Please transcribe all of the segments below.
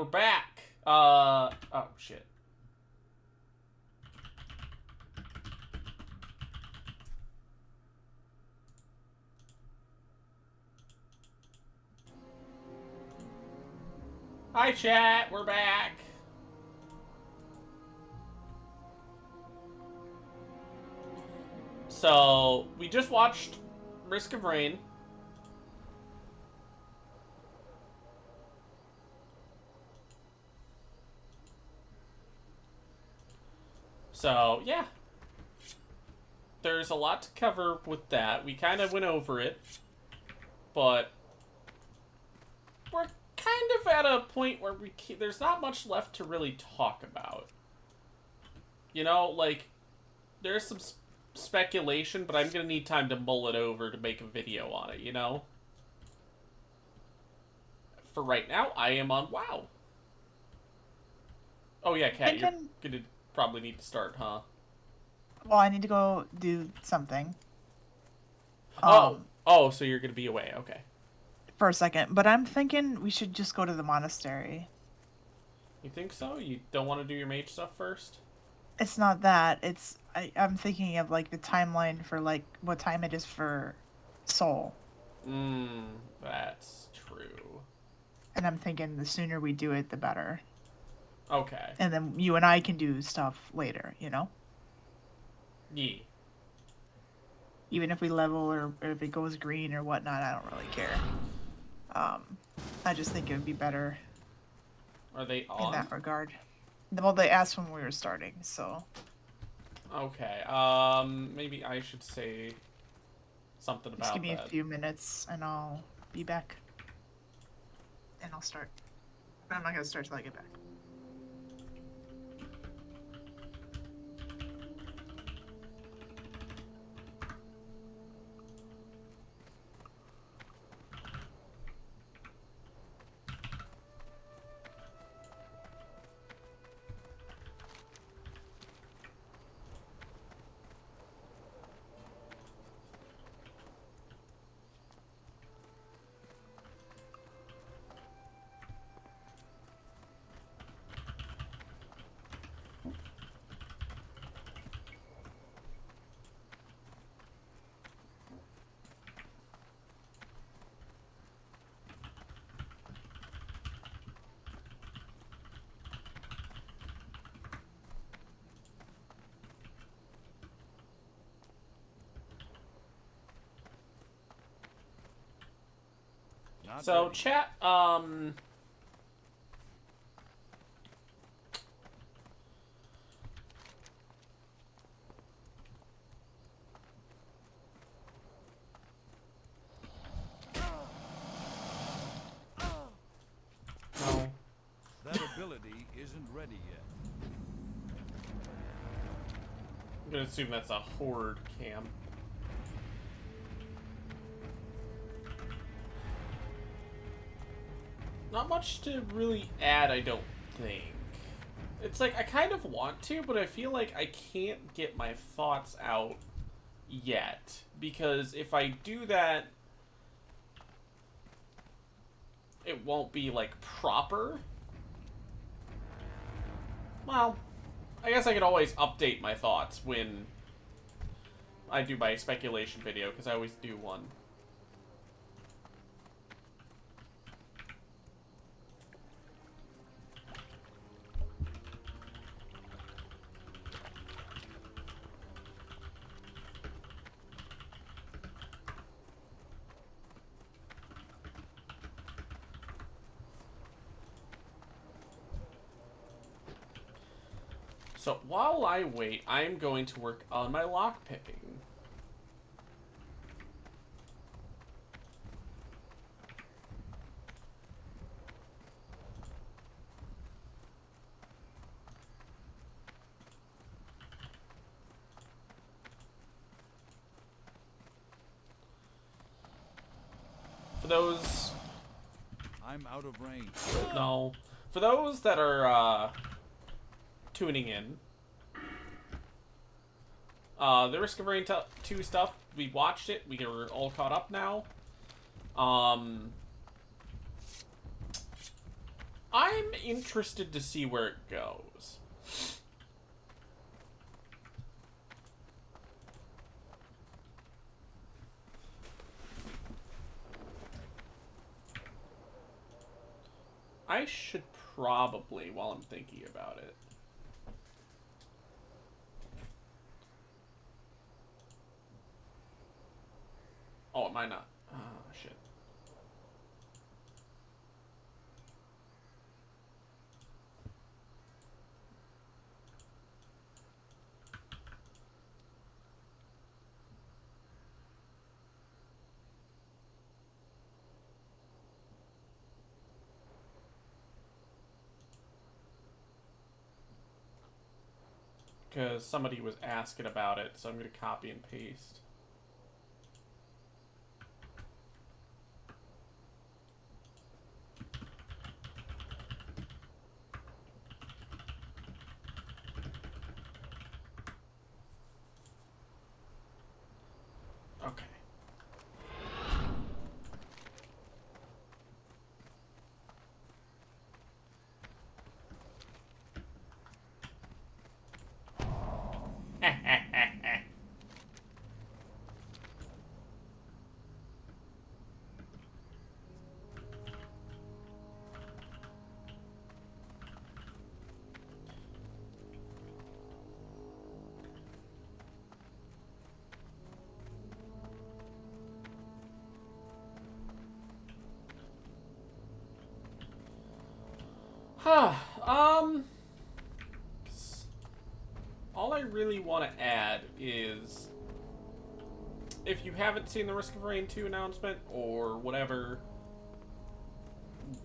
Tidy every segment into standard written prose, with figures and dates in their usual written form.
we're back. Oh, shit. Hi, chat. We're back. So, we just watched Risk of Rain. So, yeah. There's a lot to cover with that. We kind of went over it. But we're kind of at a point where there's not much left to really talk about. You know, like, there's some speculation, but I'm going to need time to mull it over to make a video on it, you know? For right now, I am on WoW. Oh yeah, Kat, you're gonna probably need to start, huh? Well, I need to go do something. Oh, so you're gonna be away, okay. For a second, but I'm thinking we should just go to the monastery. You think so? You don't want to do your mage stuff first? It's not that. It's I'm thinking of like the timeline for like what time it is for Soul. That's true. And I'm thinking the sooner we do it, the better. Okay. And then you and I can do stuff later, you know? Yeah. Even if we level or if it goes green or whatnot, I don't really care. I just think it would be better. Are they on? In that regard. Well, they asked when we were starting, so. Okay. Maybe I should say something about that. Just give me a few minutes and I'll be back. And I'll start. But I'm not gonna start till I get back. So, chat, That ability isn't ready yet. I'm gonna assume that's a horde cam. Not much to really add, I don't think. It's like, I kind of want to, but I feel like I can't get my thoughts out yet. Because if I do that, it won't be, like, proper. Well, I guess I could always update my thoughts when I do my speculation video, because I always do one. So while I wait, I'm going to work on my lockpicking. For those... I'm out of range. No. For those that are, tuning in, the Risk of Rain 2 stuff, we watched it. We are all caught up now. I'm interested to see where it goes. I should probably, while I'm thinking about it. Oh, it might not. Oh, shit. Because somebody was asking about it, so I'm going to copy and paste. Okay. Huh. All I really want to add is, if you haven't seen the Risk of Rain 2 announcement, or whatever,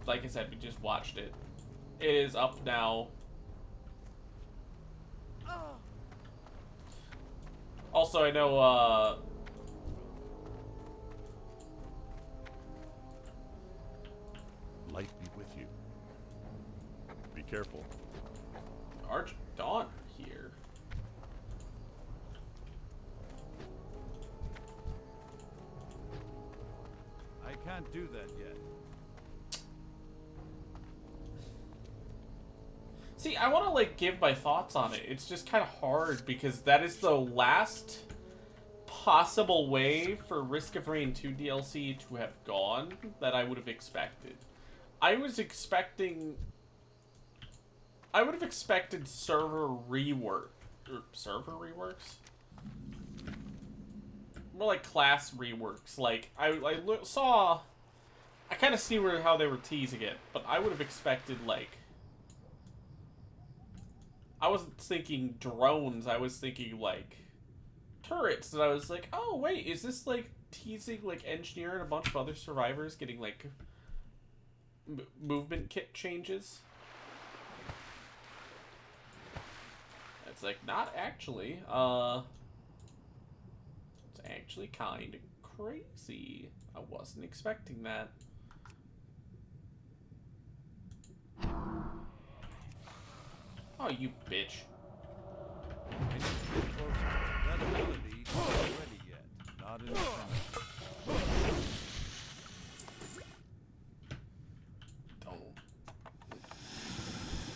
like I said, we just watched it. It is up now. Also, I know, Light be with you. Be careful. Arch Dawn are here. I can't do that yet. See, I want to, like, give my thoughts on it. It's just kind of hard, because that is the last possible way for Risk of Rain 2 DLC to have gone that I would have expected. I would have expected server rework. Or server reworks? More like class reworks. Like, I kind of see how they were teasing it, but I would have expected, like, I wasn't thinking drones, I was thinking, like, turrets, and I was like, oh, wait, is this, like, teasing, like, Engineer and a bunch of other survivors getting, like, movement kit changes? It's like, not actually, it's actually kind of crazy. I wasn't expecting that. Oh, you bitch. I need to get closer. That ability isn't ready yet. Not in the center. Don't.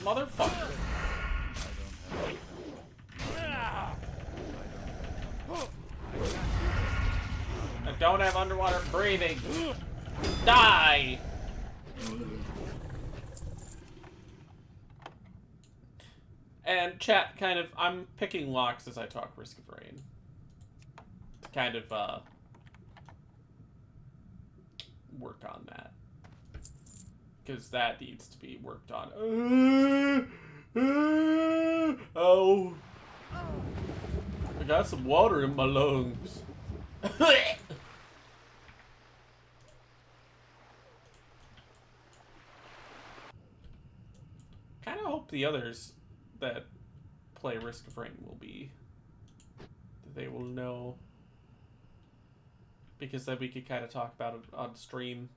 Motherfucker. I don't have underwater breathing. Die! And chat, kind of, I'm picking locks as I talk Risk of Rain. To kind of, work on that. Because that needs to be worked on. Oh. I got some water in my lungs. Kind of hope the others that play Risk of Rain will be, that they will know, because then we could kind of talk about it on stream.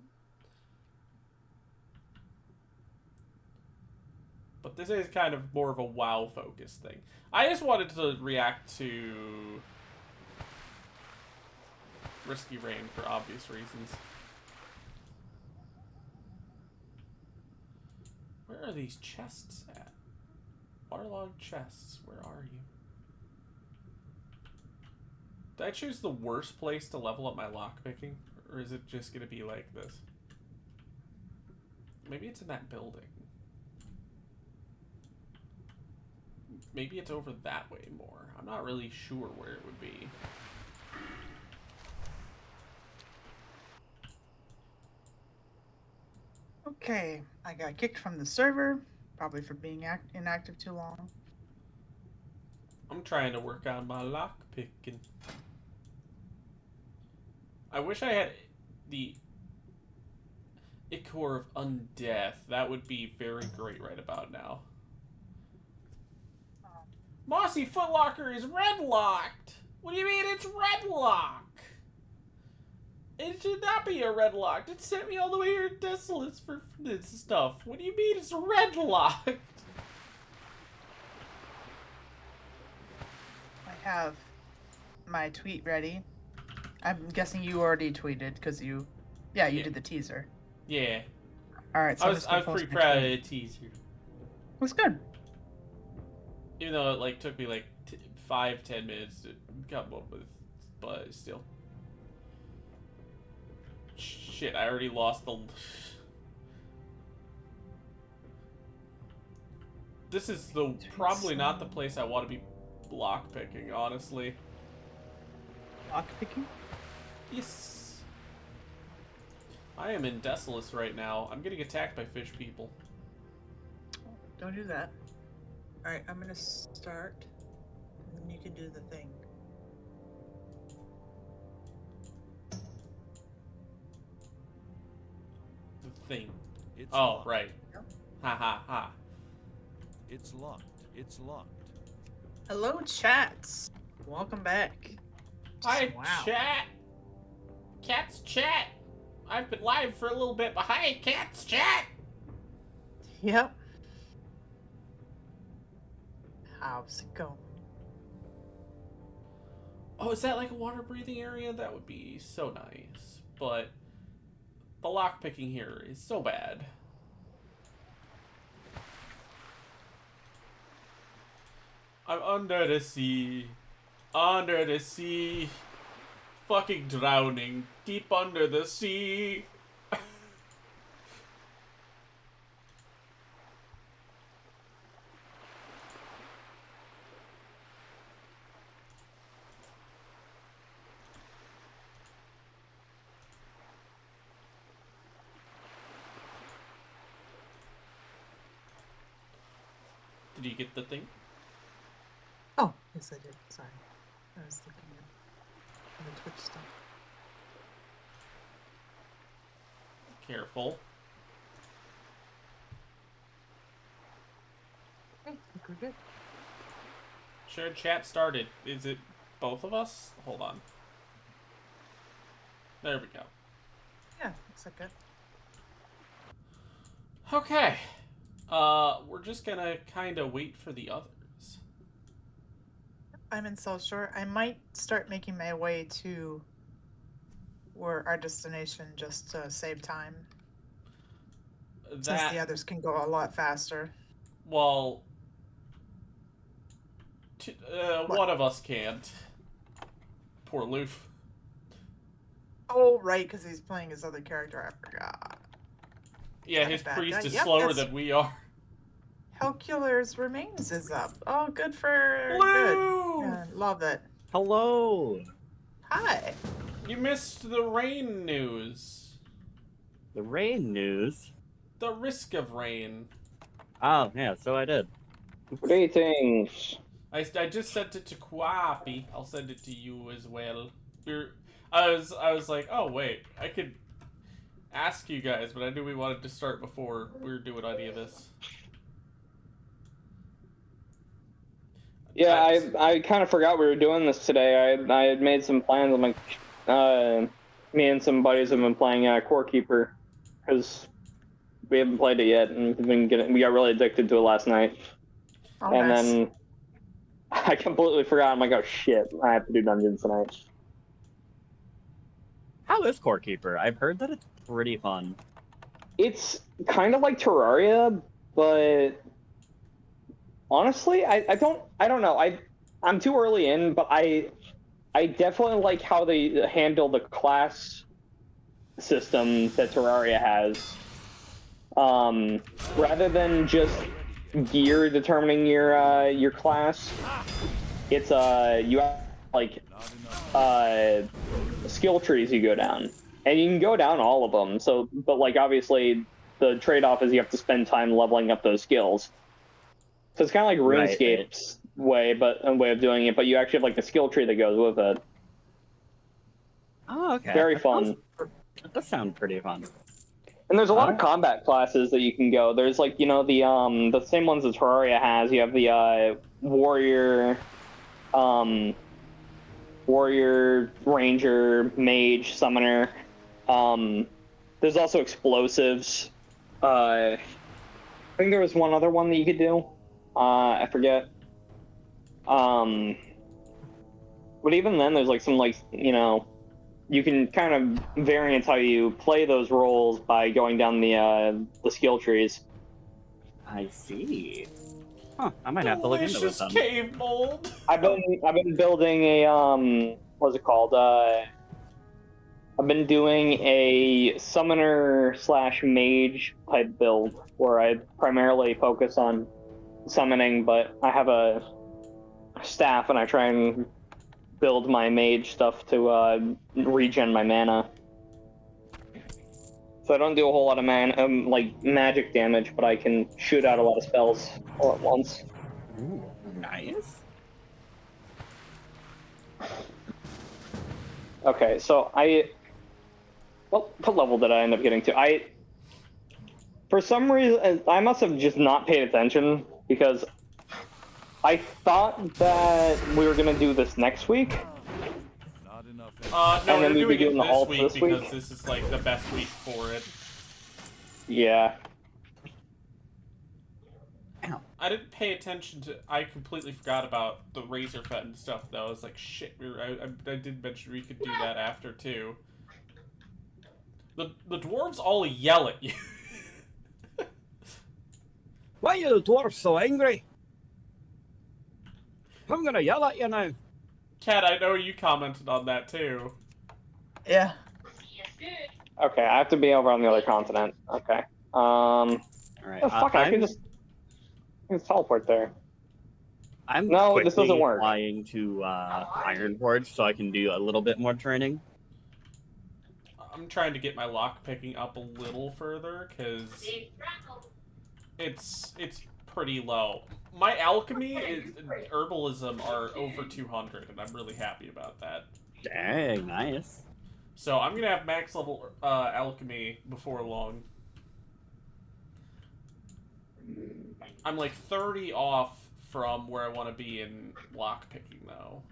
But this is kind of more of a WoW focused thing. I just wanted to react to Risky Rain for obvious reasons. Where are these chests at? Waterlogged chests. Where are you? Did I choose the worst place to level up my lockpicking? Or is it just gonna be like this? Maybe it's in that building. Maybe it's over that way more. I'm not really sure where it would be. Okay, I got kicked from the server, probably for being inactive too long. I'm trying to work on my lockpicking. I wish I had the Ichor of Undeath. That would be very great right about now. Mossy Footlocker is red-locked! What do you mean it's red-locked? It should not be a red-locked. It sent me all the way here to Desolates for this stuff. What do you mean it's red-locked? I have my tweet ready. I'm guessing you already tweeted because you did the teaser. Yeah. All right, so I was pretty proud of the teaser. It was good. Even though it like took me like 5-10 minutes to come up with, but still. Shit, I already lost the... This is probably not the place I want to be lockpicking, honestly. Lockpicking? Yes. I am in Desolace right now. I'm getting attacked by fish people. Don't do that. Alright, I'm gonna start. And then you can do the thing. The thing. It's Oh, locked. right. Yep. Ha ha ha. It's locked. It's locked. Hello, chats. Welcome back. Hi, Wow. chat. Cats chat. I've been live for a little bit, but hi, cats chat. Yep. How's it going? Oh, is that like a water breathing area? That would be so nice. But the lockpicking here is so bad. I'm under the sea. Under the sea. Fucking drowning. Deep under the sea. Did you get the thing? Oh, yes, I did. Sorry. I was looking at the Twitch stuff. Careful. Okay, I think we're good. Shared chat started. Is it both of us? Hold on. There we go. Yeah, looks like it. Okay. We're just gonna kind of wait for the others. I'm in South Shore. I might start making my way to where our destination just to save time. Since the others can go a lot faster. Well, one of us can't. Poor Loof. Oh, right, because he's playing his other character. I forgot. Yeah, Not a his bad priest guy. is Yep, slower that's- than we are. Helcular's Remains is up. Oh, good for... Loof! Good. Yeah, love it. Hello! Hi. You missed the rain news. The rain news? The risk of rain. Oh, yeah, so I did. Greetings. I just sent it to Qwoppy. I'll send it to you as well. I was like, oh wait, I could ask you guys, but I knew we wanted to start before we were doing any of this. Yeah, I kind of forgot we were doing this today. I had made some plans. I'm like, me and some buddies have been playing Qwoppy because we haven't played it yet, and we got really addicted to it last night. Oh, And nice. then I completely forgot. I'm like, oh shit, I have to do dungeons tonight. How is Core Keeper? I've heard that it's pretty fun. It's kind of like Terraria, but honestly, I don't know. I'm too early in, but I definitely like how they handle the class system that Terraria has. Rather than just gear determining your class, it's you have like skill trees you go down, and you can go down all of them. So, but like obviously the trade-off is you have to spend time leveling up those skills. So it's kind of like RuneScape's way, but a way of doing it. But you actually have like a skill tree that goes with it. Oh, okay. Very fun. That does sound pretty fun. And there's a lot of combat classes that you can go. There's like, you know, the same ones that Terraria has. You have the warrior, ranger, mage, summoner. There's also explosives. I think there was one other one that you could do. I forget. But even then, there's like some like, you know, you can kind of variance how you play those roles by going down the skill trees. I see. Huh, I might have to look into this. Cave mold. I've been building a what's it called? I've been doing a summoner / mage type build where I primarily focus on summoning, but I have a staff and I try and build my mage stuff to regen my mana. So I don't do a whole lot of like magic damage, but I can shoot out a lot of spells all at once. Ooh, nice. Okay, so what level did I end up getting to? For some reason, I must have just not paid attention because I thought that we were gonna do this next week. Not enough. No, And we're then we'd be doing doing it the alt this week this week? because this is like the best week for it. Yeah. Ow. I didn't pay attention to. I completely forgot about the razor fed and stuff though. I was like, shit. I did mention we could do that after too. The dwarves all yell at you. Why are you dwarves so angry? I'm gonna yell at you now. Kat, I know you commented on that too. Yeah. Okay, I have to be over on the other continent. Okay. All right. Oh, fuck! I can just teleport there. I'm No, this doesn't quickly work. flying to Ironforge so I can do a little bit more training. I'm trying to get my lock picking up a little further because it's pretty low. My alchemy and herbalism are over 200, and I'm really happy about that. Dang, nice. So I'm gonna have max level alchemy before long. I'm like 30 off from where I want to be in lock picking though,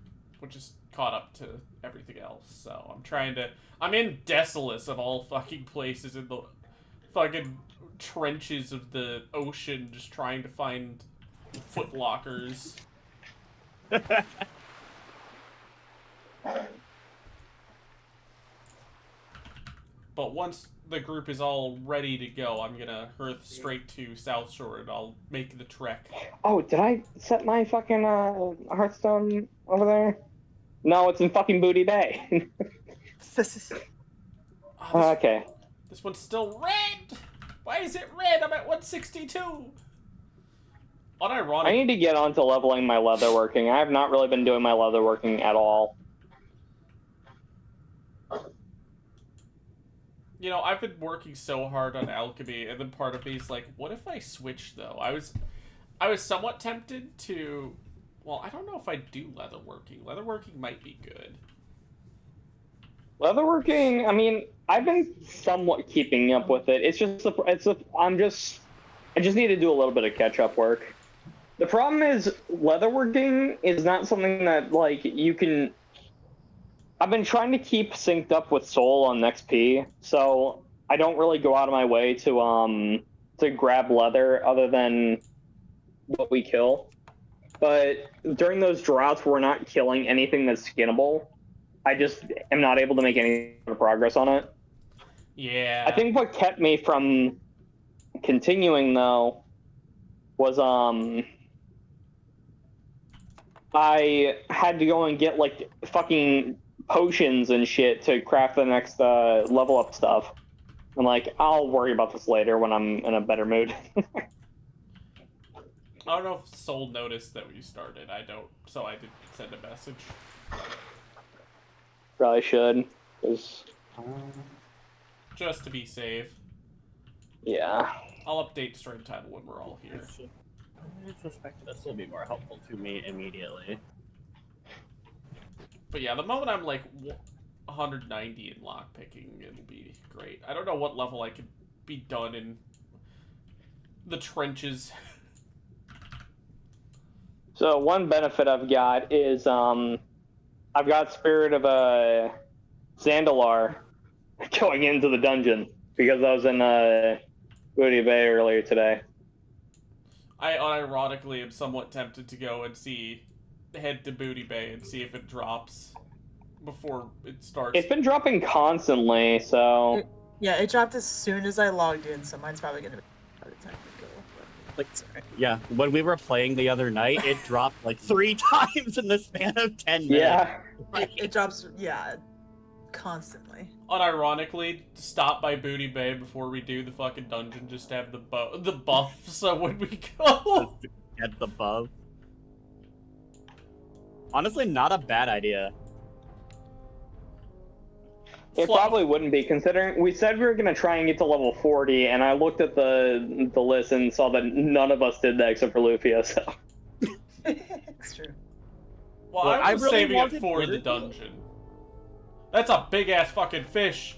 which is caught up to everything else. So I'm in Desolus of all fucking places in the fucking trenches of the ocean, just trying to find footlockers. But once the group is all ready to go, I'm gonna hearth straight to South Shore and I'll make the trek. Oh, did I set my fucking Hearthstone over there? No, it's in fucking Booty Bay. Okay. This one's still red! Why is it red? I'm at 162! Unironic. I need to get on to leveling my leatherworking. I have not really been doing my leatherworking at all. You know, I've been working so hard on alchemy, and then part of me is like, what if I switch, though? I was somewhat tempted to... Well, I don't know if I do leatherworking. Leatherworking might be good. Leatherworking, I mean, I've been somewhat keeping up with it. It's just, I just need to do a little bit of catch-up work. The problem is, leatherworking is not something that, like, you can... I've been trying to keep synced up with Soul on XP, so I don't really go out of my way to grab leather other than what we kill. But during those droughts where we're not killing anything that's skinnable, I just am not able to make any progress on it. Yeah. I think what kept me from continuing, though, was I had to go and get like fucking potions and shit to craft the next level up stuff. I'm like, I'll worry about this later when I'm in a better mood. I don't know if Soul noticed that we started. I don't, so I didn't send a message. Probably should, 'cause Just to be safe. yeah. I'll update stream title when we're all here. I suspect this will be more helpful to me immediately. But yeah, the moment I'm like 190 in lockpicking, it'll be great. I don't know what level I could be done in the trenches. So one benefit I've got is I've got Spirit of a Zandalar going into the dungeon because I was in Booty Bay earlier today. I unironically am somewhat tempted to go and head to Booty Bay and see if it drops before it starts. It's been dropping constantly, so Yeah, it dropped as soon as I logged in, so mine's probably gonna be by the time we go. Like, Sorry. yeah, when we were playing the other night, it dropped like 3 times in the span of 10 minutes. yeah. It drops, yeah, constantly. Unironically, stop by Booty Bay before we do the fucking dungeon just to have the buff, so when we go... Get the buff. Honestly, not a bad idea. It probably wouldn't be, considering we said we were going to try and get to level 40, and I looked at the list and saw that none of us did that except for Lufia, so... It's true. Well, Look, I was really saving it wanted for the Murder. dungeon. That's a big-ass fucking fish.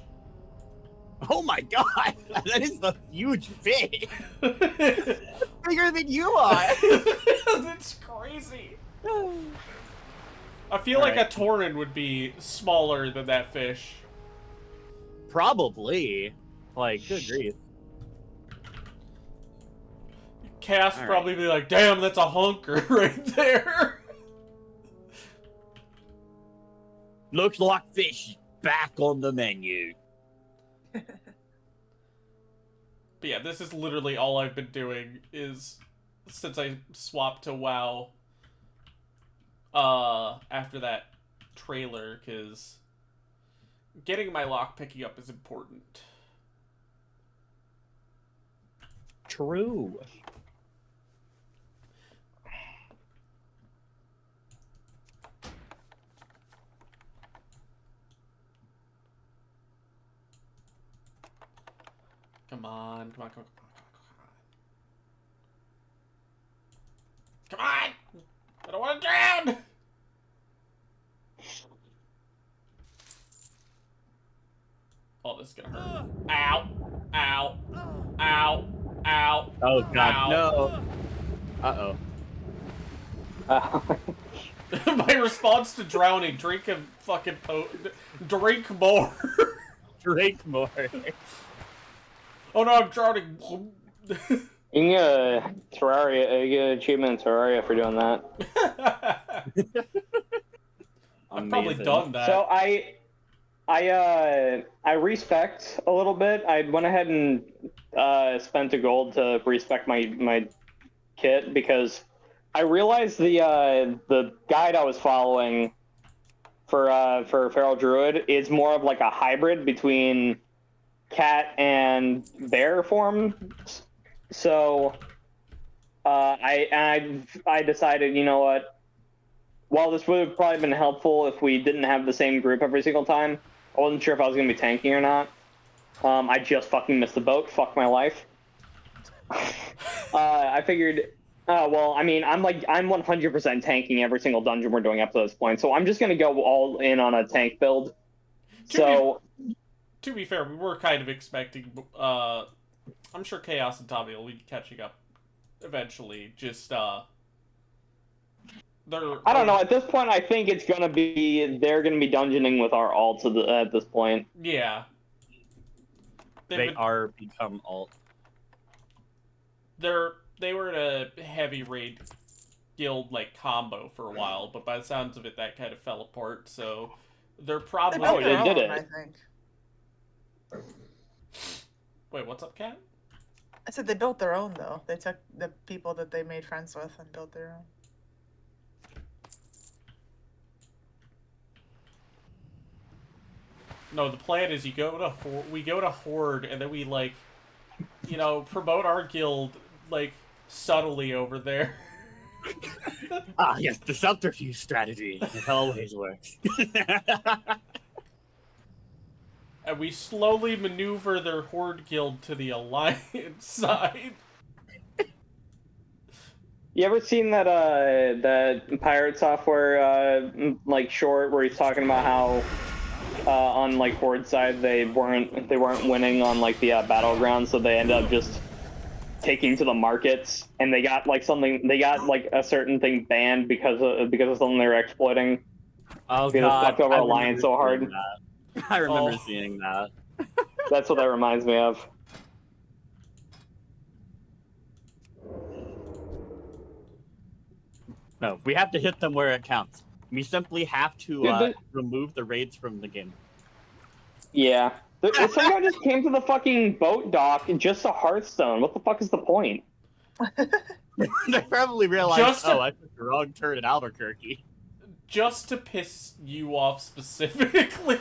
Oh my god, that is a huge fish. Bigger than you are. That's crazy. I feel like a Tauren would be smaller than that fish. Probably. Like, good grief. Cass All probably be like, damn, that's a hunker right there. Looks like fish is back on the menu. But yeah, this is literally all I've been doing is since I swapped to WoW after that trailer, because getting my lock picking up is important. True. Come on, come on, come on, come on, come on. Come on! I don't want to drown! Oh, this is gonna hurt. Ow! Ow! Ow! Ow! Oh god, Ow. no. Uh-oh. My response to drowning, drink a fucking drink more. Drink more. Oh no, I'm drowning. You can get a Terraria, you get an achievement in Terraria for doing that. I've probably done that. So I respect a little bit. I went ahead and spent a gold to respec my kit because I realized the guide I was following for Feral Druid is more of like a hybrid between cat and bear form. So I decided, you know what? While this would have probably been helpful if we didn't have the same group every single time, I wasn't sure if I was going to be tanking or not. I just fucking missed the boat. Fuck my life. I figured, well, I mean, I'm 100% tanking every single dungeon we're doing up to this point, so I'm just going to go all in on a tank build. To be fair, we were kind of expecting, I'm sure Chaos and Tommy will be catching up eventually, just, I don't know. At this point, I think they're gonna be dungeoning with our alts at this point. Yeah. They are become alt. They were in a heavy raid guild like combo for a while, but by the sounds of it, that kind of fell apart. So they're probably. They did it. I think. Wait, what's up, Cat? I said they built their own though. They took the people that they made friends with and built their own. No, the plan is we go to Horde, and then we, like, you know, promote our guild, like, subtly over there. Ah, yes, the subterfuge strategy. It always works. And we slowly maneuver their Horde guild to the Alliance side. You ever seen that that pirate software like short where he's talking about how on like Horde side they weren't winning on like the battleground, so they end up just taking to the markets, and they got like a certain thing banned because of something they were exploiting. Oh because god, it fucked over I Alliance so hard. that. I remember Oh. seeing that. That's what that reminds me of. No, we have to hit them where it counts. We simply have to Dude, remove the raids from the game. Yeah. Some guy just came to the fucking boat dock just a Hearthstone. What the fuck is the point? They probably realized, Just a- I took the wrong turn in Albuquerque. Just to piss you off specifically.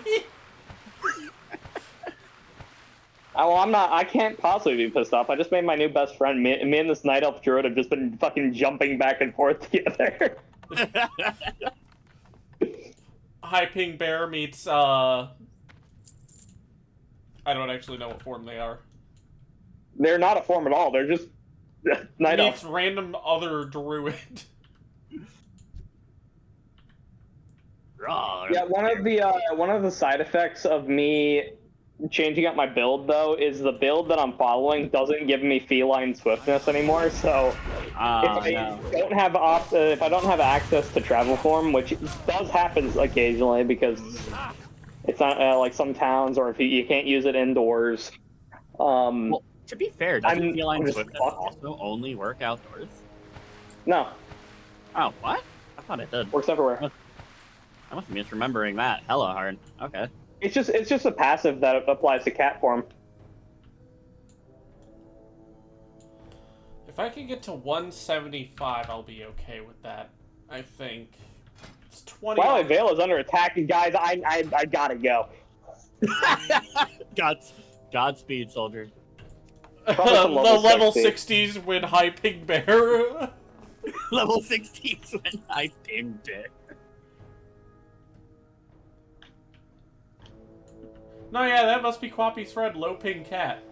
Well, I'm not. I can't possibly be pissed off. I just made my new best friend. Me and this night elf druid have just been fucking jumping back and forth together. High Ping Bear meets, I don't actually know what form they are. They're not a form at all. They're just night Meets elf. random other druid. Wrong. Yeah, one of the side effects of me changing up my build though is the build that I'm following doesn't give me feline swiftness anymore. So if I don't have access to travel form, which does happen occasionally because it's not like some towns, or if you can't use it indoors. Well, to be fair, doesn't I'm feline just swiftness fucked. also only work outdoors? No, Oh, what? I thought it did. works everywhere. I must be misremembering that. Hella hard. Okay. It's just a passive that applies to cat form. If I can get to 175, I'll be okay with that. I think. It's 20. While Vale is under attack, guys, I gotta go. Godspeed, soldier. Probably the some level level 60. 60s win High Ping Bear. Level 16 when I pinged it. No, yeah, that must be Qwoppy's friend, Low Ping Cat.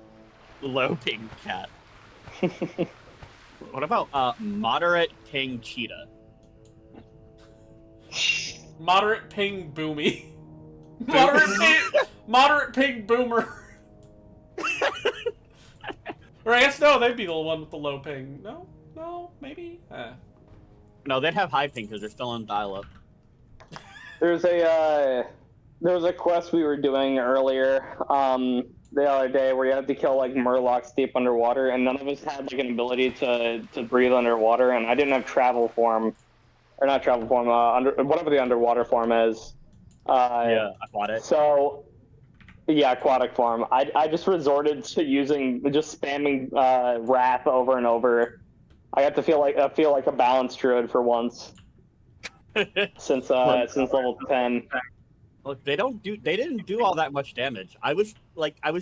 Low ping cat. What about moderate ping cheetah? Moderate Ping Boomy. Moderate Ping Boomer. Or I guess no, they'd be the one with the low ping. No, maybe. No, they'd have high ping because they're still on dial-up. There was a quest we were doing earlier the other day where you had to kill like murlocs deep underwater, and none of us had like an ability to breathe underwater, and I didn't have travel form, or not travel form, whatever the underwater form is. Yeah, aquatic. So, yeah, aquatic form. I just resorted to just spamming Wrath over and over. I got to feel like a balanced druid for once since level 10. Look, they didn't do all that much damage. I was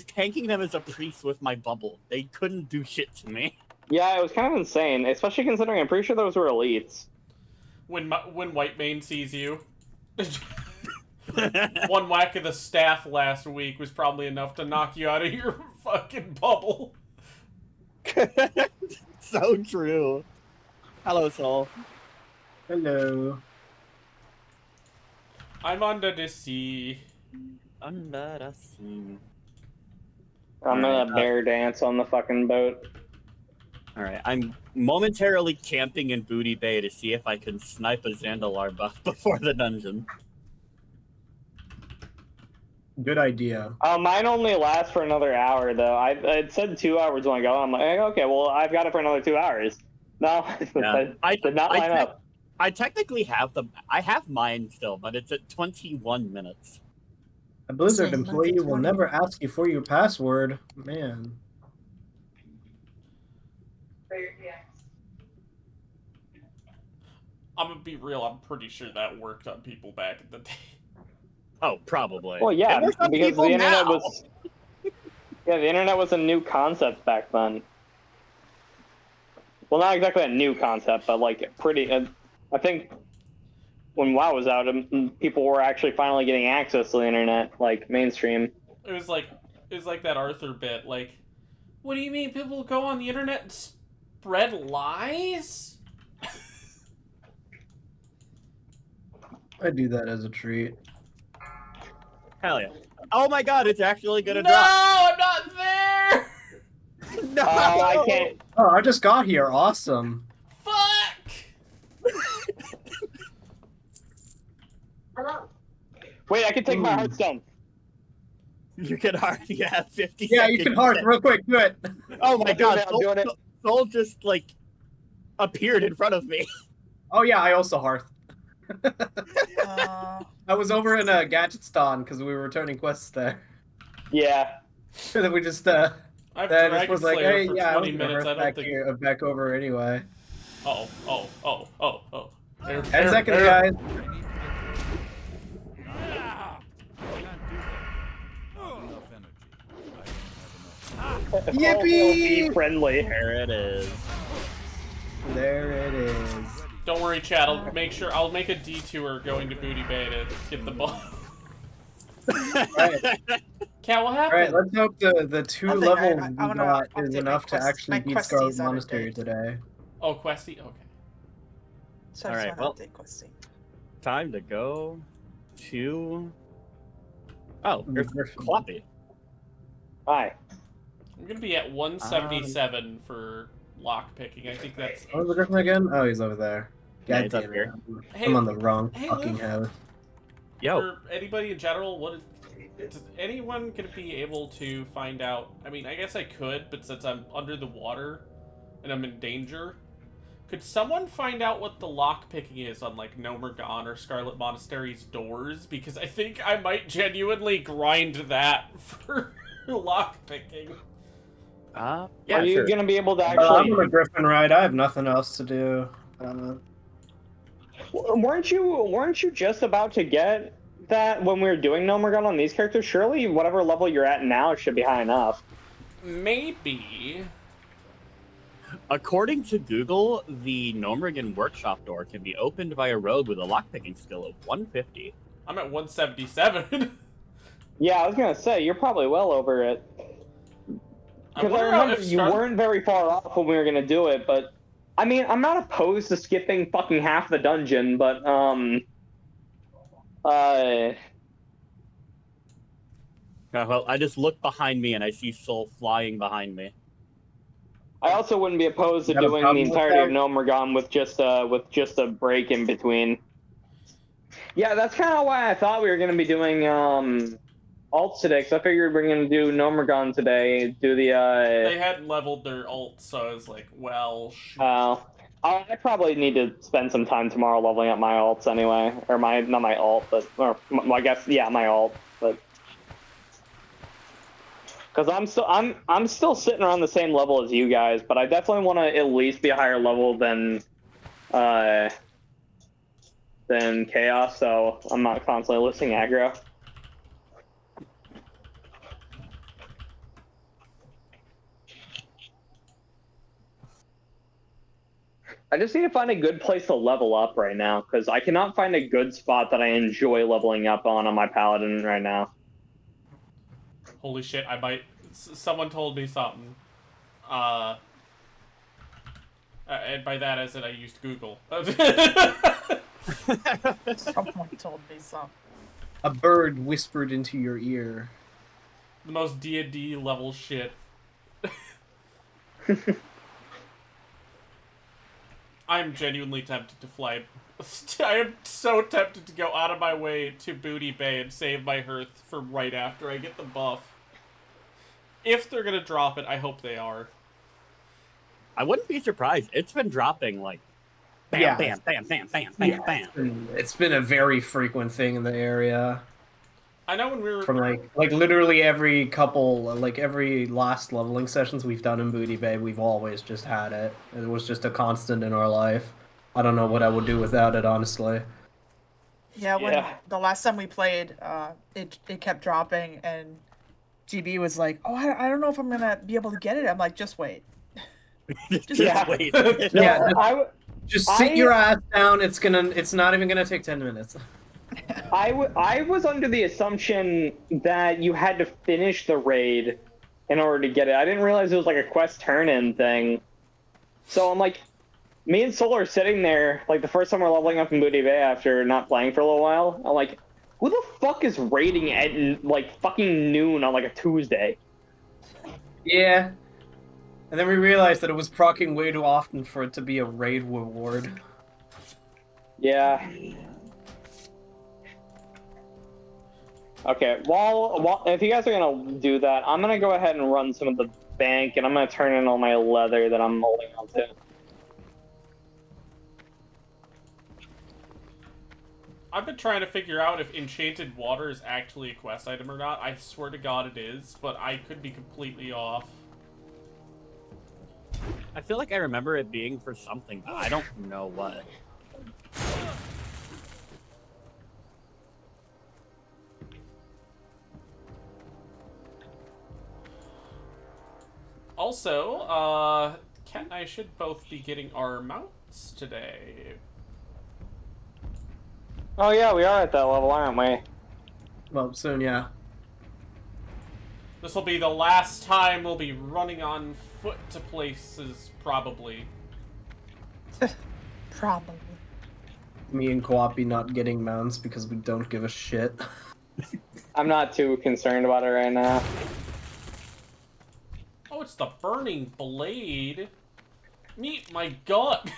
tanking them as a priest with my bubble. They couldn't do shit to me. Yeah, it was kind of insane, especially considering I'm pretty sure those were elites. When Whitemane sees you. One whack of the staff last week was probably enough to knock you out of your fucking bubble. So true. Hello, Soul. Hello. I'm under the sea. Under the sea. I'm Alright, gonna bear dance on the fucking boat. Alright, I'm momentarily camping in Booty Bay to see if I can snipe a Zandalar buff before the dungeon. Good idea. Mine only lasts for another hour, though. It said 2 hours when I go. I'm like, okay, well, I've got it for another 2 hours. No, Yeah. that did not line up. I technically have I have mine still, but it's at 21 minutes. A Blizzard Same, mine's employee at will 20. never ask you for your password. Man. I'm gonna be real. I'm pretty sure that worked on people back in the day. Oh, probably. Well, yeah, It works on because people the internet now. was. Yeah, the internet was a new concept back then. Well, not exactly a new concept, but like pretty. I think when WoW was out, people were actually finally getting access to the internet, like mainstream. It was like that Arthur bit. Like, what do you mean people go on the internet and spread lies? I do that as a treat. Hell yeah. Oh my god, it's actually gonna No, drop. I'm not there. No! Oh, I can't. Oh, I just got here. Awesome. Fuck. Wait, I can take my Ooh. Hearthstone. You can hardly have 50 Yeah, seconds. you can hearth real quick. Do it. Oh my I'm doing god, it, I'm doing it. Soul just, like, appeared in front of me. Oh yeah, I also hearth. Uh, I was over in Gadgetston because we were returning quests there. Yeah. And then we just I've then Dragon just was like, Slayer hey, for yeah, 20 I'm gonna minutes. I hearth don't back think. here, back over anyway. Oh. 10 seconds, guys. I need to get Ah! I can't do that. Not enough energy. I don't have enough. Yippee! Be friendly. There it is. There it is. Don't worry, Chad. I'll make a detour going to Booty Bay to get the ball. Right. Cat, what All right, happened? let's hope the two I think levels I we wanna got is update enough to my actually my beat Scarlet questies out of Monastery date. today. Oh, Questy? Okay. So I All just right, want to update Questy. Time to go to... Oh, there's Griffin. Qwoppy. Hi. I'm gonna be at 177 for lock picking. I think that's. What was the Griffin again? Oh, he's over there. Yeah, God he's up damn it. here. Hey, I'm on the wrong hey, fucking Loof. house. Yo. For anybody in general, is anyone gonna be able to find out? I mean, I guess I could, but since I'm under the water and I'm in danger, could someone find out what the lock picking is on like Nomergon or Scarlet Monastery's doors? Because I think I might genuinely grind that for lock picking. Yeah, Are you sure. gonna be able to I'm actually? on the Griffin ride. I have nothing else to do. Weren't you just about to get that when we were doing Nomergon on these characters? Surely, whatever level you're at now should be high enough. Maybe. According to Google, the Gnomrigan workshop door can be opened by a rogue with a lockpicking skill of 150. I'm at 177. Yeah, I was gonna say you're probably well over it. Because I wonder how remember you weren't very far off when we were gonna do it, but I mean, I'm not opposed to skipping fucking half the dungeon, but Well, I just look behind me and I see Soul flying behind me. I also wouldn't be opposed to Got a doing the problem with entirety of that? Nomergon with just a break in between. Yeah, that's kind of why I thought we were gonna be doing alts today, because I figured we are gonna do Nomergon today. Do the They hadn't leveled their ult, so I was like, well, shoot. I probably need to spend some time tomorrow leveling up my alts anyway, or not my alt, but I guess yeah, my alt, but because I'm still sitting around the same level as you guys, but I definitely want to at least be a higher level than Chaos, so I'm not constantly listing aggro. I just need to find a good place to level up right now, because I cannot find a good spot that I enjoy leveling up on my paladin right now. Holy shit, I might... Someone told me something. And by that as in I used Google. Someone told me something. A bird whispered into your ear. The most D&D level shit. I'm genuinely tempted to fly. I am so tempted to go out of my way to Booty Bay and save my hearth for right after I get the buff. If they're gonna drop it, I hope they are. I wouldn't be surprised. It's been dropping like bam, Yeah. bam, bam, bam, bam, bam, bam. It's been a very frequent thing in the area. I know when we were... From like literally every couple, like every last leveling sessions we've done in Booty Bay, we've always just had it. It was just a constant in our life. I don't know what I would do without it, honestly. Yeah, when Yeah. the last time we played, it kept dropping, and GB was like, "Oh, I don't know if I'm gonna be able to get it." I'm like, "Just wait." Just Yeah. wait. No, Yeah, just sit I- your ass down. It's not even gonna take 10 minutes. I was under the assumption that you had to finish the raid in order to get it. I didn't realize it was like a quest turn-in thing. So I'm like, me and Soul are sitting there, like the first time we're leveling up in Booty Bay after not playing for a little while. I'm like, who the fuck is raiding at like fucking noon on like a Tuesday? Yeah. And then we realized that it was proccing way too often for it to be a raid reward. Yeah. Okay, well, if you guys are gonna do that, I'm gonna go ahead and run some of the bank, and I'm gonna turn in all my leather that I'm holding on to. I've been trying to figure out if enchanted water is actually a quest item or not. I swear to God it is, but I could be completely off. I feel like I remember it being for something, but I don't know what. Also, Ken and I should both be getting our mounts today. Oh yeah, we are at that level, aren't we? Well, soon, yeah. This will be the last time we'll be running on foot to places, probably. Probably. Me and Qwoppy not getting mounts because we don't give a shit. I'm not too concerned about it right now. Oh, it's the burning blade. Meet my gut.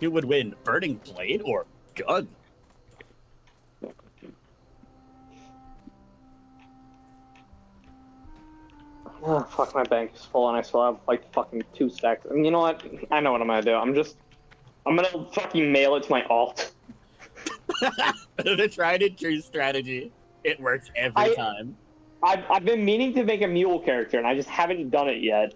Who would win, burning blade or gun? Oh, fuck, my bank is full and I still have like fucking 2 stacks. And you know what? I know what I'm gonna do. I'm gonna fucking mail it to my alt. The tried and true strategy. It works every time. I've been meaning to make a mule character and I just haven't done it yet.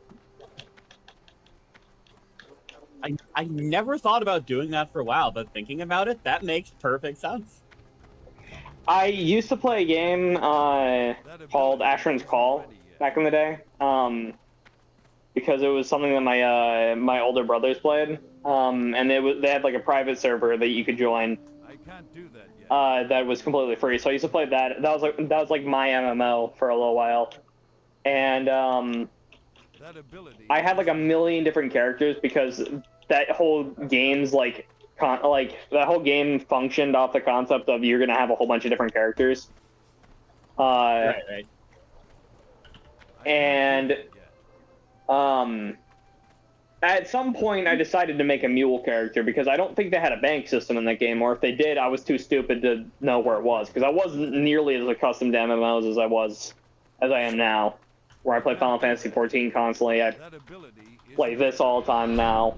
I never thought about doing that for a while, but thinking about it, that makes perfect sense. I used to play a game called Asheron's Call back in the day, because it was something that my older brothers played, and they had like a private server that you could join. I can't do that yet. That was completely free. So I used to play that. That was like my MMO for a little while, and That ability I had like a million different characters because that whole game's like that whole game functioned off the concept of you're gonna have a whole bunch of different characters. Right. And at some point I decided to make a mule character because I don't think they had a bank system in that game, or if they did, I was too stupid to know where it was because I wasn't nearly as accustomed to MMOs as I am now, where I play Final Fantasy XIV constantly. I That ability is play this all the time now.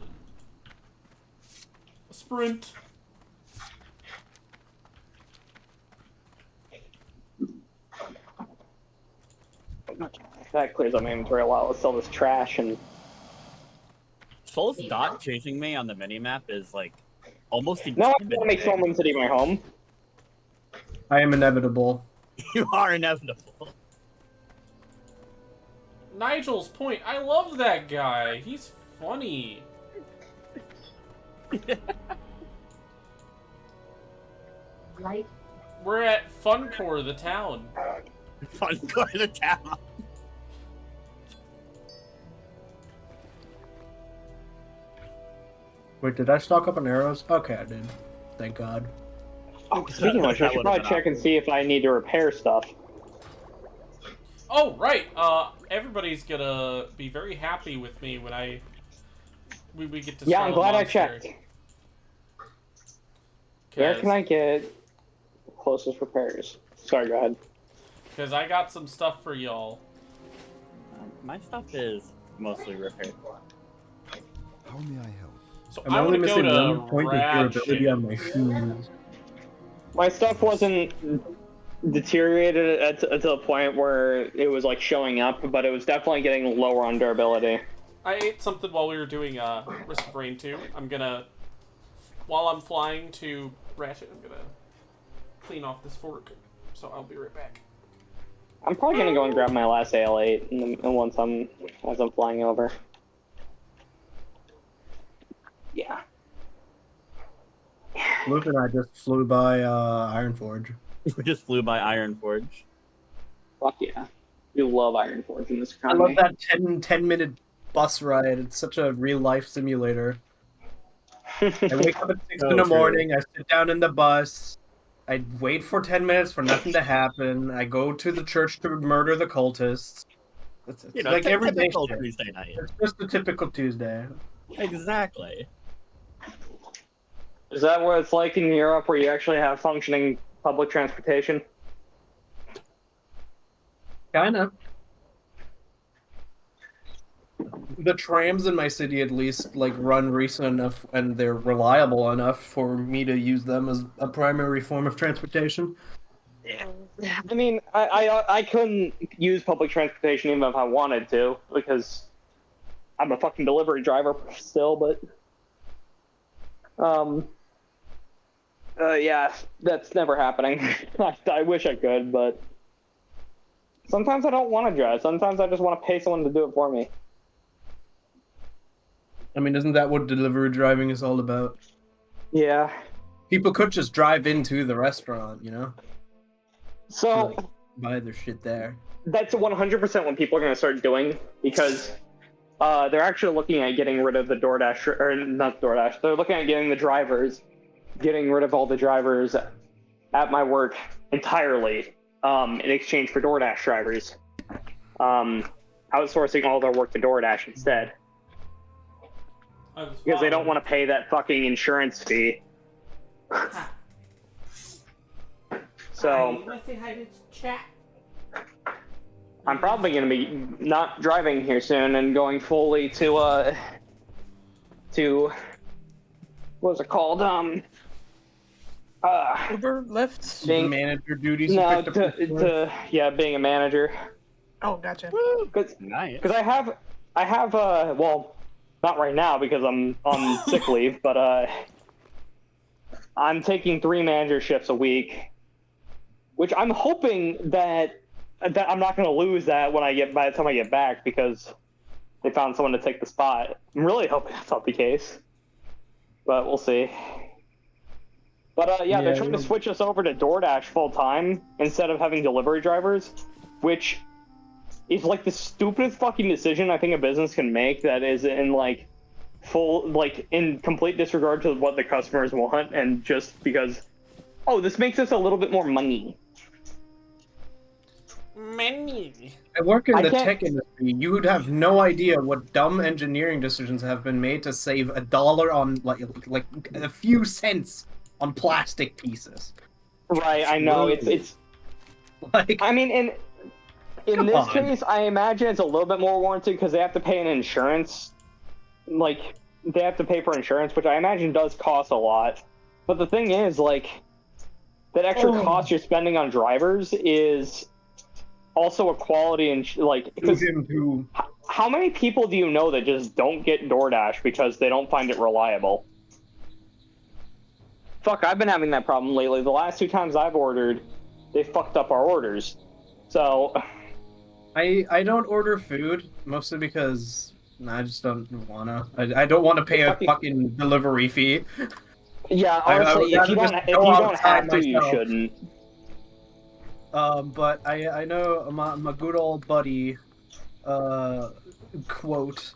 Sprint. That clears up my inventory a lot. Let's sell this trash and Soul's dot chasing me on the minimap is like almost no, I want to make intimidating. Solomon City my home. I am inevitable. You are inevitable. Nigel's point. I love that guy. He's funny. Right? We're at Funcore, the town. Fun going to town. Wait, did I stock up on arrows? Okay, I did. Thank God. Oh, speaking of which, I That should would've probably been check and see if I need to repair stuff. Oh, right. Everybody's gonna be very happy with me when we get to Yeah, start I'm a glad I monster. checked. Where can 'Cause- I get closest repairs? Sorry, go ahead. Because I got some stuff for y'all. My stuff is mostly repaired. How may I help? So I'm I only want to go missing to one point of Rad durability Ship. on my shoes. My stuff wasn't deteriorated to the point where it was like showing up, but it was definitely getting lower on durability. I ate something while we were doing Risk of Rain 2. I'm gonna, while I'm flying to Ratchet, I'm gonna clean off this fork. So I'll be right back. I'm probably gonna go and grab my last AL8 and as I'm flying over. Yeah. Luke and I just flew by Ironforge. We just flew by Ironforge. Fuck yeah. We love Ironforge in this I economy. love that 10-minute bus ride. It's such a real-life simulator. I wake up at 6 in the morning, I sit down in the bus, I wait for 10 minutes for nothing to happen, I go to the church to murder the cultists. It's You know, like every day typical shit. Tuesday night. It's just a typical Tuesday. Exactly. Is that what it's like in Europe where you actually have functioning public transportation? Kind of. The trams in my city, at least, like run recent enough and they're reliable enough for me to use them as a primary form of transportation. I mean, I couldn't use public transportation even if I wanted to, because I'm a fucking delivery driver still, but... yeah, that's never happening. I wish I could, but... Sometimes I don't want to drive. Sometimes I just want to pay someone to do it for me. I mean, isn't that what delivery driving is all about? Yeah. People could just drive into the restaurant, you know? So... Like, buy their shit there. That's 100% what people are going to start doing, because they're actually looking at getting rid of the DoorDash, or not DoorDash, they're looking at getting rid of all the drivers at my work entirely in exchange for DoorDash drivers. Outsourcing all their work to DoorDash instead. Because they don't want to pay that fucking insurance fee. So... I'm probably going to be not driving here soon and going fully to what was it called? Uber, Lyft? Being, manager duties. no, being a manager. Oh, gotcha. Nice. Because I have well, not right now because I'm on sick leave, but I'm taking 3 manager shifts a week, which I'm hoping that I'm not going to lose that by the time I get back, because they found someone to take the spot. I'm really hoping that's not the case, but we'll see. But yeah, they're trying to switch us over to DoorDash full time instead of having delivery drivers, which is like the stupidest fucking decision I think a business can make, that is in in complete disregard to what the customers want, and just because, oh, this makes us a little bit more money. Money. I work in the tech industry. You would have no idea what dumb engineering decisions have been made to save $1 on like a few cents on plastic pieces. Right, I know. It's like, I mean, in this case, I imagine it's a little bit more warranted because they have to pay an insurance. Like, they have to pay for insurance, which I imagine does cost a lot. But the thing is, like, that extra cost you're spending on drivers is also a quality and because how many people do you know that just don't get DoorDash because they don't find it reliable? Fuck, I've been having that problem lately. The last 2 times I've ordered, they fucked up our orders. So I don't order food, mostly because I just don't wanna. I don't want to pay a fucking delivery fee. Yeah, honestly, if you don't have to, you shouldn't. But I know my good old buddy, quote,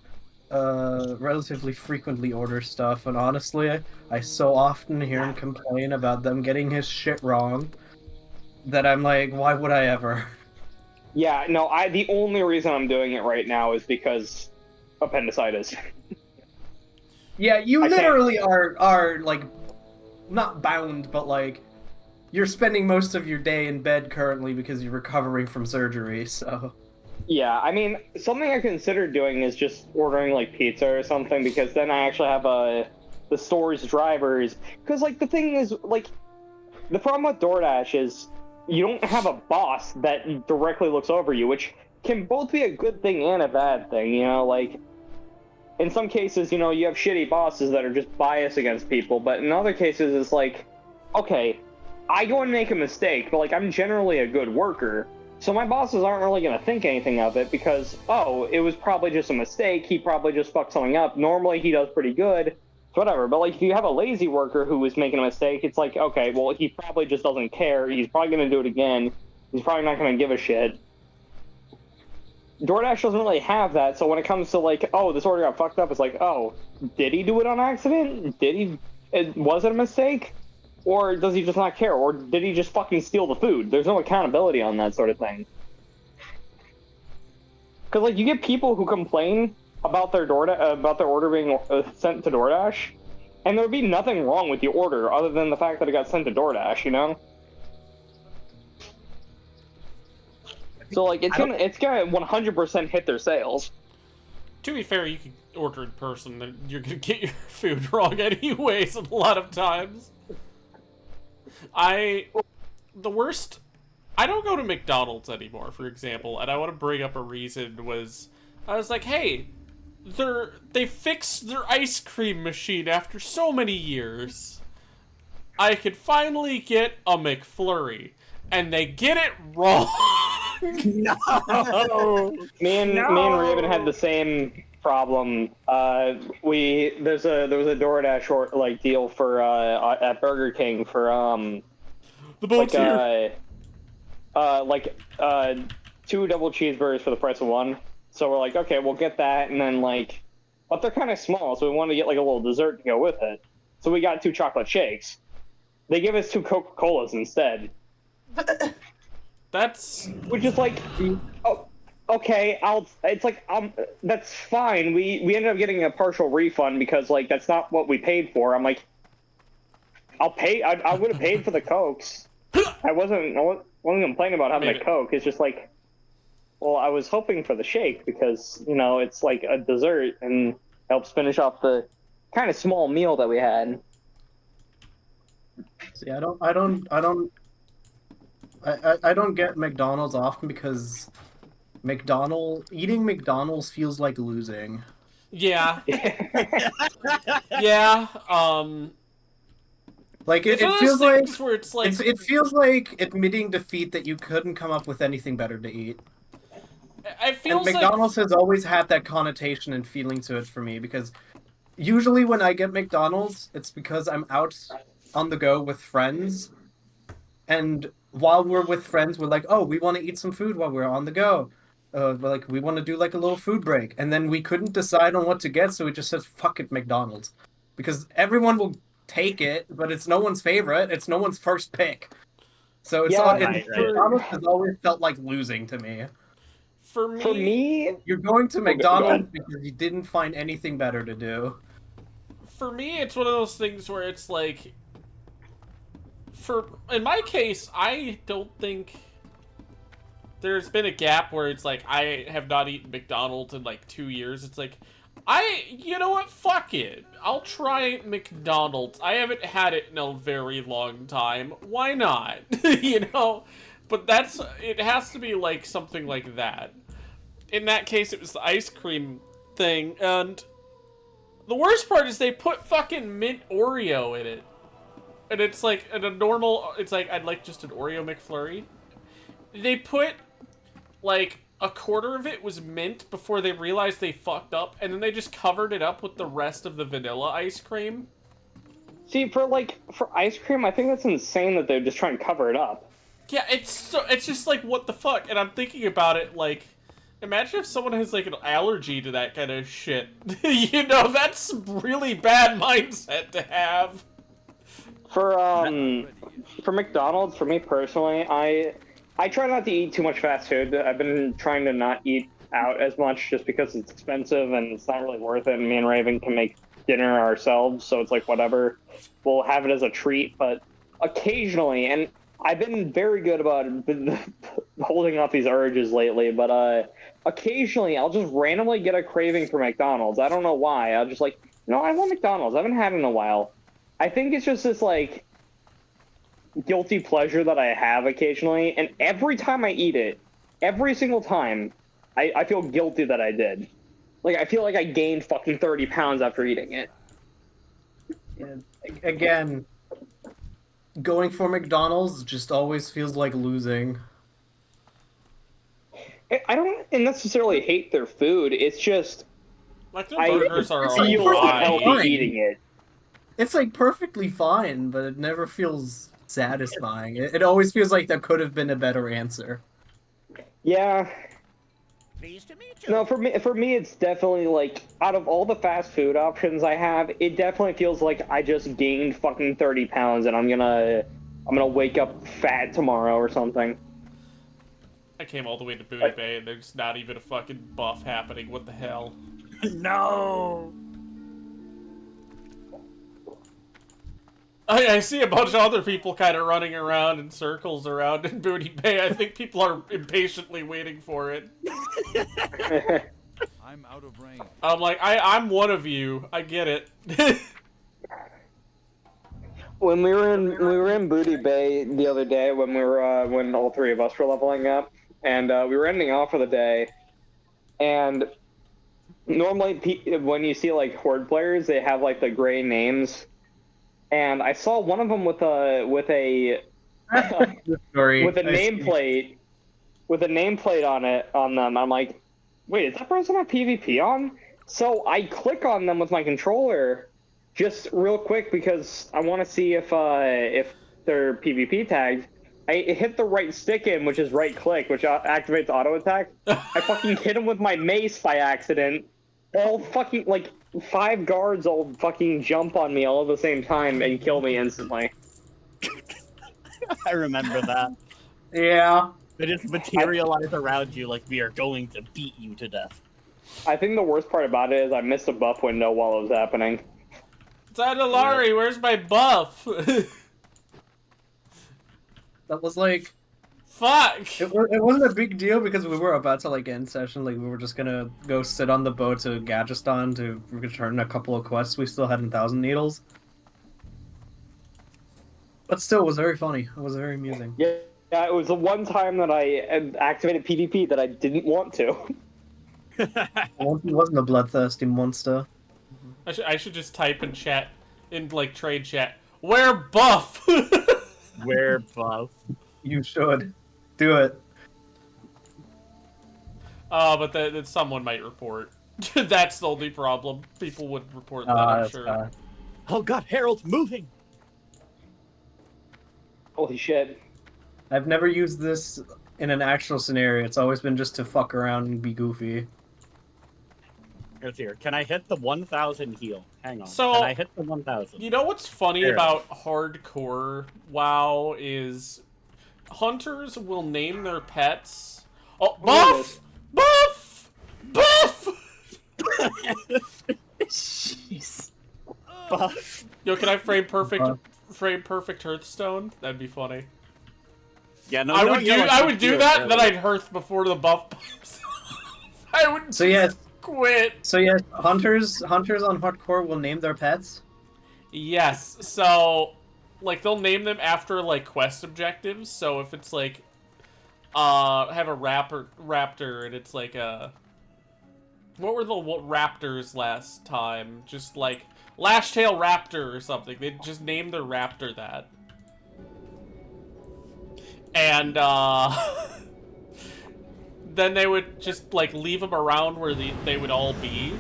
relatively frequently orders stuff, and honestly, I so often hear him complain about them getting his shit wrong that I'm like, why would I ever? Yeah, no, the only reason I'm doing it right now is because appendicitis. Yeah, you literally are like, not bound, but like, you're spending most of your day in bed currently because you're recovering from surgery, so... Yeah, I mean, something I considered doing is just ordering, like, pizza or something, because then I actually have the store's drivers. Because, like, the thing is, like, the problem with DoorDash is you don't have a boss that directly looks over you, which can both be a good thing and a bad thing, you know? Like, in some cases, you know, you have shitty bosses that are just biased against people, but in other cases, it's like, okay, I go and make a mistake, but like I'm generally a good worker, so my bosses aren't really gonna think anything of it because, oh, it was probably just a mistake. He probably just fucked something up. Normally he does pretty good, whatever. But like if you have a lazy worker who is making a mistake, it's like, okay, well he probably just doesn't care. He's probably gonna do it again. He's probably not gonna give a shit. DoorDash doesn't really have that, so when it comes to like, oh, this order got fucked up, it's like, oh, did he do it on accident? Was it a mistake? Or does he just not care? Or did he just fucking steal the food? There's no accountability on that sort of thing. Because like you get people who complain about their order being sent to DoorDash, and there'd be nothing wrong with the order other than the fact that it got sent to DoorDash, you know? So like it's gonna 100% hit their sales. To be fair, you can order in person, and you're gonna get your food wrong anyways a lot of times. The worst, I don't go to McDonald's anymore, for example, and I want to bring up a reason was, I was like, hey, they fixed their ice cream machine after so many years. I could finally get a McFlurry, and they get it wrong. No. Me and Raven had the same problem. There was a DoorDash deal for at Burger King for The boat's here. 2 double cheeseburgers for the price of 1. So we're like, okay, we'll get that, and then but they're kind of small, so we wanted to get like a little dessert to go with it. So we got 2 chocolate shakes. They give us 2 Coca-Colas instead. Which is like, oh, okay, that's fine. We ended up getting a partial refund because like that's not what we paid for. I'm like, I'll pay. I would have paid for the Cokes. I wasn't complaining about having a Coke. It's just like, well, I was hoping for the shake because you know it's like a dessert and helps finish off the kind of small meal that we had. See, I don't get McDonald's often because eating McDonald's feels like losing. Yeah. Yeah. Like it feels like where it's like it feels like admitting defeat that you couldn't come up with anything better to eat. I feel and McDonald's has always had that connotation and feeling to it for me because usually when I get McDonald's, it's because I'm out on the go with friends, and while we're with friends, we're like, oh, we want to eat some food while we're on the go. We want to do like a little food break, and then we couldn't decide on what to get, so we just said, fuck it, McDonald's, because everyone will take it, but it's no one's favorite. It's no one's first pick. So it's McDonald's has always felt like losing to me. For me, you're going to McDonald's because you didn't find anything better to do. For me, it's one of those things where it's like, in my case, I don't think there's been a gap where it's like I have not eaten McDonald's in like 2 years. It's like, you know what? Fuck it. I'll try McDonald's. I haven't had it in a very long time. Why not? You know? But it has to be like something like that. In that case, it was the ice cream thing, and the worst part is they put fucking mint Oreo in it. And it's like, it's like, I'd like just an Oreo McFlurry. They put, like, a quarter of it was mint before they realized they fucked up, and then they just covered it up with the rest of the vanilla ice cream. See, for ice cream, I think that's insane that they're just trying to cover it up. Yeah, it's just like, what the fuck? And I'm thinking about it, like, imagine if someone has, like, an allergy to that kind of shit. You know, that's really bad mindset to have. For McDonald's, for me personally, I try not to eat too much fast food. I've been trying to not eat out as much just because it's expensive and it's not really worth it. And me and Raven can make dinner ourselves, so it's like whatever. We'll have it as a treat, but occasionally, and I've been very good about holding off these urges lately, but occasionally I'll just randomly get a craving for McDonald's. I don't know why. I'll just like, I want McDonald's. I haven't had it in a while. I think it's just this like guilty pleasure that I have occasionally, and every time I eat it, every single time, I feel guilty that I did. Like, I feel like I gained fucking 30 pounds after eating it. Yeah, again, going for McDonald's just always feels like losing. I don't necessarily hate their food. It's just Like, their I burgers are feel alright. unhealthy eating it. It's like perfectly fine, but it never feels satisfying. It always feels like there could have been a better answer. Yeah. Pleased to meet you. No, for me, it's definitely like out of all the fast food options I have, it definitely feels like I just gained fucking 30 pounds, and I'm gonna wake up fat tomorrow or something. I came all the way to Booty Bay, and there's not even a fucking buff happening. What the hell? No. I see a bunch of other people kind of running around in circles around in Booty Bay. I think people are impatiently waiting for it. I'm out of range. I'm like, I'm one of you. I get it. When we were in Booty Bay the other day, when all three of us were leveling up, and we were ending off for the day, and normally when you see like horde players, they have like the gray names, and I saw one of them with a nameplate on them. I'm like, wait, is that person have PvP on? So I click on them with my controller, just real quick because I want to see if they're PvP tagged. I hit the right stick in, which is right click, which activates auto attack. I fucking hit him with my mace by accident. All fucking, like, 5 guards all fucking jump on me all at the same time and kill me instantly. I remember that. Yeah. They just materialize around you like we are going to beat you to death. I think the worst part about it is I missed a buff window while it was happening. Zadalari, where's my buff? That was like... Fuck! It wasn't a big deal because we were about to like end session. Like we were just gonna go sit on the boat to Gadgistan to return a couple of quests we still had in Thousand Needles. But still, it was very funny. It was very amusing. Yeah, it was the one time that I activated PvP that I didn't want to. It wasn't a bloodthirsty monster. I should just type in chat, in like trade chat, where buff? Where buff? You should. Do it. But that someone might report. That's the only problem. People would report that, I'm sure. Oh god, Harold's moving! Holy shit. I've never used this in an actual scenario. It's always been just to fuck around and be goofy. Here's here. Can I hit the 1,000 heal? Hang on. So, can I hit the 1,000? You know what's funny about hardcore WoW is hunters will name their pets. Oh, buff! Buff! Buff! Jeez. Buff. Yo, can I frame perfect Hearthstone? That'd be funny. Yeah, no, I would do that, then I'd Hearth before the buff pops. I would quit. So yes, hunters on hardcore will name their pets? Yes, so like they'll name them after like quest objectives. So if it's like have a raptor and it's like what were the raptors last time? Just like Lashtail Raptor or something. They just named their raptor that. And then they would just like leave them around where they would all be.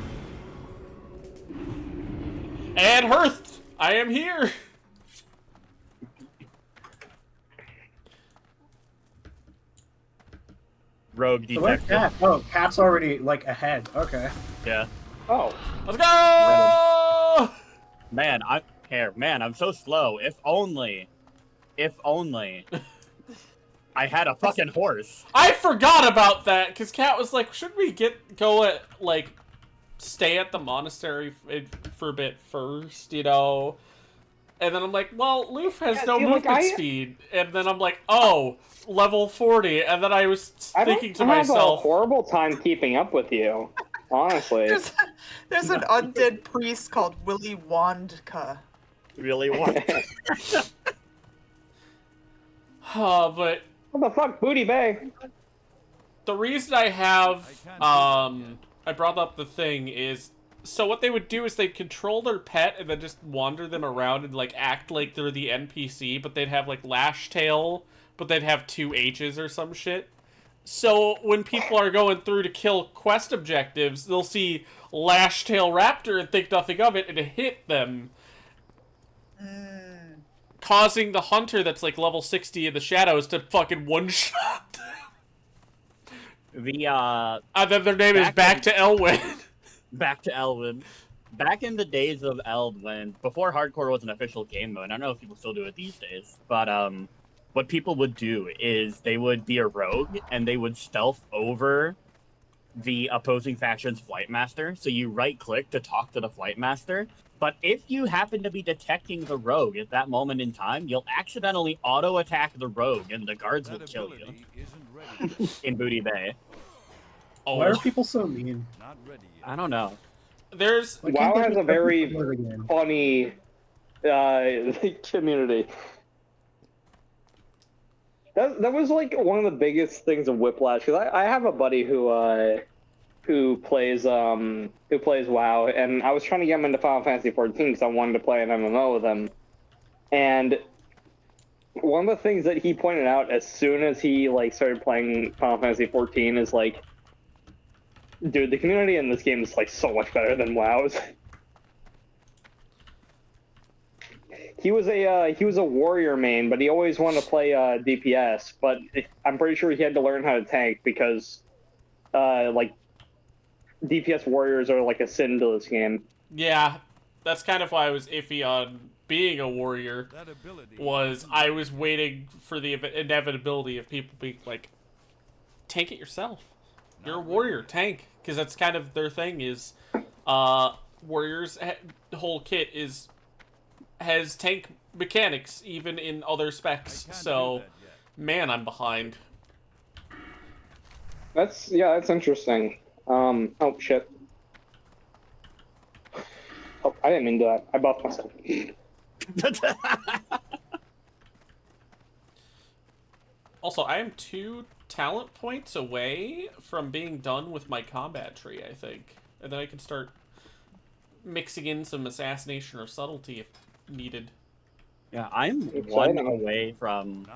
And Hearth, I am here. Rogue detective. Cat? Oh, Cat's already like ahead. Okay. Yeah. Oh, let's go! Man, I'm so slow. If only I had a fucking horse. I forgot about that because Cat was like, "Should we stay at the monastery for a bit first, you know?" And then I'm like, "Well, Loof has no movement speed." And then I'm like, "Oh, level 40." And then I was thinking to myself, I have a horrible time keeping up with you. Honestly, there's an undead priest called Willy Wandka. Willy Wandka. But what the fuck, Booty Bay? The reason I have I brought up the thing is, so what they would do is they'd control their pet and then just wander them around and, like, act like they're the NPC, but they'd have, like, Lash Tail, but they'd have 2 H's or some shit. So when people are going through to kill quest objectives, they'll see Lash Tail Raptor and think nothing of it and hit them. Causing the hunter that's, like, level 60 in the shadows to fucking one-shot The, and then their name is Back to Elwyn. Back to Elwyn. Back in the days of Eld, before hardcore was an official game mode, I don't know if people still do it these days, but what people would do is they would be a rogue and they would stealth over the opposing faction's flight master. So you right click to talk to the flight master, but if you happen to be detecting the rogue at that moment in time, you'll accidentally auto attack the rogue and the guards will kill you in Booty Bay. Oh. Why are people so mean? Not ready yet. I don't know. There's WoW has a very funny community. That was like one of the biggest things of Whiplash, because I have a buddy who plays WoW, and I was trying to get him into Final Fantasy 14 because I wanted to play an MMO with him. And one of the things that he pointed out as soon as he like started playing Final Fantasy 14 is like, dude, the community in this game is like so much better than WoW's. He was a warrior main, but he always wanted to play DPS. But I'm pretty sure he had to learn how to tank because, like, DPS warriors are like a sin to this game. Yeah, that's kind of why I was iffy on being a warrior. Was I was waiting for the inevitability of people being like, tank it yourself. You're a warrior, tank, because that's kind of their thing. Is warriors' whole kit has tank mechanics even in other specs. So, man, I'm behind. That's interesting. Oh shit. Oh, I didn't mean to do that. I buffed myself. Also, I am 2 talent points away from being done with my combat tree, I think. And then I can start mixing in some assassination or subtlety if needed. Yeah, I'm one away from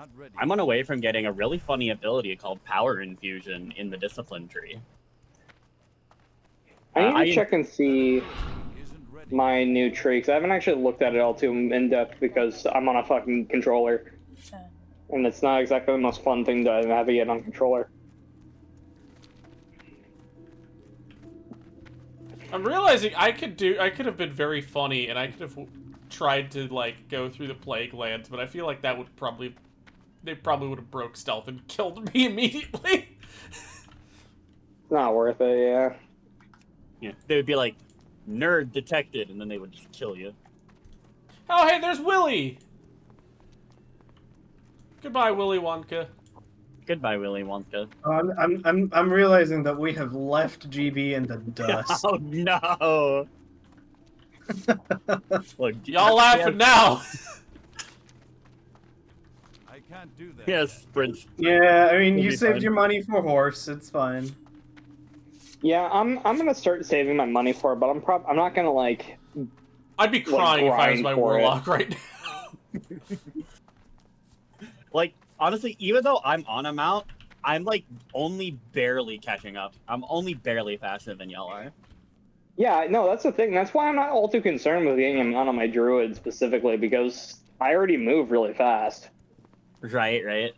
getting a really funny ability called Power Infusion in the Discipline tree. I need to check and see my new tree, because I haven't actually looked at it all too in depth because I'm on a fucking controller. And it's not exactly the most fun thing to navigate on controller. I'm realizing I could have been very funny, and I could have tried to, like, go through the Plague Lands, but I feel like that would they probably would have broke stealth and killed me immediately. Not worth it, yeah. Yeah, they would be like, nerd detected, and then they would just kill you. Oh, hey, there's Willy! Goodbye, Willy Wonka. Goodbye, Willy Wonka. I'm realizing that we have left GB in the dust. Oh no! Look, y'all laughing now. I can't do that. Yes, Prince. Yeah, I mean, It'll you be saved fine. your money for horse. It's fine. Yeah, I'm gonna start saving my money for it, but I'm not gonna like. I'd be crying if I was my warlock right now. Like, honestly, even though I'm on a mount, I'm like only barely catching up. I'm only barely faster than y'all are. Yeah, no, that's the thing. That's why I'm not all too concerned with getting a mount on my druid specifically, because I already move really fast. Right, right.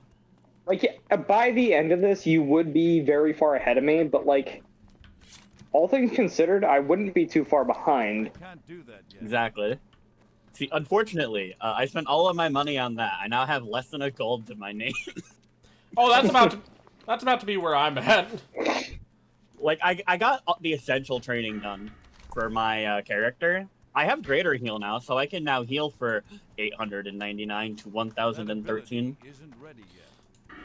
Like, yeah, by the end of this, you would be very far ahead of me, but like, all things considered, I wouldn't be too far behind. Can't do that yet. Exactly. See, unfortunately, I spent all of my money on that. I now have less than a gold to my name. Oh, that's about to be where I'm at. Like, I got the essential training done for my character. I have greater heal now, so I can now heal for 899 to 1013. Isn't ready yet.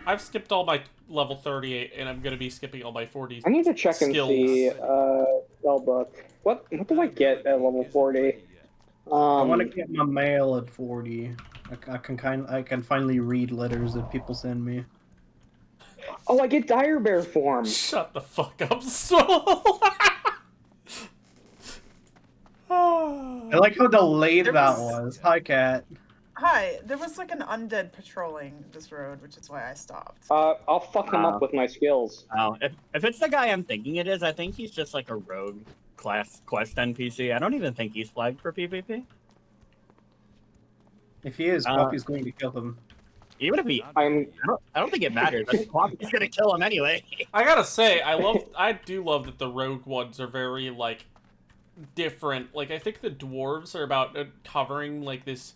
I've skipped all my level 38, and I'm gonna be skipping all my 40. I need to check and skills. see spellbook. What do I get at level 40? I want to get my mail at 40. I can finally read letters that people send me. Oh, I get dire bear form. Shut the fuck up, Soul. I like how delayed There that was- was. Hi, Cat. Hi, there was like an undead patrolling this road, which is why I stopped. I'll fuck him up with my skills. Oh, if it's the guy I'm thinking it is, I think he's just like a rogue class quest NPC. I don't even think he's flagged for PvP. If he is, Qwoppy's going to kill him. Even if he, I'm. I don't think it matters. I think Qwoppy's gonna kill him anyway. I gotta say, I do love that the rogue ones are very, like, different. Like, I think the dwarves are about covering, like, this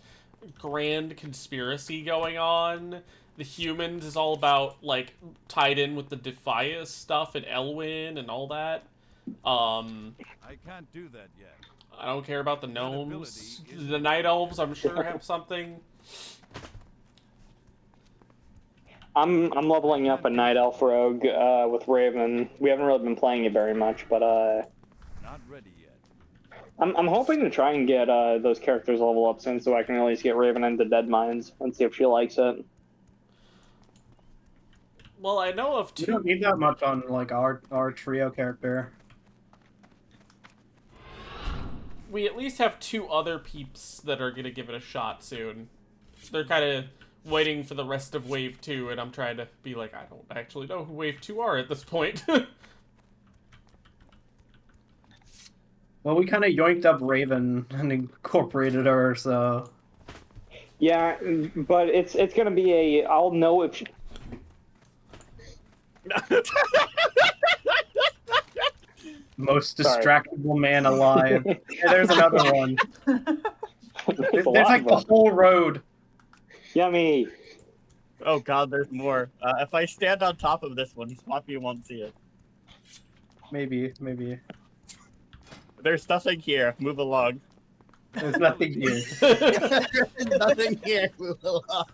grand conspiracy going on. The humans is all about, like, tied in with the Defias stuff and Elwyn and all that. I can't do that yet. I don't care about the gnomes. ability is- The night elves, I'm sure, have something. I'm leveling up a Night Elf Rogue with Raven. We haven't really been playing it very much, but Not ready yet. I'm hoping to try and get those characters level up soon, so I can at least get Raven into Dead Mines and see if she likes it. Well, I know of We two. don't need that much on like our trio character. We at least have two other peeps that are gonna give it a shot soon. They're kind of waiting for the rest of Wave 2, and I'm trying to be like, I don't actually know who Wave 2 are at this point. Well, we kind of yoinked up Raven and incorporated her, so Yeah, but it's gonna be a. I'll know if. most Sorry. distractible man alive. Yeah, there's another one. There's There's like the whole road. Yummy. Oh god, there's more. If I stand on top of this one, Qwoppy won't see it. Maybe. There's nothing here. Move along. There's nothing here. There's nothing here. Move along.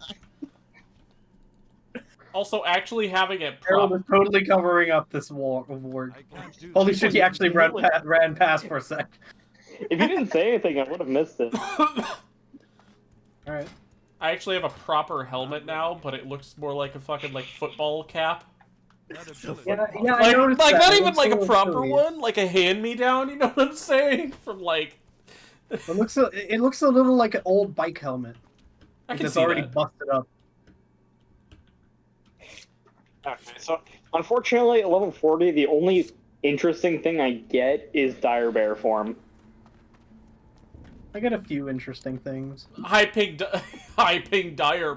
Also, actually having it Harold prop. is totally covering up this war of work. I can't do Holy that. shit, he actually ran past for a sec. If you didn't say anything, I would have missed it. Alright. I actually have a proper helmet now, but it looks more like a fucking, like, football cap. That ability Yeah, I Like, noticed like that. not It even looks like a little proper silly. one, like a hand-me-down, you know what I'm saying? From, like... It looks a little like an old bike helmet. I can It's see already that. busted up. Okay, so unfortunately, at level 40, the only interesting thing I get is Dire Bear form. I got a few interesting things. High ping dire bear. High ping dire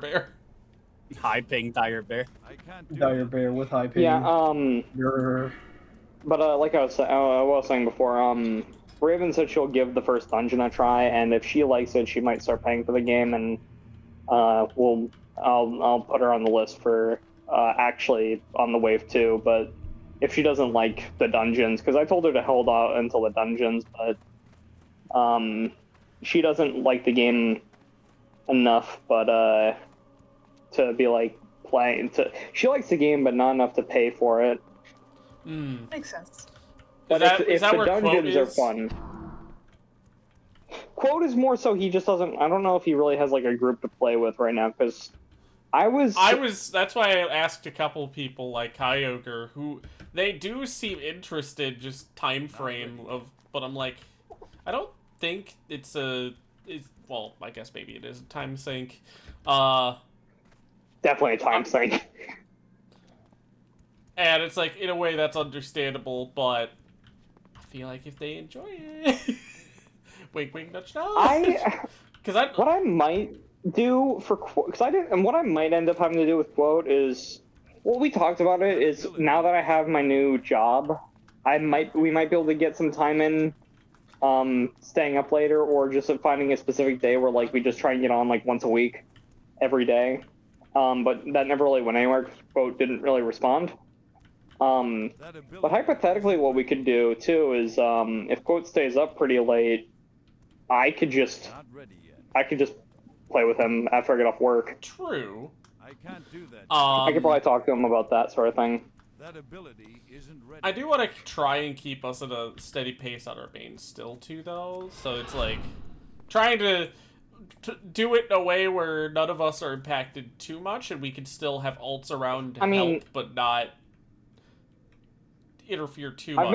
bear. I can't do Dire that. bear with high ping. Yeah, Grrr. but like I was saying before, Raven said she'll give the first dungeon a try, and if she likes it, she might start paying for the game, and I'll put her on the list for actually on the wave 2. But if she doesn't like the dungeons, because I told her to hold out until the dungeons, but she doesn't like the game enough, but to be like playing. She likes the game, but not enough to pay for it. Mm. Makes sense. But if the dungeons are fun. Quote is more so he just doesn't. I don't know if he really has like a group to play with right now, because I was. That's why I asked a couple people like Kyogre, who they do seem interested, just time frame of. But I'm like, I don't think it's well, I guess maybe it is a time sink. Definitely a time sink. And it's like, in a way, that's understandable, but I feel like if they enjoy it, wink, wink, nudge, nudge. What I might do for because I didn't, and what I might end up having to do with Quote is, well, we talked about it. Is now that I have my new job, we might be able to get some time in, staying up later, or just finding a specific day where like we just try and get on like once a week, every day. But that never really went anywhere because Quote didn't really respond. But hypothetically, what we could do too is, if Quote stays up pretty late, I could just play with him after I get off work. True. I can't do that. I could probably talk to him about that sort of thing. That ability isn't ready. I do want to try and keep us at a steady pace on our main still too, though. So it's like trying to do it in a way where none of us are impacted too much, and we can still have ults around to help, but not interfere too much. I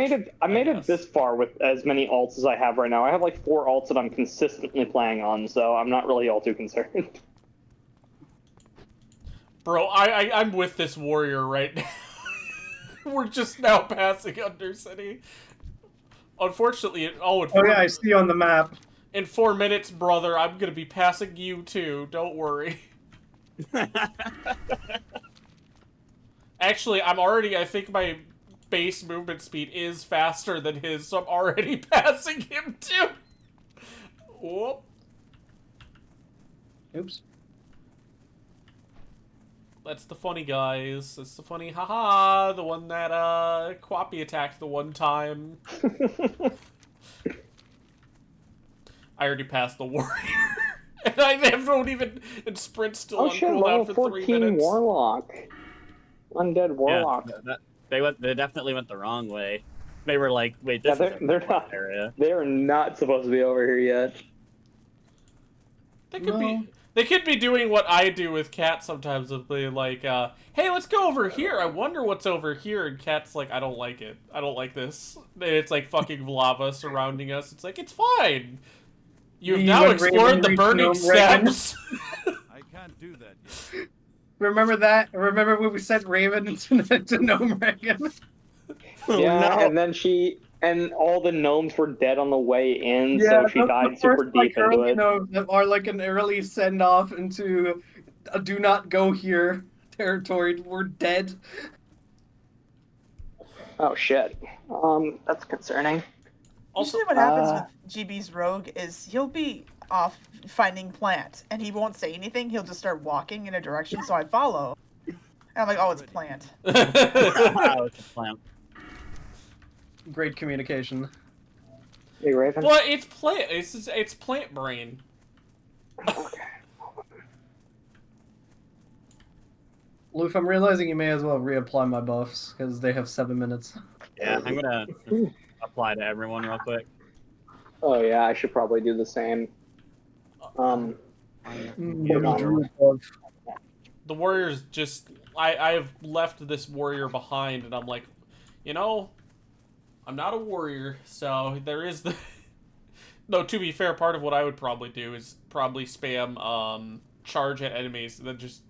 made it guess. this far with as many alts as I have right now. I have like 4 alts that I'm consistently playing on, so I'm not really all too concerned. Bro, I'm with this warrior right now. We're just now passing Undercity. Unfortunately, Oh yeah, I see you on the map. in 4 minutes, brother, I'm gonna be passing you too. Don't worry. Actually, I think my base movement speed is faster than his, so I'm already passing him too. Whoop. Oops. That's the funny, guys. That's the funny, haha, the one that, Qwoppy attacked the one time. I already passed the warrior. And I don't even, and sprint's still on shit, cooldown level for 3 14 minutes. Warlock. Undead Warlock. Yeah, they definitely went the wrong way. They were like, wait, this is they're not. area. They are not supposed to be over here yet. They could be doing what I do with Cat sometimes, of being like, hey, let's go over here. I wonder what's over here. And Cat's like, I don't like it. I don't like this. And it's like fucking lava surrounding us. It's like, it's fine. You've now explored the burning steppes. I can't do that yet. Remember that? Remember when we sent Raven to Gnome Reagan? Yeah, no. and then and all the gnomes were dead on the way in, so she died super deep into it. Gnomes that are like an early send off into a do not go here territory. We're dead. Oh shit. That's concerning. Also, usually what happens with GB's rogue is he'll be off finding plant, and he won't say anything. He'll just start walking in a direction, so I follow. And I'm like, oh, it's plant. Wow, it's a plant. Great communication. Hey, Raven. Well, it's plant. It's plant brain. Loof, I'm realizing you may as well reapply my buffs, because they have 7 minutes. Yeah, I'm gonna apply to everyone real quick. Oh yeah, I should probably do the same. The warrior's just... I've left this warrior behind, and I'm like, you know, I'm not a warrior, so there is the... No, to be fair, part of what I would probably do is probably spam charge at enemies, and then just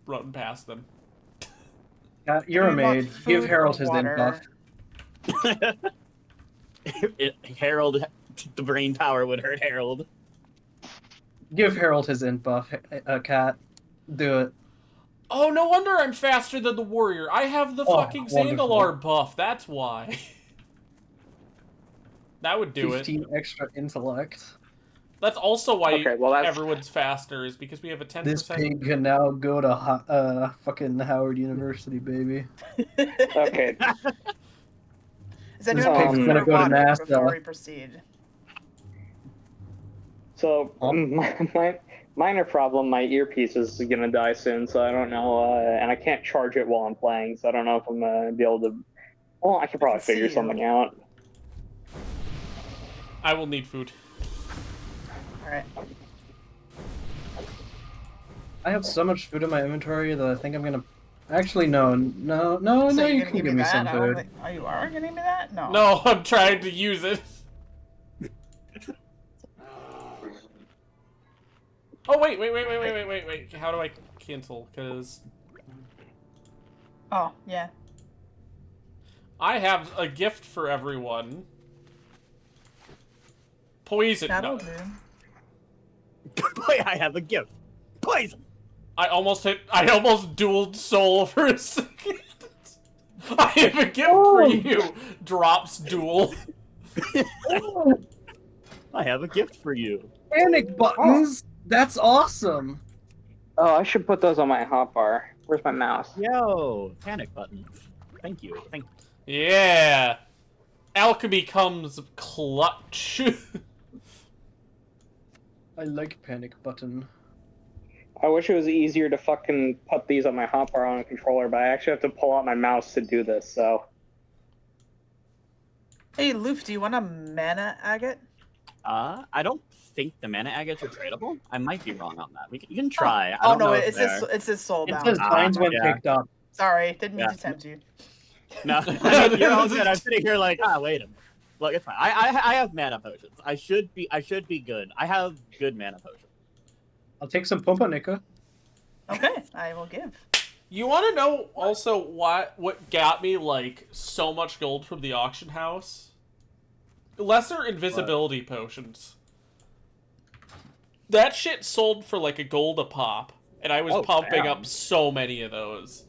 run past them. You're a maid. Give Harold his int buff. Harold, the brain power would hurt Harold. Give Harold his int buff, Cat. Do it. Oh, no wonder I'm faster than the warrior. I have the fucking Zandalar buff. That's why. That would do 15 extra intellect. That's also why that's... everyone's faster, is because we have a 10%. This pig can now go to fucking Howard University, baby. Okay. Is anyone pig's gonna go to NASA before we proceed? So, my minor problem, my earpiece is gonna die soon, so I don't know, and I can't charge it while I'm playing, so I don't know if I'm gonna be able to... Well, I could probably figure something out. I will need food. Alright. I have so much food in my inventory that I think I'm gonna... Actually, no, So you can give me some food. Oh, you are gonna give me that? No. No, I'm trying to use it. Oh, wait. How do I cancel? Because... Oh, yeah. I have a gift for everyone. Poison. That'll No. do. Boy, I have a gift. Poison! I almost dueled soul for a second. I have a gift for you. Drops duel. I have a gift for you. Panic buttons? That's awesome! Oh, I should put those on my hotbar. Where's my mouse? Yo, panic buttons. Thank you. Yeah. Alchemy comes clutch. I like panic button. I wish it was easier to fucking put these on my hotbar on a controller, but I actually have to pull out my mouse to do this, so... Hey, Loof, do you want a mana agate? I don't think the mana agates are tradable. I might be wrong on that. You can try. I Oh don't no, know it's his soul It bound. says mines when yeah. picked up. Sorry, didn't mean Yeah. to tempt you. No, I mean, you're all good. I'm sitting here like, wait a minute. Look, it's fine. I have mana potions. I should be good. I have good mana potions. I'll take some Pumpernickel. Okay, I will give. You want to know also what got me like so much gold from the auction house? Lesser invisibility potions. That shit sold for like a gold a pop, and I was pumping up so many of those.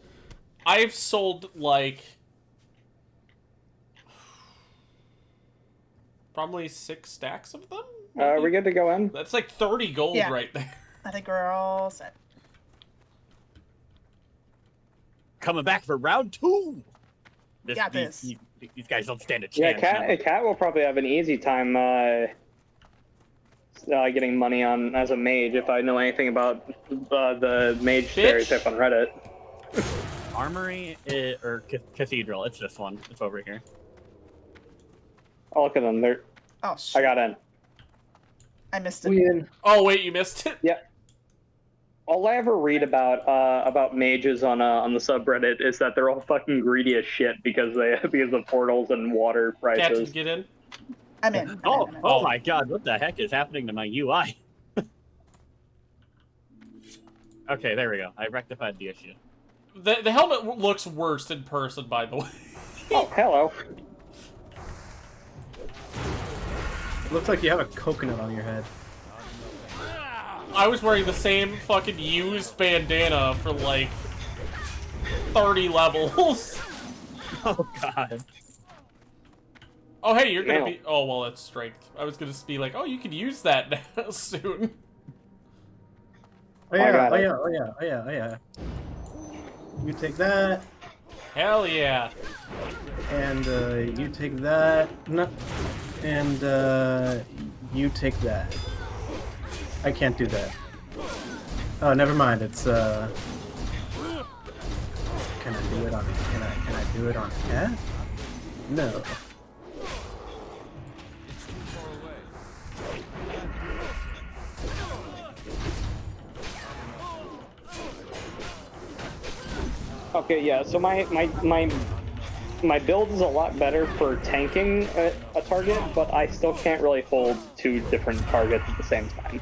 I've sold like probably 6 stacks of them. Are we good to go in? That's like 30 gold right there. I think we're all set. Coming back for round 2. Got this. These guys don't stand a chance. Yeah, Cat will probably have an easy time getting money on as a mage if I know anything about the mage stereotype on Reddit. Armory or Cathedral. It's this one. It's over here. Oh, look at them. They're... Oh, shit. I got in. I missed it. Oh, wait, you missed it? Yeah. All I ever read about mages on the subreddit is that they're all fucking greedy as shit because of portals and water prices. Cat, did you get in? I'm in. Oh my god, what the heck is happening to my UI? Okay, there we go. I rectified the issue. The helmet looks worse in person, by the way. Oh, hello. Looks like you have a coconut on your head. I was wearing the same fucking used bandana for like 30 levels. Oh god. Oh hey, you're gonna be. Oh well, that's strength. I was gonna be like, oh, you can use that now soon. Oh yeah. You take that. Hell yeah. And you take that. No. And you take that. I can't do that. Oh, never mind. It's Can I do it on? Can I do it on Cat? No. Okay, yeah. So my build is a lot better for tanking a target, but I still can't really hold 2 different targets at the same time.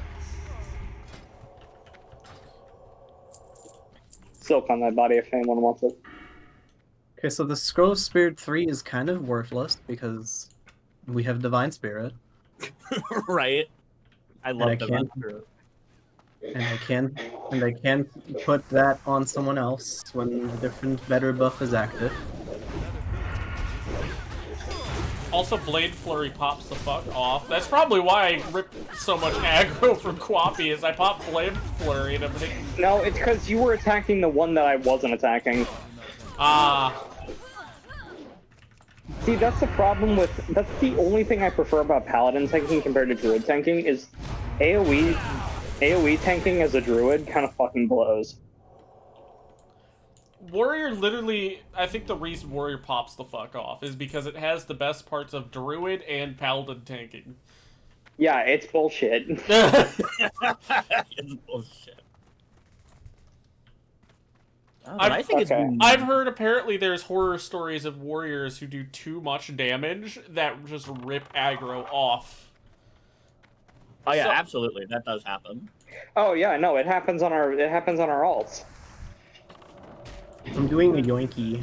Silk on my body if anyone wants it. Okay, so the Scroll of Spirit 3 is kind of worthless because we have Divine Spirit. Right. I love Divine Spirit. And I can put that on someone else when a different better buff is active. Also, Blade Flurry pops the fuck off. That's probably why I ripped so much aggro from Qwoppy, is I popped Blade Flurry and everything. No, it's because you were attacking the one that I wasn't attacking. Ah. See, that's the problem with... That's the only thing I prefer about Paladin tanking compared to Druid tanking, is AoE tanking as a Druid kind of fucking blows. Warrior literally, I think the reason Warrior pops the fuck off is because it has the best parts of Druid and Paladin tanking. Yeah, it's bullshit. It's bullshit. I've heard apparently there's horror stories of warriors who do too much damage that just rip aggro off. Oh yeah, absolutely, that does happen. Oh yeah, no, it happens on our alts. I'm doing a yoinky.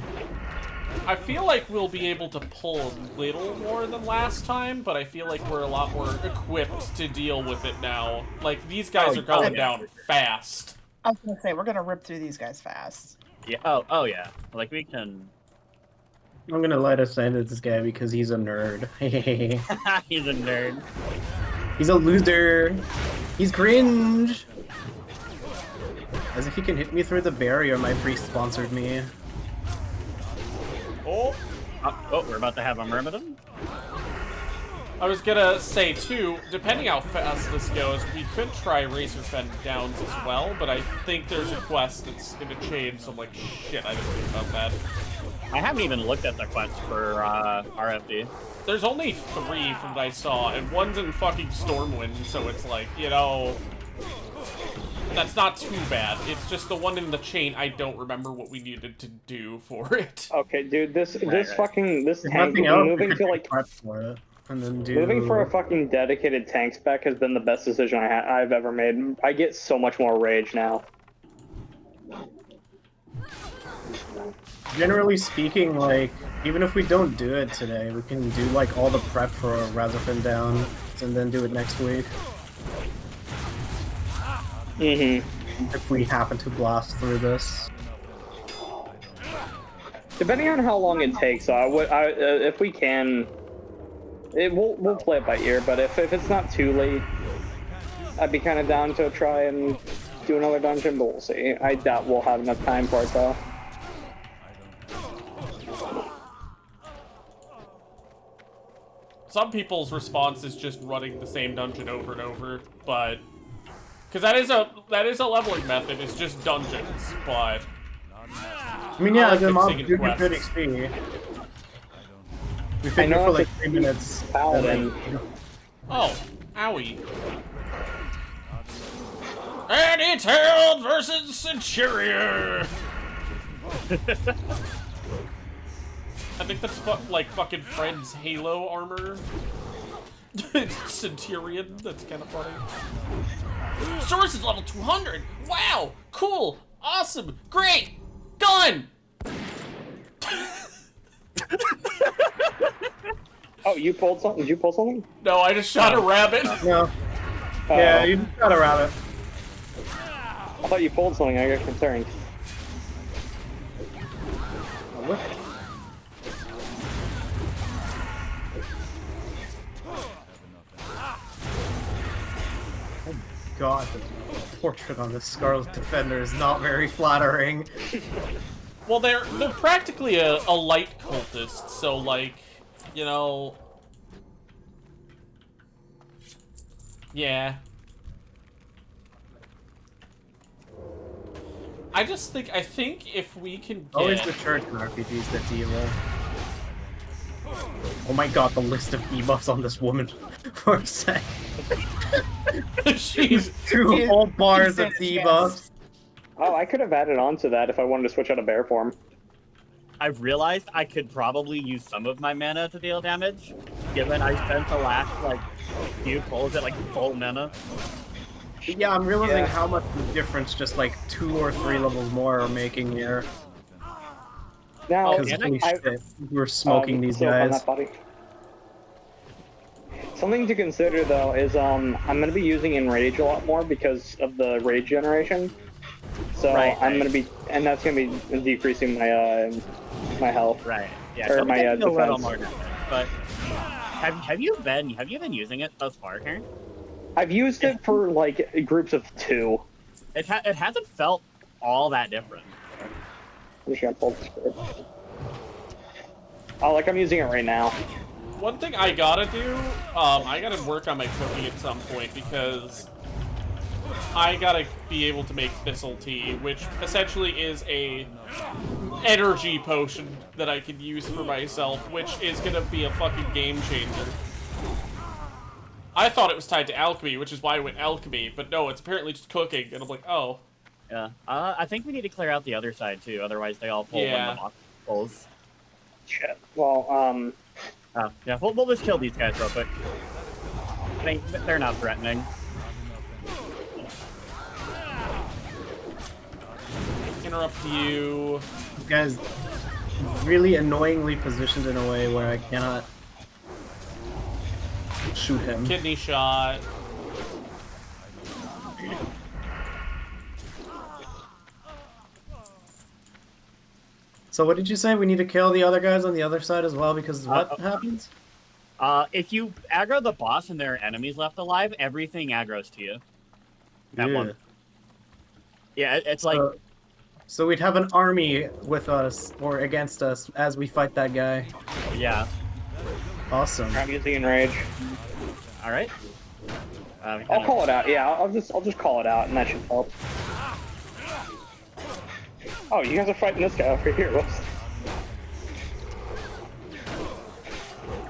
I feel like we'll be able to pull a little more than last time, but I feel like we're a lot more equipped to deal with it now. Like, these guys are going down fast. I was gonna say, we're gonna rip through these guys fast. Yeah. Oh yeah. Like we can. I'm gonna let us end this guy because he's a nerd. He's a nerd. He's a loser. He's cringe. As if he can hit me through the barrier, my priest sponsored me. Oh, we're about to have a myrmidon? I was gonna say, too, depending how fast this goes, we could try Razorfen Downs as well, but I think there's a quest that's gonna change, so I'm like, shit, I didn't think about that. I haven't even looked at the quest for RFD. There's only 3 from what I saw, and one's in fucking Stormwind, so it's like, you know... That's not too bad. It's just the one in the chain. I don't remember what we needed to do for it. Okay, dude, this tank Nothing else, moving to like prep for it, and then do... moving for a fucking dedicated tank spec has been the best decision I've ever made. I get so much more rage now. Generally speaking, like, even if we don't do it today, we can do like all the prep for a Razorfin down, and then do it next week. If we happen to blast through this. Depending on how long it takes, if we can, we'll play it by ear. But if it's not too late, I'd be kind of down to try and do another dungeon. But we'll see. I doubt we'll have enough time for it though. Some people's response is just running the same dungeon over and over, but because that is a leveling method. It's just dungeons, but I mean, yeah, the mob do get good XP. We figured for like 3 minutes. Paladin. Oh, owie. And it's Herald versus Centurion. I think that's like fucking Fred's Halo armor. Centurion, that's kind of funny. Source is level 200! Wow! Cool! Awesome! Great! Gun! Oh, you pulled something? Did you pull something? No, I just shot a rabbit. No. Yeah, you just shot a rabbit. I thought you pulled something, I got concerned. What? God, the portrait on this Scarlet Defender is not very flattering. Well, they're practically a light cultist, so like, you know, yeah. I think if we can get... Always the church in RPGs that's evil. Oh my god, the list of debuffs on this woman for a sec. She's 2 whole bars of debuffs. Oh, I could have added on to that if I wanted to switch out of bear form. I've realized I could probably use some of my mana to deal damage, given I spent the last, like, few pulls at, like, full mana. Yeah, I'm realizing how much the difference just, like, 2 or 3 levels more are making here. Now, Because holy shit, we're smoking these guys. Something to consider though is I'm gonna be using Enrage a lot more because of the rage generation. So I'm gonna be, and that's gonna be decreasing my my health. Right. Yeah. Or my a little defense. more damage, but have you been using it thus far, Karen? I've used it for like groups of 2. It hasn't felt all that different. I wish I had pulled the script. Oh, like I'm using it right now. One thing I gotta do, I gotta work on my cooking at some point because I gotta be able to make thistle tea, which essentially is a energy potion that I can use for myself, which is gonna be a fucking game changer. I thought it was tied to alchemy, which is why I went alchemy, but no, it's apparently just cooking, and I'm like, oh. Yeah, I think we need to clear out the other side too, otherwise they all pull when the boss pulls. Shit. Well, yeah, we'll just kill these guys real quick. They're not threatening. Interrupt you. This guy's really annoyingly positioned in a way where I cannot shoot him. Kidney shot. So what did you say? We need to kill the other guys on the other side as well because what happens? If you aggro the boss and there are enemies left alive, everything aggroes to you. That one. Yeah, it's like... So we'd have an army with us or against us as we fight that guy. Yeah. Awesome. I'm using Enrage. All right. I'll call it out. Yeah, I'll just call it out, and that should help. Oh, you guys are fighting this guy over here. Whoops.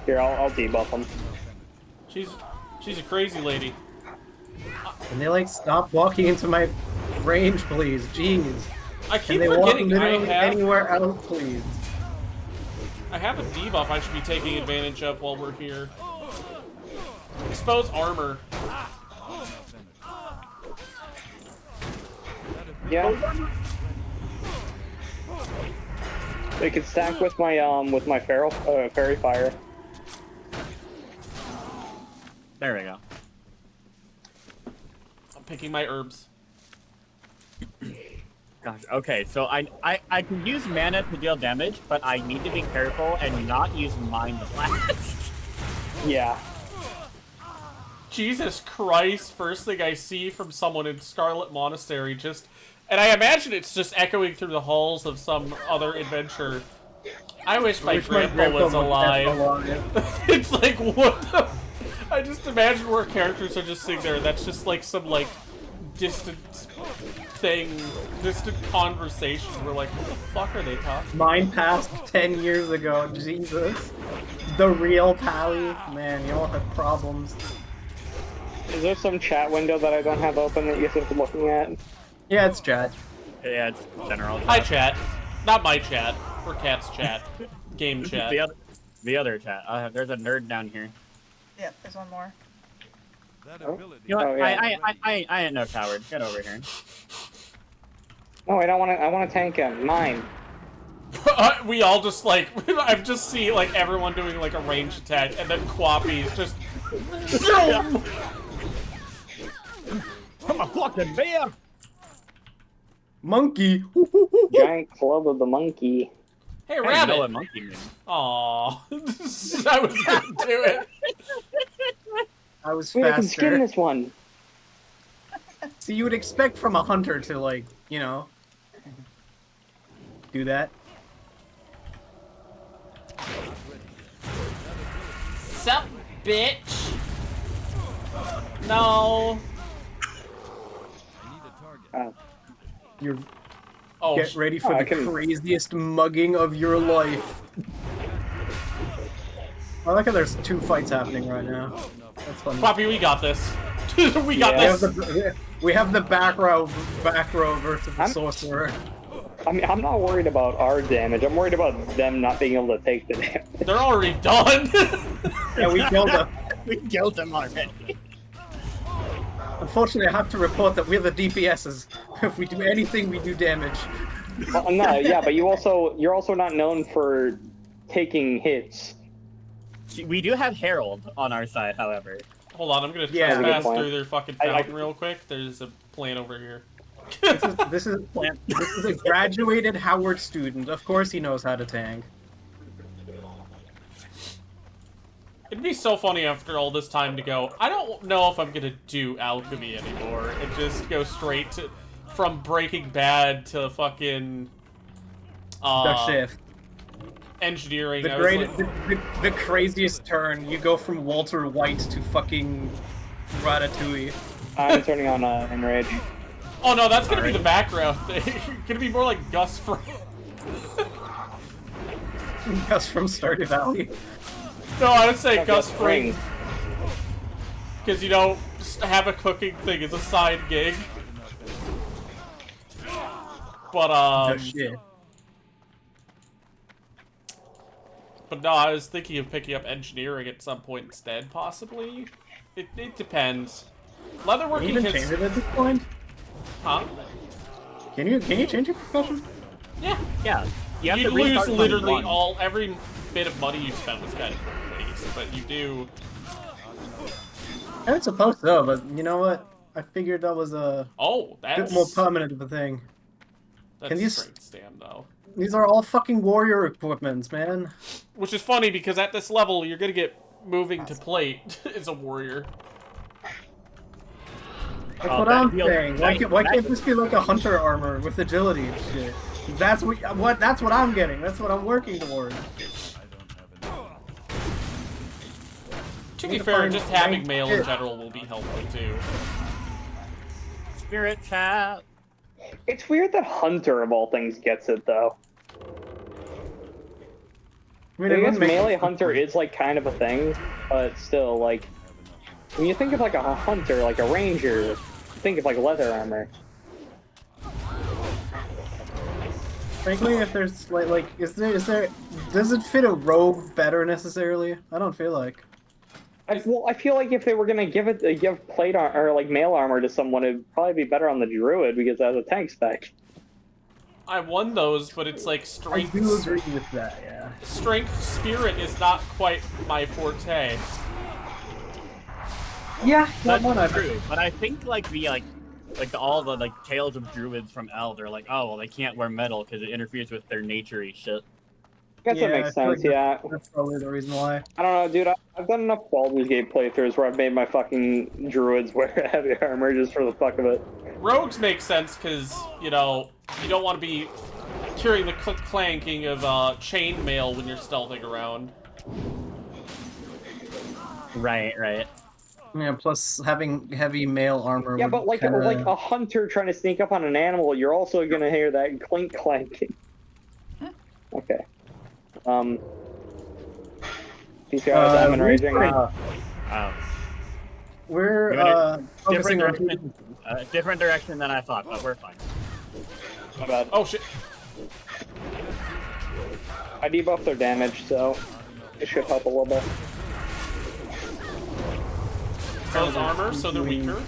Here, I'll debuff him. She's a crazy lady. Can they like stop walking into my range, please. Jeez. I Can keep they walk forgetting literally anywhere else, please? I have a debuff I should be taking advantage of while we're here. Expose armor. Yeah. They could stack with my fairy fire. There we go. I'm picking my herbs. Gosh, okay, so I can use mana to deal damage, but I need to be careful and not use Mind Blast. Yeah. Jesus Christ, first thing I see from someone in Scarlet Monastery just... And I imagine it's just echoing through the halls of some other adventure. I wish my grandpa was alive. It's like, what the... I just imagine where characters are just sitting there, and that's just like some, like, distant thing, distant conversation. We're like, what the fuck are they talking? Mine passed 10 years ago, Jesus. The real Pally? Man, you all have problems. Is there some chat window that I don't have open that you guys are looking at? Yeah, it's chat. Yeah, it's general chat. Hi, chat. Not my chat. Or Cat's chat. Game chat. The other chat. There's a nerd down here. Yeah, there's one more. That ability. You know what? Oh, yeah. I ain't no coward. Get over here. No, I don't want to. I want to tank him. Mine. We all just like... I just see like everyone doing like a range attack, and then Qwoppy is just... I'm a fucking bear! Monkey! Giant club of the monkey. Hey, I rabbit! know what monkey means. Aww. I was gonna do it. I was Wait, I can skin faster. this one. So you would expect from a hunter to, like, you know, do that. Sup, bitch? No. You're Oh, get ready for I the can- craziest mugging of your life. I like how there's 2 fights happening right now. That's funny. Qwoppy, we got this. We got Yeah. We have the back row versus the sorcerer. I mean, I'm not worried about our damage. I'm worried about them not being able to take the damage. They're already done. Yeah, we killed them. We killed them already. Unfortunately, I have to report that we're the DPSs. If we do anything, we do damage. Well, no, yeah, but you're also not known for taking hits. We do have Herald on our side, however. Hold on, I'm gonna Yeah, trespass good point. through their fucking fountain real quick. There's a plan over here. This is a graduated Howard student. Of course, he knows how to tank. It'd be so funny after all this time to go, I don't know if I'm gonna do alchemy anymore. And just go straight to, from Breaking Bad to fucking, The shift. engineering. The, I was great, like, the craziest turn. You go from Walter White to fucking Ratatouille. I'm turning on Enrage. oh no, that's gonna be the background thing. Gonna be more like Gus Fring. Gus from Stardew Valley. No, I would say No, Gus Gus Fring. Fring. Because, you know, just have a cooking thing as a side gig. But, Oh shit. But no, I was thinking of picking up engineering at some point instead, possibly. It depends. Can Leatherworking you even has... change it at this point? Huh? Can you change your profession? Yeah. Yeah. You have You to lose restart from literally one. every bit of money you spent was kind of waste, but you do... I was supposed to, but you know what? I figured that was a Oh, bit that's... more permanent of a thing. That's you straight stand, though. These are all fucking warrior equipments, man. Which is funny, because at this level, you're gonna get moving to plate as a warrior. That's Oh, what that I'm feels saying. right. Why can't this be like a hunter armor with agility and shit? That's what I'm getting. That's what I'm working towards. To Need be to fair, find just having rank mail in hit. general will be helpful, too. Spirit tap. It's weird that Hunter, of all things, gets it, though. I mean, I it guess would make melee sense. Hunter is, like, kind of a thing, but still, like... When you think of, like, a Hunter, like a Ranger, think of, like, leather armor. Frankly, if there's is there does it fit a rogue better necessarily? I don't feel like. I feel like if they were gonna give plate or like mail armor to someone, it'd probably be better on the druid because that has a tank spec. I won those, but it's like I strength. do agree with that. Yeah. Strength spirit is not quite my forte. Yeah, That's true. But I think all the tales of druids from Eld are like, oh well, they can't wear metal because it interferes with their nature-y shit. I guess that makes sense. Yeah. That's probably the reason why. I don't know, dude. I've done enough Baldur's Gate playthroughs where I've made my fucking druids wear heavy armor just for the fuck of it. Rogues make sense because, you know, you don't want to be hearing the clanking of chainmail when you're stealthing around. Right. Yeah, plus having heavy mail armor. Yeah, would but like a hunter trying to sneak up on an animal, you're also gonna hear that clink clanking. Okay. These guys, I'm raging. We're focusing different direction than I thought, but we're fine. My bad. Oh shit! I debuffed their damage, so it should help a little bit. Those armor, so they're weaker.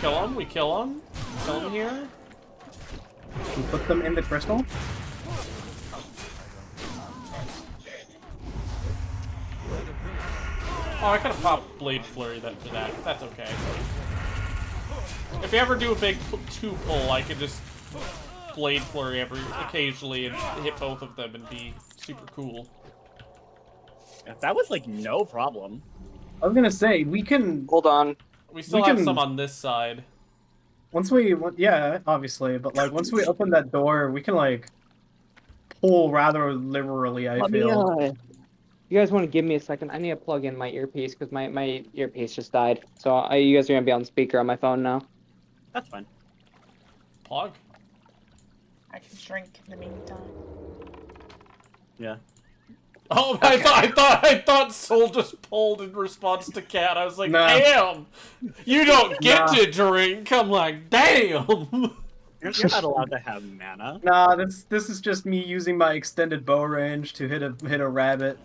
Kill them. We kill them. Kill them here. We put them in the crystal. Oh, I could have popped Blade Flurry for that. That's okay. If you ever do a big 2-pull, I could just Blade Flurry occasionally and hit both of them and be super cool. That was like no problem. I was gonna say we can. Hold on. We still have some on this side. Once we, yeah, obviously, but like once we open that door, we can like pull rather liberally. I feel. You guys want to give me a second? I need to plug in my earpiece because my earpiece just died. So you guys are gonna be on speaker on my phone now. That's fine. Plug. I can drink in the meantime. Yeah. Oh, okay. I thought Soul just pulled in response to Cat. I was like, damn, you don't get to drink. I'm like, damn. You're not allowed to have mana. Nah, this is just me using my extended bow range to hit a rabbit.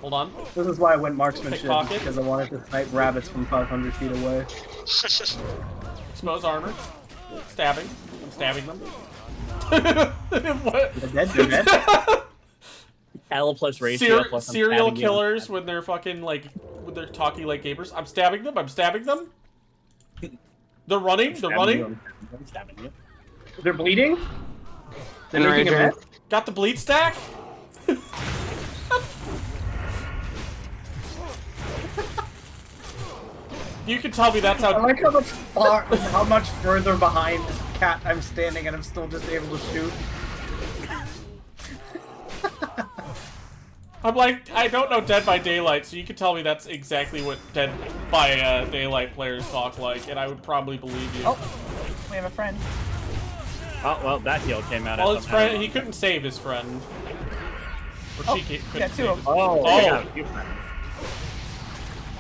Hold on. This is why I went marksmanship, Pickpocket. because I wanted to snipe rabbits from 500 feet away. Expose armor. Stabbing. I'm stabbing them. What? They're dead. L plus ratio plus serial killers when they're fucking like when they're talking like gamers. I'm stabbing them. They're running. I'm stabbing you. They're bleeding. They're making a mess. Got the bleed stack. You can tell me that's how. I like how much further behind Cat I'm standing, and I'm still just able to shoot. I'm like, I don't know Dead by Daylight, so you can tell me that's exactly what Dead by Daylight players talk like, and I would probably believe you. Oh, we have a friend. Oh well, that heal came out. Well, his friend, he couldn't save his friend. Or she couldn't yeah, two save of his them. Oh.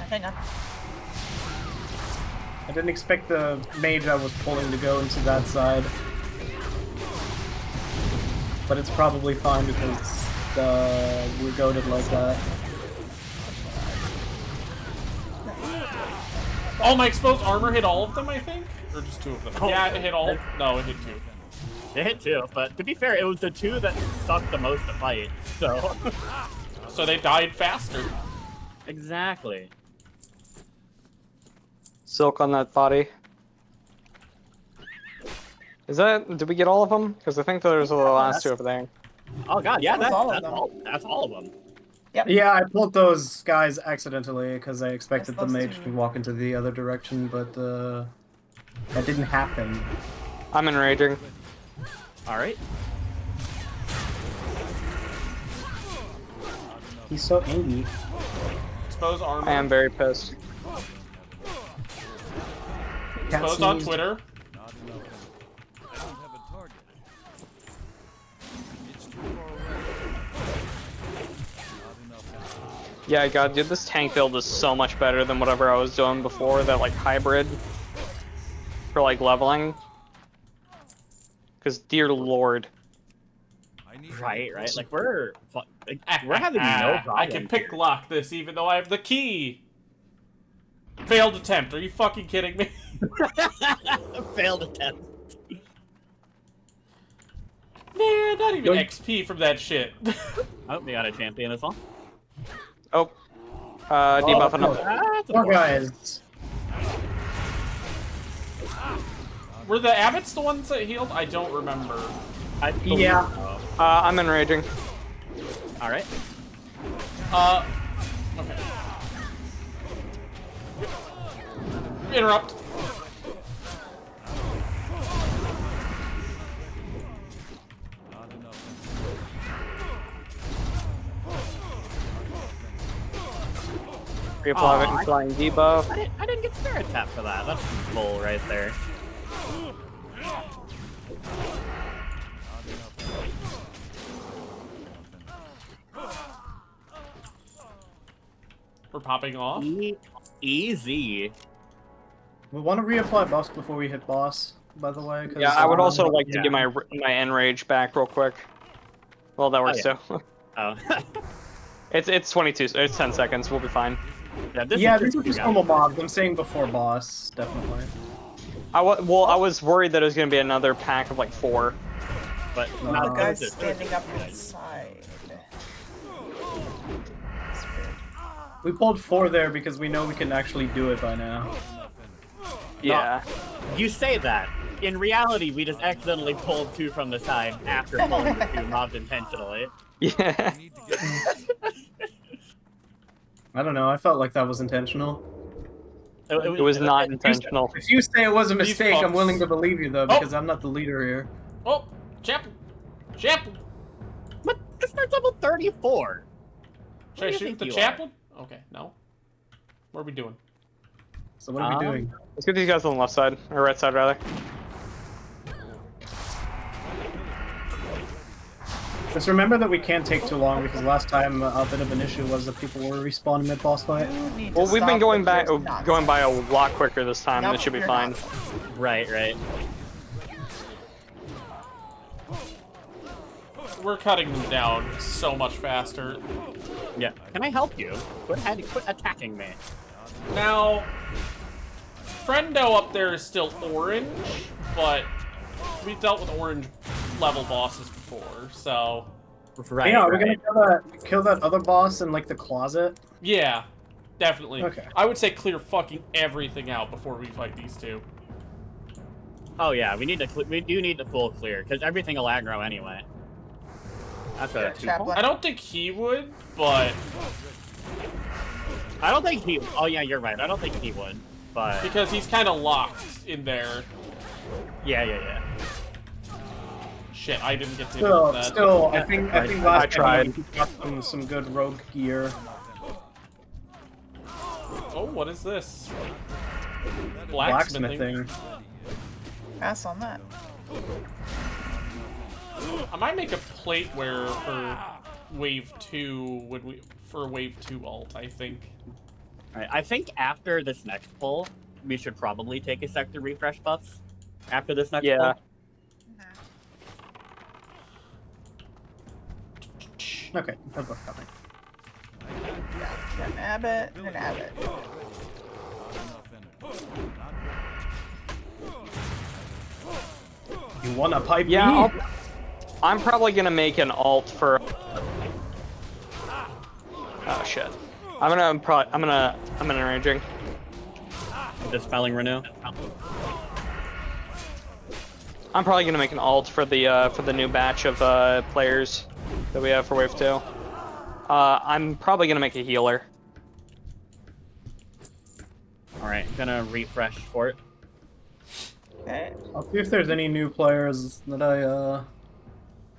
Hang on. I didn't expect the mage I was pulling to go into that side. But it's probably fine because we're goaded like that. Oh, my exposed armor hit all of them, I think? Or just two of them? Yeah, it hit all. No, it hit two. It hit two, but to be fair, it was the two that sucked the most to fight, so... So they died faster. Exactly. Silk on that body. Is that... Did we get all of them? Because I think there's the last two over there. Oh god, yeah, that's all of them. Yep. Yeah, I pulled those guys accidentally because I expected the mage to walk into the other direction, but that didn't happen. I'm enraging. Alright. He's so angry. Expose armor. I am very pissed. Exposed on Twitter. Yeah, god, dude, this tank build is so much better than whatever I was doing before, that, like, hybrid for, like, leveling. Because, dear lord. I need Right. Like we're having no problem. I can pick lock this even though I have the key. Failed attempt. Are you fucking kidding me? Failed attempt. Nah, not even XP from that shit. Oh, we got a champion as well. Oh. Debuff enough. Poor guys. Were the abbots the ones that healed? I don't remember. Yeah. I'm enraging. Alright. Okay. Interrupt. not enough. Reapplying debuff. I didn't get spirit tap for that. That's bull right there. We're popping off. Easy. We want to reapply buffs before we hit boss, by the way. 'Cause, Yeah, I would also like to yeah. get my enrage back real quick. Well, that works yeah. too. Oh. It's 22. It's 10 seconds. We'll be fine. Yeah, These are just normal mobs. I'm saying before boss, definitely. I was worried that it was gonna be another pack of like 4. But The not guy's this. standing up inside. It's weird. We pulled 4 there because we know we can actually do it by now. Yeah. You say that. In reality, we just accidentally pulled 2 from the side after pulling the 2 mobs intentionally. Yeah. We need to get I don't know. I felt like that was intentional. It was not intentional. If you say it was a mistake, I'm folks- willing to believe you though, because I'm not the leader here. Oh, chapel. Chapel. What? This starts level 34. Should I do you shoot think the you chaplain? Okay, no. What are we doing? So what are we doing? Let's get these guys on the left side, or right side rather. Just remember that we can't take too long, because last time a bit of an issue was that people were respawning mid-boss fight. Need to Well, we've been stop going with back your nonsense. going by a lot quicker this time. Nope, It should be you're fine. not. Right. We're cutting them down so much faster. Yeah. Can I help you? Quit attacking me. Now, Friendo up there is still orange, but we dealt with orange level bosses before, so Right. Yeah, are we gonna kill that other boss in like the closet? yeah, definitely. Okay. I would say clear fucking everything out before we fight these two. Oh yeah, we do need the full clear because everything will aggro anyway. That's a 2 Chaplain. I don't think he would, but I don't think he. Oh yeah, you're right. I don't think he would, but because he's kind of locked in there. yeah. Shit, I didn't get to hit that. Still, I think last tried. time we got some good rogue gear. Oh, what is this? Blacksmithing. Pass on that. I might make a plate where for wave 2 for wave 2 alt, I think. Alright, I think after this next pull, we should probably take a sec to refresh buffs. After this next Yeah. pull. Okay, good luck coming. An abbot and an abbot. You wanna pipe Yeah, me? I'm probably gonna make an alt for. Oh shit! I'm enraging. Dispelling renew. I'm probably gonna make an alt for the new batch of players that we have for wave 2. I'm probably gonna make a healer. Alright, gonna refresh for it. Okay. I'll see if there's any new players that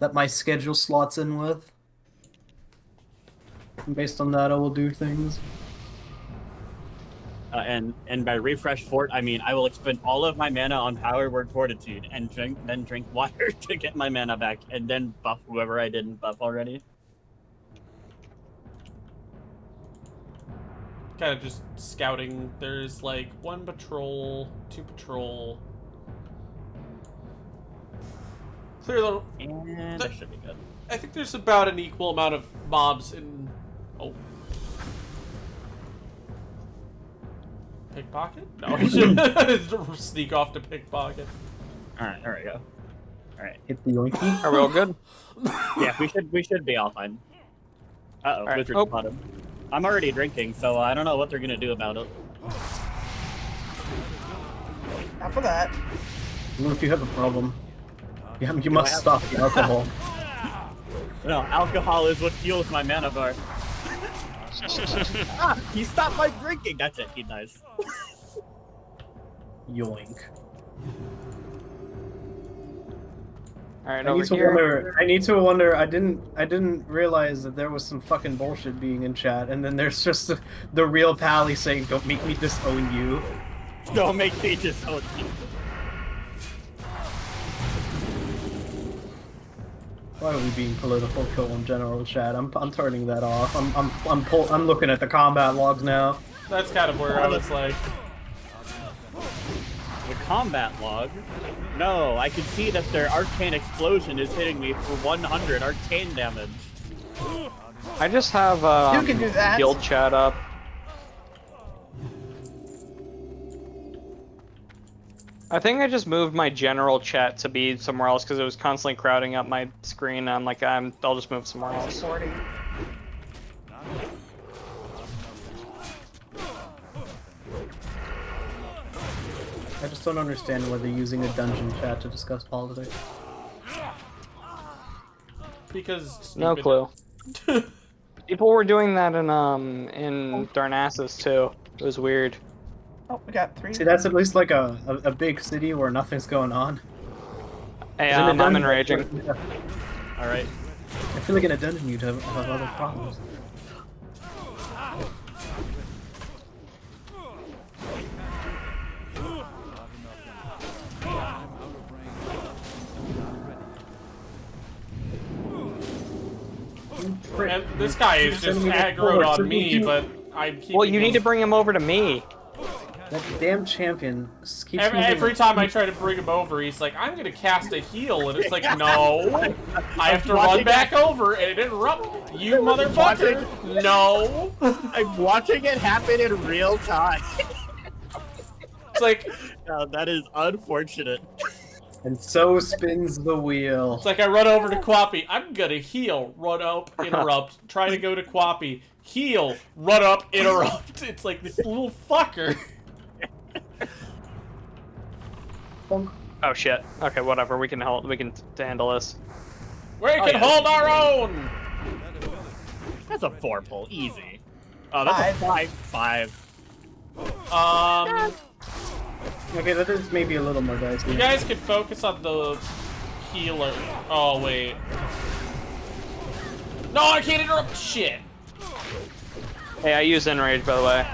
that my schedule slots in with. And based on that, I will do things. And by refresh fort, I mean I will expend all of my mana on power word fortitude and then drink water to get my mana back, and then buff whoever I didn't buff already. Kind of just scouting. There's like 1 patrol, 2 patrol. Clear the... And that should be good. I think there's about an equal amount of mobs in... Oh. Pickpocket? No, he should sneak off to pickpocket. Alright, there we go. Alright. Hit the yoinky. Are we all good? Yeah, we should be all fine. Uh-oh, Alright, Wizard oh. spotted. I'm already drinking, so I don't know what they're gonna do about it. Not for that. Well, if you have a problem, you must stop the alcohol. No, alcohol is what fuels my mana bar. He stopped my drinking! That's it, he dies. Yoink. Alright, I over need to wonder. I didn't realize that there was some fucking bullshit being in chat, and then there's just the real Pally saying, "Don't make me disown you." Don't make me disown you. Why are we being political in general chat? I'm turning that off. I'm looking at the combat logs now. That's kind of where I was like... The combat log? No, I can see that their arcane explosion is hitting me for 100 arcane damage. I just have You can do that. guild chat up. I think I just moved my general chat to be somewhere else because it was constantly crowding up my screen. I'm like, I'll just move somewhere else. 40. I just don't understand whether using a dungeon chat to discuss politics. Because... No clue. People were doing that in Darnassus too. It was weird. Oh, we got 3. See, that's at least like a big city where nothing's going on. Hey, In a I'm dungeon, enraging. Alright. I feel like in a dungeon you'd have other problems. And this guy is just aggroed on me, but I'm keeping Well, you need to him. bring him over to me. That damn champion keeps Every time I try to bring him over, he's like, I'm gonna cast a heal, and it's like, no, I have to run back over and interrupt you, motherfucker. No. I'm watching it happen in real time. It's like, that is unfortunate. And so spins the wheel. it's like I run over to Qwoppy. I'm gonna heal, run up, interrupt. Try to go to Qwoppy, heal, run up, interrupt. It's like this little fucker. Oh shit. Okay, whatever. We can handle this. We can hold our own. That's a 4 pull, easy. Oh, that's a 5. Okay, that is maybe a little more dicey. You guys could focus on the healer. Oh wait. No, I can't interrupt. Shit. Hey, I use Enrage, by the way.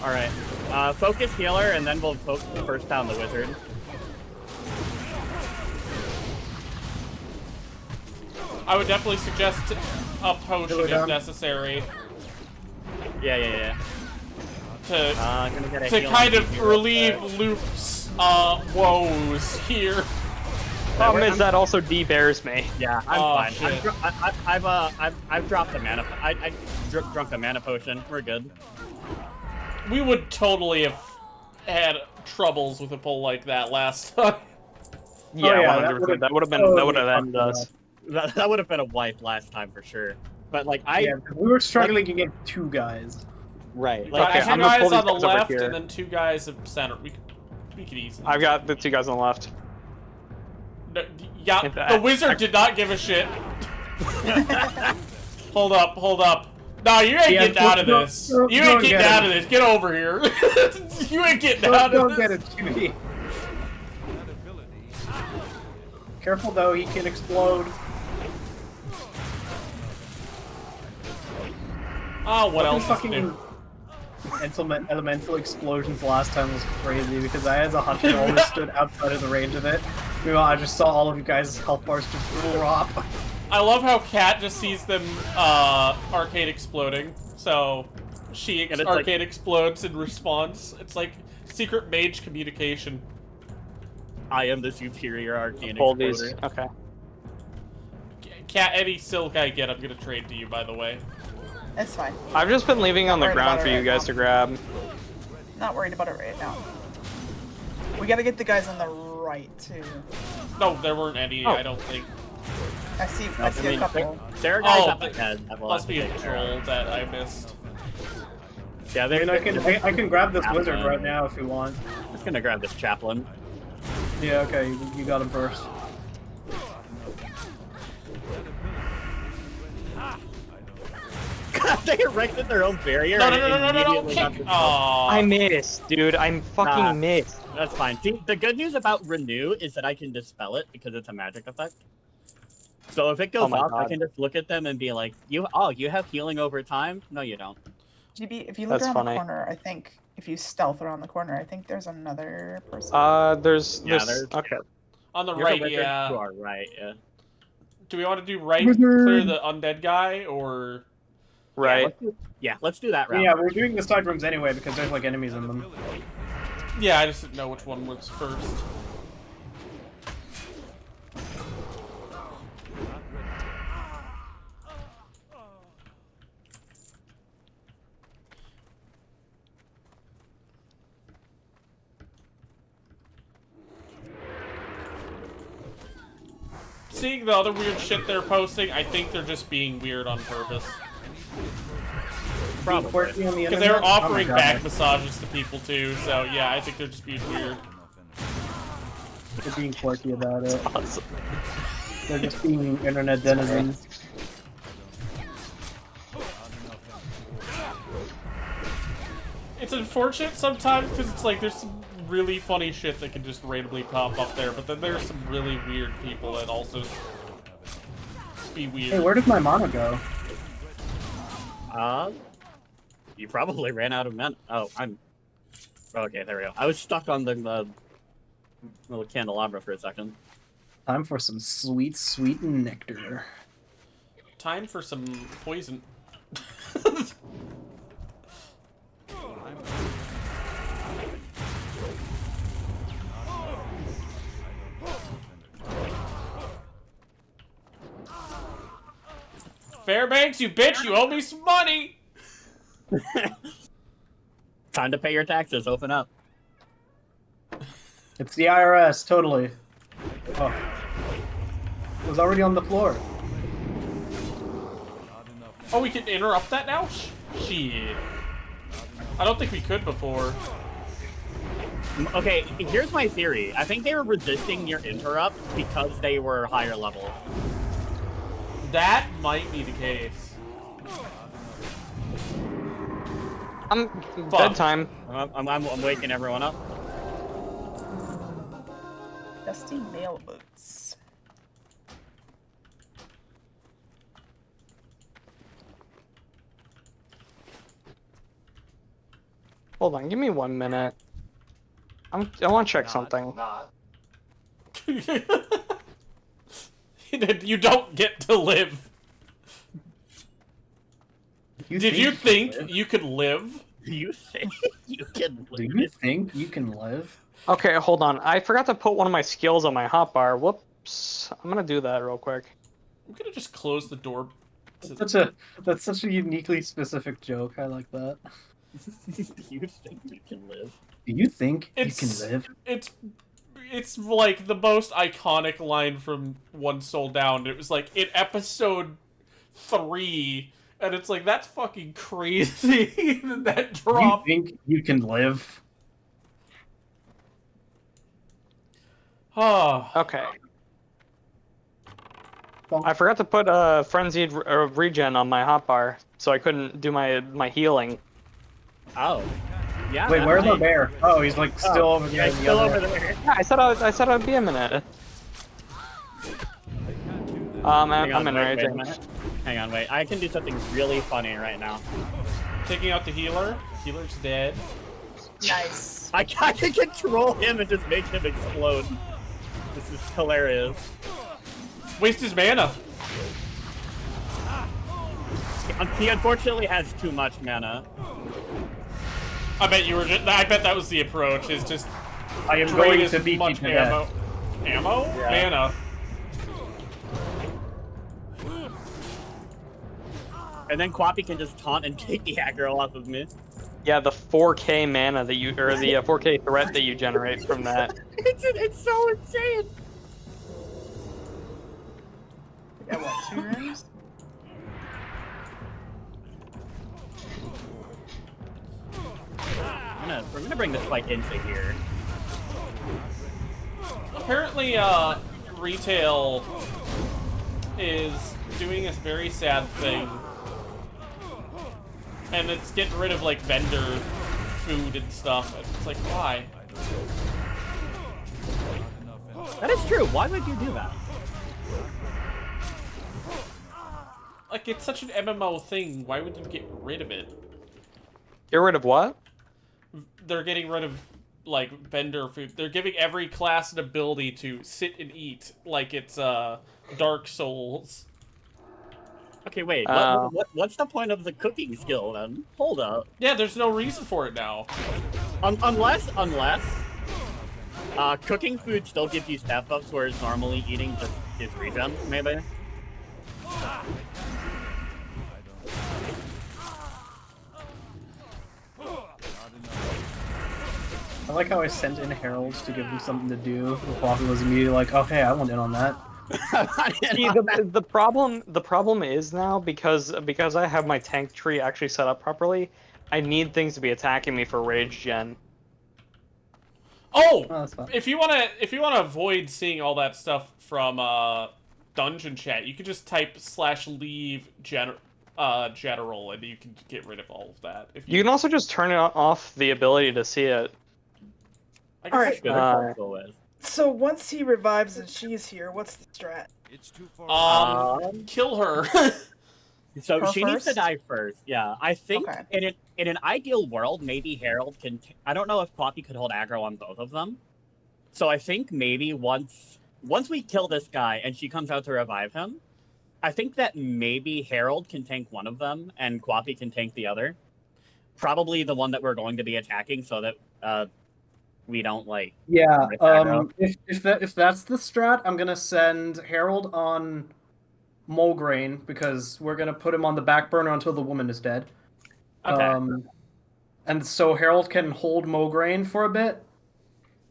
Alright. Focus healer, and then we'll first down the wizard. I would definitely suggest a potion if necessary. Yeah. To kind of relieve Loof's woes here. Problem is that also de-bears me. Yeah, I'm fine. Shit. I've dropped the mana. I drunk a mana potion. We're good. We would totally have had troubles with a pull like that last time. Yeah, 100%. That would have ended us. That would have been a wipe last time for sure. But like we were struggling to get 2 guys. Right. Like, Okay, I I'm had gonna pull guys on the these guys over left here. and then 2 guys at center. We could easily. I've got the 2 guys on the left. No, yeah, the wizard did not give a shit. Hold up. No, you ain't getting out of this. You ain't getting out of this. Get over here. You ain't getting out of Don't get this. it, Judy. Careful though, he can explode. Oh, what else is Fucking new? elemental explosions last time was crazy because I, as a hunter, always stood outside of the range of it. Meanwhile, I just saw all of you guys' health bars just drop. I love how Kat just sees them arcade exploding, so she arcade explodes in response. It's like secret mage communication. I am the superior arcane Hold exploder. these. Okay. any silk I get, I'm gonna trade to you, by the way. It's fine. I've just been leaving on the Not worried ground about for it you right guys now. to grab. Not worried about it right now. We gotta get the guys on the right too. No, there weren't any, Oh. I don't think. I see a couple. There are guys Oh, up ahead. that we'll Must have to be a take care of. troll that I missed. Yeah, I mean, I can grab this wizard Chaplain. right now if you want. I'm just gonna grab this chaplain. Yeah, okay, you got him first. They erected their own barrier. No, and no, no, no, no, no, immediately got kick! the- Aww. I missed, dude. I'm fucking Nah. missed. That's fine. See, the good news about Renew is that I can dispel it because it's a magic effect. So if it Oh goes my off, I God. can just look at them and be like, you have healing over time? No, you don't. GB, if you look That's around funny. the corner, I think if you stealth around the corner, I think there's another person. There's Yeah, this. there's- Okay. On the There's a right, wizard yeah. to our right, yeah. Do we want to do right, Wizard. clear the undead guy, or... Right. Let's do that route. Yeah, we're doing the side rooms anyway because there's like enemies in them. Yeah, I just didn't know which one was first. Seeing the other weird shit they're posting, I think they're just being weird on purpose. Being quirky on the Because internet? they were Oh my offering God. back massages to people too, so yeah, I think they're just being weird. They're being quirky about it. Awesome. They're just being internet denizens. It's unfortunate sometimes because it's like there's some really funny shit that can just randomly pop up there, but then there's some really weird people that also be weird. Hey, where did my mana go? You probably ran out of men. Oh, I'm. Okay, there we go. I was stuck on the little candelabra for a second. Time for some sweet, sweet nectar. Time for some poison. Fairbanks, you bitch, you owe me some money! Time to pay your taxes. Open up. It's the IRS, totally. Oh. It was already on the floor. Oh, we can interrupt that now? Shit. I don't think we could before. Okay, here's my theory. I think they were resisting your interrupt because they were higher level. That might be the case. Bedtime. I'm waking everyone up. Dusty mail boots. Hold on, give me 1 minute. I want to check something. You don't get to live. Did you think you could live? You think you can Do live? you think you can live? Okay, hold on. I forgot to put one of my skills on my hotbar. Whoops. I'm gonna do that real quick. I'm gonna just close the door. That's such a uniquely specific joke. I like that. Do you think you can live? Do you think you It's- can live? It's like the most iconic line from One Soul Down. It was like in episode 3, and it's like that's fucking crazy that Do drop. you think you can live? Oh, Okay. I forgot to put a frenzied regen on my hotbar, so I couldn't do my healing. Oh. Yeah. Wait, that where's the might- bear? Oh, he's like still over there. Yeah, he's in the still other- over there. Yeah, I said I'd be a minute. I'm Hang on, in wait a raging. minute. Hang on, wait. I can do something really funny right now. taking out the healer. Healer's dead. Nice. I can control him and just make him explode. This is hilarious. Waste his mana. He unfortunately has too much mana. I bet you were. I bet that was the approach. Is just. I am drain going as to beat you much to ammo. death. Ammo? Yeah. Mana. And then Qwoppy can just taunt and take the aggro off of me. Yeah, the 4K mana that you, or the 4K threat that you generate from that. It's so insane. We got what, 2 rooms? We're gonna bring this fight into here. Apparently, retail is doing this very sad thing. And it's getting rid of, like, vendor food and stuff. It's like, why? That is true. Why would you do that? Like, it's such an MMO thing. Why would you get rid of it? Get rid of what? They're getting rid of, like, vendor food. They're giving every class an ability to sit and eat like it's, Dark Souls. Okay, wait. What's the point of the cooking skill then? Hold up. Yeah, there's no reason for it now. Unless cooking food still gives you stat buffs, whereas normally eating just gives regen, maybe. I like how I sent in heralds to give him something to do. Qwoppy was immediately like, "Oh, hey, I want in on that." See, the problem is now because I have my tank tree actually set up properly, I need things to be attacking me for rage gen. Oh, that's fine. if you wanna avoid seeing all that stuff from dungeon chat, you can just type /leave general, and you can get rid of all of that. If You can also just turn off the ability to see it. I Alright. Good. So once he revives and she's here, what's the strat? It's too far. Kill her. So Her she needs to first? die first. Yeah, I think Okay. in an ideal world, maybe Herald can. I don't know if Qwoppy could hold aggro on both of them. So I think maybe once we kill this guy and she comes out to revive him, I think that maybe Herald can tank one of them and Qwoppy can tank the other. Probably the one that we're going to be attacking, so that we don't like. Yeah. rip aggro. If that's the strat, I'm gonna send Herald on Mulgrain because we're gonna put him on the back burner until the woman is dead. Okay. And so Herald can hold Mulgrain for a bit,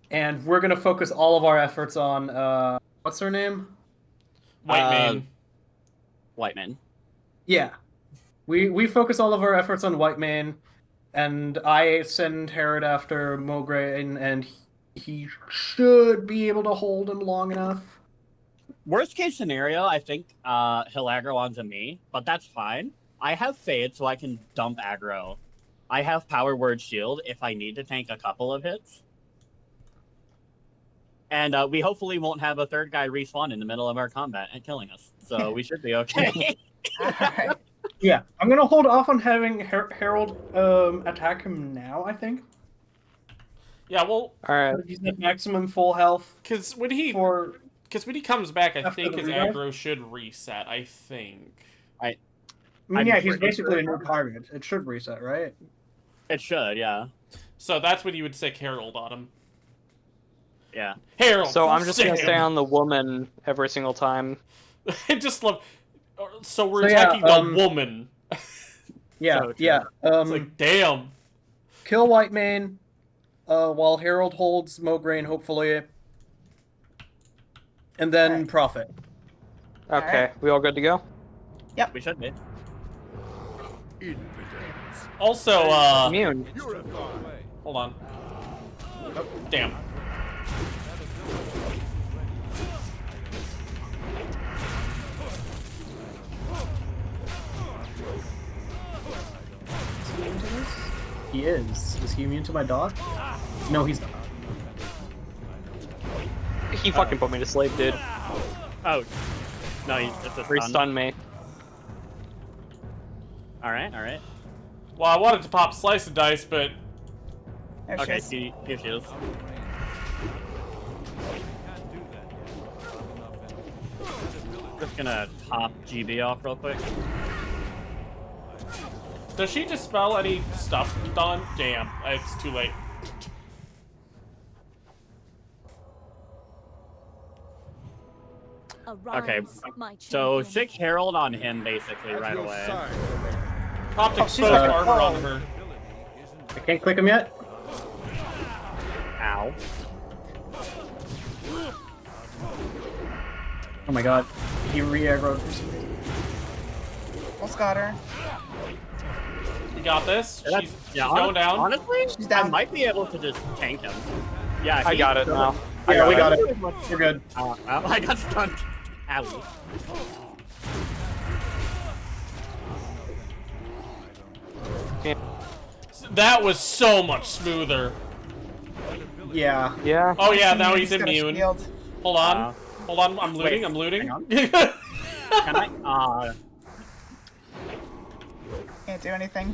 and we're gonna focus all of our efforts on what's her name? Whitemane. Whitemane. Yeah. We focus all of our efforts on Whitemane, and I send Herod after Mulgrain, and he should be able to hold him long enough. Worst case scenario, I think he'll aggro onto me, but that's fine. I have Fade, so I can dump aggro. I have Power Word Shield if I need to tank a couple of hits. And we hopefully won't have a third guy respawn in the middle of our combat and killing us. So we should be okay. Alright. Yeah, I'm gonna hold off on having Herald attack him now, I think. Yeah, well, Alright. He's at maximum full health. because when he comes back, I After think the his revive? aggro should reset. I think. I mean, yeah, he's pretty basically a sure. new target. It should reset, right? It should, yeah. So that's when you would sick Herald on him. Yeah. Herald. So I'm just gonna sick stay him. on the woman every single time. I just love. So we're So, yeah, attacking the woman. Yeah, So true. yeah. It's like, damn. Kill Whitemane, while Herald holds Mulgrain, hopefully. And then Alright. Profit. Okay, Alright. we all good to go? We should be. Also, Immune. hold on. Oh, damn. He is. Is he immune to my dog? No, he's not. He fucking put me to sleep, dude. Oh. No, it's a stun. Re-stun me. Alright, alright. Well, I wanted to pop Slice and Dice, but There she Okay, is. here she is. Just gonna top GB off real quick. does she dispel any stuff done? Damn, it's too late. Okay, so sick Herald on him basically right away. Popped Oh, exposed she's- armor on her. I can't click him yet. Ow. Oh my god. He re-aggroed for some reason. Almost got her. You got this. Yeah, She's going down. Honestly, She's I down. might be able to just tank him. Yeah, I got it now. Yeah, we got it. We're good. I got stunned. Owie. That was so much smoother. Yeah. Yeah. Oh yeah, now he's Got a immune. shield. Hold on. Hold on, I'm looting, wait, I'm looting. hang on. Can I? Can't do anything.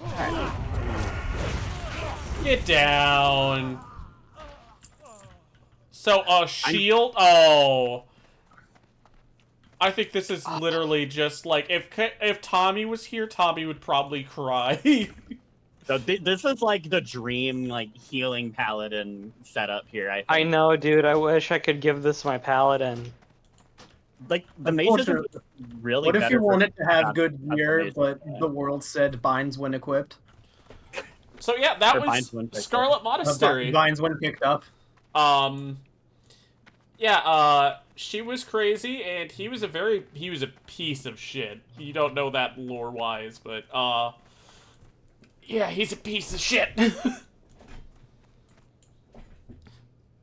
Alright. Get down. So, shield? Oh. I think this is literally just like, if Tommy was here, Tommy would probably cry. So this is like the dream, like, healing paladin setup here, I think. I know, dude. I wish I could give this my paladin. Like, the mace is really What if better you for- wanted to have not- good not the gear, mace, but yeah. the world said binds when equipped? So yeah, that Or was binds when picked up. Scarlet Monastery. Binds when picked up. Yeah, she was crazy, and he was a piece of shit. You don't know that lore-wise, but, yeah, he's a piece of shit.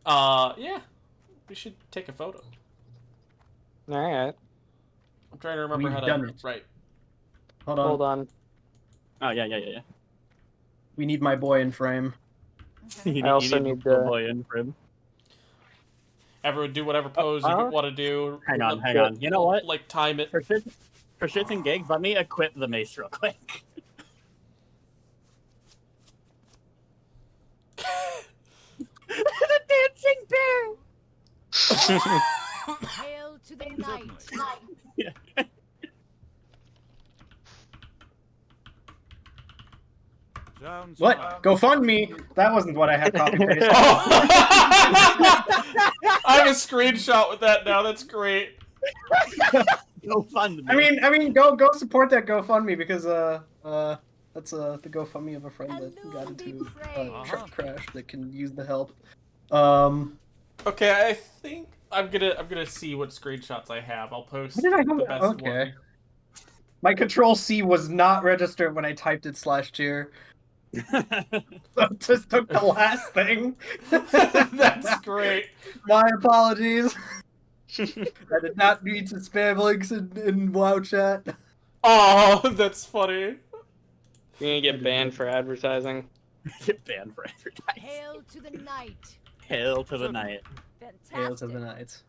Yeah, we should take a photo. Alright. I'm trying to remember We've how to, done it. right. Hold on. Oh, yeah. We need my boy in frame. I also need the boy in for him. Everyone do whatever pose you want to do. Hang on. You know what? Like, time it. For shits and gigs, let me equip the mace real quick. The dancing bear! Hail to the night. Sounds What? fine. Go fund me! That wasn't what I had copy paste. I have a screenshot with that now. That's great. No fun. I mean, go support that GoFundMe because that's the GoFundMe of a friend that got into a truck crash that can use the help. Okay, I think I'm gonna see what screenshots I have. I'll post What did I the have? best Okay. one. My Control C was not registered when I typed it /cheer. So it just took the last thing. That's great. My apologies. I did not need to spam links in WoW chat. Oh, that's funny. You're gonna get banned for advertising. Get banned for advertising. Hail to the night. Hail to the night. Hail to the night.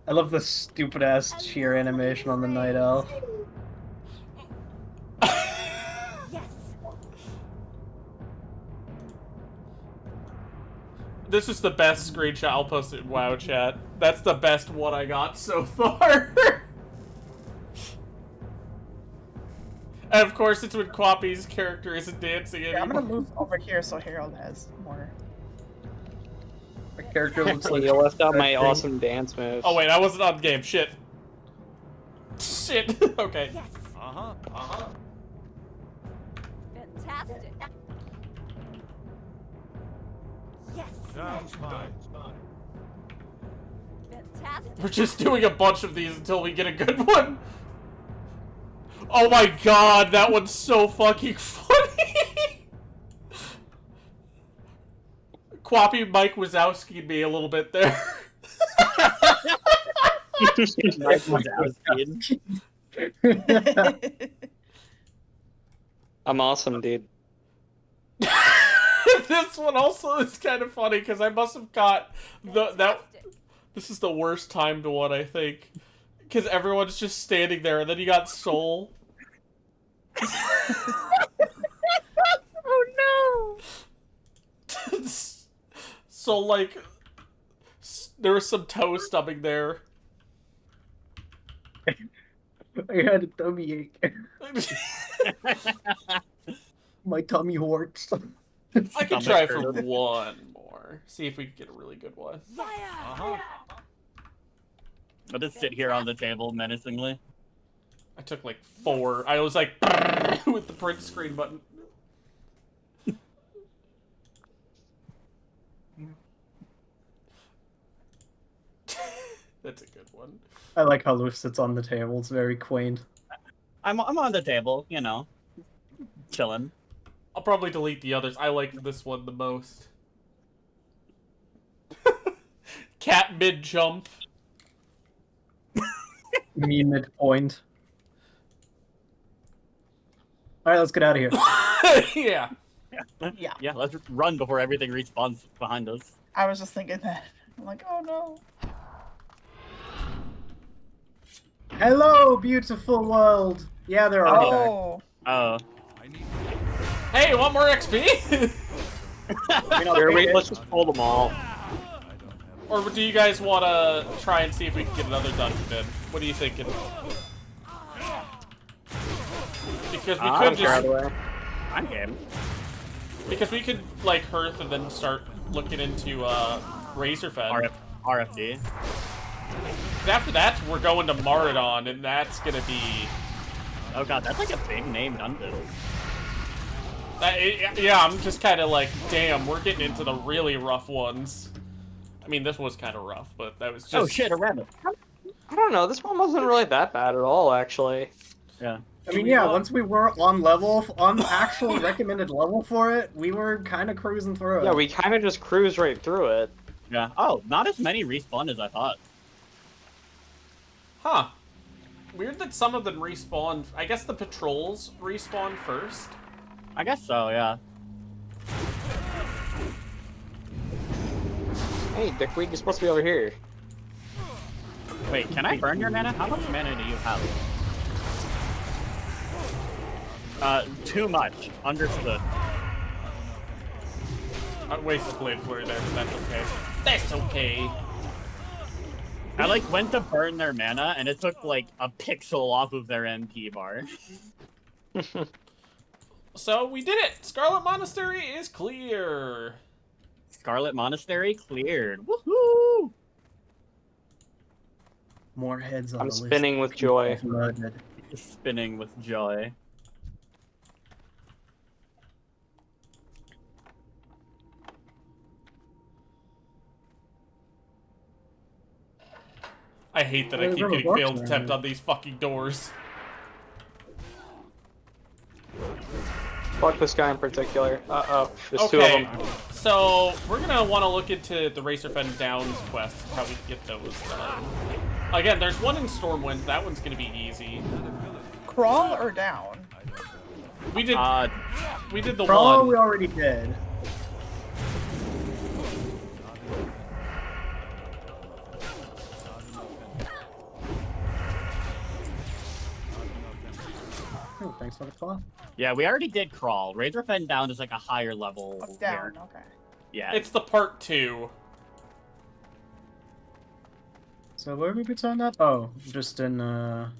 I love the stupid ass cheer animation on the night owl. Yes. This is the best screenshot. I'll post it in WoW chat. That's the best one I got so far. And of course, it's when Qwoppy's character isn't dancing Yeah, I'm anymore. gonna move over here so Harold has more. My character looks like You left out my awesome dance moves. Oh wait, I wasn't on game. Shit. Shit. Okay. Yes. Fantastic. Yes. Sounds fine. Fantastic. We're just doing a bunch of these until we get a good one. Oh my god, that one's so fucking funny. Qwoppy Mike Wazowski'd me a little bit there. Mike Wazowski. I'm awesome, dude. This one also is kind of funny because I must have got this is the worst timed one, I think, because everyone's just standing there, and then you got Soul. Oh no! So like, there was some toe stubbing there. I had a tummy ache. My tummy hurts. I could try for one more. more. See if we can get a really good one. Uh-huh. I'll just sit here on the table menacingly. I took like 4. I was like with the print screen button. That's a good one. I like how Loof sits on the table. It's very quaint. I'm on the table, you know, chilling. I'll probably delete the others. I like this one the most. Cat mid jump. Me midpoint. Alright, let's get out of here. Yeah. Yeah, let's run before everything respawns behind us. I was just thinking that. I'm like, oh no. Hello, beautiful world! Yeah, they're all back. Oh. Oh. I need Hey, you want more XP? Here, wait, let's just pull them all. Or do you guys want to try and see if we can get another dungeon in? What are you thinking? Because we could just... I'm game. Because we could, like, Hearth and then start looking into, Razorfed. RFD. 'Cause after that, we're going to Maradon, and that's gonna be... Oh god, that's like a big name dungeon. Yeah, I'm just kind of like, damn, we're getting into the really rough ones. I mean, this was kind of rough, but that was just... Oh shit, a rabbit. I don't know. This one wasn't really that bad at all, actually. Yeah. I mean, yeah, once we were on the actual recommended level for it, we were kind of cruising through it. Yeah, we kind of just cruised right through it. Yeah. Oh, not as many respawned as I thought. Huh. Weird that some of them respawn. I guess the patrols respawn first. I guess so, yeah. Hey, Dickweed, you're supposed to be over here. Wait, can I burn your mana? How much mana do you have? Too much. Understood. I wasted Blade Flurry there, but that's okay. That's okay. I like went to burn their mana and it took like a pixel off of their MP bar. So we did it! Scarlet Monastery is clear! Scarlet Monastery cleared. Woohoo! More heads on I'm the list. spinning with joy. Murdered. Spinning with joy. I hate that I keep getting failed attempt on these fucking doors. Fuck this guy in particular. Uh-oh, there's two of Okay, them. so we're gonna want to look into the Racerfen Downs quest, how we can get those done. Again, there's one in Stormwind, that one's gonna be easy. Crawl or down? We did the Crawl one. we already did. Oh, thanks for the call. Yeah, we already did crawl. Razorfen down is like a higher level. Oh, down, okay. Yeah. It's the part 2. So where would we turn that? Oh, just in And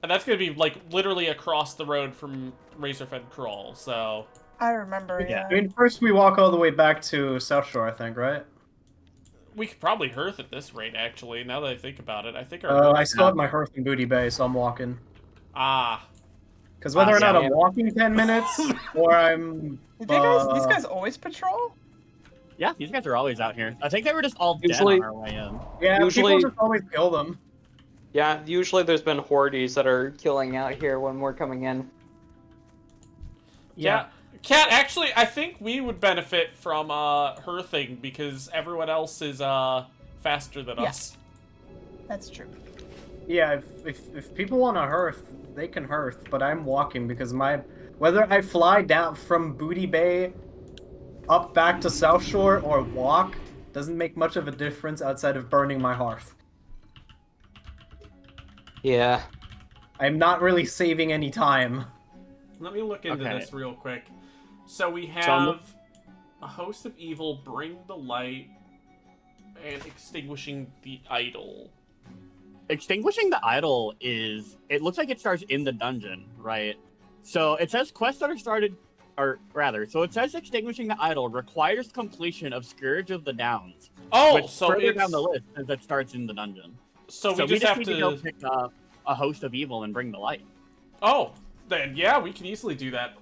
that's gonna be like literally across the road from Razorfen Crawl, so... I remember, yeah. I mean, first we walk all the way back to South Shore, I think, right? We could probably Hearth at this rate, actually, now that I think about it. I think our... I still have my Hearth and Booty Bay, so I'm walking. Ah. Because whether or not yeah. I'm walking 10 minutes, or I'm... Did these guys always patrol? Yeah, these guys are always out here. I think they were just all Usually- dead on our way in. Yeah, Usually- people just always kill them. Yeah, usually there's been hordes that are killing out here when we're coming in. Yeah. Cat, actually, I think we would benefit from Hearthing, because everyone else is faster than us. That's true. Yeah, if people want to Hearth, they can Hearth, but I'm walking because whether I fly down from Booty Bay up back to South Shore or walk doesn't make much of a difference outside of burning my hearth. Yeah. I'm not really saving any time. Let me look into Okay. this real quick. So we So have a host of evil, bring the light, and extinguishing the idol. Extinguishing the idol is... It looks like it starts in the dungeon, right? So it says quests that are started or rather, so it says extinguishing the idol requires completion of Scourge of the Downs. Oh, which so further it's down the list as it starts in the dungeon. so we just have need to go pick up a host of evil and bring the light. Oh, then yeah, we can easily do that.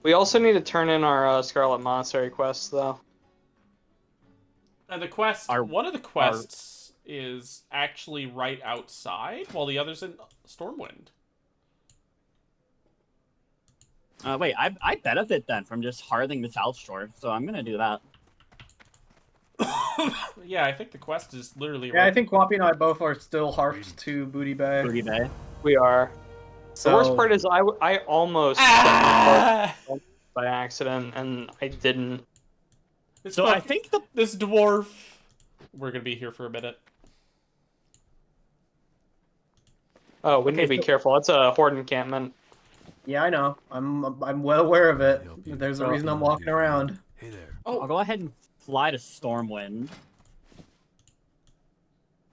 We also need to turn in our Scarlet Monastery quests, though. And the quest, one of the quests is actually right outside, while the other's in Stormwind. Wait, I benefit then from just hearthing the South Shore, so I'm gonna do that. Yeah, I think the quest is literally. Yeah, I think Qwoppy and I both are still harped to Booty Bay. Booty Bay. We are. So... The worst part is I almost by accident, and I didn't. So I think this dwarf. We're gonna be here for a minute. Oh, we need to be careful. It's a horde encampment. Yeah, I know. I'm well aware of it. There's a reason I'm walking around. Hey there. Oh, I'll go ahead and fly to Stormwind.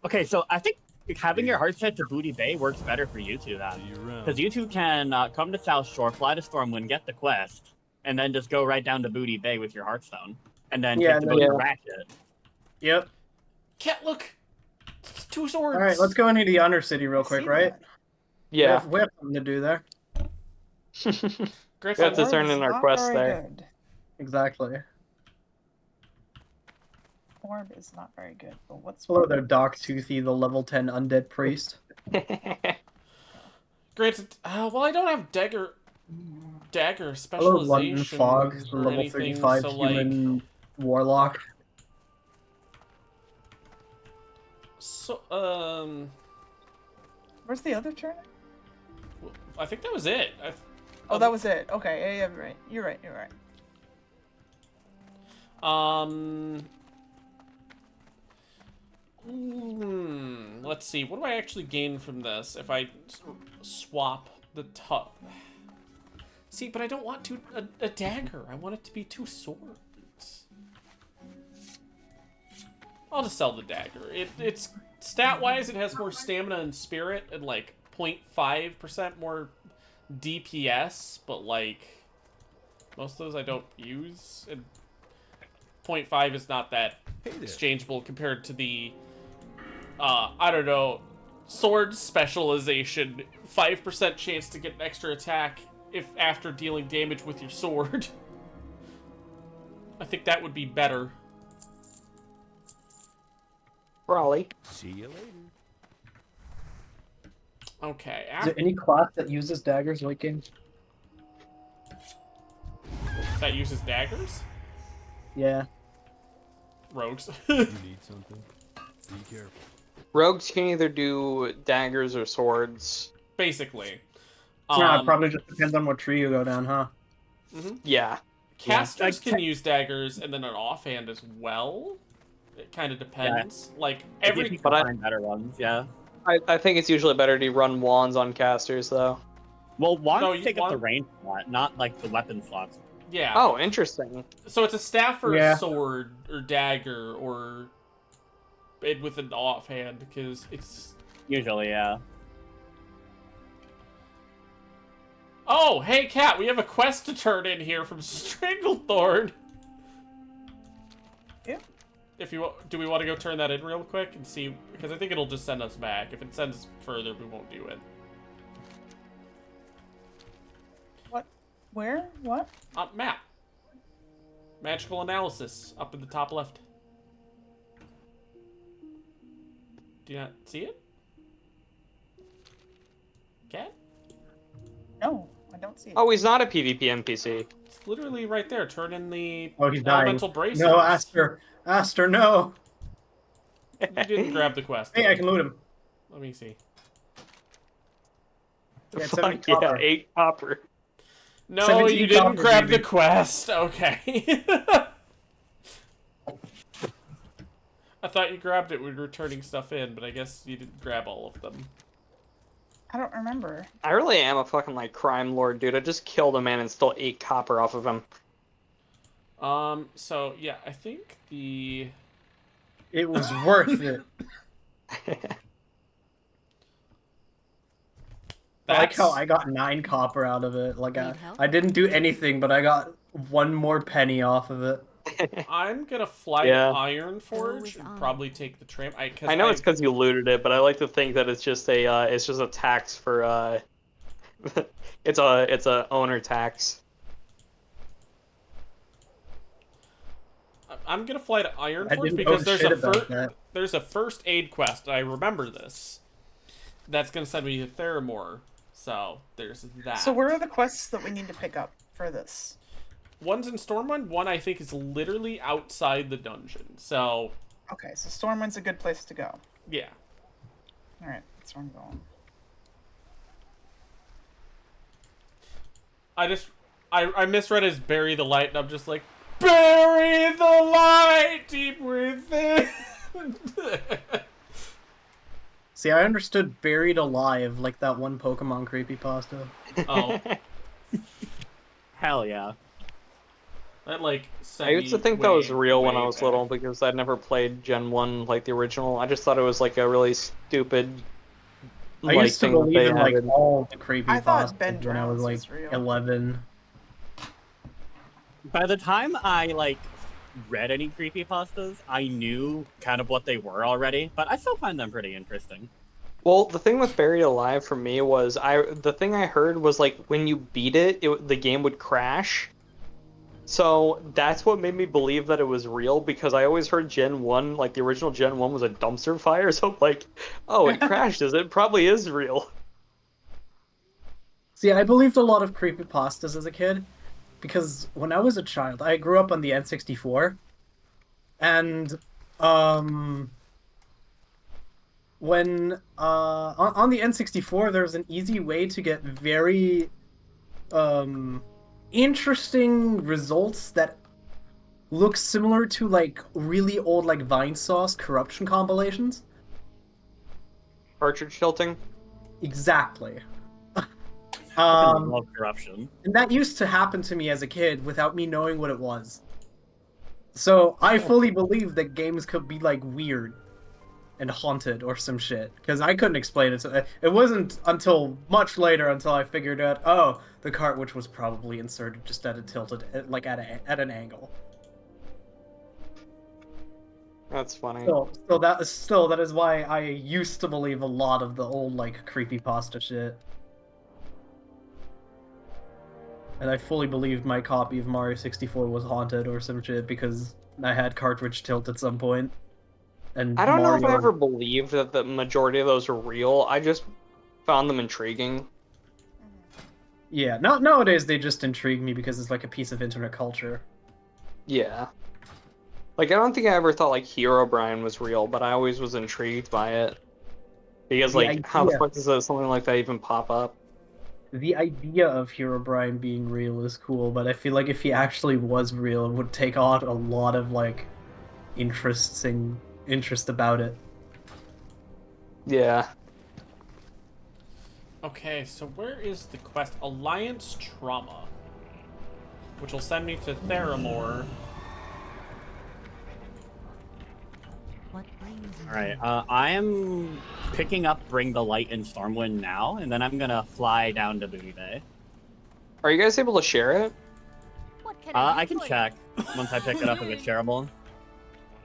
Okay, so I think having your heart set to Booty Bay works better for you two then. Because you two can come to South Shore, fly to Stormwind, get the quest, and then just go right down to Booty Bay with your Hearthstone. And then take the boat to Ratchet. Yep. Cat, look! It's 2 swords! Alright, let's go into the Undercity real quick, right? Yeah. We have something to do there. We have to turn in our quest there. Good. Exactly. Orb is not very good, but what's Hello there, Doc Toothy, the level 10 undead priest. Granted, well, I don't have dagger Hello, specialization. London Fog, the or level anything, 35 so, human warlock. So, Where's the other turn? I think that was it. Oh, that was it. Okay, yeah, right. You're right. You're right. Let's see. What do I actually gain from this if I swap the top? See, but I don't want a dagger. I want it to be 2 swords. I'll just sell the dagger. It's stat-wise, it has more stamina and spirit and like 0.5% more DPS, but like most of those I don't use. And 0.5 is not that exchangeable compared to the I don't know, sword specialization, 5% chance to get an extra attack if after dealing damage with your sword. I think that would be better. Raleigh. See you later. Okay. Is there any class that uses daggers late game? That uses daggers? Yeah. Rogues. You need something? Be careful. Rogues can either do daggers or swords. Basically. Yeah, it probably just depends on what tree you go down, huh? Yeah. Casters can use daggers and then an offhand as well. It kind of depends. Yeah. Like every. But I find better ones. Yeah. I think it's usually better to run wands on casters though. Well, wands take up the range slot, not like the weapon slots. Yeah. Oh, interesting. So it's a staff or a sword or dagger or it with an offhand because it's usually Oh, hey Cat, we have a quest to turn in here from Stranglethorn. Yep. If you do, we want to go turn that in real quick and see because I think it'll just send us back. If it sends us further, we won't do it. What? Where? What? Map. Magical analysis up in the top left. Do you not see it? Cat? No, I don't see it. Oh, he's not a PvP NPC. It's literally right there. Turn in the he's dying. elemental braces. No, Aster. Aster, no. You didn't grab the quest. Hey, I can loot him. Let me see. Yeah, Fuck yeah, 8 copper. No, you didn't grab the quest. Okay. I thought you grabbed it when returning stuff in, but I guess you didn't grab all of them. I don't remember. I really am a fucking like crime lord, dude. I just killed a man and stole 8 copper off of him. So yeah, I think it was worth it. I like how I got 9 copper out of it. Like I didn't do anything, but I got 1 more penny off of it. I'm gonna fly to Ironforge and probably take the tram. I know it's because you looted it, but I like to think that it's just a tax for it's a owner tax. I'm gonna fly to Ironforge because there's a first aid quest. I remember this. That's gonna send me to Theramore. So there's that. So where are the quests that we need to pick up for this? One's in Stormwind. One I think is literally outside the dungeon. So. Okay, so Stormwind's a good place to go. Yeah. All right, that's where I'm going. I misread as bury the light, and I'm just like, bury the light deep within. See, I understood buried alive like that one Pokemon creepypasta. Oh. Hell yeah. That like. I used to think that was real when I was little because I'd never played Gen 1 like the original. I just thought it was like a really stupid. I used to believe in like all the creepypastas when I was like 11. By the time I like read any creepypastas, I knew kind of what they were already, but I still find them pretty interesting. Well, the thing with Buried Alive for me was the thing I heard was like when you beat it, the game would crash. So that's what made me believe that it was real, because I always heard Gen 1, like the original Gen 1 was a dumpster fire, so I'm like, oh, it crashed, it probably is real. See, I believed a lot of creepypastas as a kid, because when I was a child, I grew up on the N64, and when on the N64 there was an easy way to get very interesting results that look similar to like really old like Vine Sauce corruption compilations. Cartridge tilting? Exactly. Love corruption. And that used to happen to me as a kid without me knowing what it was. So I fully believe that games could be like weird and haunted or some shit, because I couldn't explain it. So it wasn't until much later until I figured out, oh, the cartridge was probably inserted just at a tilted, like at an angle. That's funny. So that is why I used to believe a lot of the old like creepypasta shit. And I fully believed my copy of Mario 64 was haunted or some shit because I had cartridge tilt at some point. And I don't know if I ever believed that the majority of those were real. I just found them intriguing. Yeah, nowadays they just intrigue me because it's like a piece of internet culture. Yeah. Like, I don't think I ever thought, like, Herobrine was real, but I always was intrigued by it. Because, like, how the fuck does something like that even pop up? The idea of Herobrine being real is cool, but I feel like if he actually was real, it would take on a lot of, like, interest about it. Yeah. Okay, so where is the quest? Alliance Trauma. Which will send me to Theramore. Alright, I am picking up Bring the Light in Stormwind now, and then I'm gonna fly down to Booty Bay. Are you guys able to share it? I can check once I pick it up if it's shareable.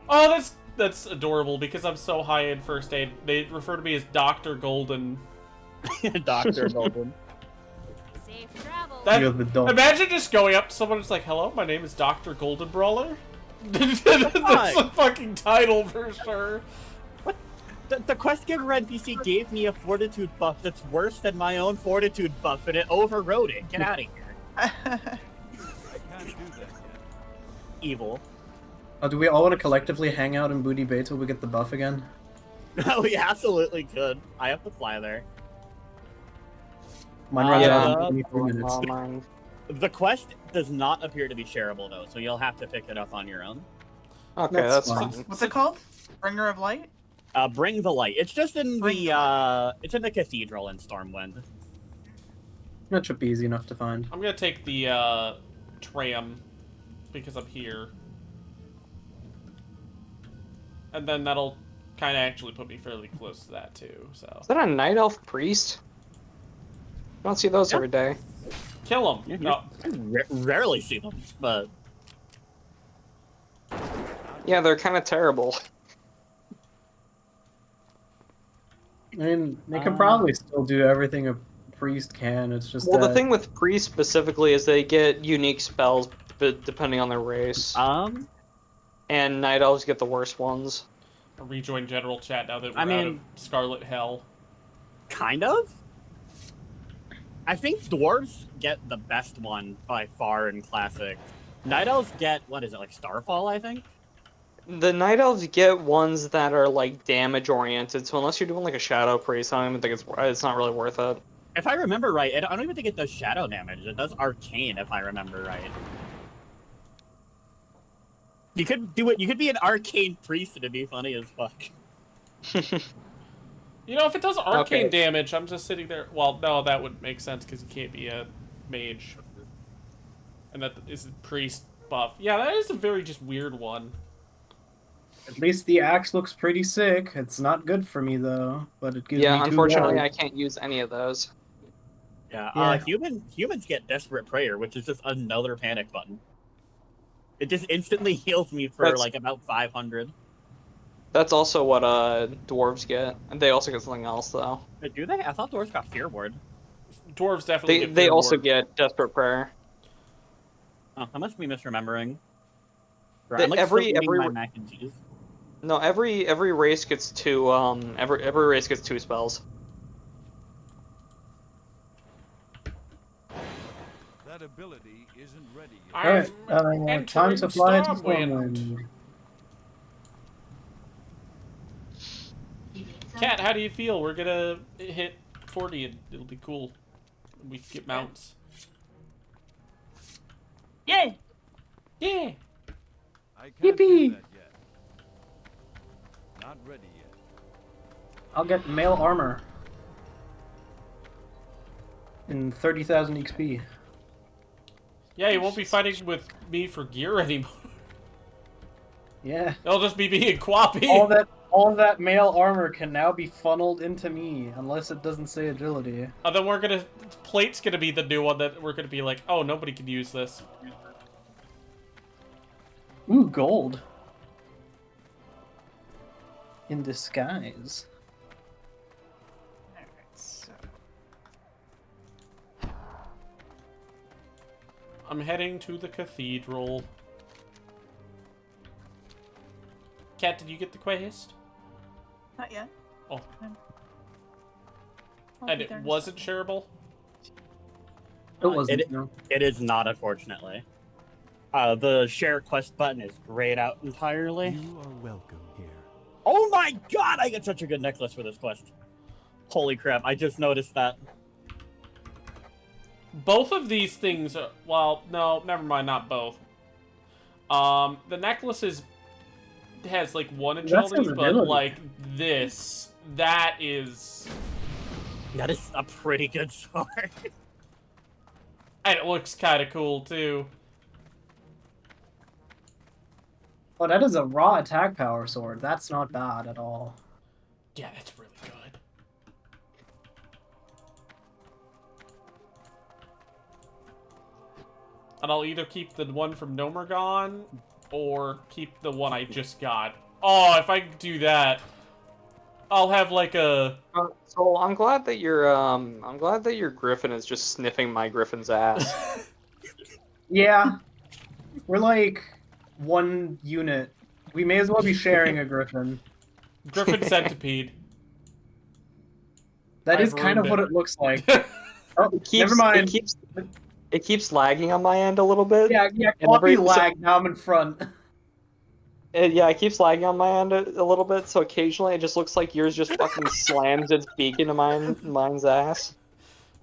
Oh, that's adorable because I'm so high in first aid. They refer to me as Dr. Golden. Dr. Golden. Safe travel. Imagine just going up to someone and it's like, hello, my name is Dr. Goldenbrawler. That's a fucking title for sure. What? The quest giver NPC gave me a fortitude buff that's worse than my own fortitude buff, and it overrode it. Get out of here. I can't do that yet. Evil. Oh, do we all want to collectively hang out in Booty Bay till we get the buff again? No, we absolutely could. I have to fly there. Mine runs out in 23 minutes. The quest does not appear to be shareable though, so you'll have to pick it up on your own. Okay, that's fine. What's it called? Bringer of Light? Bring the Light. It's just in it's in the cathedral in Stormwind. That should be easy enough to find. I'm gonna take the tram because I'm here. And then that'll kind of actually put me fairly close to that too, so. Is that a Night Elf Priest? don't see those every day. Kill them. Yeah, No. Rarely see them, but Yeah, they're kind of terrible. I mean, they can probably still do everything a priest can. It's just Well, that... the thing with priests specifically is they get unique spells depending on their race. And night elves get the worst ones. Rejoin general chat now that we're I out of mean- Scarlet Hell. kind of. I think dwarves get the best one by far in Classic. Night elves get, what is it, like Starfall, I think? The night elves get ones that are like damage oriented, so unless you're doing like a shadow priest, I don't even think it's not really worth it. If I remember right, I don't even think it does shadow damage. It does arcane, if I remember right. You could do it. You could be an arcane priest, and it'd be funny as fuck. You know, if it does arcane Okay. damage, I'm just sitting there. Well, no, that would make sense because you can't be a mage. And that is a priest buff. Yeah, that is a very just weird one. At least the axe looks pretty sick. It's not good for me, though, but it gives me Yeah, 2 unfortunately, I life. can't use any of those. Yeah. Yeah. Humans get Desperate Prayer, which is just another panic button. It just instantly heals me for That's- like about 500. That's also what dwarves get. And they also get something else though. Wait, do they? I thought dwarves got Fear Ward. Dwarves definitely They get they Fear also Ward. get Desperate Prayer. Oh, I must be misremembering. The- I'm like every- still eating every- my mac and cheese. No, every race gets 2 every race gets 2 spells. That ability isn't ready yet. Alright, I'm time to entering fly to Stormwind. Stormwind. Cat, how do you feel? We're gonna hit 40 and it'll be cool. We can get mounts. Yay! Yeah! I can't Yippee! do that yet. Not ready yet. I'll get male armor. In 30,000 XP. Yeah, you won't be fighting with me for gear anymore. Yeah. It'll just be me and Qwoppy. All that male armor can now be funneled into me, unless it doesn't say agility. Then we're gonna... Plate's gonna be the new one that we're gonna be like, oh, nobody can use this. Ooh, gold. In disguise. Alright, so. I'm heading to the cathedral. Cat, did you get the quest? Not yet. Oh. I'll And be it there in a wasn't second. shareable? It wasn't, no. It is not, unfortunately. The share quest button is grayed out entirely. You are welcome here. Oh my god, I get such a good necklace for this quest. Holy crap, I just noticed that. Both of these things are... Well, no, never mind, not both. The necklace has, like, one That's agility, an but, ability. like, this... That is... That is a pretty good sword. And it looks kind of cool, too. Oh, that is a raw attack power sword. That's not bad at all. Yeah, that's really good. And I'll either keep the one from Nomergon, or keep the one I just got. Oh, if I do that, I'll have like a... So I'm glad that your griffin is just sniffing my griffin's ass. Yeah. We're like one unit. We may as well be sharing a griffin. Griffin centipede. That I've is kind of ruined what it. it looks like. Oh, It keeps, never mind. It keeps lagging on my end a little bit. Yeah, And every- Qwoppy lag, now I'm in front. Yeah, it keeps lagging on my end a little bit, so occasionally it just looks like yours just fucking slams its beak into mine's ass.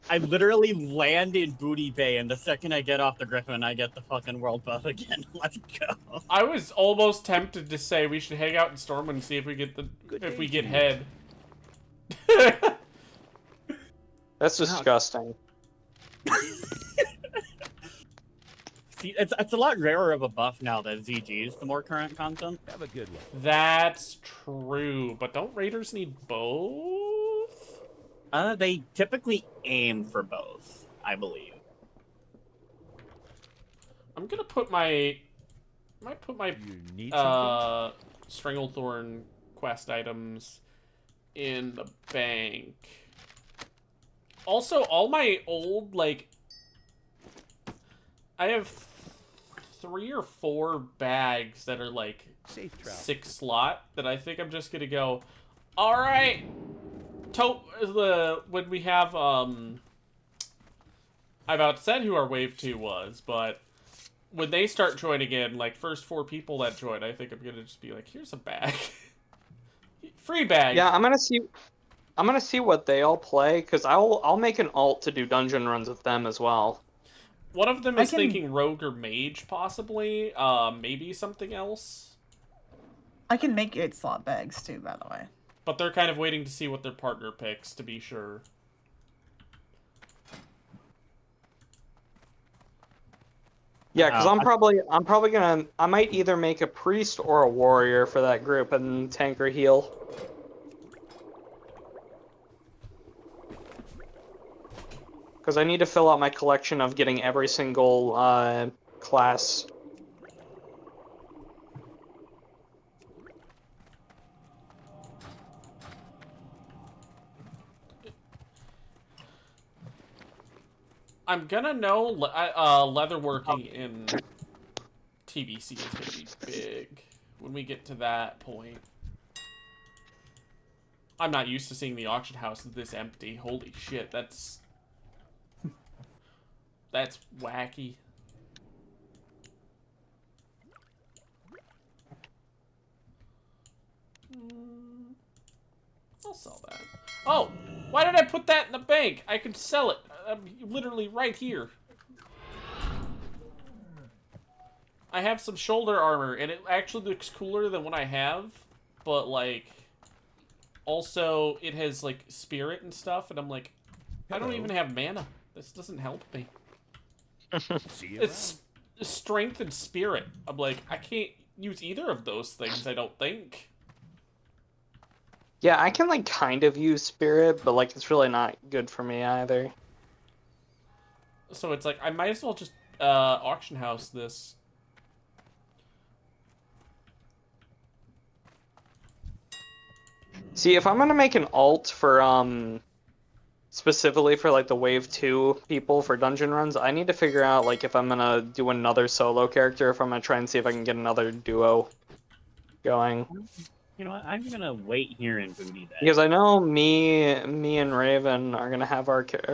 I literally land in Booty Bay, and the second I get off the Griffin, I get the fucking world buff again. Let's go. I was almost tempted to say we should hang out in Stormwind and see if we get head. That's disgusting. See, it's a lot rarer of a buff now than ZG's, the more current content. Have a good one. That's true, but don't raiders need both? They typically aim for both, I believe. I'm gonna put my... I might put my You need something? Stranglethorn quest items in the bank. Also, all my old, like... I have 3 or 4 bags that are, like, Safe travel. 6 slot that I think I'm just gonna go, alright! When we have, I've outsaid who our wave 2 was, but when they start joining in, like, first 4 people that join, I think I'm gonna just be like, here's a bag. Free bag. Yeah, I'm gonna see what they all play, because I'll make an alt to do dungeon runs with them as well. One of them is thinking rogue or mage, possibly. Maybe something else. I can make 8 slot bags too, by the way. But they're kind of waiting to see what their partner picks, to be sure. Yeah, because I'm probably gonna, I might either make a priest or a warrior for that group and tank or heal. Because I need to fill out my collection of getting every single class. I'm gonna know leatherworking in TBC is gonna be big when we get to that point. I'm not used to seeing the auction house this empty. Holy shit, that's wacky. I'll sell that. Oh, why did I put that in the bank? I could sell it. I'm literally right here. I have some shoulder armor, and it actually looks cooler than what I have, but, like, also, it has, like, spirit and stuff, and I'm like, I don't even have mana. This doesn't help me. It's strength and spirit. I'm like, I can't use either of those things, I don't think. Yeah, I can, like, kind of use spirit, but, like, it's really not good for me either. So it's like, I might as well just auction house this. See, if I'm gonna make an alt for, specifically for, like, the Wave 2 people for dungeon runs, I need to figure out, like, if I'm gonna do another solo character, if I'm gonna try and see if I can get another duo going. You know what, I'm gonna wait here and booty that. Because I know me and Raven are gonna have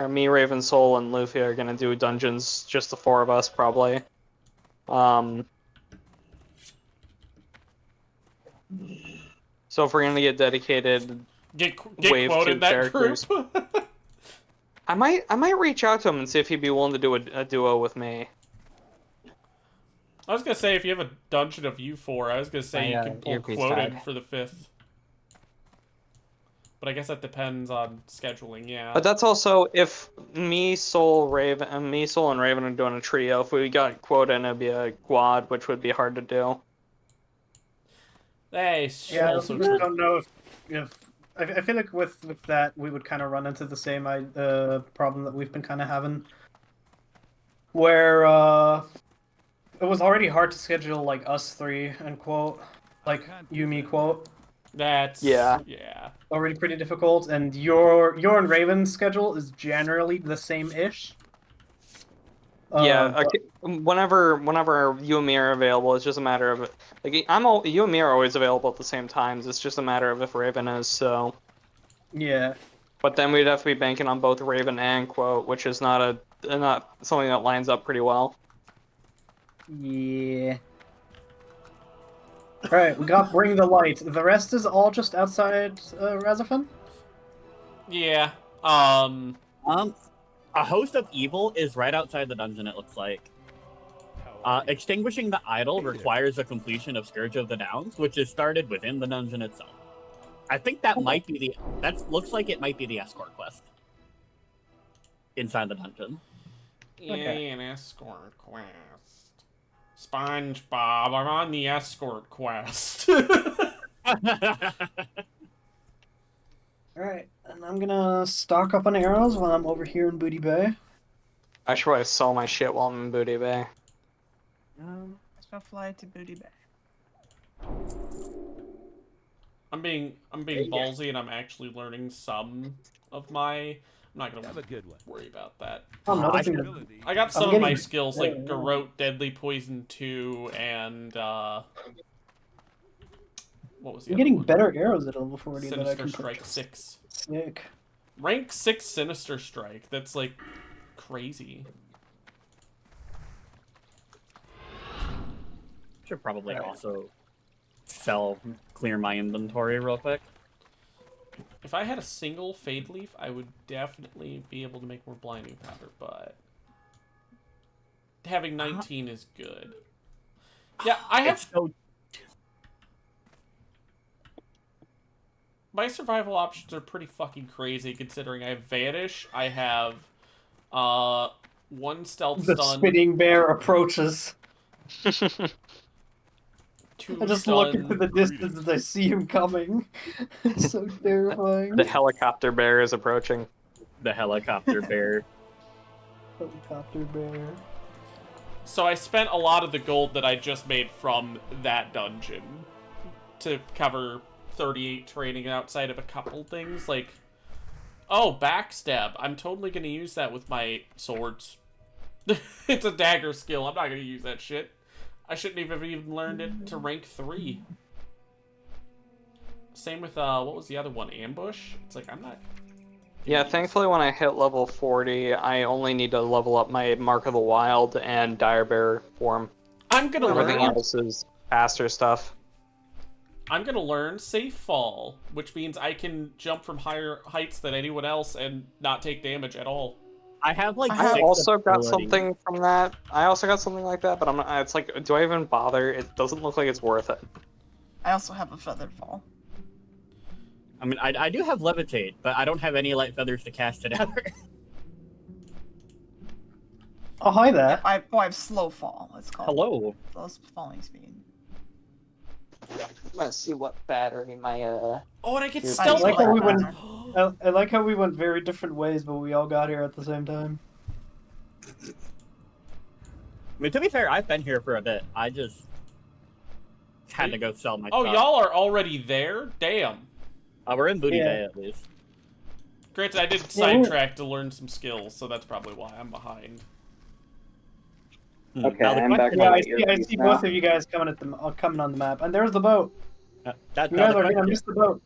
me, Raven, Soul, and Luffy are gonna do dungeons, just the 4 of us, probably. So if we're gonna get dedicated get Wave 2 that characters, group. I might reach out to him and see if he'd be willing to do a duo with me. I was gonna say, if you have a dungeon of you 4, I was gonna say you can pull quoted for the 5th. But I guess that depends on scheduling, yeah. But that's also if me, Soul, and Raven are doing a trio. If we got quota, and it'd be a quad, which would be hard to do. Hey, yeah, I just don't know if I feel like with that we would kind of run into the same problem that we've been kind of having, where it was already hard to schedule like us 3 and quote, like you, me, quote. That's yeah. Already pretty difficult, and your and Raven's schedule is generally the same-ish. Yeah, whenever you and me are available, it's just a matter of like you and me are always available at the same times. It's just a matter of if Raven is. So yeah. But then we'd have to be banking on both Raven and quote, which is not something that lines up pretty well. Yeah. Alright, we got Bring the Light. The rest is all just outside Razafin? Yeah. A host of evil is right outside the dungeon, it looks like. Extinguishing the idol requires a completion of Scourge of the Downs, which is started within the dungeon itself. I think that might be looks like it might be the escort quest. Inside the dungeon. Yeah, an escort quest. SpongeBob, I'm on the escort quest. Alright. And I'm gonna stock up on arrows while I'm over here in Booty Bay. I should probably sell my shit while I'm in Booty Bay. Let's go fly to Booty Bay. I'm being ballsy, and I'm actually learning some of my. I'm not gonna Have a good one. worry about that. I'm noticing Ability. I got some I'm of my getting skills better, like yeah. Garrote, Deadly Poison 2, and what was the I'm other getting one? better arrows at level 40 that I Sinister can Strike purchase. 6. Sick. Rank 6 Sinister Strike. That's like crazy. Should probably also clear my inventory real quick. If I had a single Fade Leaf, I would definitely be able to make more blinding powder, but having 19 is good. Yeah, I have my survival options are pretty fucking crazy considering I have Vanish, I have 1 stealth The stun, spinning bear approaches. 2 I just stun. look into the distance as I see him coming. It's so terrifying. The helicopter bear is approaching. The helicopter bear. Helicopter bear. So I spent a lot of the gold that I just made from that dungeon to cover 38 training outside of a couple things, like, oh, backstab. I'm totally gonna use that with my swords. It's a dagger skill. I'm not gonna use that shit. I shouldn't have even learned it to rank 3. Same with, what was the other one? Ambush? It's like, I'm not... Yeah, thankfully when I hit level 40, I only need to level up my Mark of the Wild and Dire Bear form. I'm gonna Everything learn... else is faster stuff. I'm gonna learn Safe Fall, which means I can jump from higher heights than anyone else and not take damage at all. I have like I 6 also got abilities. something from that. I also got something like that, but I'm not, it's like, do I even bother? It doesn't look like it's worth it. I also have a feathered fall. I mean, I do have levitate, but I don't have any light feathers to cast it out. Oh, hi there. I have slow fall. It's called. Hello. Slow falling speed. Let's see what battery my Oh, and I get I stealth. like how we like went. I like how we went very different ways, but we all got here at the same time. I mean, to be fair, I've been here for a bit. I just had to go sell my Oh, stuff. y'all are already there? Damn. We're in Booty Yeah. Bay, at least. Granted, I did sidetrack to learn some skills, so that's probably why I'm behind. Okay, Now, the I'm back question- Yeah, on I the see. I earpiece see now. both of you guys coming on the map, and there's the boat. that, You now guys the are gonna question miss the boat.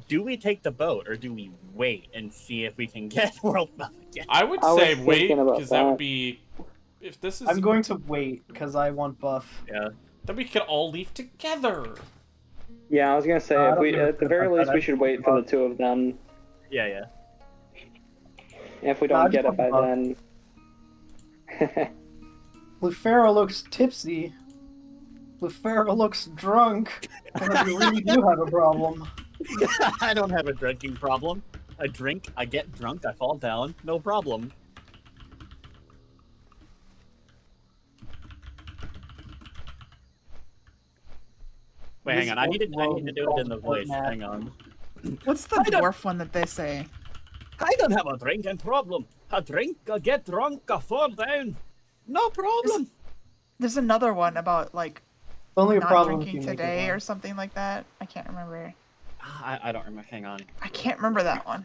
do we take the boat, or do we wait and see if we can get World Buff again? I would I was say wait, thinking about because that would that. be... If this is... I'm going to wait because I want buff. Yeah. Then we could all leave together. Yeah, I was gonna say, I if don't we, give a at the shit very about least, that. we should wait for the two of them. Yeah. If we No, I don't just get it by want then. Lucero looks tipsy. Lucero looks drunk. We really do have a problem. I don't have a drinking problem. I drink, I get drunk, I fall down, no problem. Wait, hang on. I need to do it in the voice. Hang on. What's the dwarf one that they say? I don't have a drinking problem. I drink, I get drunk, I fall down. No problem. There's another one about like Only a not problem if drinking you make it today one. or something like that. I can't remember. I don't remember. Hang on. I can't remember that one.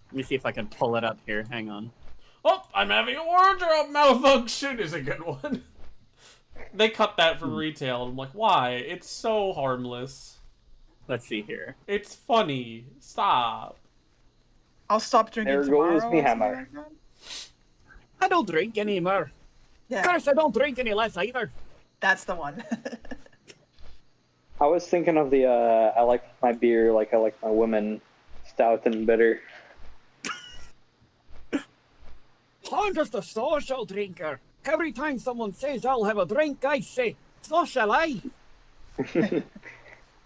Let me see if I can pull it up here. Hang on. Oh, I'm having a wardrobe malfunction is a good one. They cut that from retail, and I'm like, why? It's so harmless. Let's see here. It's funny. Stop. I'll stop drinking There tomorrow. goes or me something hammer. like that. I don't drink anymore. Yeah, Of course, I don't drink any less either. that's the one. I was thinking of the, I like my beer like I like my women, stout and bitter. I'm just a social drinker. Every time someone says I'll have a drink, I say, so shall I.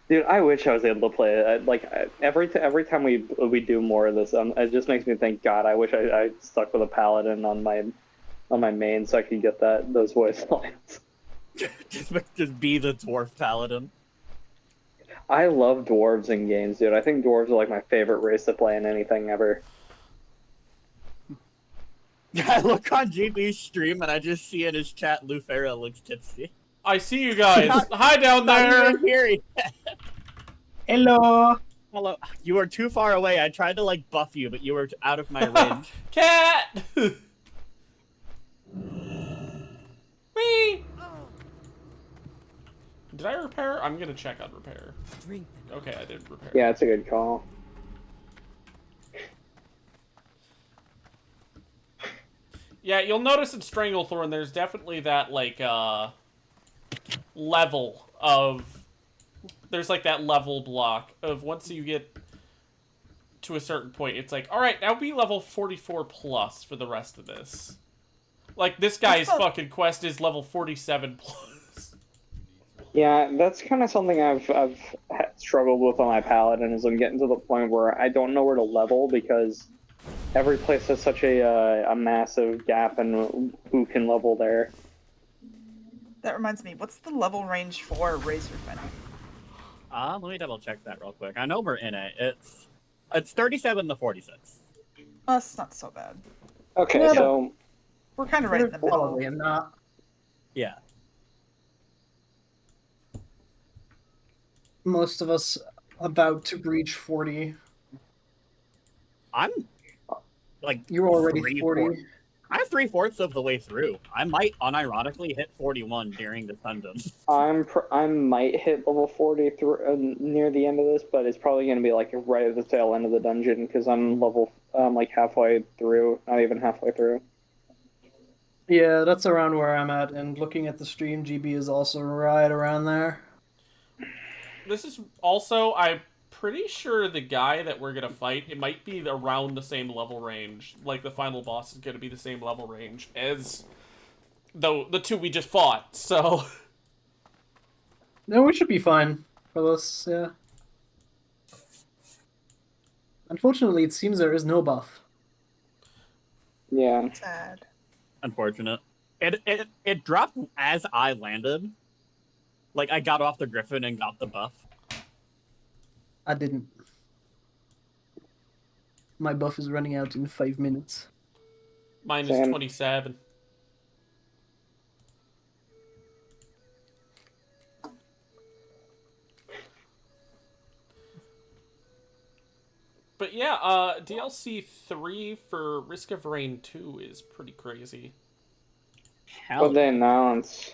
Dude, I wish I was able to play it. Every time we do more of this, it just makes me think, God, I wish I stuck with a paladin on my main so I could get those voice lines. just be the dwarf paladin. I love dwarves in games, dude. I think dwarves are like my favorite race to play in anything ever. I look on GB's stream and I just see in his chat Lufera looks tipsy. I see you guys. Hi down Not there. even here yet. Hello. Hello. You were too far away. I tried to like buff you, but you were out of my range. Cat. Whee! Did I repair? I'm gonna check on repair. Okay, I did repair. Yeah, it's a good call. Yeah, you'll notice in Stranglethorn there's definitely that, like, level of... There's, like, that level block of once you get to a certain point, it's like, alright, now be level 44 plus for the rest of this. Like, this guy's fucking quest is level 47 plus. Yeah, that's kind of something I've struggled with on my paladin, is I'm getting to the point where I don't know where to level, because every place has such a massive gap in who can level there. That reminds me, what's the level range for Razorfen? Let me double check that real quick. I know we're in it. It's 37 to 46. Oh, that's not so bad. Okay, Yeah, so we're kind of right in the middle. Probably not. Yeah. Most of us about to reach 40. I'm like You're already 40. I'm 3/4 of the way through. I might unironically hit 41 during the dungeon. I might hit level 40 near the end of this, but it's probably going to be like right at the tail end of the dungeon, because I'm like halfway through, not even halfway through. Yeah, that's around where I'm at, and looking at the stream, GB is also right around there. This is also, I'm pretty sure the guy that we're gonna fight, it might be around the same level range. Like, the final boss is gonna be the same level range as the two we just fought, so... No, we should be fine for this, yeah. Unfortunately, it seems there is no buff. Yeah. Sad. Unfortunate. It dropped as I landed. Like, I got off the Griffin and got the buff. I didn't. My buff is running out in 5 minutes. Mine is 27. But yeah, DLC 3 for Risk of Rain 2 is pretty crazy. What they announce?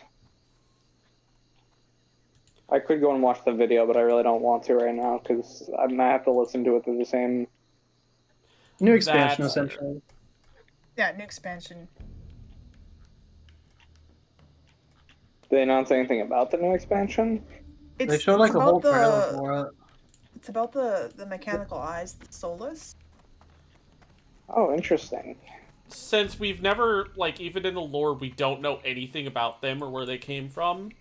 I could go and watch the video, but I really don't want to right now, because I might have to listen to it through the same... New expansion, essentially. Yeah, new expansion. Did they announce anything about the new expansion? They showed like a whole trailer for it. It's about the mechanical eyes, the soulless. Oh, interesting. Since we've never, like, even in the lore, we don't know anything about them or where they came from,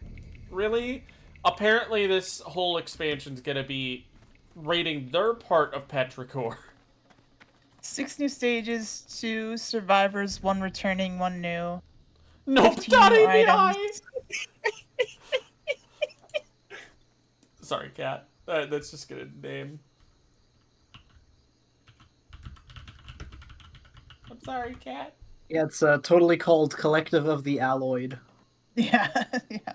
really. Apparently, this whole expansion's gonna be raiding their part of Petrichor. 6 new stages, 2 survivors, 1 returning, 1 new. No, 15 not new AVI! items. Sorry, Cat. That's just gonna name. I'm sorry, Cat. Yeah, it's totally called Collective of the Alloyed. Yeah, yeah.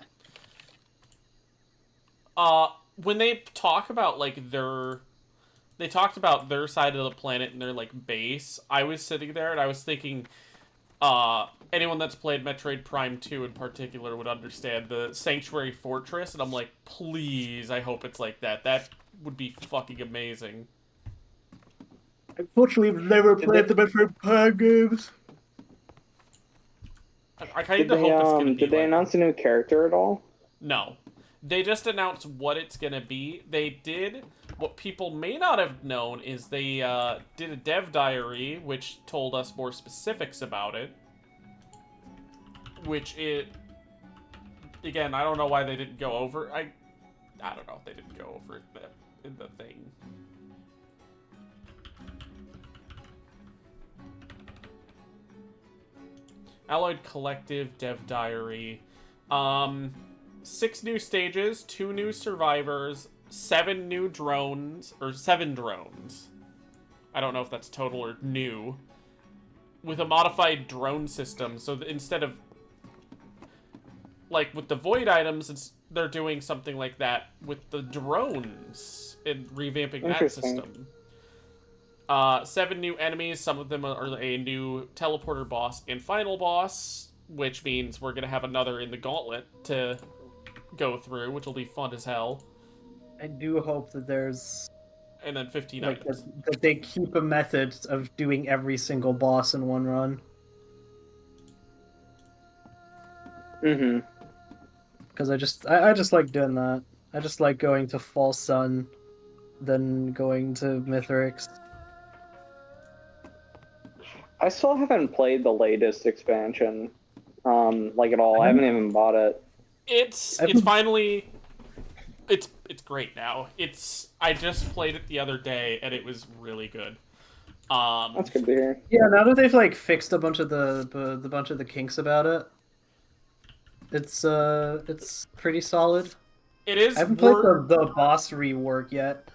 When they talk about, like, they talked about their side of the planet and their, like, base, I was sitting there and I was thinking, anyone that's played Metroid Prime 2 in particular would understand the Sanctuary Fortress, and I'm like, please, I hope it's like that. That would be fucking amazing. Unfortunately, I've never played the Metroid Prime games. I kind of hope it's gonna be Did they announce a new character at all? No. They just announced what it's gonna be. They did... What people may not have known is they did a dev diary, which told us more specifics about it. Which it... Again, I don't know why they didn't go over... I don't know if they didn't go over it in the thing. Alloyed Collective dev diary. 6 new stages, 2 new survivors, 7 new drones, or 7 drones. I don't know if that's total or new. With a modified drone system, so that instead of... Like, with the void items, they're doing something like that with the drones and revamping that system. 7 new enemies, some of them are a new teleporter boss and final boss, which means we're gonna have another in the gauntlet to go through, which will be fun as hell. I do hope that there's... And then 15 like, items. that they keep a method of doing every single boss in one run. Mm-hmm. Because I just like doing that. I just like going to False Sun, then going to Mithrix. I still haven't played the latest expansion, like at all. I haven't even bought it. It's finally... It's great now. I just played it the other day, and it was really good. That's good to hear. Yeah, now that they've like fixed a bunch of the kinks about it, it's pretty solid. It is. I haven't played the boss rework yet.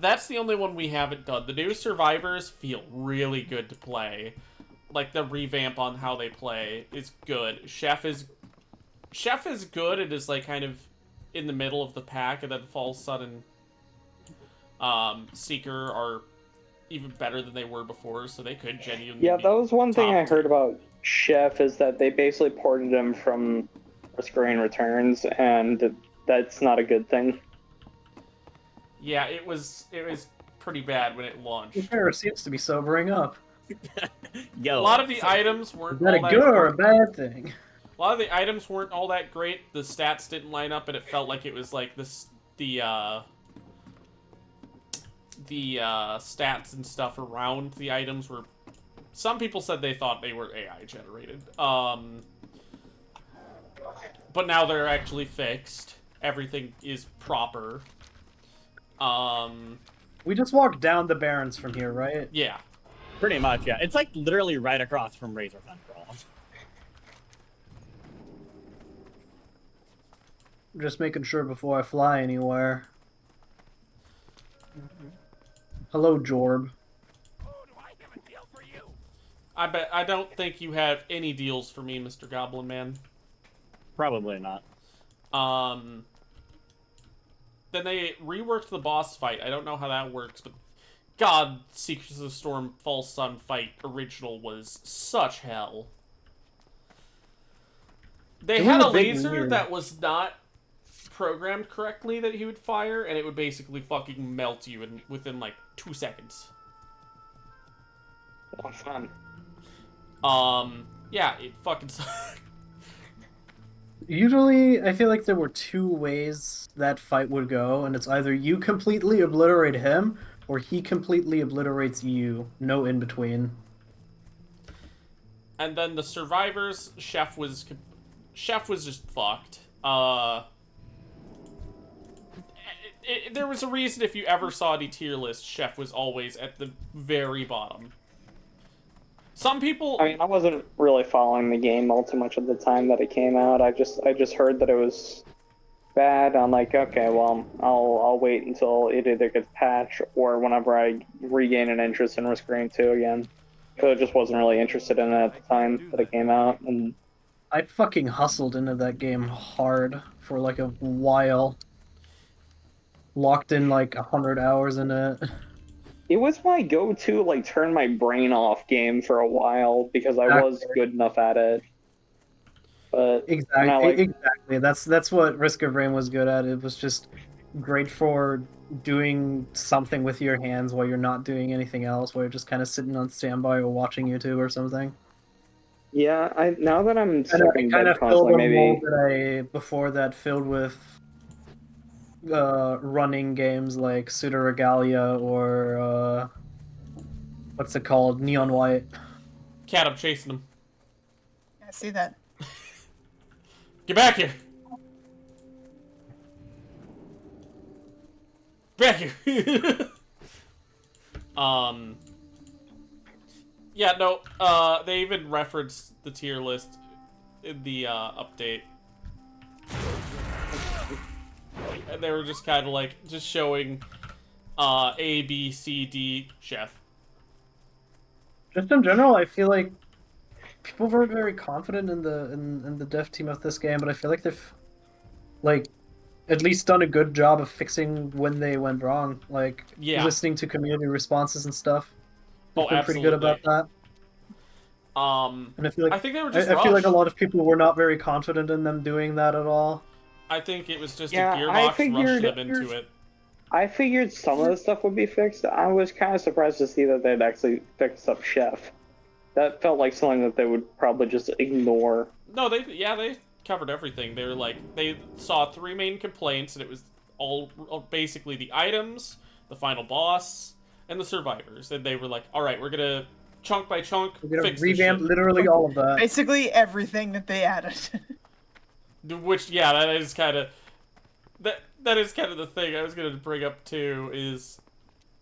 That's the only one we haven't done. The new survivors feel really good to play. Like, the revamp on how they play is good. Chef is good. It is, like, kind of in the middle of the pack, and then False Sun and Seeker are even better than they were before, so they could genuinely... Yeah, that was one thing I heard about Chef, is that they basically ported him from Risk Rain Returns, and that's not a good thing. Yeah, it was pretty bad when it launched. It never seems to be sobering up. Yo, a lot of the items weren't is that a good or a bad thing? A lot of the items weren't all that great. The stats didn't line up, and it felt like it was like the stats and stuff around the items were... Some people said they thought they were AI generated. But now they're actually fixed. Everything is proper. We just walked down the Barrens from here, right? Yeah. Pretty much, yeah. It's like literally right across from Razor Central. Just making sure before I fly anywhere. Hello, Jorb. I don't think you have any deals for me, Mr. Goblin Man. Probably not. Then they reworked the boss fight. I don't know how that works, but God, Secrets of the Storm False Sun fight original was such hell. They had a laser that was not programmed correctly that he would fire, and it would basically fucking melt you within like 2 seconds. Oh, fun. Yeah, it fucking sucked. Usually, I feel like there were 2 ways that fight would go, and it's either you completely obliterate him, or he completely obliterates you. No in between. And then the survivors, Chef was just fucked. There was a reason if you ever saw any tier list, Chef was always at the very bottom. Some people... I mean, I wasn't really following the game all too much at the time that it came out. I just heard that it was bad. I'm like, okay, well, I'll wait until it either gets patched or whenever I regain an interest in Risk Rain 2 again. Because I just wasn't really interested in it at the time that it came out. And I fucking hustled into that game hard for like a while. Locked in like 100 hours in it. it was my go-to, like, turn my brain off game for a while because I was good enough at it. But exactly. That's what Risk of Rain was good at. It was just great for doing something with your hands while you're not doing anything else, while you're just kind of sitting on standby or watching YouTube or something. Yeah, now that I'm stepping kind back of filled constantly, a maybe mold that before that filled with running games like Pseudo Regalia or what's it called? Neon White. Cat, I'm chasing him. I see that. Get back here! Back here! Yeah, no, they even referenced the tier list in the update. And they were just kind of like, just showing A, B, C, D, chef. Just in general, I feel like people weren't very confident in the dev team of this game, but I feel like they've like at least done a good job of fixing when they went wrong. Like listening to community responses and stuff. They've been pretty good about that. And I feel like I think they were just I feel like a lot of people were not very confident in them doing that at all. I think it was just a Gearbox rushed them into it. I figured some of the stuff would be fixed. I was kind of surprised to see that they'd actually fixed up Chef. That felt like something that they would probably just ignore. No, they covered everything. They were like, they saw 3 main complaints, and it was all basically the items, the final boss, and the survivors. And they were like, all right, we're gonna chunk by chunk fix revamp literally all of that. Basically everything that they added. Which, yeah, that is kind of that is kind of the thing I was gonna bring up too. Is,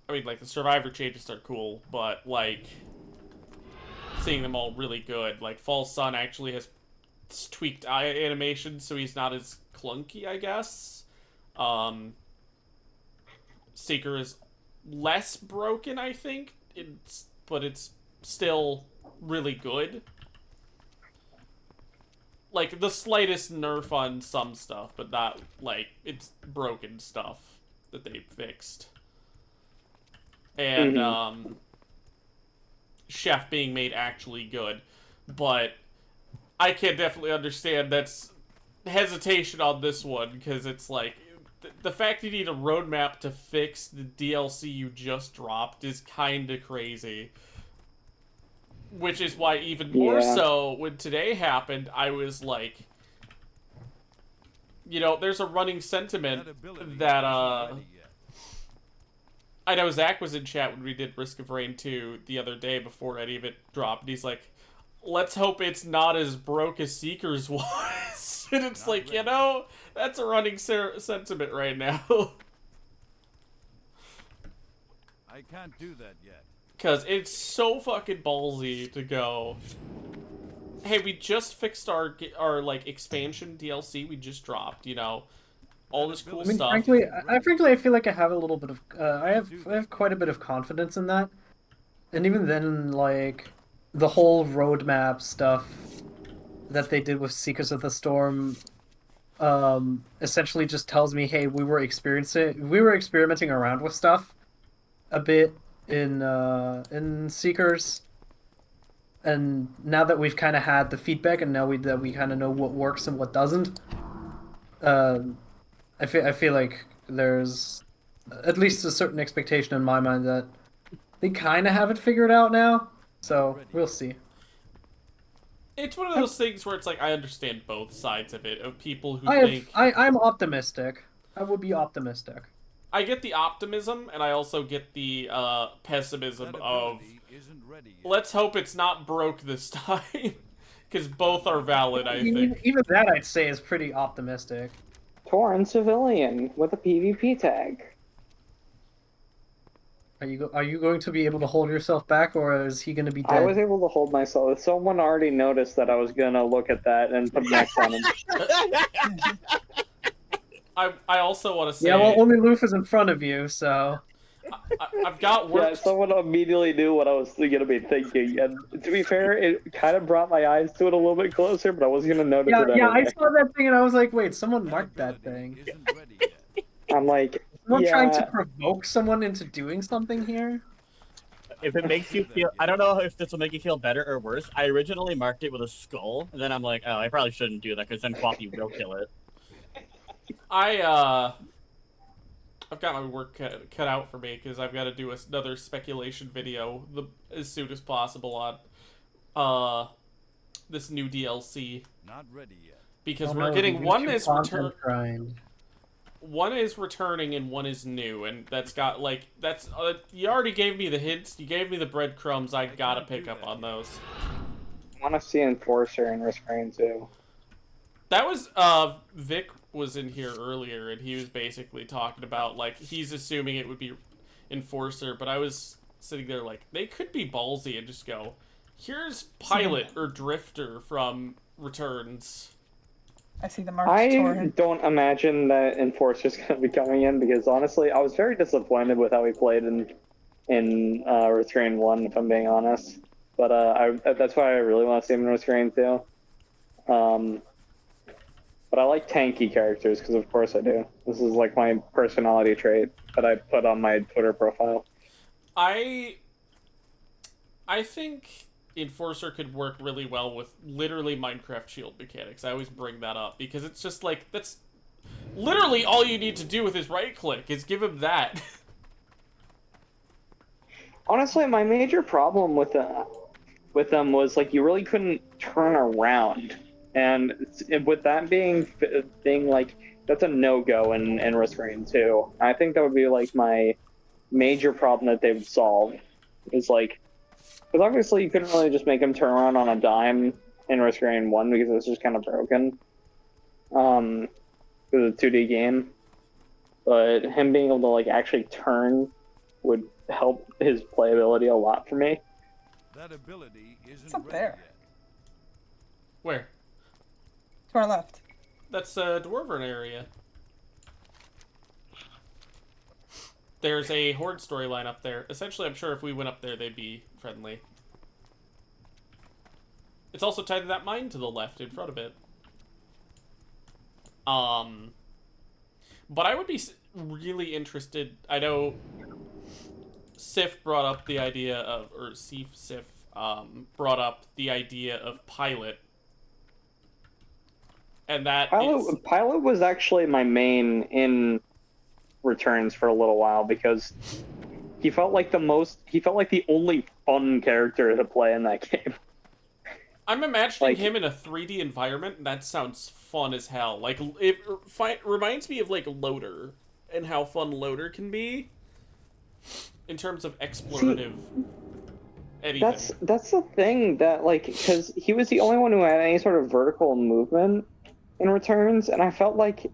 I mean, like the survivor changes are cool, but like seeing them all really good. Like False Sun actually has tweaked eye animation, so he's not as clunky, I guess. Seeker is less broken, I think. But it's still really good. Like, the slightest nerf on some stuff, but not, like, it's broken stuff that they fixed. And, Chef being made actually good. But I can definitely understand that's hesitation on this one, because it's like, the fact you need a roadmap to fix the DLC you just dropped is kinda crazy. Which is why even more so, when today happened, I was like, you know, there's a running sentiment that, I know Zach was in chat when we did Risk of Rain 2 the other day before any of it dropped, and he's like, let's hope it's not as broke as Seekers was. And it's like, you know, that's a running sentiment right now. I can't do that yet. Because it's so fucking ballsy to go, hey, we just fixed our like, expansion DLC we just dropped, you know, all this cool stuff. Frankly, I feel like I have a little bit of, I have quite a bit of confidence in that. And even then, like, the whole roadmap stuff that they did with Seekers of the Storm essentially just tells me, hey, we were experimenting around with stuff a bit in Seekers, and now that we've kind of had the feedback, and now that we kind of know what works and what doesn't, I feel like there's at least a certain expectation in my mind that they kind of have it figured out now. So we'll see. It's one of those things where it's like, I understand both sides of it, of people who think... I'm optimistic. I would be optimistic. I get the optimism, and I also get the pessimism of, let's hope it's not broke this time. Because both are valid, I think. Even that, I'd say, is pretty optimistic. Torn civilian with a PvP tag. Are you going to be able to hold yourself back, or is he going to be dead? I was able to hold myself. Someone already noticed that I was going to look at that and put next on him. I also want to say... Yeah, well, only Loof is in front of you, so... I've got work... Yeah, someone immediately knew what I was going to be thinking, and to be fair, it kind of brought my eyes to it a little bit closer, but I was going to notice it anyway. Yeah, I saw that thing and I was like, wait, someone marked that thing. I'm like, someone trying to provoke someone into doing something here? If it makes you feel... I don't know if this will make you feel better or worse. I originally marked it with a skull, and then I'm like, oh, I probably shouldn't do that, because then Qwoppy will kill it. I've got my work cut out for me, because I've got to do another speculation video as soon as possible on this new DLC. Not ready yet. Because we're getting one is returning and one is new, and that's got like you already gave me the hints, you gave me the breadcrumbs. I gotta pick up on those. I want to see Enforcer in Risk Rain 2. That was Vic was in here earlier, and he was basically talking about, like, he's assuming it would be Enforcer, but I was sitting there like, they could be ballsy and just go, here's Pilot or Drifter from Returns. I see the marks. I Torrent. don't imagine that Enforcer's going to be coming in because honestly, I was very disappointed with how he played in Restrain 1, if I'm being honest. But that's why I really want to see him in Restrain 2. But I like tanky characters because of course I do. This is like my personality trait that I put on my Twitter profile. I think Enforcer could work really well with literally Minecraft shield mechanics. I always bring that up because it's just like, that's literally all you need to do with his right click is give him that. Honestly, my major problem with them was like you really couldn't turn around, and with that being like that's a no-go in Restrain 2. I think that would be like my major problem that they would solve is like, because obviously you couldn't really just make him turn around on a dime in Restrain 1 because it was just kind of broken. It was a 2D game, but him being able to like actually turn would help his playability a lot for me. That ability isn't It's up ready there. yet. Where? To our left. That's a Dwarven area. There's a Horde storyline up there. Essentially, I'm sure if we went up there, they'd be friendly. It's also tied to that mine to the left in front of it. But I would be really interested. I know Sif brought up the idea of, or Sif brought up the idea of Pilot. And that Pilot was actually my main in Returns for a little while because he felt like the only fun character to play in that game. I'm imagining him in a 3D environment, and that sounds fun as hell. Like, it reminds me of, like, Loader, and how fun Loader can be, in terms of explorative anything. That's the thing, that, like, because he was the only one who had any sort of vertical movement in Returns, and I felt like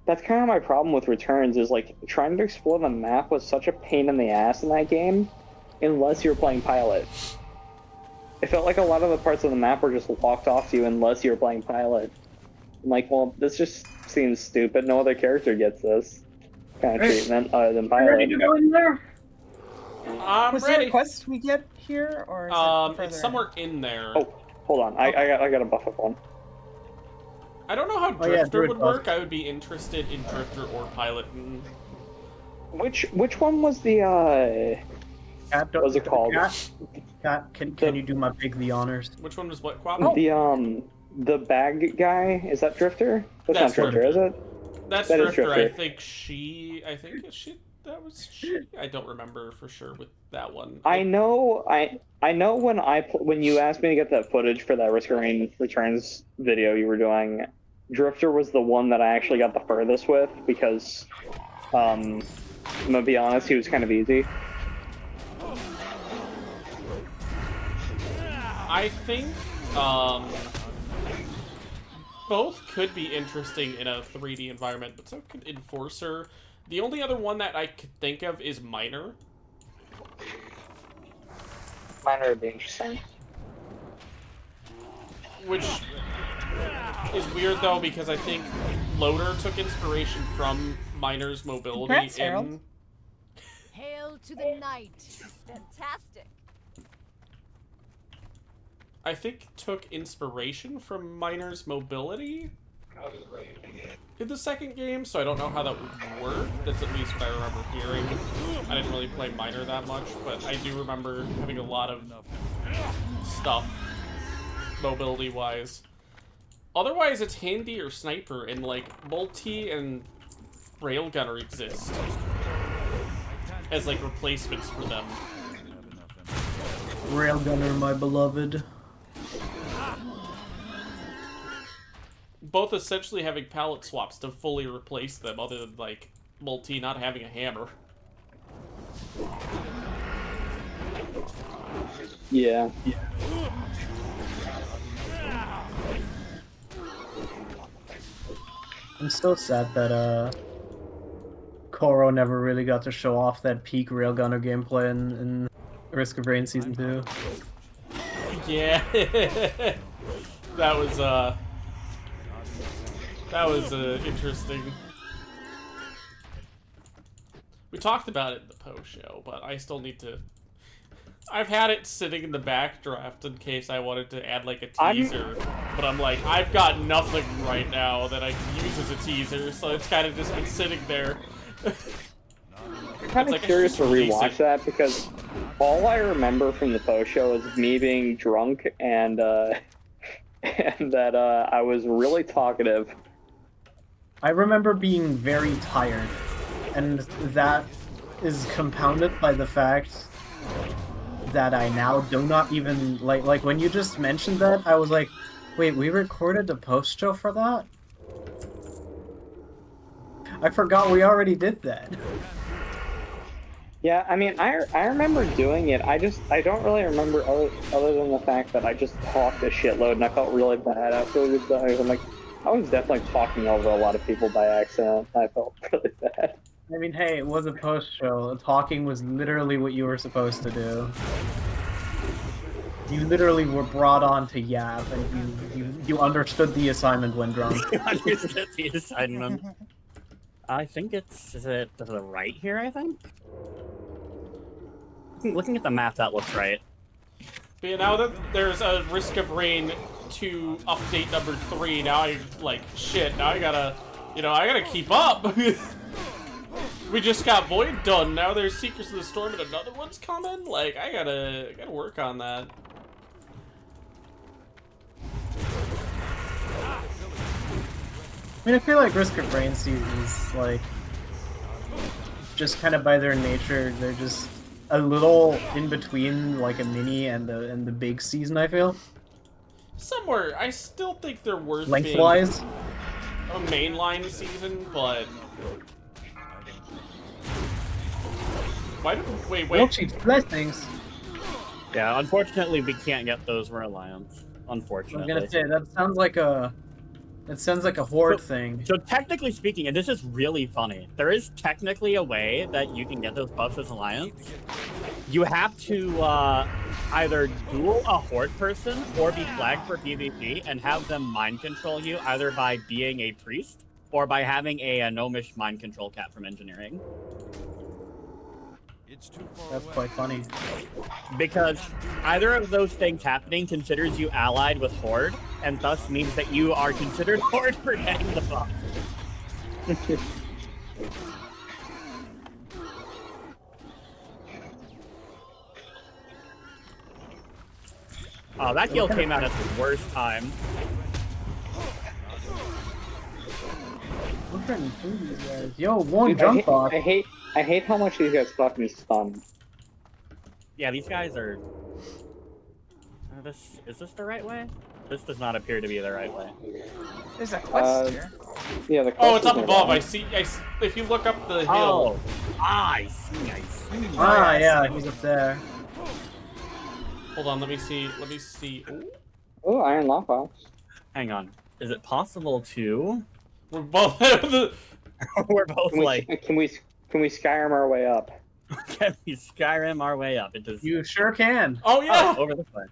that's kind of my problem with Returns, is, like, trying to explore the map was such a pain in the ass in that game, unless you were playing Pilot. It felt like a lot of the parts of the map were just locked off to you unless you were playing Pilot. I'm like, well, this just seems stupid. No other character gets this kind of treatment other than Pilot. Ready to go in there? I'm Was ready. there a quest we get here, or is it further It's somewhere in there. Oh, hold on. I got a buff up one. I don't know how Oh, yeah, Drifter Druid would buff. work. I would be interested in Drifter or Pilot. Which one was the Cat, what was it called? Cat, can you do my pig the honors? Which one was what, Qwoppy? The bag guy, is that Drifter? That's not Drifter, is it? That's That is Drifter. I Drifter. think that was she. I don't remember for sure with that one. I know when you asked me to get that footage for that Restrain Returns video you were doing, Drifter was the one that I actually got the furthest with because, I'm gonna be honest, he was kind of easy. I think both could be interesting in a 3D environment, but so could Enforcer. The only other one that I could think of is Miner. Miner would be interesting. Which is weird, though, because I think Loader took inspiration from Miner's mobility Congrats, Harold. in... Hail to the night. Fantastic. I think took inspiration from Miner's mobility in the second game, so I don't know how that would work. That's at least what I remember hearing. I didn't really play Miner that much, but I do remember having a lot of stuff mobility-wise. Otherwise, it's Handy or Sniper, and like Multi and Railgunner exist as like replacements for them. Railgunner, my beloved. Both essentially having palette swaps to fully replace them, other than like Multi not having a hammer. Yeah. I'm still sad that Koro never really got to show off that peak Railgunner gameplay in Risk of Rain Season 2. Yeah. That was That was interesting. We talked about it in the post show, but I still need to. I've had it sitting in the backdraft in case I wanted to add like a teaser, but I'm like, I've got nothing right now that I can use as a teaser, so it's kind of just been sitting there. I'm kind of curious to rewatch that because all I remember from the post show is me being drunk and that I was really talkative. I remember being very tired, and that is compounded by the fact that I now do not even like when you just mentioned that, I was like, wait, we recorded the post show for that? I forgot we already did that. Yeah, I mean, I remember doing it. I don't really remember other than the fact that I just talked a shitload and I felt really bad afterwards. I'm like, I was definitely talking over a lot of people by accident. I felt really bad. I mean, hey, it was a post show. Talking was literally what you were supposed to do. You literally were brought on to yap, and you understood the assignment when drunk. You understood the assignment. I think is it to the right here, I think? Looking at the map, that looks right. But yeah, now that there's a Risk of Rain 2 update number 3, now I, like, shit, now I gotta keep up! We just got Void done, now there's Secrets of the Storm and another one's coming? Like, I gotta work on that. I mean, I feel like Risk of Rain seasons, like, just kind of by their nature, they're just a little in between, like a mini and the big season. I feel somewhere. I still think they're worth lengthwise being a mainline season, but why? Wait. Milkshakes blessings. Yeah, unfortunately, we can't get those Reliance. Unfortunately, I'm gonna say that sounds like a horde thing. So technically speaking, and this is really funny, there is technically a way that you can get those buffs as Alliance. You have to either duel a horde person or be flagged for PvP and have them mind control you either by being a priest or by having a gnomish mind control cat from engineering. It's too far That's away. quite funny. Because either of those things happening considers you allied with Horde, and thus means that you are considered Horde for getting the buff. Oh, that kill came out at the worst time. I'm trying to fool these guys. Yo, one Dude, jump off. I hate how much these guys fucking stun. Yeah, these guys are... Is this the right way? This does not appear to be the right way. There's a quest here. Yeah, the Oh, it's up nearby. above. I see. If you look up the hill. Oh, I see. Ah, yeah, he's up there. Hold on, let me see. Ooh. Oh, iron lockbox. Hang on. Is it possible to... We're both. We're both like... Can we Skyrim our way up? Can we Skyrim our way up? It does... You sure can. Oh yeah. Oh, over this way.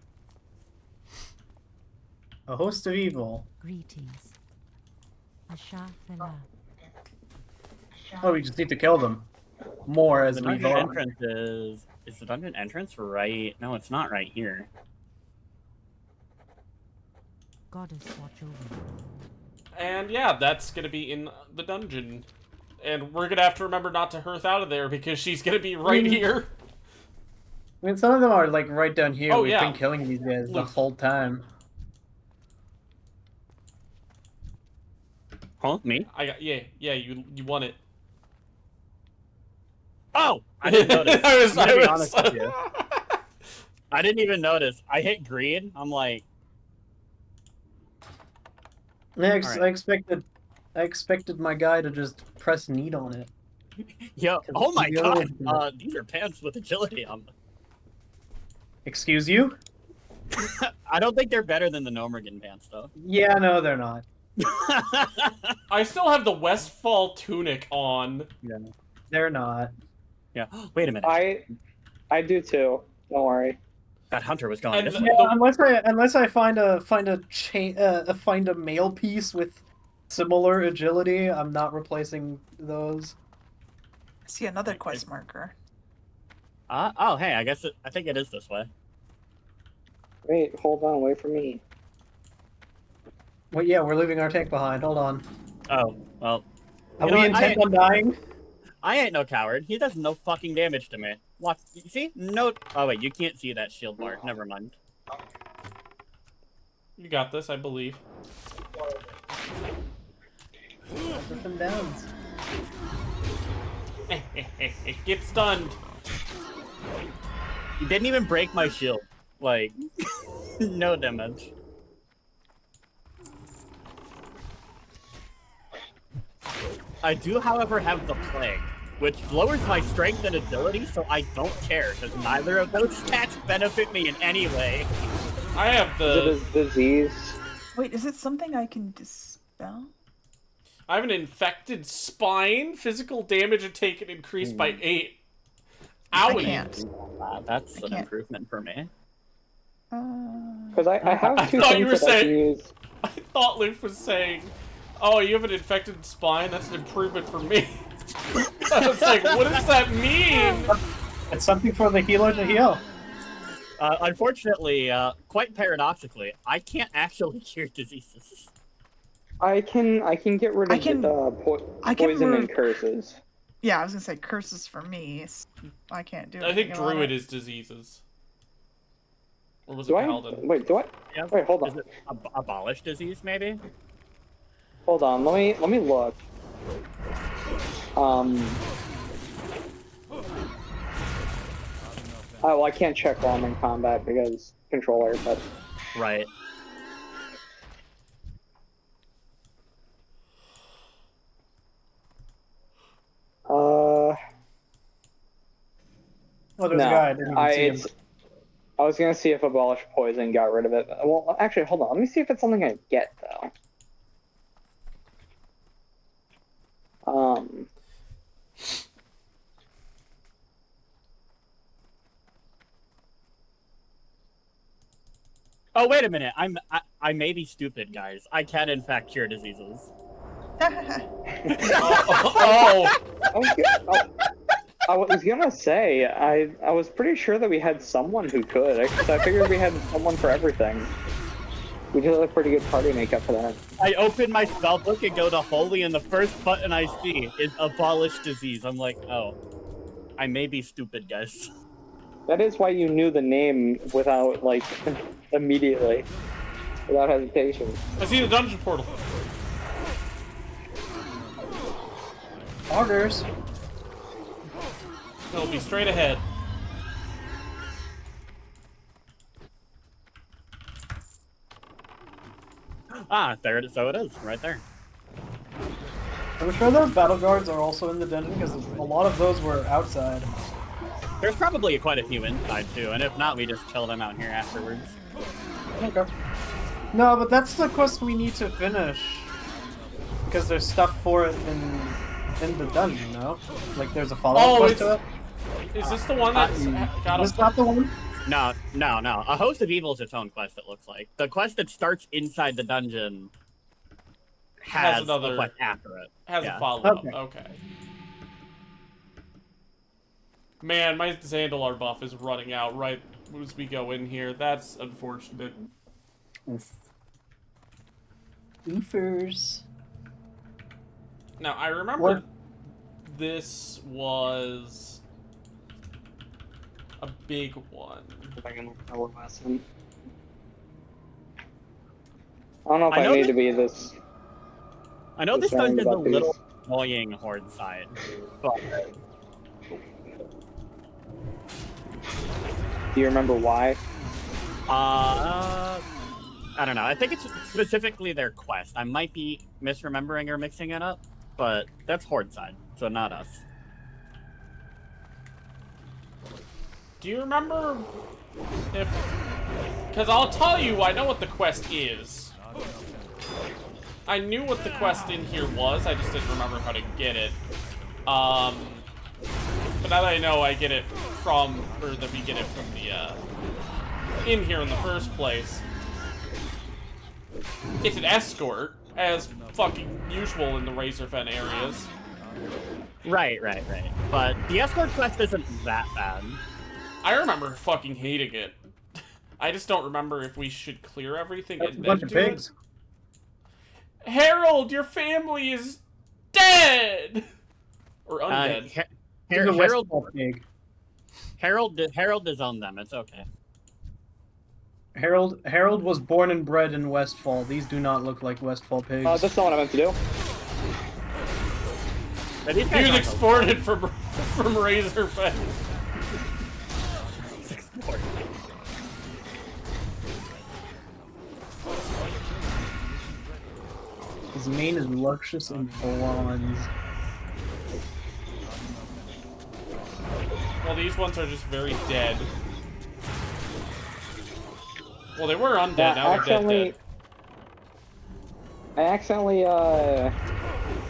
A host of evil. Greetings. Oh, we just need to kill them. More as The we dungeon go. entrance is... Is the dungeon entrance right? No, it's not right here. Goddess watch over you. And yeah, that's gonna be in the dungeon. And we're gonna have to remember not to hearth out of there because she's gonna be right here. I mean, some of them are like right down here. Oh, We've yeah. been killing these guys the Loof. whole time. Huh? Me? I got you won it. Oh! I didn't notice. I I'm gonna be was- honest with you. I didn't even notice. I hit green. I'm like... I expected my guy to just press neat on it. Yo, oh my the god! other- These are pants with agility on them. Excuse you? I don't think they're better than the Nomergan pants, though. Yeah, no, they're not. I still have the Westfall tunic on. Yeah, they're not. Yeah. Wait a minute. I do too. Don't worry. That hunter was going And this the- way. Yeah, unless I find a chain find a mail piece with similar agility. I'm not replacing those. I see another quest marker. Oh, hey, I think it is this way. Wait, hold on, wait for me. Well, yeah, we're leaving our tank behind. Hold on. Oh, well. Are You know we what, intent on dying? I ain't no coward. He does no fucking damage to me. Watch. You see? No. Oh, wait, you can't see that shield bar. Never mind. You got this, I believe. Ups and downs. Get stunned. You didn't even break my shield. Like, no damage. I do, however, have the plague, which lowers my strength and agility, so I don't care, because neither of those stats benefit me in any way. I have the... Is it a disease? Wait, is it something I can dispel? I have an infected spine. Physical damage and taken increased by 8. Owie. I can't. That's an improvement for me. Because I have two thought things you were that I can saying... use. I thought Loof was saying, oh, you have an infected spine? That's an improvement for me. I was like, what does that mean? It's something for the healer to heal. Unfortunately, quite paradoxically, I can't actually cure diseases. I can get rid of poison and curses. Yeah, I was gonna say curses for me. I can't do it. I think Druid is diseases. Or was it Do Paladin? Wait, do I? Yeah. Wait, hold on. Is it abolish disease, maybe? Hold on, let me look. Oh, well, I can't check while I'm in combat because controller, but... Right. Oh, there's a guy. I didn't even see him. I was gonna see if abolish poison got rid of it. Well, actually, hold on. Let me see if it's something I get though. Oh, wait a minute. I may be stupid, guys. I can in fact cure diseases. I was gonna say I was pretty sure that we had someone who could. I figured we had someone for everything. We did a pretty good party makeup for that. I open my spellbook and go to holy, and the first button I see is abolish disease. I'm like, oh, I may be stupid, guys. That is why you knew the name without, like, immediately. Without hesitation. I see the dungeon portal. Orders. It'll be straight ahead. Ah, there it is. So it is, right there. I'm sure those battle guards are also in the dungeon because a lot of those were outside. There's probably quite a few inside too, and if not, we just kill them out here afterwards. Okay. No, but that's the quest we need to finish. Because there's stuff for it in the dungeon, no? Like there's a follow-up quest to it? Is this the one that's got Is that the one? No. A Host of Evil is its own quest, it looks like. The quest that starts inside the dungeon has another a quest after it. Has a follow-up. Okay. Okay. Man, my Zandalar buff is running out right as we go in here. That's unfortunate. Oof. Oofers. Now, I remember this was a big one. If I can look at our last one. I don't know if I need to be this. I know this concerned dungeon's a about these. little annoying horde side, but Do you remember why? I don't know. I think it's specifically their quest. I might be misremembering or mixing it up, but that's horde side, so not us. Do you remember if... Because I'll tell you, I know what the quest is. I knew what the quest in here was, I just didn't remember how to get it. But now that I know, I get it from, or that we get it from the, in here in the first place. It's an escort. as fucking usual in the Razorfen areas. Right. But the escort quest isn't that bad. I remember fucking hating it. I just don't remember if we should clear everything That's a and bunch then of do it. pigs. Harold, your family is dead! Or undead. He's a Harold, Westfall pig. Harold is on them. It's okay. Harold was born and bred in Westfall. These do not look like Westfall pigs. That's not what I meant to do. But these He guys was aren't exported from Razorfen. exported. His mane is luscious and bronze. Well, these ones are just very dead. Well, they were undead, Yeah, now they're dead. I accidentally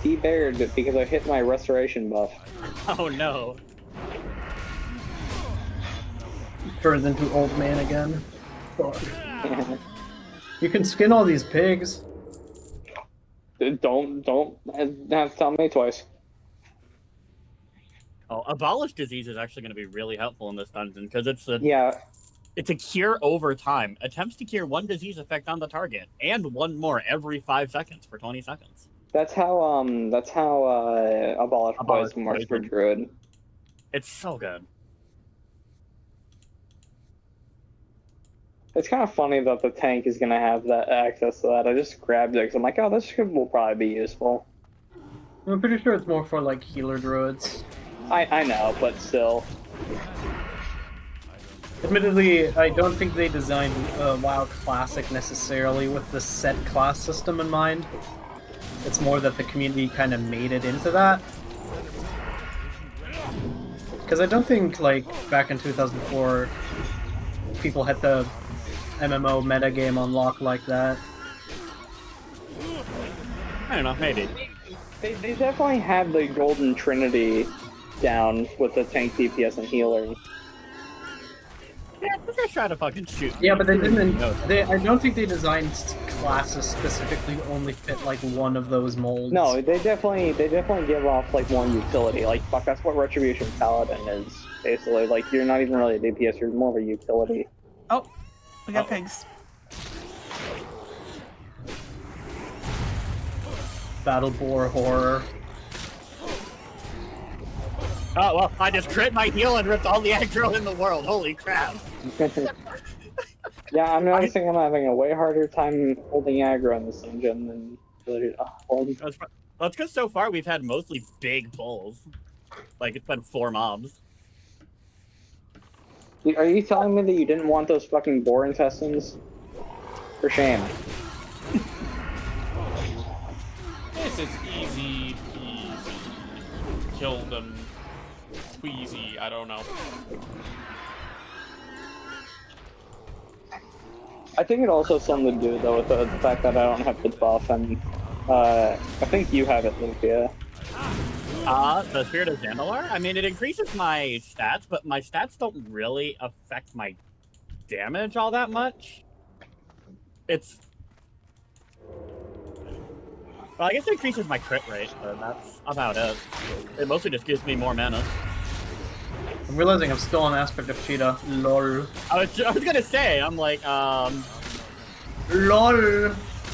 de-bared it because I hit my restoration buff. Oh no. Turns into old man again. Fuck. You can skin all these pigs. Don't have to tell me twice. Oh, abolish disease is actually going to be really helpful in this dungeon because it's a It's a cure over time. Attempts to cure one disease effect on the target and one more every 5 seconds for 20 seconds. That's how abolish poison works for druid. It's so good. It's kind of funny that the tank is gonna have that access to that. I just grabbed it because I'm like, oh, this will probably be useful. I'm pretty sure it's more for like healer druids. I know, but still. Admittedly, I don't think they designed WoW Classic necessarily with the set class system in mind. It's more that the community kind of made it into that. Because I don't think, like, back in 2004, people had the MMO metagame on lock like that. I don't know, maybe. They definitely have the golden trinity down with the tank, DPS, and healer. Yeah, this guy's trying to fucking shoot. Yeah, but they didn't. I don't think they designed classes specifically to only fit like one of those molds. No, they definitely give off like one utility. Like fuck, that's what Retribution Paladin is basically. Like you're not even really a DPS, you're more of a utility. Oh, we got pigs. Battle boar horror. Oh, well, I just crit my heal and ripped all the aggro in the world. Holy crap. Yeah, I'm noticing I'm having a way harder time holding aggro in this dungeon than That's because so far we've had mostly big pulls. Like, it's been 4 mobs. Are you telling me that you didn't want those fucking boar intestines? For shame. This is easy peasy. Killed them. Squeezy, I don't know. I think it also has something to do though with the fact that I don't have the buff, and I think you have it, Loof, yeah. The Spirit of Zandalar? I mean, it increases my stats, but my stats don't really affect my damage all that much. It's... Well, I guess it increases my crit rate, but that's about it. It mostly just gives me more mana. I'm realizing I'm still on aspect of Cheetah. LOL. I was gonna say, I'm like, LOL!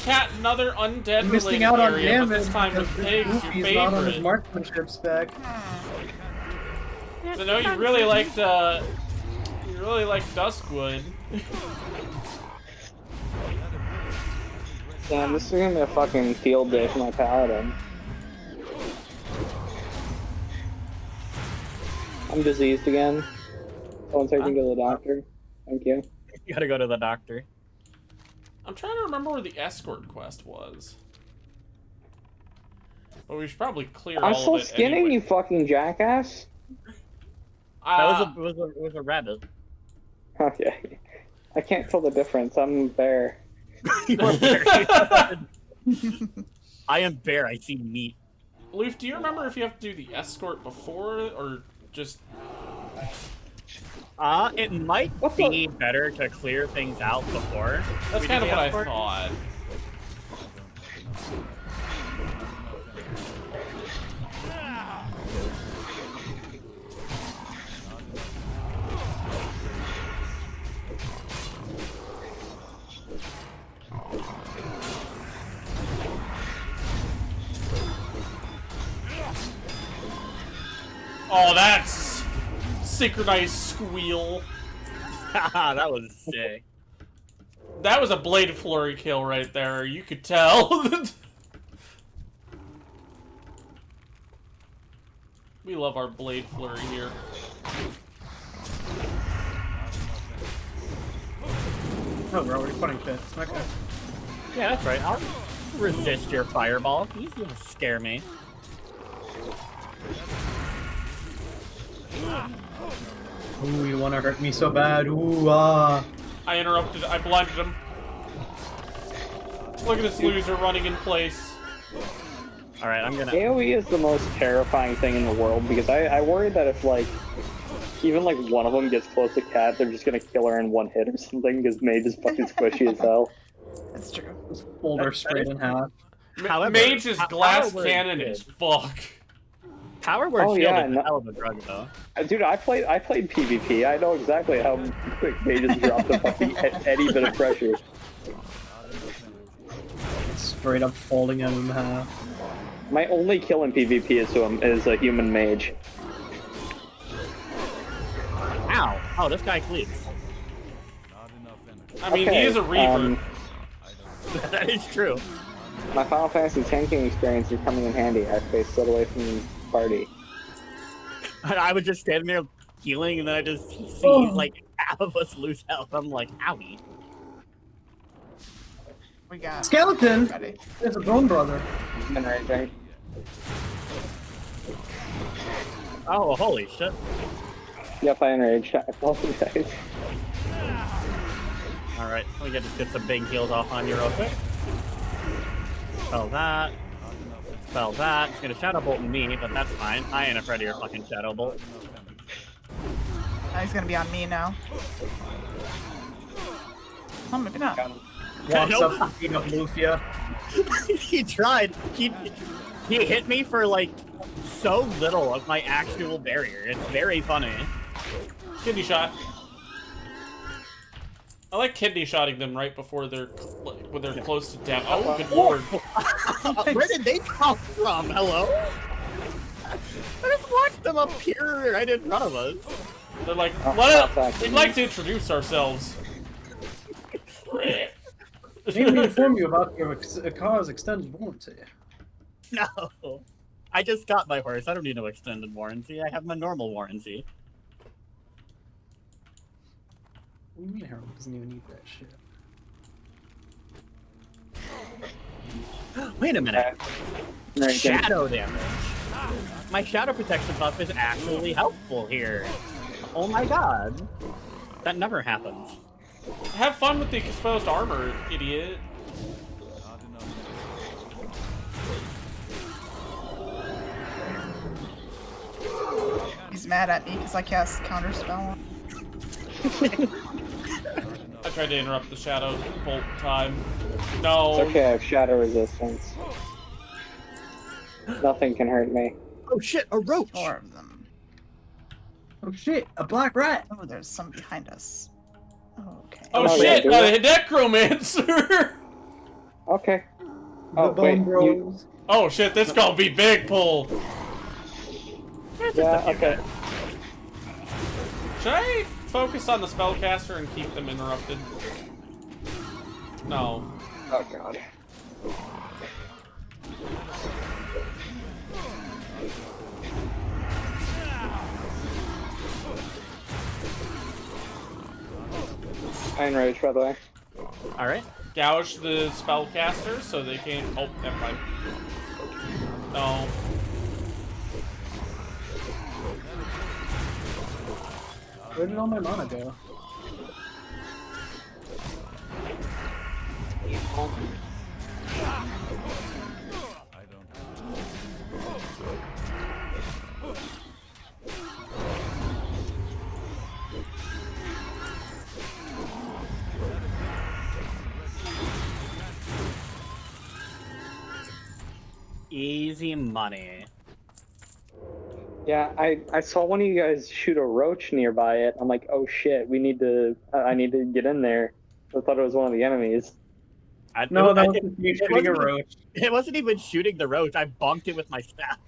Cat, another undead Missing out on area, but damage this time with because pigs, Goofy's your not on his favorite. marksmanship spec. So no, you really liked, Duskwood. Damn, this is gonna be a fucking field day for my paladin. I'm diseased again. Someone take me to the doctor. Thank you. you gotta go to the doctor. I'm trying to remember where the escort quest was. But we should probably clear I'm all still of it skinning, anyway. you fucking jackass. That was a rabbit. Okay. I can't tell the difference. I'm a bear. You are bear. I am bear. I see meat. Loof, do you remember if you have to do the escort before or just... It might be better to clear things out before. That's we kind do of the what I escort. thought. Oh, that's synchronized squeal. That was sick. That was a blade flurry kill right there. You could tell. We love our blade flurry here. Oh, we're already putting shit. Okay. Yeah, that's right. I'll resist your fireball. You can scare me. Ooh, you wanna hurt me so bad. Ooh, ah. I interrupted. I blinded him. Look at this loser running in place. Alright, I'm gonna... AoE is the most terrifying thing in the world because I worry that if, like, even, like, one of them gets close to Cat, they're just gonna kill her in one hit or something because Mage is fucking squishy as hell. That's true. Just fold her straight in half. However, Mage's glass Power Word cannon is is fuck. Power Word Oh, Shield yeah, is no- a hell of a drug, though. Dude, I played PvP. I know exactly how quick Mages drop the fucking any bit of pressure. Straight up folding him in half. My only kill in PvP is a human mage. Ow! Oh, this guy cleaves. Not enough energy. I mean, Okay, he is a reaver. That is true. My Final Fantasy tanking experience is coming in handy. I stay still away from the party. I was just standing there healing, and then I just see, like, half of us lose health. I'm like, owie. We got Skeleton! ready. It's a bone brother. Right? Oh, holy shit. Yep, I enraged. I apologize. Alright, we gotta just get some big heals off on you real quick. Spell that. Spell that. It's gonna Shadow Bolt me, but that's fine. I ain't afraid of your fucking Shadow Bolt. Now he's gonna be on me now. Oh, maybe not. Walks Nope. up to beat up Lufia. He tried. He hit me for, like, so little of my actual barrier. It's very funny. Kidney shot. I like kidney shotting them right before they're when they're close to death. Oh, good lord! Where did they come from? Hello? I just watched them appear right in front of us. They're like, back. we'd like to introduce ourselves. May we inform you about your car's extended warranty? No. I just got my horse. I don't need no extended warranty. I have my normal warranty. What do you mean Harold doesn't even need that shit? Wait a minute. Right, Shadow damage. My shadow protection buff is actually helpful here. Oh my god. That never happens. Have fun with the exposed armor, idiot. Not enough energy. He's mad at me because I cast counterspell. I tried to interrupt the shadow bolt time. No. It's okay, I have shadow resistance. Nothing can hurt me. Oh shit, a roach! 4 of them. Oh shit, a black rat! Oh, there's some behind us. Okay. Oh, Oh, shit! yeah, A necromancer! Okay. The Oh, wait, bone bros. Oh shit! This gonna be big pull. Yeah, okay. Should I focus on the spellcaster and keep them interrupted? No. Oh god. I enraged, by the way. Alright. Gouge the spellcaster so they can't. Oh, never mind. No. Where did all my mana go? I don't Easy money. Yeah, I saw one of you guys shoot a roach nearby it. I'm like, oh shit, we need to. I need to get in there. I thought it was one of the enemies. No, that was just you shooting a roach. It wasn't even shooting the roach. I bonked it with my staff.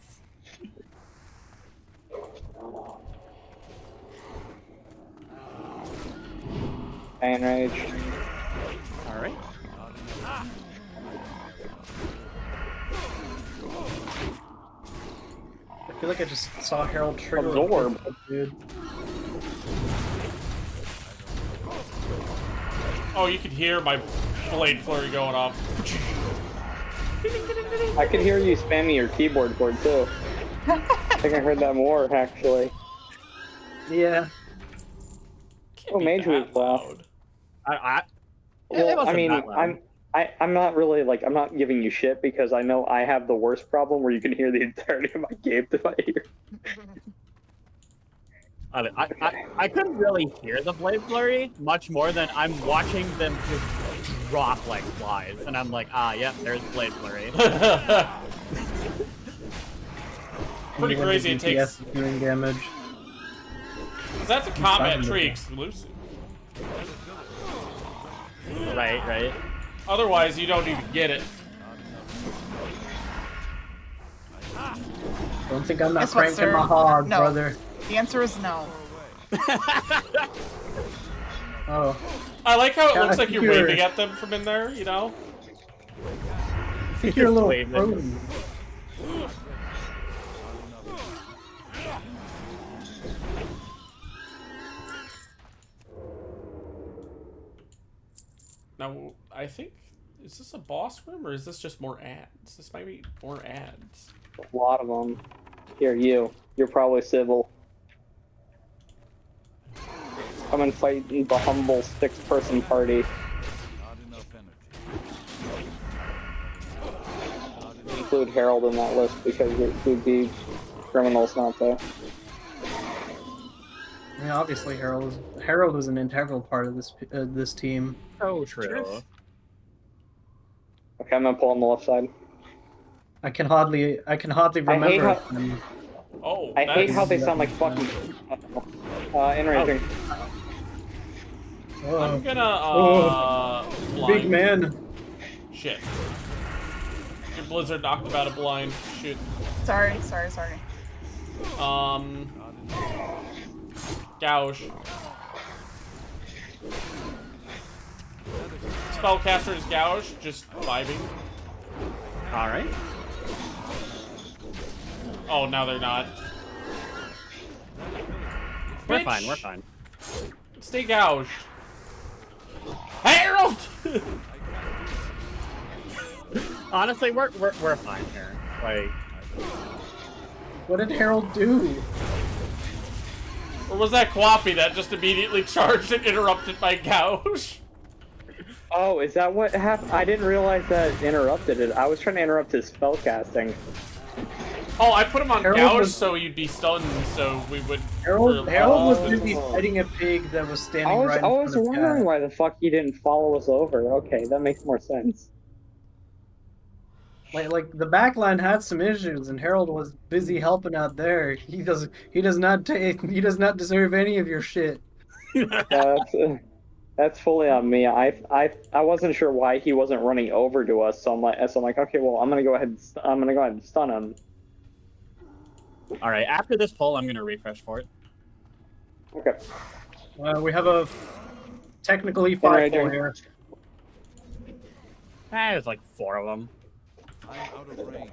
Enrage. All right. I feel like I just saw Harold trigger Absorb. dude. Oh, you can hear my blade flurry going off. I could hear you spamming your keyboard cord too. I think I heard that more actually. Yeah. Can't Oh, be Mage that Week left. loud. It Well, I wasn't mean, that loud. I'm not really like I'm not giving you shit because I know I have the worst problem where you can hear the entirety of my game to my ear. I couldn't really hear the blade flurry much more than I'm watching them just drop like flies, and I'm like, ah, yep, there's blade flurry. Pretty When crazy the it takes. DPS is doing damage. 'Cause that's a combat tree exclusive. Right. Otherwise, you don't even get it. Don't think I'm not Guess what, cranking sir? my hog, No. brother. The answer is no. Oh. I like how it God, looks like you're you're- waving at them from in there, you know? I think you're a little Waving. prone. Now, I think, is this a boss room or is this just more ads? This might be more ads. A lot of them. Here, you're probably civil. Come and fight the humble 6-person party. Not enough energy. Include Harold in that list because it would be criminals not to. I mean, obviously Harold is an integral part of this team. So true. Truth. Okay, I'm gonna pull on the left side. I can hardly remember. Him. Oh, I hate that's- how they sound like fucking. Enraging. Oh, I'm gonna, blind. big man. Shit. Your Blizzard knocked him out of blind. Shoot. Sorry. Gouge. Spellcaster is Gouge, just vibing. All right. Oh, now they're not. We're Bitch. fine. Stay gouged. Harold! Honestly, we're fine here. Like, What did Harold do? Or was that Qwoppy that just immediately charged and interrupted my gouge? Oh, is that what happened? I didn't realize that interrupted it. I was trying to interrupt his spellcasting. Oh, I put him on Harold gouge was- so you'd be stunned, so we would. Harold for- was Oh. busy fighting a pig that was standing I was, right in I front was of wondering Cat. why the fuck he didn't follow us over. Okay, that makes more sense. Like the backline had some issues, and Harold was busy helping out there. He does not deserve any of your shit. That's fully on me. I wasn't sure why he wasn't running over to us, so I'm like, okay, well, I'm gonna go ahead and stun him. all right. After this poll, I'm gonna refresh for it. Okay. We have a technically 5 Enraging. here. There's like 4 of them. I'm out of range.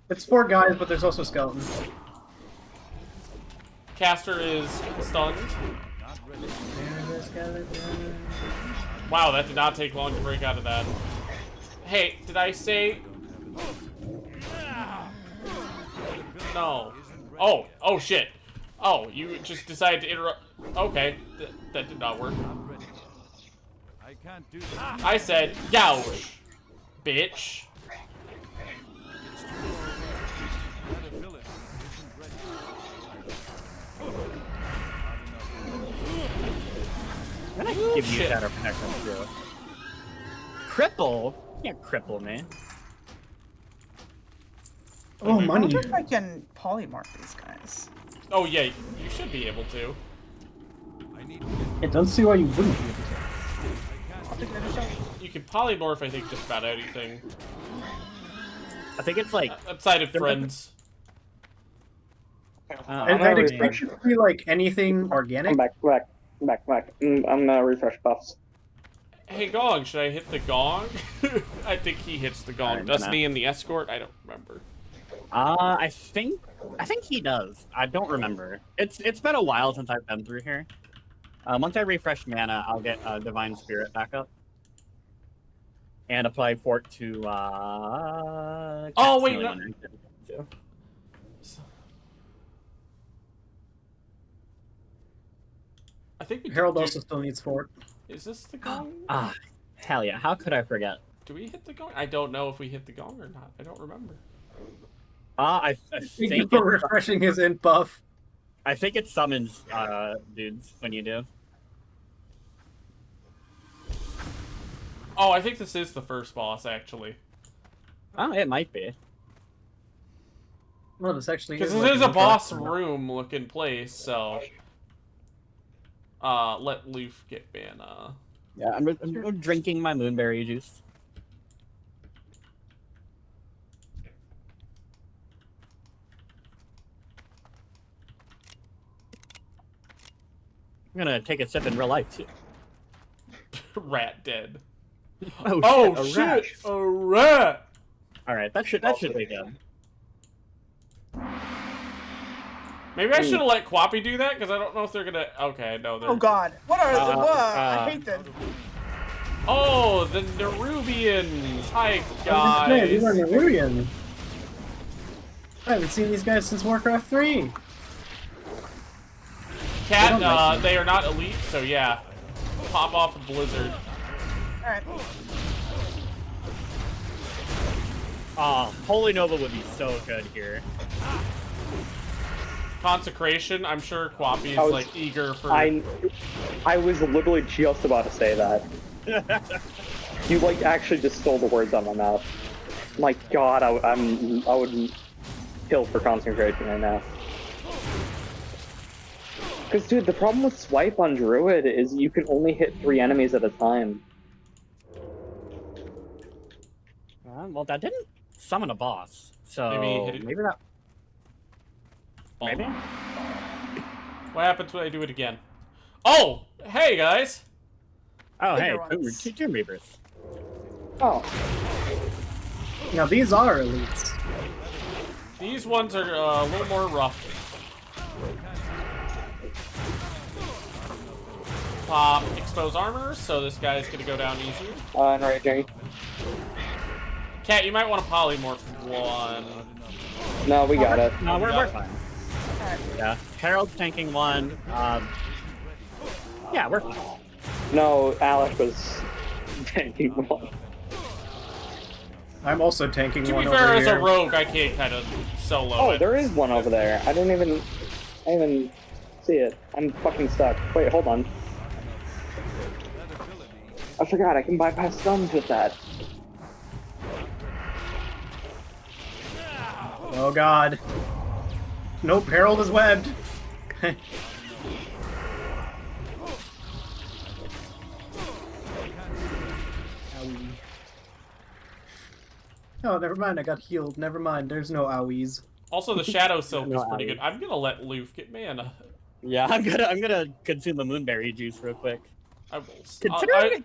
It's 4 guys, but there's also skeletons. Caster is stunned. Not ready. There's a skeleton. Wow, that did not take long to break out of that. Hey, did I say? No. Oh shit. Oh, you just decided to interrupt. Okay, that did not work. Not ready. I can't do that. I said gouge, bitch. That ability isn't ready. I'm gonna give you shit. Shadow Protection too. Cripple? You can't cripple me. Oh, I money. wonder if I can polymorph these guys. Oh yeah, you should be able to. I need I don't see why you wouldn't be able to. I'll give it a shot. You can polymorph, I think, just about anything. I think it's like Outside of friends. I'd expect it to be like anything organic. Come back. Back. I'm gonna refresh buffs. Hey, Gong, should I hit the gong? I think he hits the gong. Alright, Doesn't he in the escort? I don't remember. I think he does. I don't remember. It's been a while since I've been through here. Once I refresh mana, I'll get Divine Spirit back up. And apply Fort to Oh, wait, no. I think we Harold do- also still needs fort. Is this the gong? Hell yeah! How could I forget? Do we hit the gong? I don't know if we hit the gong or not. I don't remember. I Thank you think for refreshing his int buff. I think it summons dudes when you do. Oh, I think this is the first boss, actually. Oh, it might be. Well, this actually Because is this like is a boss interaction. room looking place, so... let Loof get mana. Yeah, I'm drinking my moonberry juice. I'm gonna take a sip in real life too. Rat dead. Oh shit! Shit! A rat! Alright, that should be good. Maybe I should have let Qwoppy do that, because I don't know if they're gonna... Okay, no, they're... Oh god. What are the what? I hate them. Oh, the Nerubians! Hi, Hey, these are guys! Nerubian. I haven't seen these guys since Warcraft 3. Cat, they are not elite, so yeah. Pop off a blizzard. Alright. Holy Nova would be so good here. Consecration, I'm sure Qwoppy is, like, eager for... I was literally just about to say that. You, like, actually just stole the words out of my mouth. My god, I would kill for concentration right now. Because, dude, the problem with swipe on Druid is you can only hit 3 enemies at a time. Well, that didn't summon a boss, so maybe that... Maybe? What happens when I do it again? Oh! Hey, guys! Oh, hey, ones. Tomb Reapers. Oh. Now these are elites. These ones are a little more rough. Pop expose armor, so this guy's gonna go down easier. Enraging. Cat, you might want to polymorph one. No, we got it. No, we're fine. Yeah, Harold's tanking one. Yeah, we're fine. No, Alec was tanking one. I'm also tanking To one be fair, over as here. a rogue, I can't kind of solo Oh, it. there is one over there. I didn't even see it. I'm fucking stuck. Wait, hold on. I forgot, I can bypass stuns with that. Oh god. Nope, Harold is webbed. Owie. Oh, never mind, I got healed. Never mind, there's no owies. Also, the Shadow Silk No is pretty alley. good. I'm gonna let Loof get mana. Yeah, I'm gonna consume the moonberry juice real quick. I will. Considering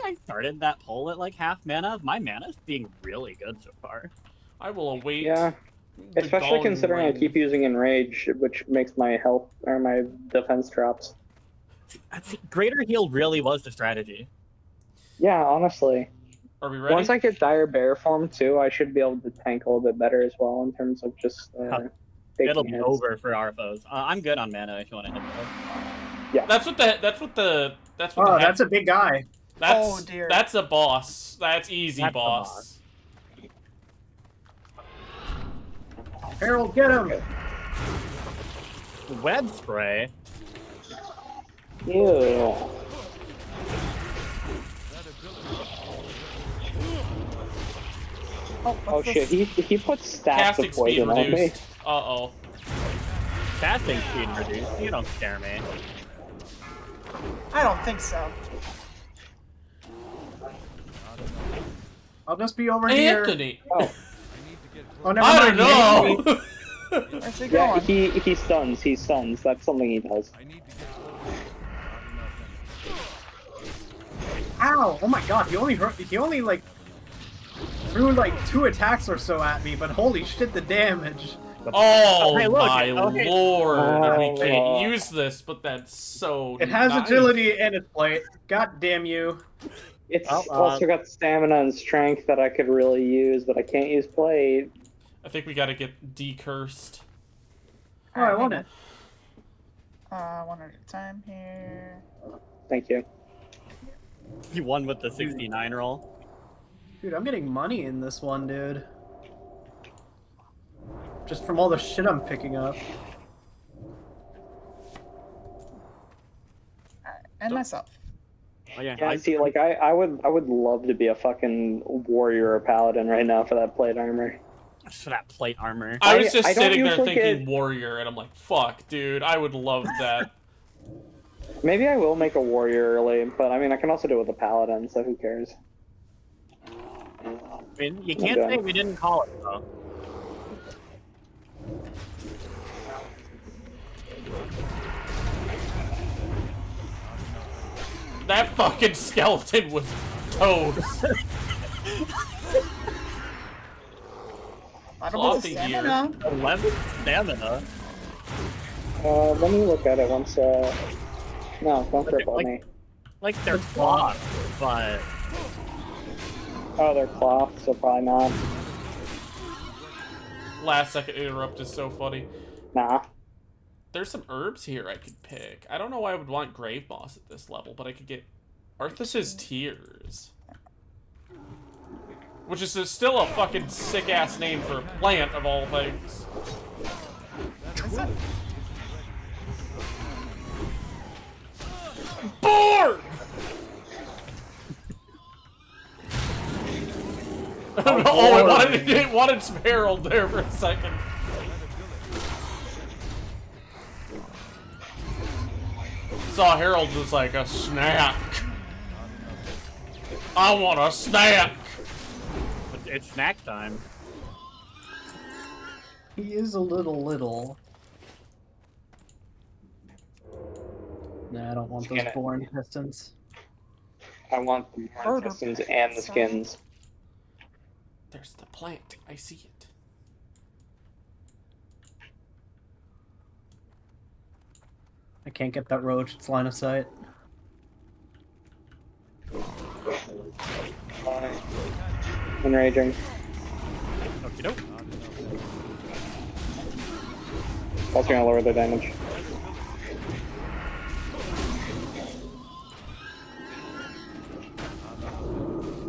I started that poll at like half mana, my mana's being really good so far. I will await. Yeah. the Especially gong considering I ring. keep using Enrage, which makes my health, or my defense drops. Greater heal really was the strategy. Yeah, honestly. Are we ready? Once I get Dire Bear form too, I should be able to tank a little bit better as well in terms of just taking It'll be hits. over for our foes. I'm good on mana if you want to hit though. Yeah. That's what the. Oh, that's a big guy. That's, Oh, dear. That's a boss. That's easy, That's the boss. Harold, get him! Web spray. Ew. Oh shit, he puts stacks Casting of speed poison on me. reduced. Uh-oh. Casting speed reduced. You don't scare me. I don't think so. I'll just be over here. Anthony! Oh, Oh, never I mind. don't know! Where's he yeah, going? he stuns. He stuns. That's something he does. Ow! Oh my god, he only like threw like 2 attacks or so at me, but holy shit, the damage. Oh Hey, look, my okay. lord! We Oh. can't use this, but that's so. It has nice. agility and its plate. God damn you. It's Oh, also got stamina and strength that I could really use, but I can't use plate. I think we gotta get decursed. Oh, I want it. One at a time here. Thank you. You won with the 69 roll. Dude, I'm getting money in this one, dude. Just from all the shit I'm picking up. Alright, and myself. Oh, yeah, Yeah, see, like I would love to be a fucking warrior or paladin right now for that plate armor. for that plate armor. I was just I don't sitting there usually thinking get- warrior, and I'm like, fuck, dude, I would love that. Maybe I will make a warrior early, but I mean I can also do it with a paladin, so who cares? I mean, you can't say we didn't call it, though. That fucking skeleton was toast. Floppy here. 11 stamina. Let me look at it once. No, don't cripple like, me. Like they're cloth, but Oh, they're cloth, so probably not. Last second interrupt is so funny. Nah. There's some herbs here I could pick. I don't know why I would want Grave Moss at this level, but I could get Arthas's Tears. Which is still a fucking sick-ass name for a plant, of all things. Bored! Oh, it wanted some Herald there for a second. Saw Herald was like a snack. I want a snack. it's snack time. He is a little. Nah, I don't want those born pistons. I want the Born Pistons and the skins. There's the plant. I see it. I can't get that roach, it's line of sight. Enraging. Okie doke. Also gonna lower the damage.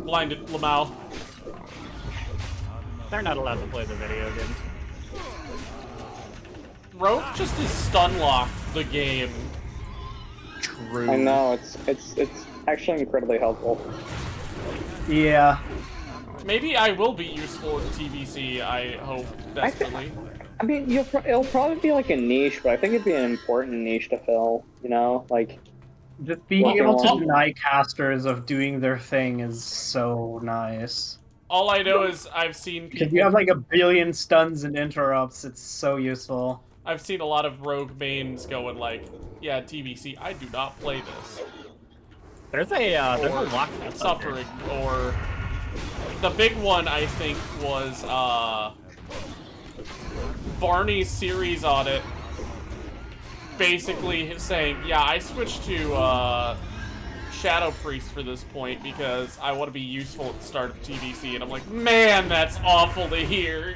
Blinded Lamau. They're not allowed to play the video game. Rogue just is stun locked the game. True. I know, it's actually incredibly helpful. Yeah. Maybe I will be useful in TBC, I hope desperately. I mean, it'll probably be like a niche, but I think it'd be an important niche to fill, you know? Like, Just being Walking able to along. deny casters of doing their thing is so nice. All I know is I've seen Because people, you have like a billion stuns and interrupts, it's so useful. I've seen a lot of rogue mains going like, yeah, TBC, I do not play this. There's a lock Suffering, or the big one I think was Barney's series audit, basically saying, yeah, I switched to Shadow Priest for this point because I want to be useful at the start of TBC, and I'm like, man, that's awful to hear.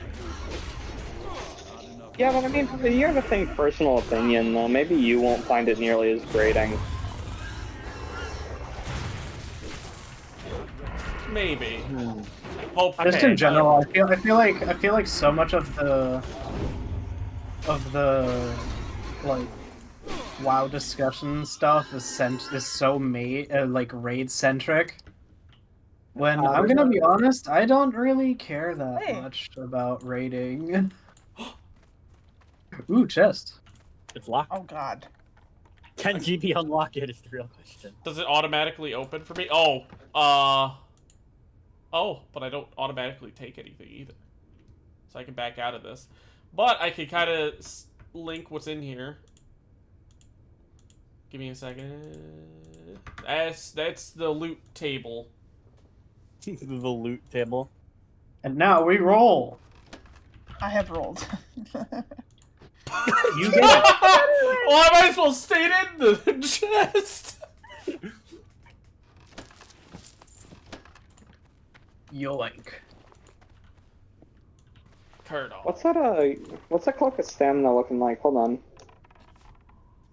yeah, but I mean, you have a thing, personal opinion, though. Maybe you won't find it nearly as grating. Maybe. Hopefully. Just in general, I feel like so much of the like WoW discussion stuff is so like raid centric. When I'm gonna be honest, I don't really care that much about raiding. Ooh, chest. It's locked. Oh god. Can GB unlock it is the real question. Does it automatically open for me? Oh, but I don't automatically take anything either. So I can back out of this. But I can kind of link what's in here. Give me a second. That's the loot table. The loot table. And now we roll. I have rolled. You get it. Well, I might as well stay in the chest. Yoink. Colonel. What's that cloak of stamina looking like? Hold on.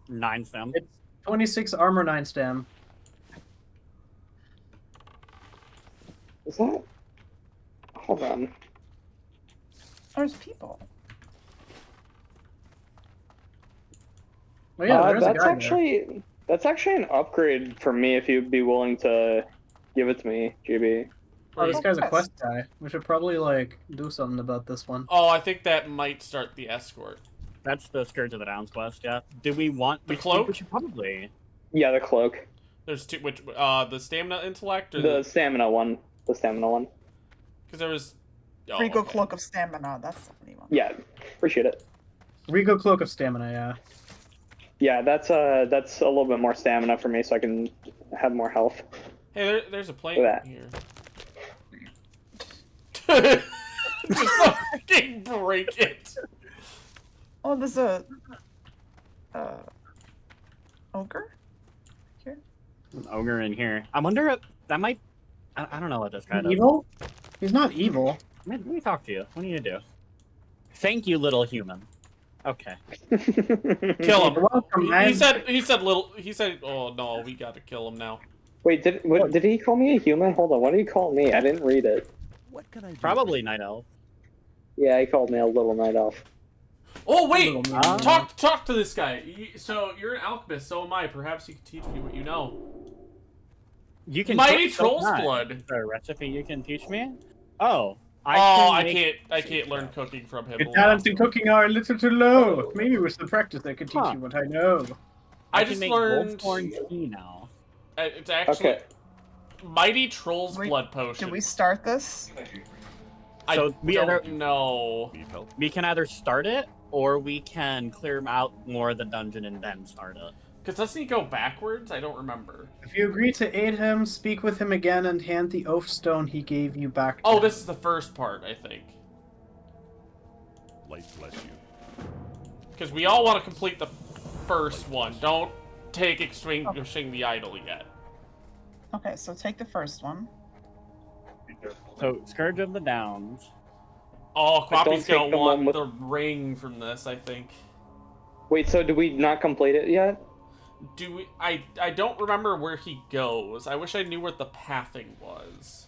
9 stem. It's 26 armor, 9 stem. Is that? Hold on. There's people. Oh yeah, there's a guy That's actually an upgrade for me if you'd be willing to give it to me, GB. Oh, this guy's a quest guy. We should probably, like, do something about this one. Oh, I think that might start the escort. That's the Scourge of the Downs quest, yeah. Do we want... The cloak? We should probably... Yeah, the cloak. There's two, which, the stamina intellect or The stamina one. The stamina one. Because there was... Oh, Regal okay. Cloak of Stamina, that's the only one. Yeah, appreciate it. Regal Cloak of Stamina, yeah. Yeah, that's a little bit more stamina for me, so I can have more health. Hey, there's a plane Look at here. Just fucking break it. Oh, there's a ogre here. An ogre in here. I wonder if that might... I don't know what this guy does. Evil? He's not evil. Let me talk to you. What do you do? Thank you, little human. Okay. Kill him. Welcome, man. He said, oh no, we gotta kill him now. Wait, did he call me a human? Hold on, what did he call me? I didn't read it. What can I do? Probably Night Elf. Yeah, he called me a little night elf. Oh wait! Little man. Talk to this guy. So you're an alchemist, so am I. Perhaps you can teach me what you know. You can Mighty cook Troll's so much. blood. Is there a recipe you can teach me? Oh. I can't learn cooking from him. Your talents in cooking are a little too low. Maybe with some practice I could teach you what I know. I can just make learned. Goldthorn tea now. It's actually Okay. Mighty Troll's Wait, blood potion. Did we start this? So I we don't either- know. Need help? We can either start it, or we can clear out more of the dungeon and then start it. Because doesn't he go backwards? I don't remember. If you agree to aid him, speak with him again and hand the oath stone he gave you back to Oh, him. this is the first part, I think. Light bless you. Because we all want to complete the first one. Don't take extinguishing the idol yet. Okay, so take the first one. So, Scourge of the Downs. Oh, But don't Qwoppy's gonna take the want one with- the ring from this, I think. Wait, so did we not complete it yet? Do we? I don't remember where he goes. I wish I knew what the pathing was.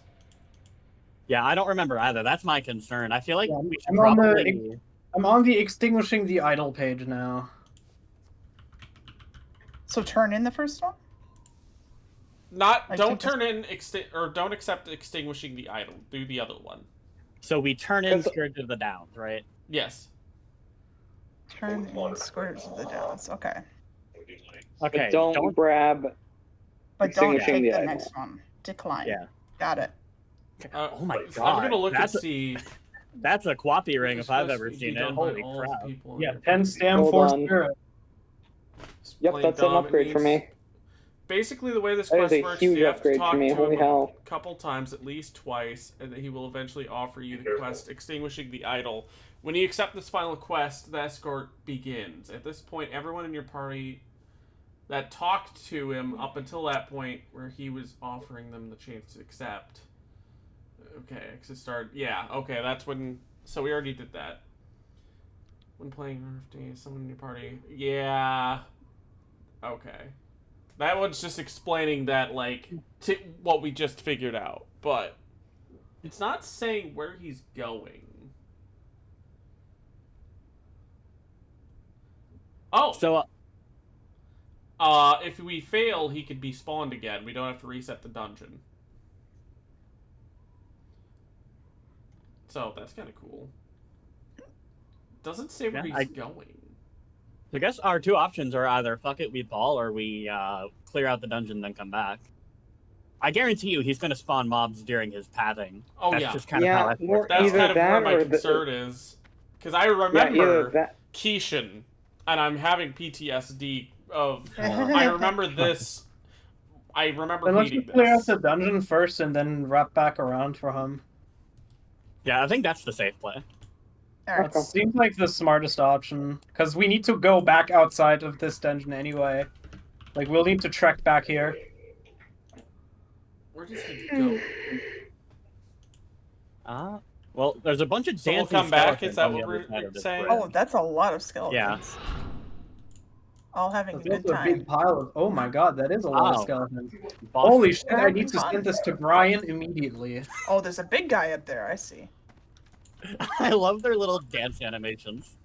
Yeah, I don't remember either. That's my concern. I feel like Yeah, we should I'm on the- probably... I'm on the extinguishing the idol page now. So turn in the first one? Not. I Don't think turn in or don't accept extinguishing the idol. Do the other one. So we turn in That's- Scourge of the Downs, right? Yes. Turn in Scourge of the Downs. Okay. Okay, But don't grab. But don't Extinguishing take the the idol. next one. Decline. Yeah. Got it. Oh my I'm god. gonna look that's and see. That's a Qwoppy ring if I've Especially ever if you seen it. don't find Holy all the crap. people in Yeah, your 10 party. stam, Hold 4 on. spirit. Yep, Playing that's an Dom, it upgrade for means- me. Basically, the way this That is quest a works, huge you have to upgrade talk for me. to Holy him hell. a couple times, at least twice, and then he will eventually offer you the quest extinguishing the idol. When you accept this final quest, the escort begins. At this point, everyone in your party that talked to him up until that point where he was offering them the chance to accept. Okay, exit start. Yeah, okay, that's when... So we already did that. When playing RFD, someone in your party... Yeah... Okay. That one's just explaining that, like, what we just figured out. But it's not saying where he's going. Oh! So, If we fail, he could be spawned again. We don't have to reset the dungeon. So, that's kind of cool. Doesn't say where Yeah, he's going. I guess our two options are either fuck it, we ball, or we clear out the dungeon then come back. I guarantee you he's going to spawn mobs during his pathing. Oh, That's yeah. just kind of Yeah, how it more- works. That's Either kind of where that my or the- concern is. Because I Yeah, remember either that. Keishan, and I'm having PTSD of... I remember this... I remember Then let's hating just clear out this. the dungeon first and then wrap back around for him. Yeah, I think that's the safe play. Alright. That seems like the smartest option, because we need to go back outside of this dungeon anyway. Like, we'll need to trek back here. Where does he go? Well, there's a bunch of So we'll dancing come back, is skeletons that on the what other we're side of this saying? bridge. Oh, that's a lot of skeletons. All having a There's good also a big time. pile of... Oh my god, that is a lot of Wow. skeletons. Boss- Holy shit, They're I need to having send fun. this to Brian immediately. Oh, there's a big guy up there. I see. I love their little dance animations.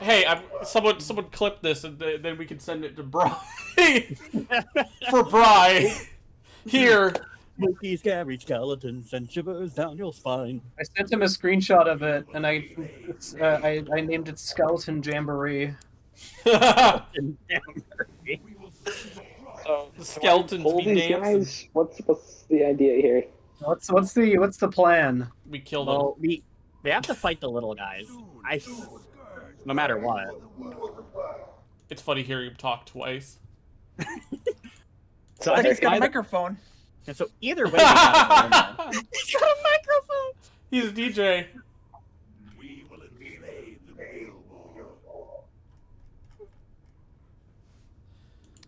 Hey, someone clip this and then we can send it to Bri. For Bri. Here. Spooky, scary skeletons and shivers down your spine. I sent him a screenshot of it, and I named it Skeleton Jamboree. And So, Skeletons pull be these dancing. guys. What's the idea here? What's the plan? We killed him. well, we have to fight the little guys. No matter what. It's funny hearing him talk twice. So I He's think got a either, microphone. and so either way, we gotta go now. He's got a microphone. He's a DJ.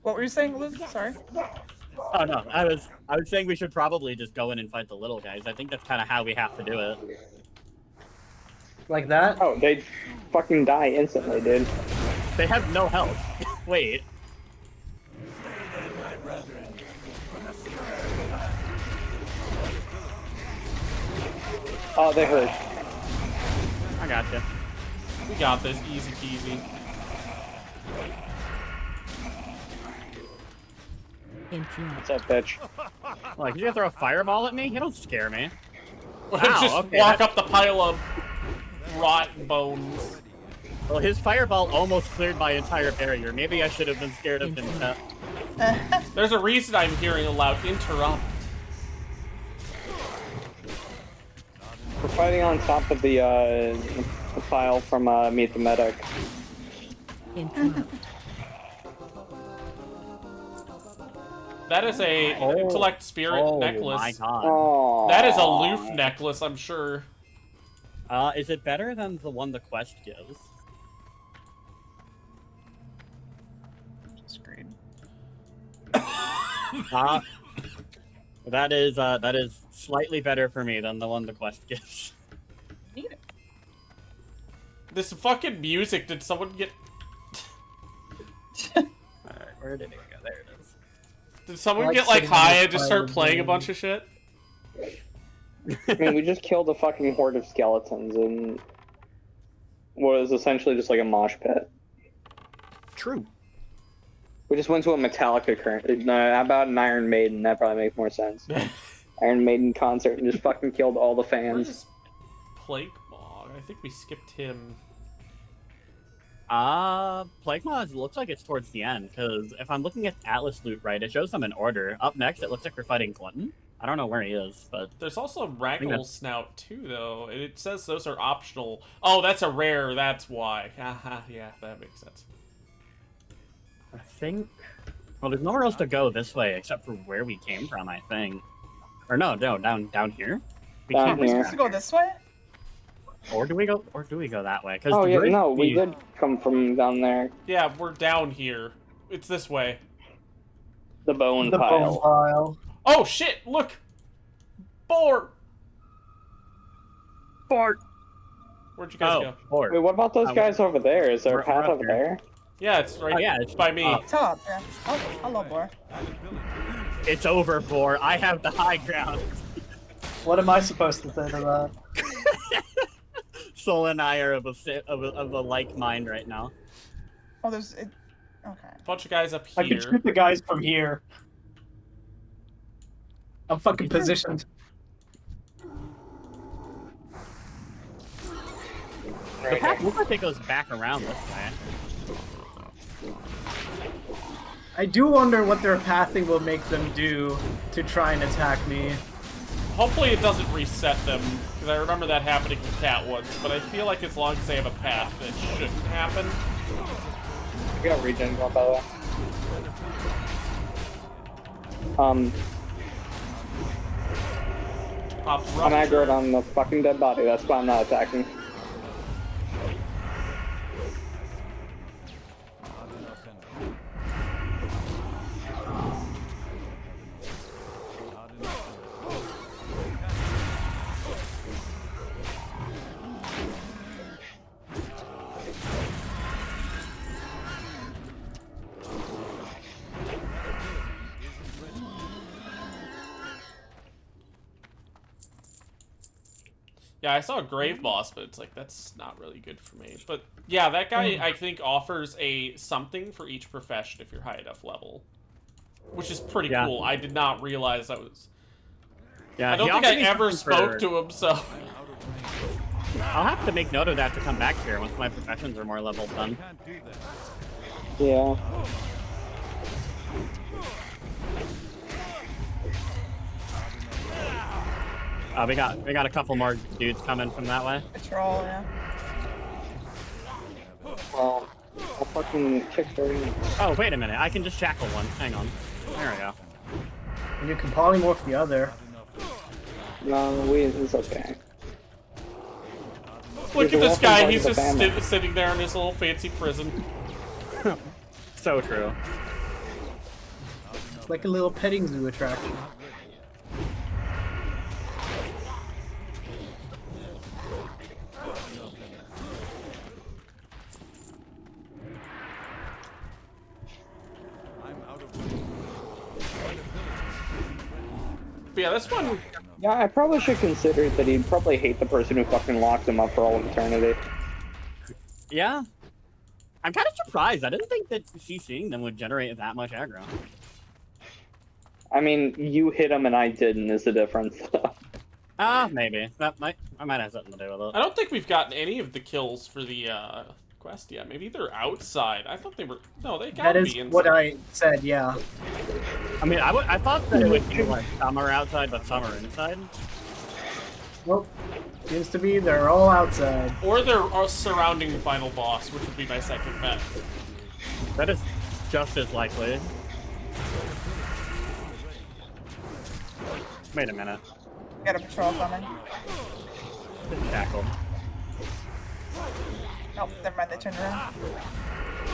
What were you saying, Luke? Sorry. Oh no, I was saying we should probably just go in and fight the little guys. I think that's kind of how we have to do it. Like that? Oh, they fucking die instantly, dude. They have no health. Wait. Oh, they hurt. I gotcha. We got this. Easy peasy. What's up, bitch? Like, you gonna throw a fireball at me? You don't scare me. We'll Wow, just okay, walk that- up the pile of rotten bones. Well, his fireball almost cleared my entire barrier. Maybe I should have been scared of him. There's a reason I'm hearing a loud interrupt. We're fighting on top of the pile from Meet the Medic. Interrupt. That is a intellect spirit necklace. my god. Oh. That is a Loof necklace, I'm sure. Is it better than the one the quest gives? Screen. That is slightly better for me than the one the quest gives. Need it. This fucking music, did someone get... Alright, where did it go? There it is. Did someone I like get like sitting on high this and just pile start of playing a bones. bunch of shit? I mean, we just killed a fucking horde of skeletons and was essentially just like a mosh pit. True. We just went to a Metallica how about an Iron Maiden? That probably makes more sense. Iron Maiden concert and just fucking killed all the Where fans. is Plague Bog? I think we skipped him. Plague Mods looks like it's towards the end, because if I'm looking at Atlas loot right, it shows them in order. Up next, it looks like we're fighting Clinton. I don't know where he is, but... There's also think Raggle that's- Snout too, though. And it says those are optional. Oh, that's a rare, that's why. Haha, yeah, that makes sense. I think... Well, there's nowhere else to go this way except for where we came from, I think. Or no, down here? We Down came We're here. supposed to go this way? Or do we go that way? 'Cause Oh the yeah, bridge no, we did come from down there. Yeah, we're down here. It's this way. The bone The pile. bone pile. Oh, shit, look! Boar! Fort. Where'd you guys go? Fort. Wait, what about those guys over there? Is there We're a path up over here. there? Yeah, it's right Oh, yeah, it's by me. up. Top, yeah. Oh, hello, boy. It's over, Boar. I have the high ground. What am I supposed to say to that? Soul and I are of a like mind right now. Oh, there's it. Okay. Bunch of guys up I can here. shoot the guys from here. I'm fucking positioned. The path looks like it goes back around this way. I do wonder what their pathing will make them do to try and attack me. Hopefully it doesn't reset them, because I remember that happening with Cat once, but I feel like as long as they have a path, that shouldn't happen. We got regen going, by the way. Pops I'm rupture. aggroed on the fucking dead body. That's why I'm not attacking. Not enough energy. Not enough energy. Yeah, I saw a grave boss, but it's like that's not really good for me. But yeah, that guy I think offers a something for each profession if you're high enough level, which is pretty Yeah. cool. I did not realize that was. Yeah, I don't he think I offered me ever something spoke for- to him, so. I'm out of range. I'll have to make note of that to come back here once my professions are more leveled done. Can't do that. Yeah. We got a couple more dudes coming from that way. Patrol, yeah. Well, I'll fucking kick her in. Oh, wait a minute. I can just shackle one. Hang on. There we go. And you can polymorph the other. No, it's okay. Look He's at a this welcome guy. part He's of the just family. sitting there in his little fancy prison. So true. It's like a little petting zoo attraction. I'm out of range. But yeah, this one. Yeah, I probably should consider that he'd probably hate the person who fucking locked him up for all of eternity. Yeah. I'm kind of surprised. I didn't think that CCing them would generate that much aggro. I mean, you hit him and I didn't is the difference. Maybe. I might have something to do with it. I don't think we've gotten any of the kills for the quest yet. Maybe they're outside. I thought they were. No, they That gotta is be inside. what I said, yeah. I mean, I thought that it would be like some are outside, but some are inside. Nope. Seems to be they're all outside. Or they're surrounding the final boss, which would be my second bet. That is just as likely. Wait a minute. Got a patrol coming. Been shackled. Nope, never mind, they turned around.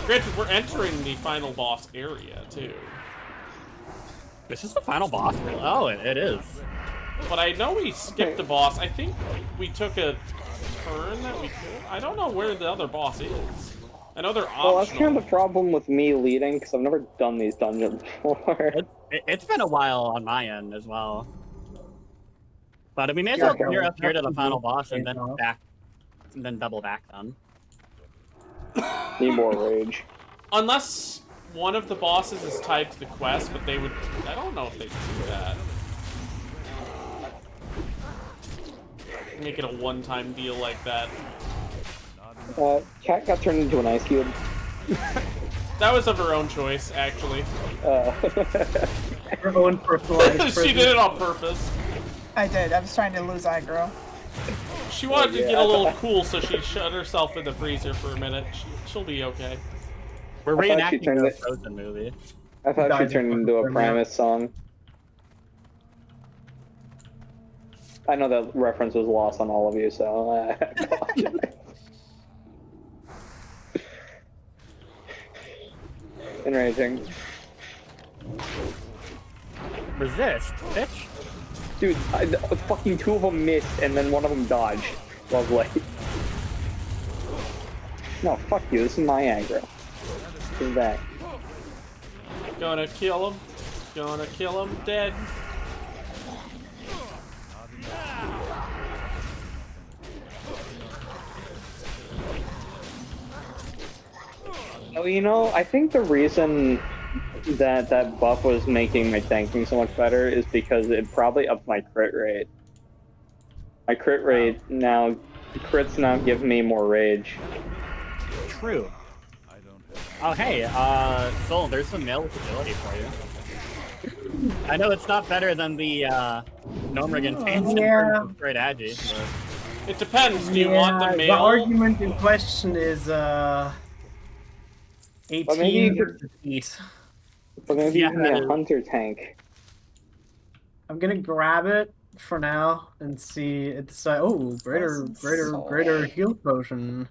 Granted, we're entering the final boss area, too. This is the final boss? Oh, it is. But I know we skipped the boss. I think we took a turn that we could. I don't know where the other boss is. I know they're optional. Well, that's kind of the problem with me leading, because I've never done these dungeons before. It's been a while on my end as well. But we may as well clear up here to the final boss and then back, and then double back then. Need more rage. Unless one of the bosses is tied to the quest, but they would. I don't know if they do that. Make it a one-time deal like that. Cat got turned into an ice cube. That was of her own choice, actually. Her own personalized She did it on purpose. I did. I was trying to lose aggro. She wanted to get a little cool, so she shut herself in the freezer for a minute. She'll be okay. We're I thought she reenacting turned the it- Frozen movie. I thought she turned into a Primus song. I know that reference was lost on all of you, so I apologize. Enraging. Resist, bitch. Dude, fucking two of them missed and then one of them dodged. Lovely. No, fuck you, this is my aggro. This is that. Gonna kill him. Gonna kill him dead. Oh, you know, I think the reason that buff was making my tanking so much better is because it probably upped my crit rate. My crit rate now, crits now give me more rage. True. Oh, hey, Soul, there's some male ability for you. I know it's not better than the, Gnomrigan fans yeah. straight agi, but... It depends. Do you want the male? The argument in question is, But maybe you 18 could- versus 8. But maybe Yeah, you can that get is- a hunter tank. I'm gonna grab it for now and see. It's greater Soul. heal potion.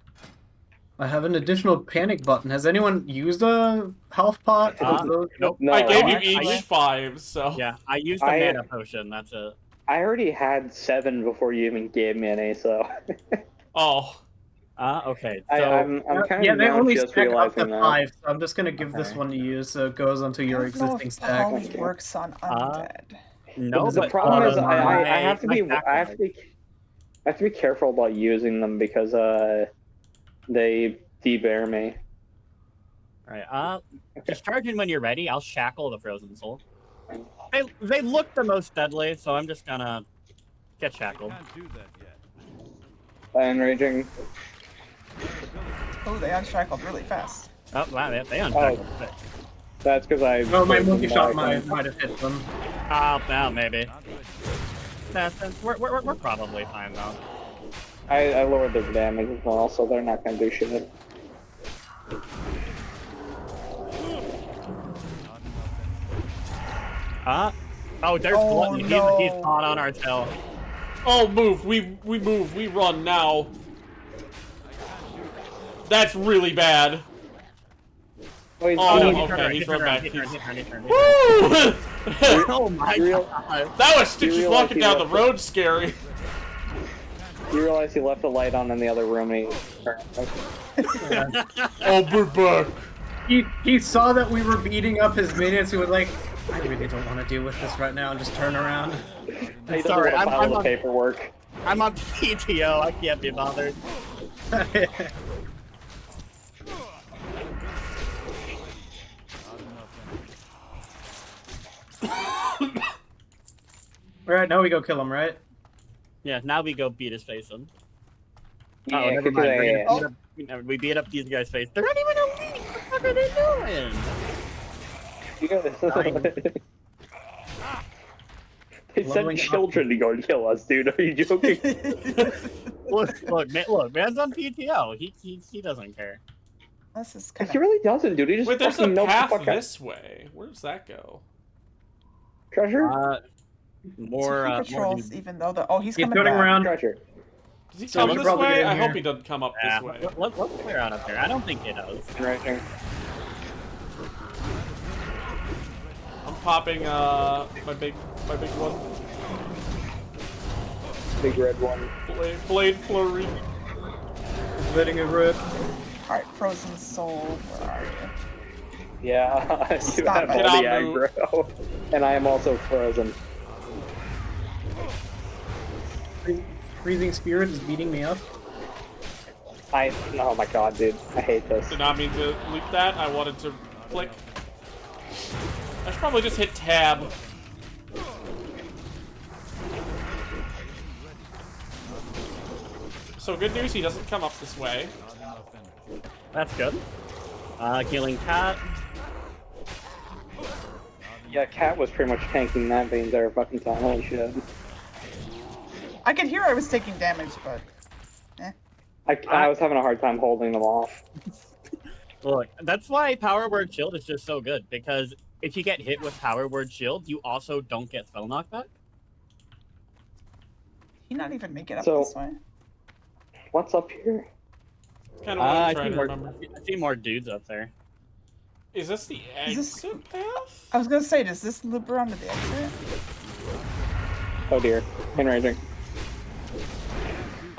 I have an additional panic button. Has anyone used a health pot? Nope. No, I gave you actually. each 5, so. Yeah, I used the mana potion. That's it. I already had 7 before you even gave me any, so Oh. Okay. So I'm kind Yeah, of they now only just stack up to realizing that. 5, so I'm just gonna give this Okay. one to you, so it goes onto your I don't know existing if stack. Poly works on undead. no, the but problem is my- I have to my be I have to be careful about using them because they debear me. Alright, discharging when you're ready, I'll shackle the frozen soul. They look the most deadly, so I'm just gonna get shackled. Can't do that yet. Enraging. Oh, they unshackled really fast. Oh wow, they unshackled. That's because I. Oh, my played monkey them shot back might have hit them. Well, maybe. Not ready. We're probably fine though. I lowered their damage as well, so they're not gonna do shit. Oh, there's Oh, Glutton. no. He's hot on our tail. Oh, move. We move. We run now. That's really bad. Oh, he's Oh, doing- no, okay, he's right back. He turned. Woo! Oh my Real- god. That was Stitches realize walking he down the left road scary. You realize he left the light on in the other room and Oh, we're back. He saw that we were beating up his minions. He was like, I really don't want to deal with this right now, and just turn around. he doesn't Sorry, want to I'm file the on- paperwork. I'm on PTO. I can't be bothered. Alright, now we go kill him, right? Yeah, now we go beat his face in. Yeah, Oh, never kick mind. his We're ass. gonna beat up- we beat up these guys' face. They're not even elite. What the fuck are they doing? You guys- They Leveling sent up. children to go kill us, dude. Are you joking? Look, man's on PTO. He doesn't care. This is kind He of. really doesn't, dude. He just Wait, there's a fucking knows the path fuck out. this way. Where does that go? Treasure? More patrols, dudes. even though the he's Keep coming turning back. around. Treasure. Does he So come we should this probably way? get in I hope here. he doesn't come up Yeah, this way. let's clear out up there. I don't think he does. Enraging. I'm popping my big one. Big red one. Blade flurry. Letting it rip. Alright, Frozen Soul, where are you? Yeah, you Stop have it. all the Get out, aggro. And I am also frozen. Freezing Spirit is beating me up. Oh my god, dude. I hate this. Did not mean to leak that. I wanted to click. I should probably just hit tab. So good news, he doesn't come up this way. That's good. Killing cat. Yeah, Cat was pretty much tanking that the entire fucking time. Holy shit. I could hear I was taking damage, but. I was having a hard time holding them off. Look, that's why Power Word Shield is just so good, because if you get hit with Power Word Shield, you also don't get spell knockback. He not even make it up So- this way. What's up here? Kind of what I I'm see trying to more. remember. I see more dudes up there. Is this the Is this- exit path? I was gonna say, does this loop around to the exit? Oh dear. Enraging.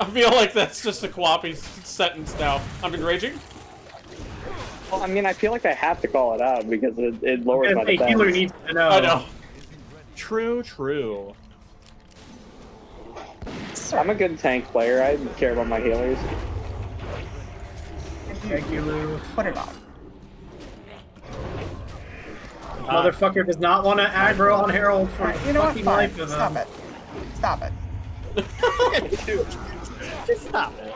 I feel like that's just a Qwoppy sentence now. I'm enraging. Well, I mean, I feel like I have to call it out because it lowers my A healer defense. needs to know. I know. True. I'm a good tank player. I care about my healers. Thank you, Lou. Put it on. Motherfucker does not want to aggro on Harold for Alright, you know what? fucking Fine. life of Stop him. it. Stop it. Stop it.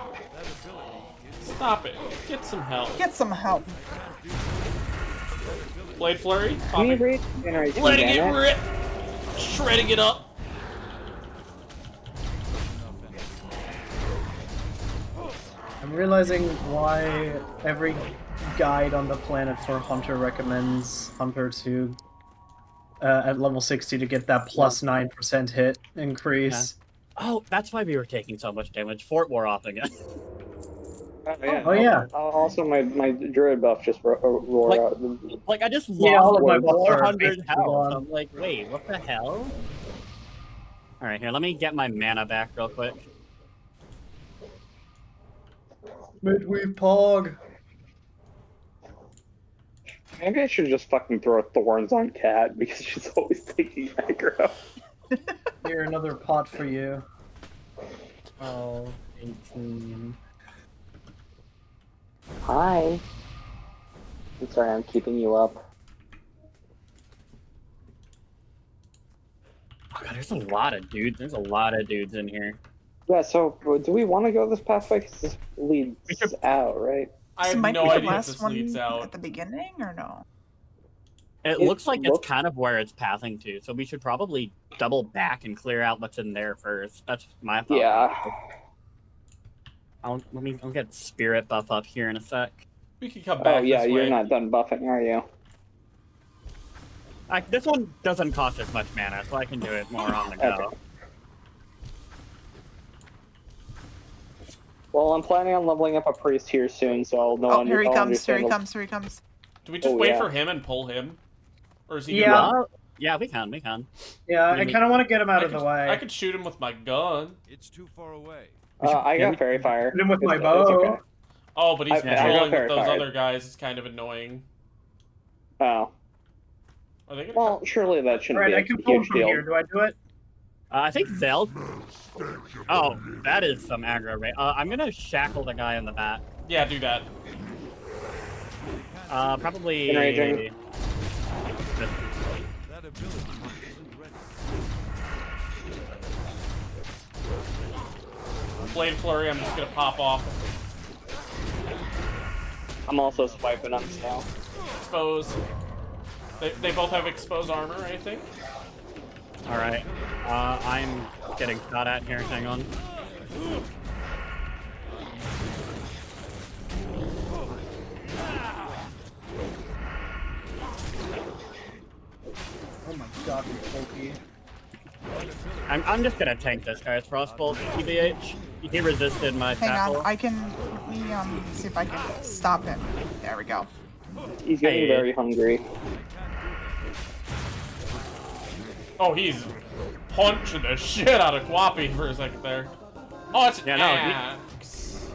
Stop it. Get some help. Get some help. Blade flurry. Can you Popping. read Enraging? Letting it damn it? rip. Shredding it up. I'm realizing why every guide on the planet for Hunter recommends Hunter to at level 60 to get that plus 9% hit increase. Oh, that's why we were taking so much damage. Fort wore off again. Oh, yeah. Also, my druid buff just roar out. Like, I just Yeah, all lost of my buffs are 400 basically health. gone. I'm like, wait, what the hell? Alright, here, let me get my mana back real quick. Midweave Pog. Maybe I should just fucking throw thorns on Cat because she's always taking aggro. Here, another pot for you. Oh, 18. Hi. I'm sorry, I'm keeping you up. Oh god, there's a lot of dudes. There's a lot of dudes in here. Yeah, so do we want to go this pathway? Because this leads out, right? I So have might no be the idea if last this one leads out. at the beginning or no? It looks like it's kind of where it's pathing to, so we should probably double back and clear out what's in there first. That's my thought. Yeah. I'll get spirit buff up here in a sec. We can come back. Oh yeah, this you're way. not done buffing, are you? This one doesn't cost as much mana, so I can do it more on the go. Okay. Well, I'm planning on leveling up a priest here soon, so I'll know. Oh, here he I'll comes! Here he understand comes! Here he comes! Do we just Oh, wait yeah. for him and pull him? Or is he Yeah. gonna... Yeah, we can. Yeah, I kind of want to get him out of the way. I could shoot him with my gun. It's too far away. I got fairy fire. Hit him with my It's bow. okay. Oh, but he's I got controlling fairy those fire. other guys. Is kind of annoying. Oh. Are they gonna Well, surely that shouldn't Alright, I be can a pull him huge from deal. here. Do I do it? I think they'll. Oh, that is some aggro, right? I'm gonna shackle the guy in the back. Yeah, do that. Probably. Enraging. That ability isn't ready. Blade flurry. I'm just gonna pop off. I'm also swiping them now. Expose. They both have exposed armor, I think. All right. I'm getting shot at here. Hang on. Oh my god, you pokey. I'm just gonna tank this guy's frostbolt. TBH. He resisted my Hang tackle. on, let me see if I can stop him. There we go. He's getting Hey. very hungry. Oh, he's punching the shit out of Qwoppy for a second there. Oh, it's Yeah, no, he- axe.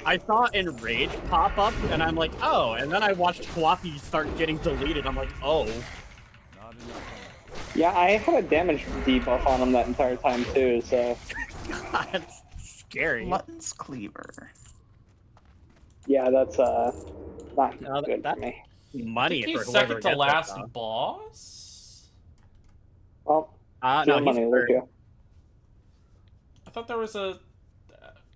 I saw Enrage pop up, and I'm like, oh, and then I watched Qwoppy start getting deleted. I'm like, oh. Not enough. Yeah, I had a damage debuff on him that entire time too, so That's scary. Glutton's Cleaver. yeah, that's not No, good that- for me. Money He's for whoever second to gets last it, though. boss. Well, No, no he's money, third. Lucio. I thought there was a.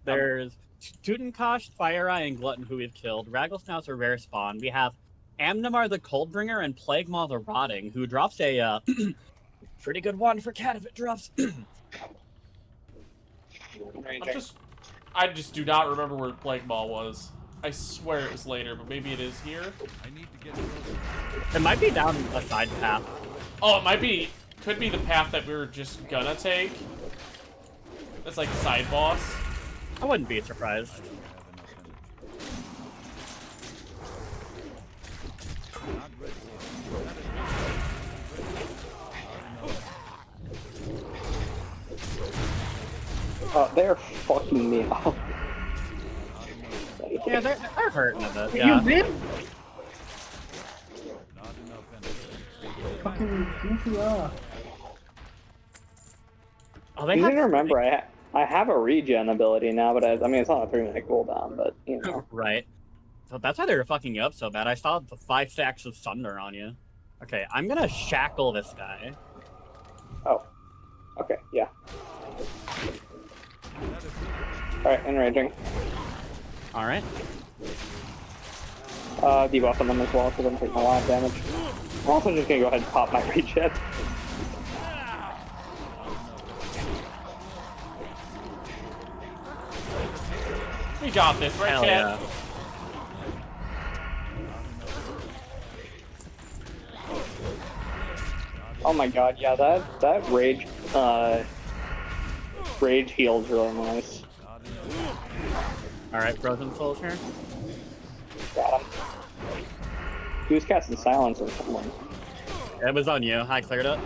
There's Tutenkosh, Fire Eye, and Glutton who we've killed. Ragglesnout's a rare spawn. We have Amnamar the Coldbringer and Plague Maw the Rotting, who drops a pretty good one for Cat if it drops. I just do not remember where Plague Ball was. I swear it was later, but maybe it is here. I need to get closer. It might be down a side path. Oh, it might be. Could be the path that we were just gonna take. That's like side boss. I wouldn't be surprised. Have enough energy. Not ready yet. Oh, they're fucking me up. Yeah, they're hurting a bit. You Yeah. did? Not enough energy. Fucking goofy off. Oh, they You have need to remember, I have a regen ability now, but I mean, it's not a 3-minute cooldown, but, you know. Right. So that's why they were fucking you up so bad. I saw the 5 stacks of thunder on you. Okay, I'm gonna shackle this guy. Oh. Okay, yeah. Alright, enraging. Alright. Debuff on them as well, because I'm taking a lot of damage. I'm also just gonna go ahead and pop my regen. We got this, right, Hell Cat? yeah. Oh my god, yeah, that rage heal's really nice. Alright, Frozen Souls here. Got him. He was casting silence on someone. It was on you. I cleared it.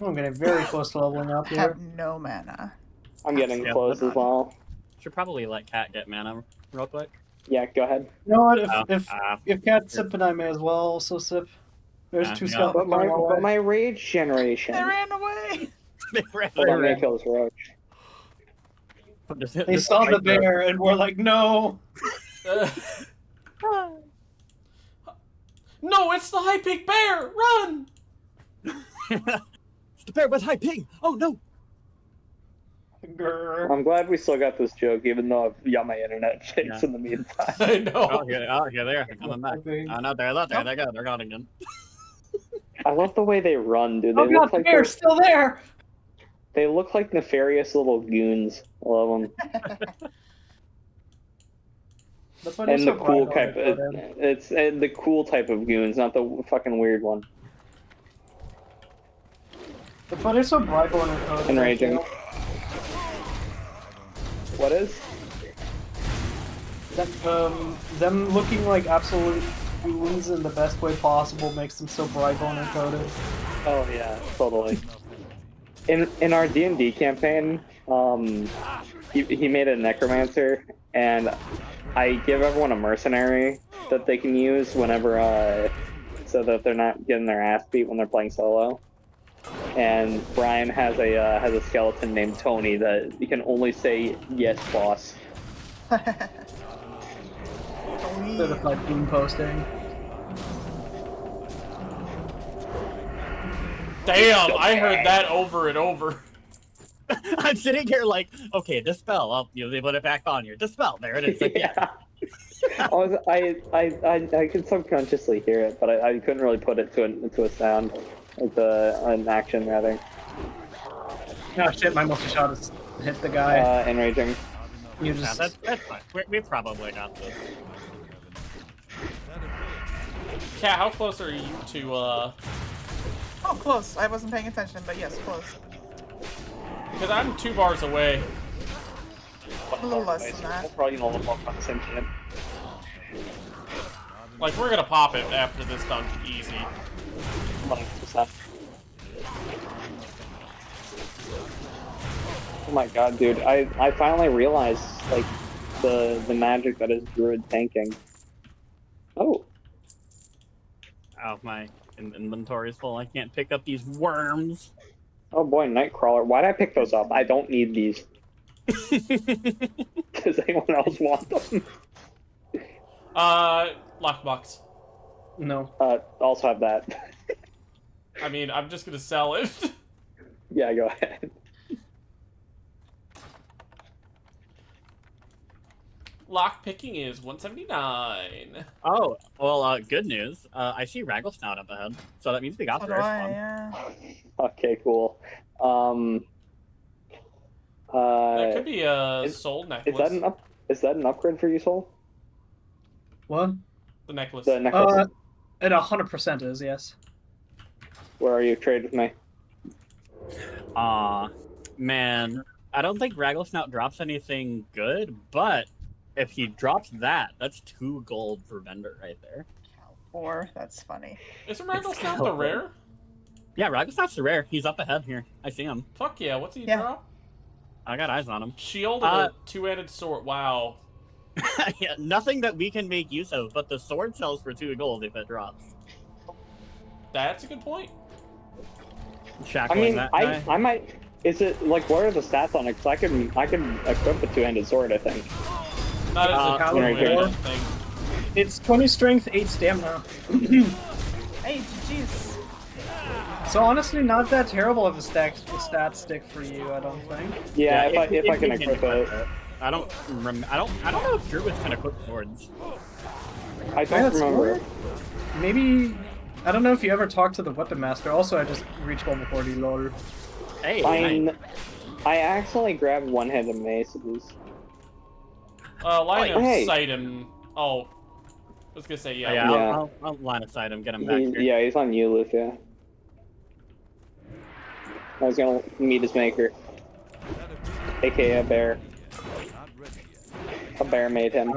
I'm getting very close to leveling up I here. have no mana. I'm getting Yeah, close as well. Should probably let Cat get mana real quick. Yeah, go ahead. You know what? Oh, If Cat's sipping, I may as well also sip. There's two yeah. skeletons But coming our way. my rage generation. They ran away. They ran Hold on, away. me kills Roach. They saw the bear and were like, no! No, it's the high peak bear! Run! It's the bear with high ping! Oh no! Grr. I'm glad we still got this joke, even though I've got my internet fixed in the meantime. I know. Oh, yeah, there. They're coming back. Oh, no, they're not there. They go. They're gone again. I love the way they run, dude. They Oh god, look the like bear's still there! they look like nefarious little goons. I love them. That's why they're And so the cool bright type, on the front end. it's the cool type of goons, not the fucking weird one. That's why they're so bright on the code. Enraging. What is? That, them looking like absolute goons in the best way possible makes them so Brightbone encoded. Oh yeah, totally. In our D&D campaign, he made a necromancer, and I give everyone a mercenary that they can use whenever, so that they're not getting their ass beat when they're playing solo. And Brian has a skeleton named Tony that he can only say yes, boss. Certified goon posting. Damn, I heard that over and over. I'm sitting here like, okay, dispel. Oh, they put it back on you. Dispel. There it is. Again. Yeah. I could subconsciously hear it, but I couldn't really put it to a sound. It's an action rather. Oh shit, my multi shot has hit the guy. Enraging. You Yeah, just that's fine. We probably got this. Kat, how close are you to, Oh, close. I wasn't paying attention, but yes, close. Because I'm 2 bars away. A little less than that. Probably a little more concentration. Like, we're gonna pop it after this dunk easy. 100%. Oh my god, dude! I finally realized like the magic that is druid tanking. Oh. Oh, my inventory is full. I can't pick up these worms. Oh boy, Nightcrawler. Why'd I pick those up? I don't need these. Does anyone else want them? Lockbox. no. Also have that. I mean, I'm just gonna sell it. Yeah, go ahead. Lock picking is 179. Oh, well, good news. I see Ragglesnout up ahead, so that means we got So the do first I, one. yeah. Okay, cool. That could be a soul Is necklace. that an upgrade for you, Soul? What? The necklace. The necklace. It 100% is, yes. Where are you? Trade with me. Man, I don't think Ragglesnout drops anything good, but if he drops that, that's 2 gold for vendor right there. 4. That's funny. Isn't Ragglesnout the rare? Yeah, Ragglesnout's the rare. He's up ahead here. I see him. Fuck yeah, what's he Yeah. drop? I got eyes on him. Shield or a 2-handed sword? Wow. Yeah, nothing that we can make use of, but the sword sells for 2 gold if it drops. That's a good point. I Shackling mean, that guy. I might. Is it like what are the stats on it? Because I can equip a 2-handed sword. I think. Not as a Caliber druid, I four. don't think. It's 20 strength, 8 stamina. Hey, jeez. So honestly, not that terrible of a stat stick for you, I don't think. Yeah, if I can you equip it. I don't know if druids can equip swords. I don't remember. Maybe I don't know if you ever talked to the weapon master. Also, I just reached level 40, lol. Hey, Fine. I accidentally grabbed one-handed maces. Line of Hey. sight him. Oh. I was gonna say, yeah. yeah, Yeah. I'll line of sight him, get him back here. Yeah, he's on you, Loof, yeah. I was gonna meet his maker. AKA a bear. A bear made him.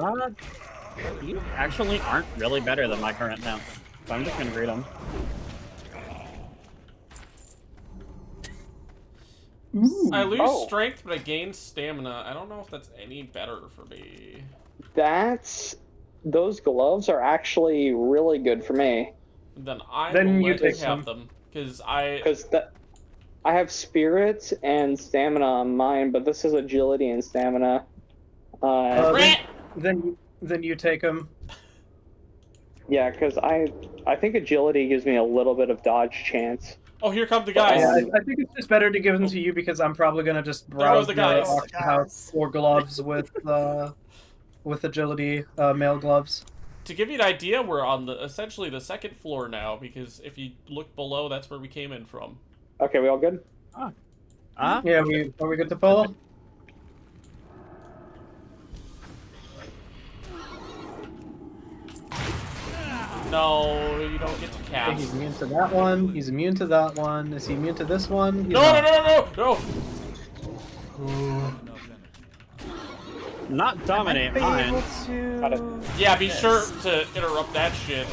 You actually aren't really better than my current mounts, so I'm just gonna greet him. I lose Oh. strength, but I gain stamina. I don't know if that's any better for me. Those gloves are actually really good for me. Then I Then will you let you take have some. them. Because I have spirits and stamina on mine, but this is agility and stamina. Then you take them. Yeah, because I think agility gives me a little bit of dodge chance. Oh, here come the guys. Yeah, I think it's just better to give them to you because I'm probably gonna just goes browse the the guys. auction house for gloves with agility mail gloves. To give you an idea, we're on essentially the second floor now, because if you look below, that's where we came in from. Okay, we all good? Yeah, are we good to pull? No, you don't get to cast. He's immune to that one. He's immune to that one. Is he immune to this one? He's No. Not dominate Be mine. able to... Yeah, be sure to interrupt that shit.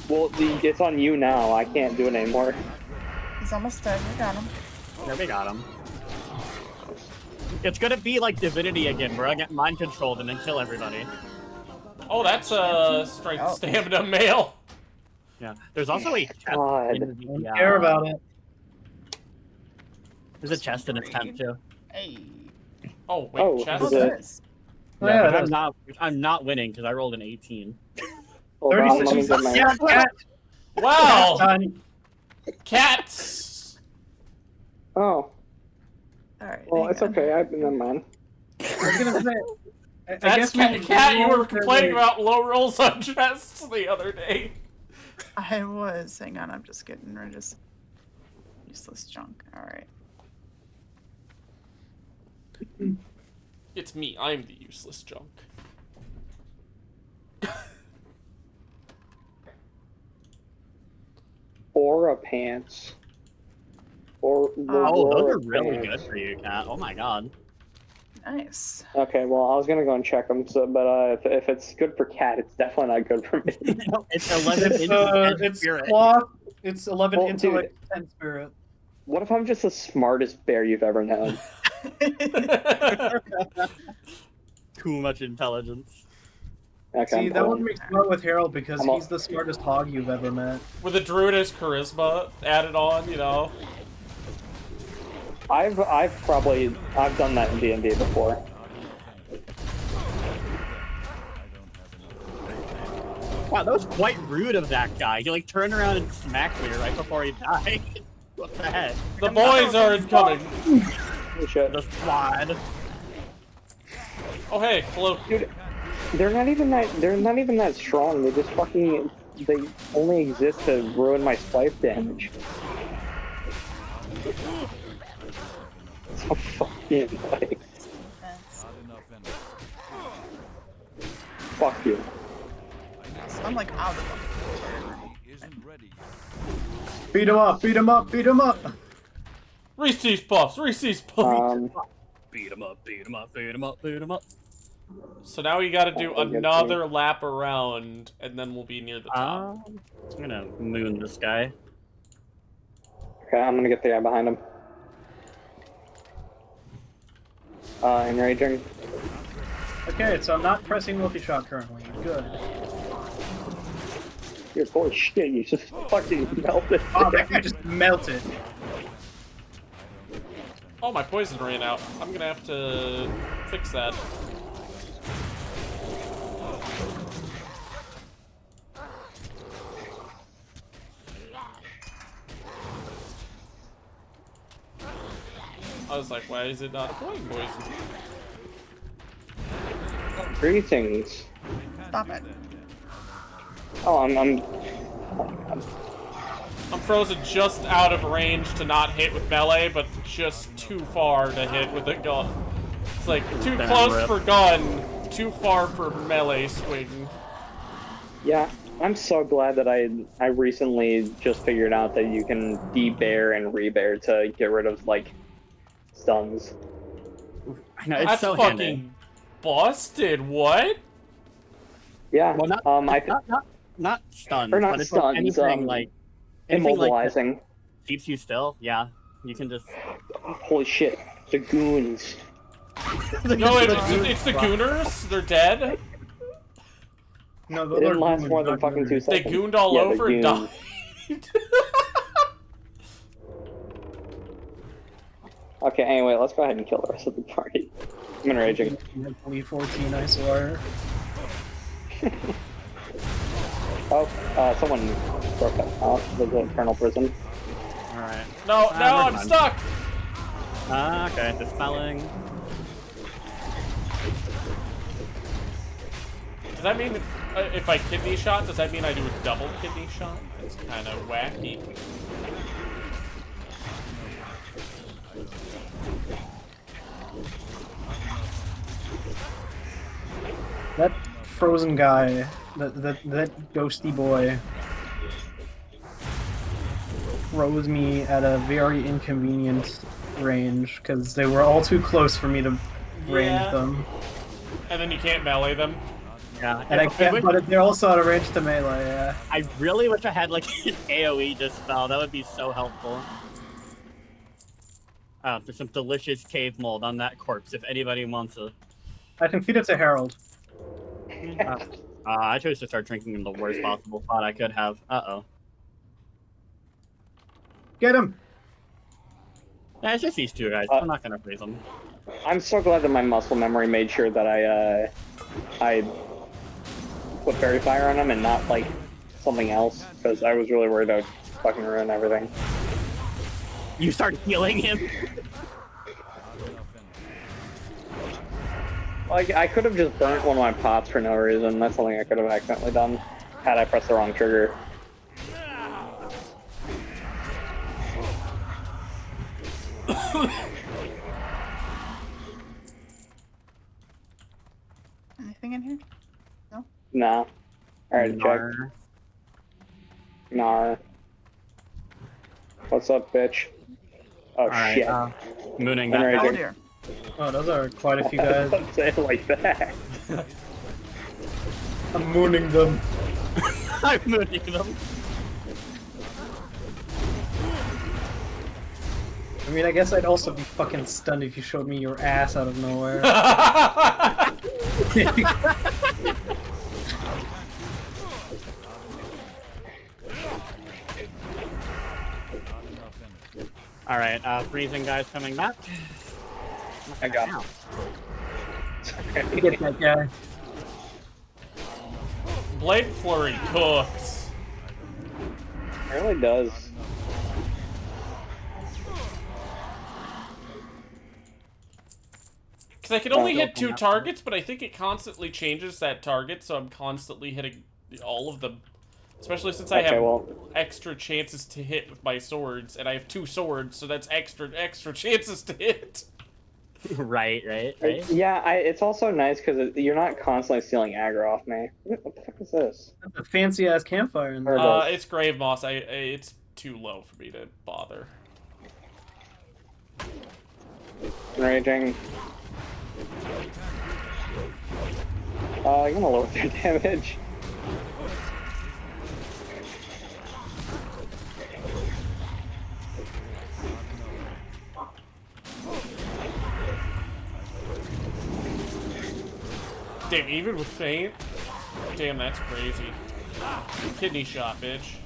Well, it's on you now. I can't do it anymore. He's almost dead. We got him. Yeah, we got him. It's gonna be like Divinity again, where I get mind controlled and then kill everybody. Oh, that's a strength stamina mail. Yeah. There's also a chest God. in the, Don't care about it. There's a chest in its tent too. Hey. Oh, wait, chest? is Oh, it? there is. Oh, Yeah, yeah, but I'm not winning because I rolled an 18. Hold on, let me 36. get my... Yeah, cat. Wow! Done. Cats! Oh, Alright. well, it's okay. Never mind. I was gonna say. I That's guess Cat, you were complaining about low rolls on chests the other day. I was. Hang on, I'm just getting rid of this useless junk. Alright. It's me, I'm the useless junk. Aura pants. Oh, those Aura are really pants. good for you, Cat. Oh my god. Nice. Okay, well, I was gonna go and check them, but if it's good for Cat, it's definitely not good for me. It's 11 It's, into 10 it's spirit. cloth. It's 11 Well, intellect, 10 spirit. What if I'm just the smartest bear you've ever known? Too much intelligence. Okay, See, I'm that would pulling. make smart with Harold because I'm all- he's the smartest hog you've ever met. With a druidess charisma added on, you know. I've done that in D&D before. Wow, that was quite rude of that guy. He like turned around and smacked me right before he died. What the heck? The boys are incoming. Oh, shit. The squad. Oh hey, hello. Dude, they're not even that strong. They just fucking they only exist to ruin my swipe damage. So fucking like, fuck you. I'm like out of them. Beat him up, beat him up, beat him up! Reese's Puffs, Reese's Puffs. Beat him up, beat him up, beat him up, beat him up. So now we gotta do I'll get another lap around, and then we'll be near the top. I'm gonna moon this guy. Okay, I'm gonna get the guy behind him. Enraging. Okay, so I'm not pressing multi-shot currently. Good. You're full of shit, you just fucking melted. Oh, that guy just melted. Oh, my poison ran out. I'm gonna have to fix that. I was like, why is it not flowing poison? Greetings. Stop it. Oh, I'm I'm frozen just out of range to not hit with melee, but just too far to hit with a gun. It's like too close for gun, too far for melee swing. Yeah, I'm so glad that I recently just figured out that you can de-bear and re-bear to get rid of like stuns. I know, it's That's so fucking handy. busted. What? Yeah. Well, not stuns, or not but it's stuns, like anything like immobilizing. Like keeps you still. Yeah, you can just. Holy shit, the goons. No, it's the gooners. They're dead. No, They didn't last more than fucking 2 They seconds. gooned all over and died. Okay, anyway, let's go ahead and kill the rest of the party. I'm enraging. 2014, I swear. Oh, someone broke that out. The eternal prison. Alright. No, I'm stuck! Okay, dispelling. Does that mean if I kidney shot, does that mean I do a double kidney shot? That's kind of wacky. That frozen guy, that ghosty boy, froze me at a very inconvenient range because they were all too close for me to range them. And then you can't melee them. Yeah, and I can't. But they're also out of range to melee. Yeah. I really wish I had like an AOE dispel. That would be so helpful. There's some delicious cave mold on that corpse. If anybody wants it, I can feed it to Harold. I chose to start drinking in the worst possible spot I could have. Get him! Yeah, it's just these two guys. I'm not gonna freeze them. I'm so glad that my muscle memory made sure that I put fairy fire on him and not like something else, because I was really worried I would fucking ruin everything. You start healing him. Like, I could have just burnt one of my pots for no reason. That's something I could have accidentally done had I pressed the wrong trigger. Anything in here? No? Nah. Alright, check. Nar. What's up, bitch? Oh, shit. Mooning that. Oh dear. Oh, those are quite a few guys. Don't say it like that. I'm mooning them. I'm mooning them. I mean, I guess I'd also be fucking stunned if you showed me your ass out of nowhere. Alright, freezing guys coming back. I got him. Get that guy. Blade Flurry cooks. It really does. Because I can only hit 2 targets, but I think it constantly changes that target, so I'm constantly hitting all of them. Especially since I have extra chances to hit with my swords, and I have 2 swords, so that's extra chances to hit. Right. Yeah, it's also nice because you're not constantly stealing aggro off me. What the fuck is this? That's a fancy ass campfire in there. It's Grave Moss. It's too low for me to bother. Raging. I'm gonna lower their damage. Damn, even with feint? Damn, that's crazy. Kidney shot, bitch.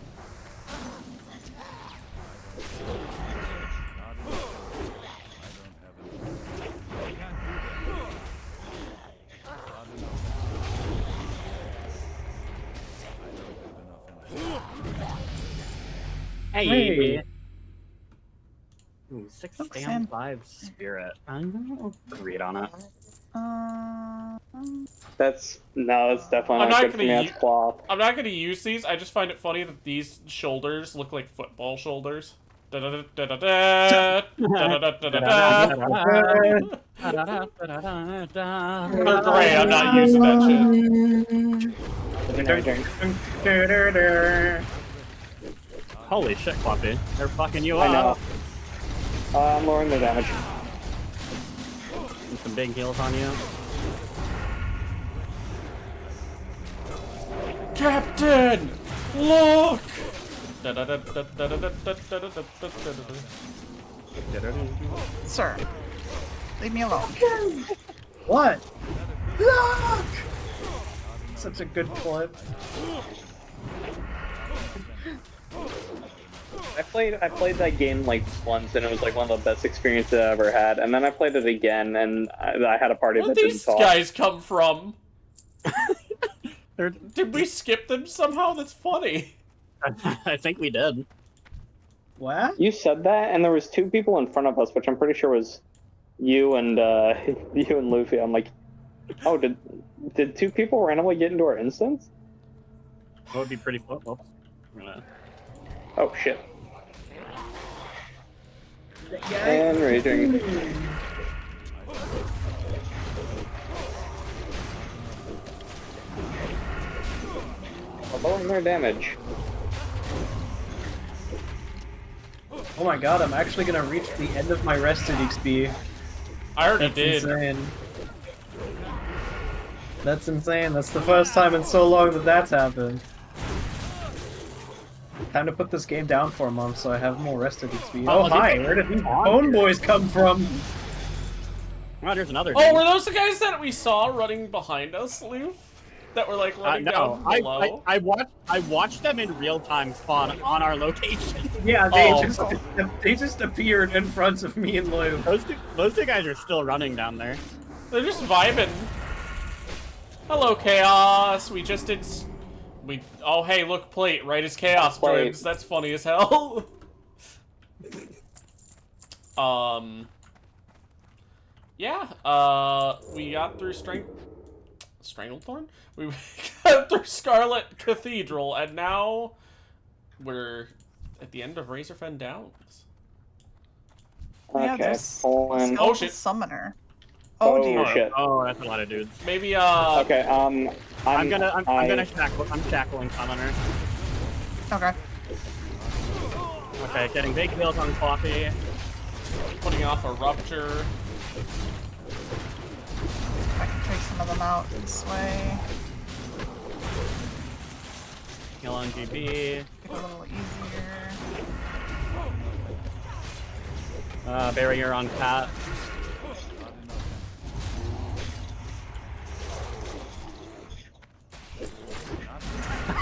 Hey! Ooh, 6 stand 5 spirit. I'm gonna read on it. That's definitely I'm not not good for me. gonna That's Qwopp. I'm not gonna use these. I just find it funny that these shoulders look like football shoulders. Da-da-da-da-da-da. Da-da-da-da-da-da. They're gray. I'm not using that shit. Holy shit, Qwoppy. They're fucking you I know. up. I'm lowering the damage. And some big heals on you. Captain, look! Sir, leave me alone. What? Look! Such a good clip. I played that game like once, and it was like one of the best experiences I ever had. And then I played it again, and I had a party Where that did didn't these talk. guys come from? Did we skip them somehow? That's funny. I think we did. What? You said that, and there was 2 people in front of us, which I'm pretty sure was you and you and Luffy. I'm like, oh, did 2 people randomly get into our instance? That would be pretty fun. Oops. Oh shit. And raging. Lowering their damage. Oh my god, I'm actually gonna reach the end of my rested XP. I already That's did. insane. That's insane. That's the first time in so long that that's happened. Time to put this game down for a month so I have more rested XP. Oh, Oh, hi! Where did these bone boys come from? Oh, there's another Oh, thing. were those the guys that we saw running behind us, Loof? That were like running down no, below? I watched them in real time spawn on our location. Yeah, Oh. they just appeared in front of me and Lou. Those two guys are still running down there. They're just vibing. Hello, Chaos. We just did. Oh, hey, look, plate. Right as Chaos Plate. Dribs. That's funny as hell. Yeah. We got through Stranglethorn. We got through Scarlet Cathedral, and now we're at the end of Razorfen Downs. Yeah, Okay, there's pulling. Oh, shit. Summoner. Oh, Oh dear. shit. Oh, that's a lot of dudes. Maybe Okay, I'm shackling Summoner. Okay. Okay, getting big heals on Qwoppy. putting off a rupture. I can take some of them out this way. Heal on GB. Get a little easier. Barrier on Pat.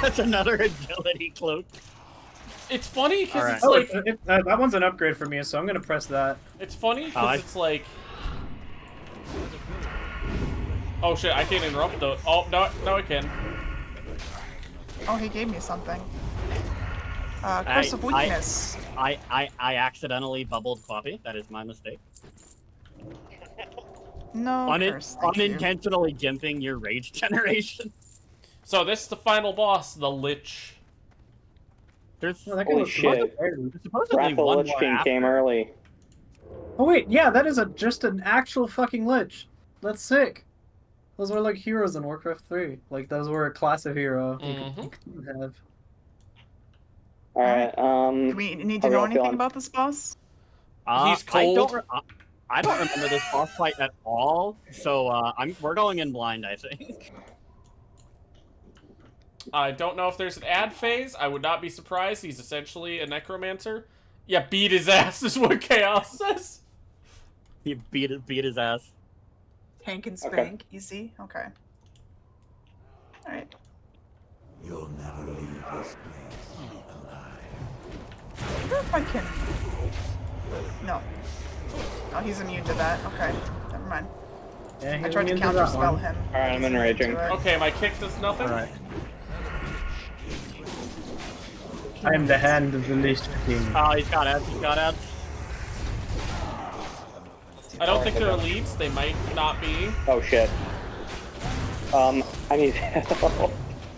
That's another agility cloak. It's funny because Alright. it's Oh, like that one's an upgrade for me, so I'm gonna press that. it's funny because it's like. Oh shit! I can't interrupt though. Oh no, I can. Oh, he gave me something. Curse of Weakness. I accidentally bubbled Qwoppy. That is my mistake. No curse, thank you. Unintentionally gimping your rage generation. So this is the final boss, the Lich. There's Holy shit. supposedly Wrath of one Lich more King after. came early. Oh wait, yeah, that is just an actual fucking lich. That's sick. Those were like heroes in Warcraft 3. Like those were a class of hero you could have. Alright, Do we need to know anything about this boss? He's cold. I don't remember this boss fight at all, so we're going in blind, I think. I don't know if there's an ad phase. I would not be surprised. He's essentially a necromancer. Yeah, beat his ass is what Chaos says. He beat his ass. Tank and spank, easy. Okay. Alright. You'll never leave this place alive. I wonder if I can... No. Oh, he's immune to that. Okay. Never mind. Yeah, I tried to counterspell him. Alright, I'm He's immune enraging. to it. Okay, my kick does nothing. Alright. I am the hand of the Lich King. Oh, he's got ads. He's got ads. I don't think they're elites. They might not be. Oh shit. I need help.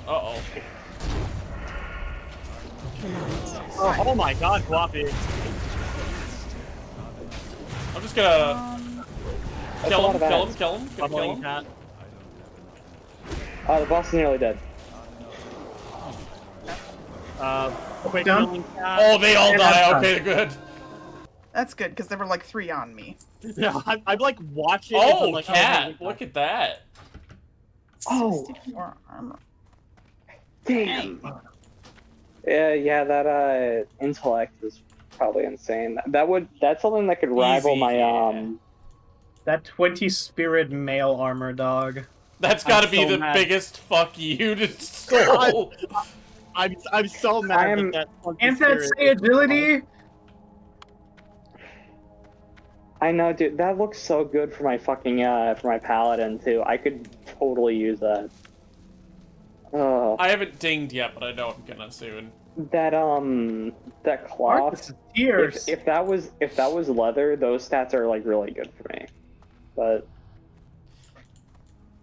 Uh-oh. Oh my god, Qwoppy. I'm just gonna kill him. Gonna kill him. Cat. The boss is nearly dead. Quick Done? killing cat. Oh, they all Yeah, die. that's Okay, good. That's good, because there were like 3 on me. Yeah, I'm like watching. and I'm Oh, like, cat! oh, Look at that. Oh. 64 armor. Damn. Yeah, that intellect is probably insane. That's something that could rival Easy, my yeah. That 20 spirit male armor dog. That's got to I'm be so the mad. biggest fuck you to soul. I'm so mad that Can't that say agility? I know, dude. That looks so good for my fucking for my paladin too. I could totally use that. Oh, I haven't dinged yet, but I know I'm gonna soon. that cloth. Marcus' tears. If that was leather, those stats are like really good for me. But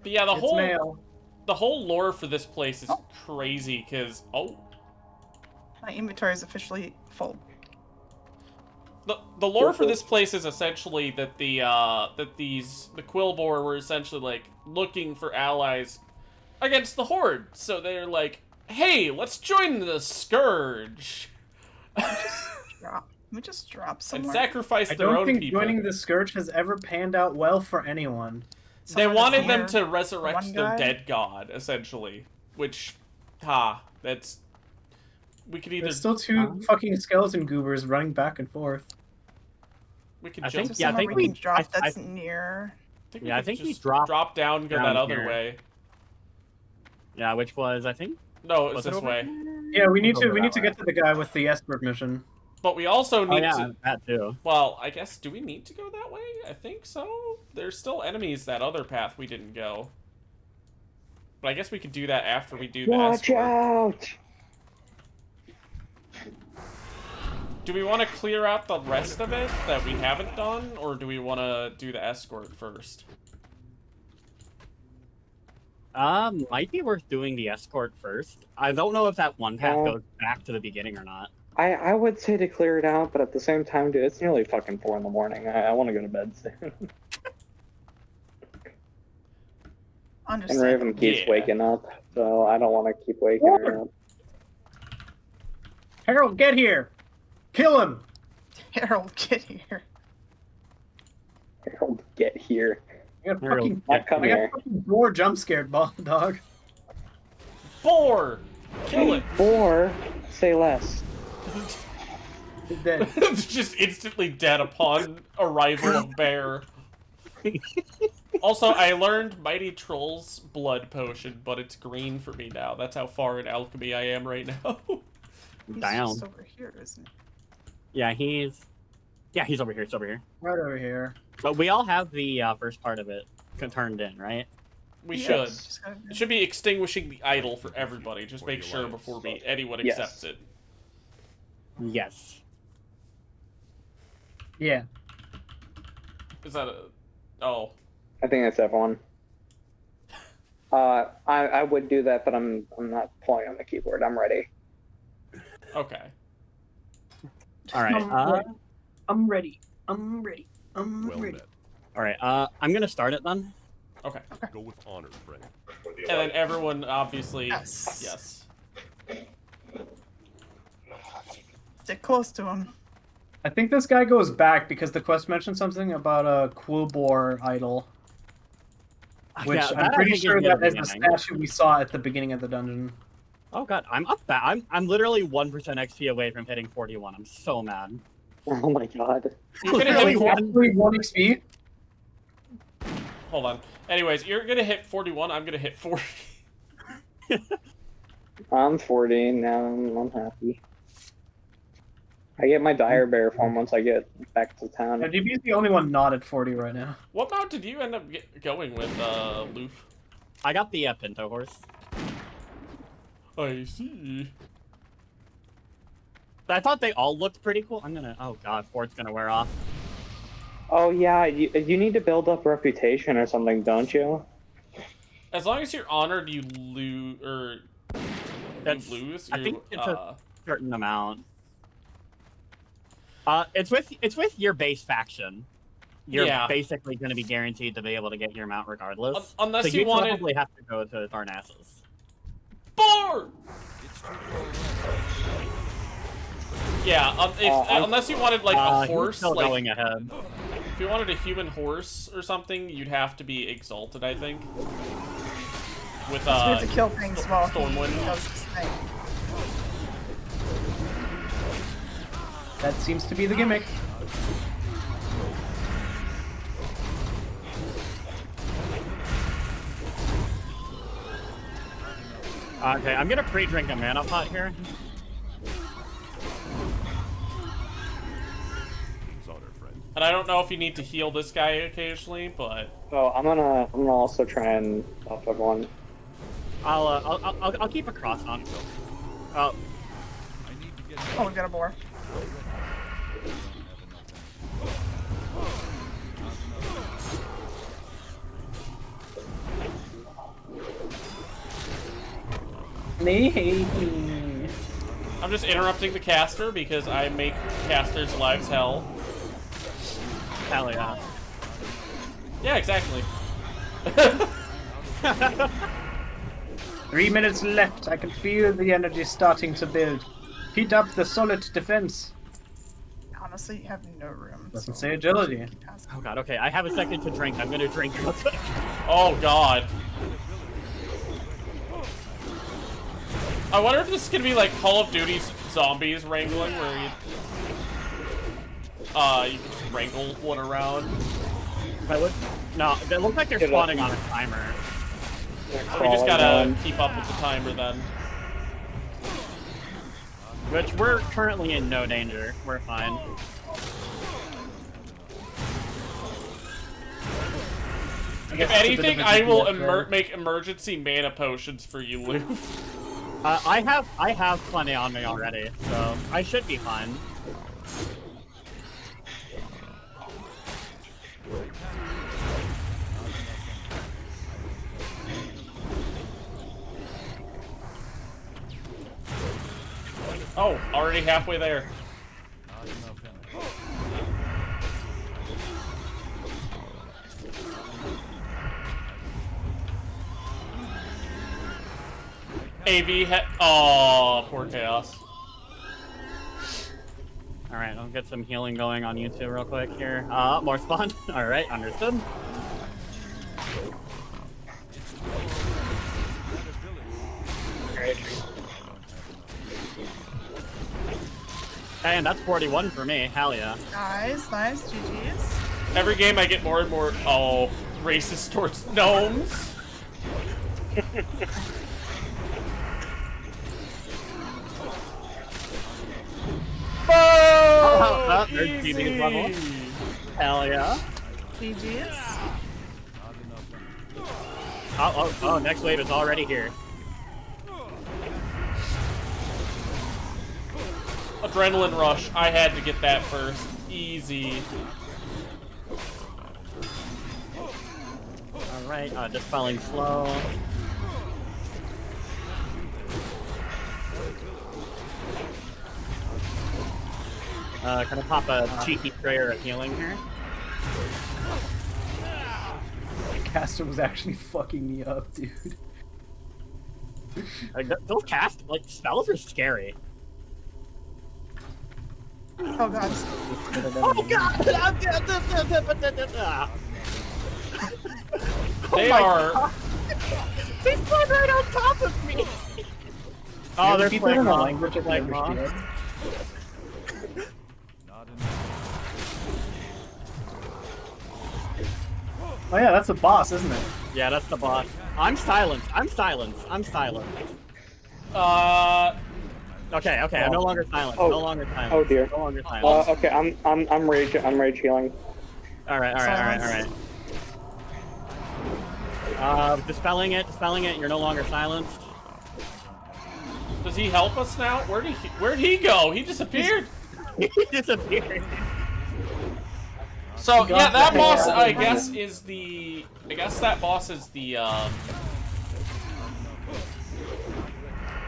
But yeah, It's male. the whole lore for this place is crazy because My inventory is officially full. the lore for this place is essentially that the Qwoppy were essentially like looking for allies against the Horde. So they're like, hey, let's join the Scourge Let me just drop and somewhere. sacrifice I their don't own think people. joining the Scourge has ever panned out well for anyone. They Someone wanted is them here. to resurrect One their guy. dead god, essentially. Which, that's... We could either... There's still 2 fucking skeleton goobers running back and forth. We could I jump... think- yeah, I Somewhere think we we- can drop I- that's near. we Yeah, I could think we just drop down, go down that other here. way. Yeah, which was I think. No, it was Was it this over way. Yeah, we need Over to that way. get to the guy with the escort mission. But we also Oh need yeah, to... that too. Well, I guess, do we need to go that way? I think so. There's still enemies that other path we didn't go. But I guess we could do that after we do the watch escort. out! Do we want to clear out the rest of it that we haven't done, or do we want to do the escort first? Might be worth doing the escort first. I don't know if that one path goes back to the beginning or not. I would say to clear it out, but at the same time, dude, it's nearly fucking 4 in the morning. I want to go to bed soon. And Understand. Raven keeps Yeah. waking up, so I don't want to keep waking her up. Harold, get here! Kill him! Harold, get here. Harold, get here. I got Harold, fucking, Not come I got here. fucking more jump scared, dog. 4! Kill it! Or say less. He's dead. It's just instantly dead upon arrival of bear. Also, I learned Mighty Troll's blood potion, but it's green for me now. That's how far in alchemy I am right now. He's Down. just over here, isn't he? Yeah, he's over here. It's over here. Right over here. But we all have the first part of it turned in, right? We Yes. should. Just gotta- It should be extinguishing the idol for everybody. Just For make the sure alliance. before anyone Yes. accepts it. Yes. Yeah. Is that a... Oh. I think that's everyone. I would do that, but I'm not pulling on the keyboard. I'm ready. Okay. All right. I'm ready. I'm ready. I'm Well ready. met. All right. I'm gonna start it then. Okay. Go with honor, friend. And then everyone, obviously... Yes. Yes. Stick close to him. I think this guy goes back because the quest mentioned something about a Qwoppy idol, which Yeah, that I'm I pretty think is sure near that the is the beginning. statue we saw at the beginning of the dungeon. Oh god, I'm up. I'm literally 1% XP away from hitting 41. I'm so mad. Oh my god. You're gonna Really? hit... Actually, 1 XP. Hold on. Anyways, you're gonna hit 41, I'm gonna hit 40. I'm 40 now. I'm happy. I get my dire bear form once I get back to town. Now, DB is the only one not at 40 right now. What mount did you end up going with, Loof? I got the Pinto horse. I see. I thought they all looked pretty cool. I'm gonna. Oh god, Ford's gonna wear off. Oh yeah, you need to build up reputation or something, don't you? As long as you're honored, you lose, or you lose. I think it's a certain amount. It's with your base faction. You're basically going to be guaranteed to be able to get your mount regardless. Unless so you wanted... probably have to go to Darnassus. Boar! Yeah, unless you wanted like a horse, still like going ahead. If you wanted a human horse or something, you'd have to be exalted, I think. With so we have to kill things while Stormwind. he does his thing. That seems to be the gimmick. Okay, I'm gonna pre-drink a mana pot here. And I don't know if you need to heal this guy occasionally, but Oh, I'm gonna also try and buff everyone. I'll keep a cross on. Oh. Oh, we got a boar. I'm just interrupting the caster because I make casters' lives hell. Hell yeah. Yeah, exactly. 3 minutes left. I can feel the energy starting to build. Heat up the solid defense. Honestly, you have no room. Doesn't say agility. Oh god, okay. I have a second to drink. I'm gonna drink real quick. Oh god. I wonder if this is gonna be like Call of Duty's zombies wrangling, where you can just wrangle one around. No, they look like they're spawning on a timer. We just gotta keep up with the timer then. Which we're currently in no danger. We're fine. If anything, I will make emergency mana potions for you, Loof. I have plenty on me already, so I should be fine. Oh, already halfway there. Oh, poor Chaos. Alright, I'll get some healing going on you two real quick here. More spawn. Alright, understood. And that's 41 for me. Hell yeah. Nice, nice. GG's. Every game I get more and more, racist towards gnomes. Oh, there's GG's level. Hell yeah. GG's. Oh, next wave is already here. Adrenaline rush. I had to get that first. Easy. Alright, dispelling slow. Gonna pop a cheeky prayer of healing here. The caster was actually fucking me up, dude. Like, those spells are scary. Oh god. Oh god! They are. They spawned right on top of me! Oh, they're playing in a wrong. language I understand. Oh yeah, that's the boss, isn't it? Yeah, that's the boss. I'm silenced. I'm silenced. I'm silenced. Okay, I'm no longer silent. Oh. No longer silent. Oh dear. No longer silent. Okay, I'm rage healing. Alright. Dispelling it. You're no longer silenced. Does he help us now? Where'd he go? He disappeared. He disappeared. So yeah, that boss I guess that boss is the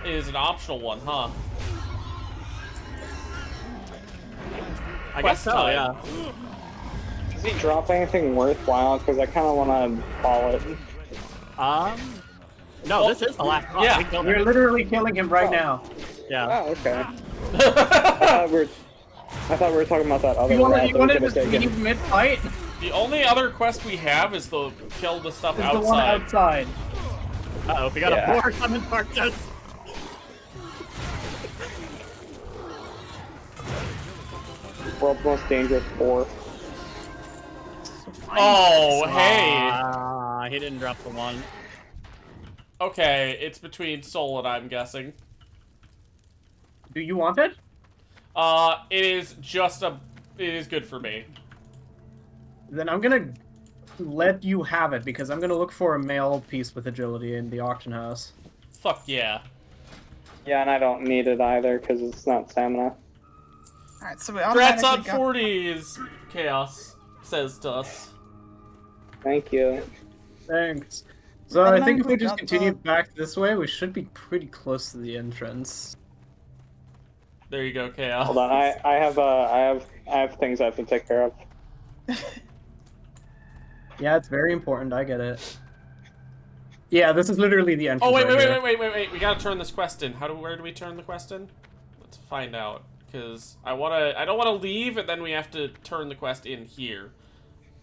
is an optional one, huh? I guess so, yeah. Does he drop anything worthwhile? Because I kind of want to call it. No, this is the last boss. Yeah. We killed We're him. literally killing him right now. Yeah. Oh, okay. I thought we were talking about that other You want rat to that we could have just taken. leave mid-fight? The only other quest we have is the kill the stuff Is outside. the one outside. Uh-oh, we got Yeah. a boar coming towards us. World's most dangerous boar. Oh, hey. He didn't drop the one. Okay, it's between Soul and I'm guessing. Do you want it? It is just a... It is good for me. Then I'm gonna let you have it, because I'm gonna look for a male piece with agility in the auction house. Fuck yeah. Yeah, and I don't need it either because it's not stamina. Alright, so we Congrats on automatically 40s, Chaos says to us. Thank you. Thanks. So And I think if we we just got continue the- back this way, we should be pretty close to the entrance. There you go, Chaos. Hold on, I have things I have to take care of. Yeah, it's very important. I get it. Yeah, this is literally the entrance. Oh, wait, right wait, here. wait. We gotta turn this quest in. Where do we turn the quest in? Let's find out. Because I don't wanna leave, and then we have to turn the quest in here.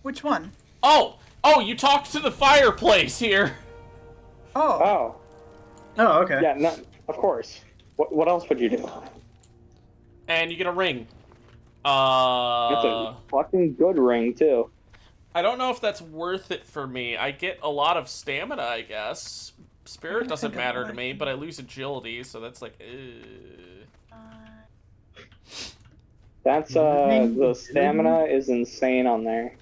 Which one? Oh! Oh, you talked to the fireplace here! Oh. Oh. Oh, okay. Yeah, no, of course. What else would you do? And you get a ring. That's a fucking good ring, too. I don't know if that's worth it for me. I get a lot of stamina, I guess. Spirit doesn't matter to me, but I lose agility, so that's like, That's, the stamina is insane on there.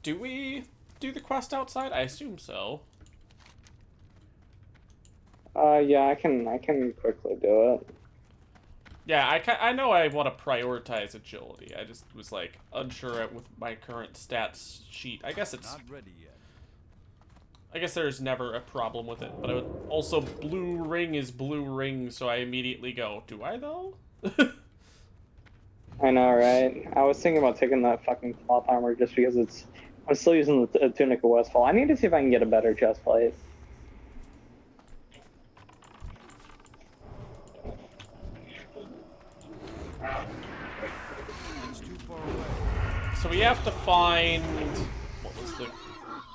Do we do the quest outside? I assume so. Yeah, I can quickly do it. Yeah, I know I want to prioritize agility. I just was, like, unsure with my current stats sheet. I guess it's... Not ready yet. I guess there's never a problem with it, but I would also blue ring is blue ring, so I immediately go, do I though? I know, right? I was thinking about taking that fucking cloth armor just because I'm still using the Tunic of Westfall. I need to see if I can get a better chest plate. It's too far away. So we have to find... What was the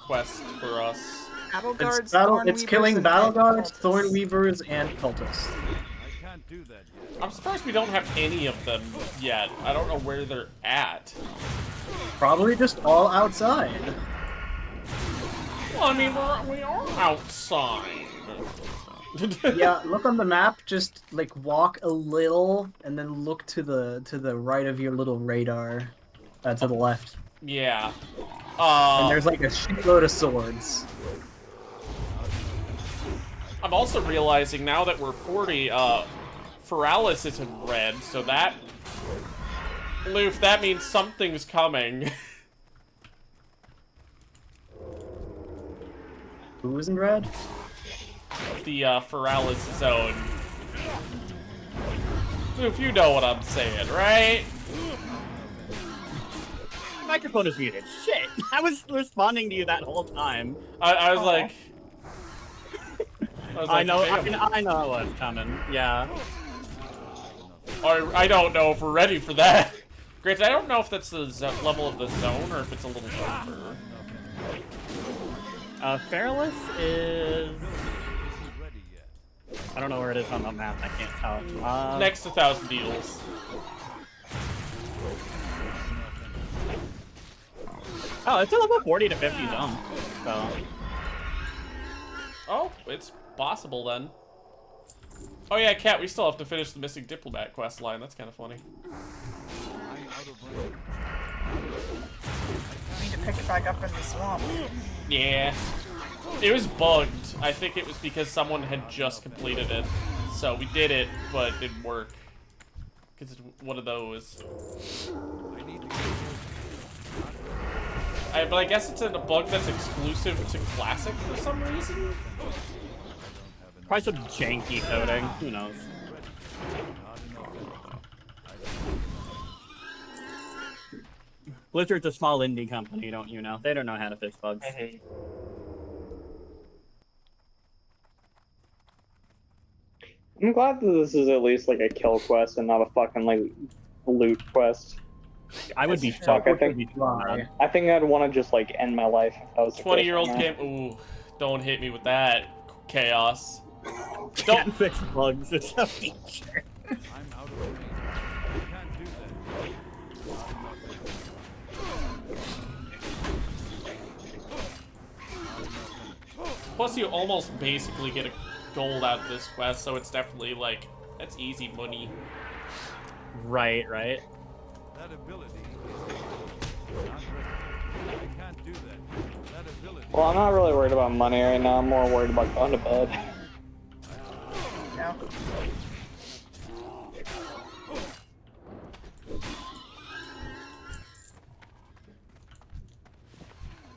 quest for us? Battle guards, It's killing battle guards, thorn weavers, and cultists. I can't do that yet. I'm surprised we don't have any of them yet. I don't know where they're at. Probably just all outside. Well, I mean, we are outside. Yeah, look on the map. Just like walk a little, and then look to the right of your little radar, to the left. Yeah. And there's like a shitload of swords. I'm also realizing now that we're 40, Feralis is in red, so that... Loof, that means something's coming. Who is in red? The, Feralis zone. Loof, you know what I'm saying, right? Microphone is muted. Shit! I was responding to you that whole time. I was like... I know. damn. I know what's coming. Yeah. Or, I don't know if we're ready for that. Granted, I don't know if that's the level of the zone or if it's a little over. Fairless is... Ready yet. I don't know where it is on the map. I can't tell. Next to 1,000 Needles. Oh, it's a level 40 to 50 zone. So. Oh, it's possible then. Oh yeah, Cat, we still have to finish the missing diplomat quest line. That's kind of funny. I'm out of range. I need to pick it back up in the swamp. Yeah. It was bugged. I think it was because someone had just completed it. So we did it, but it didn't work. Because it's one of those. I need to But I guess it's a bug that's exclusive to Classic for some reason. Probably some janky coding. Who knows? Blizzard's a small indie company, don't you know? They don't know how to fix bugs. I'm glad that this is at least like a kill quest and not a fucking like loot quest. I would be Fuck, shocked. I think I'd want to just like end my life if I was a 20-year-old person. game. Ooh, don't hit me with that. Chaos. Can't fix bugs. It's a feature. I'm out of range. I can't do that. Plus, you almost basically get a gold out of this quest, so it's definitely like that's easy money. Right, right. That ability is not ready. I can't do that. That ability. Well, I'm not really worried about money right now. I'm more worried about going to bed. No.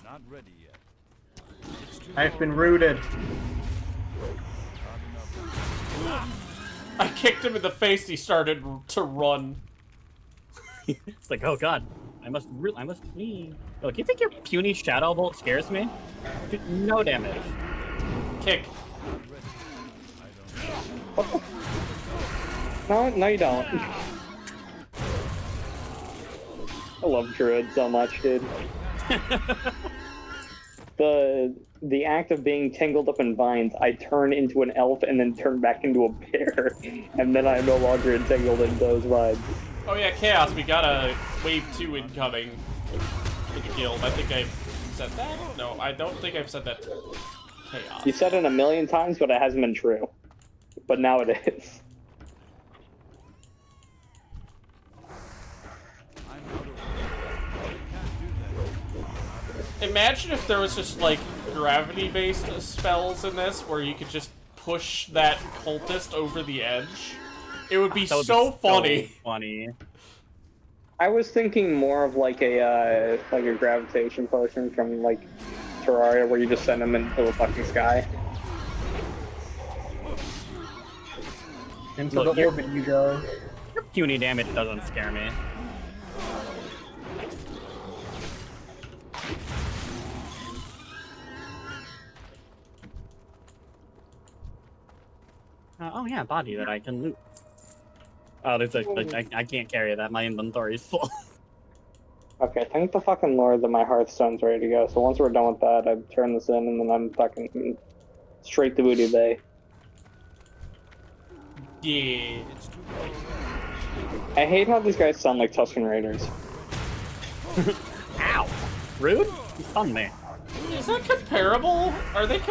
Not ready yet. It's too I've been rooted. I kicked him in the face. He started to run. It's like, oh god, I must flee. Look, you think your puny shadow bolt scares me? Dude, no damage. Kick. No, you don't. I love Druid so much, dude. The act of being tangled up in vines, I turn into an elf and then turn back into a bear, and then I'm no longer entangled in those vines. Oh yeah, Chaos, we got a wave 2 incoming for the guild. I think I said that? No, I don't think I've said that to Chaos. You said it 1,000,000 times, but it hasn't been true. But now it is. Imagine if there was just like gravity-based spells in this where you could just push that cultist over the edge. It would be so funny. I was thinking more of like a gravitation potion from like Terraria, where you just send them into the fucking sky. Into the orbit you go. Your puny damage doesn't scare me. Oh yeah, body that I can loot. Oh, there's I can't carry that. My inventory is full. Okay, thank the fucking Lord that my Hearthstone's ready to go. So once we're done with that, I turn this in and then I'm fucking straight to Booty Bay. Yeah. I hate how these guys sound like Tusken Raiders. Ow! Rude? You stunned me. Is that comparable? Are they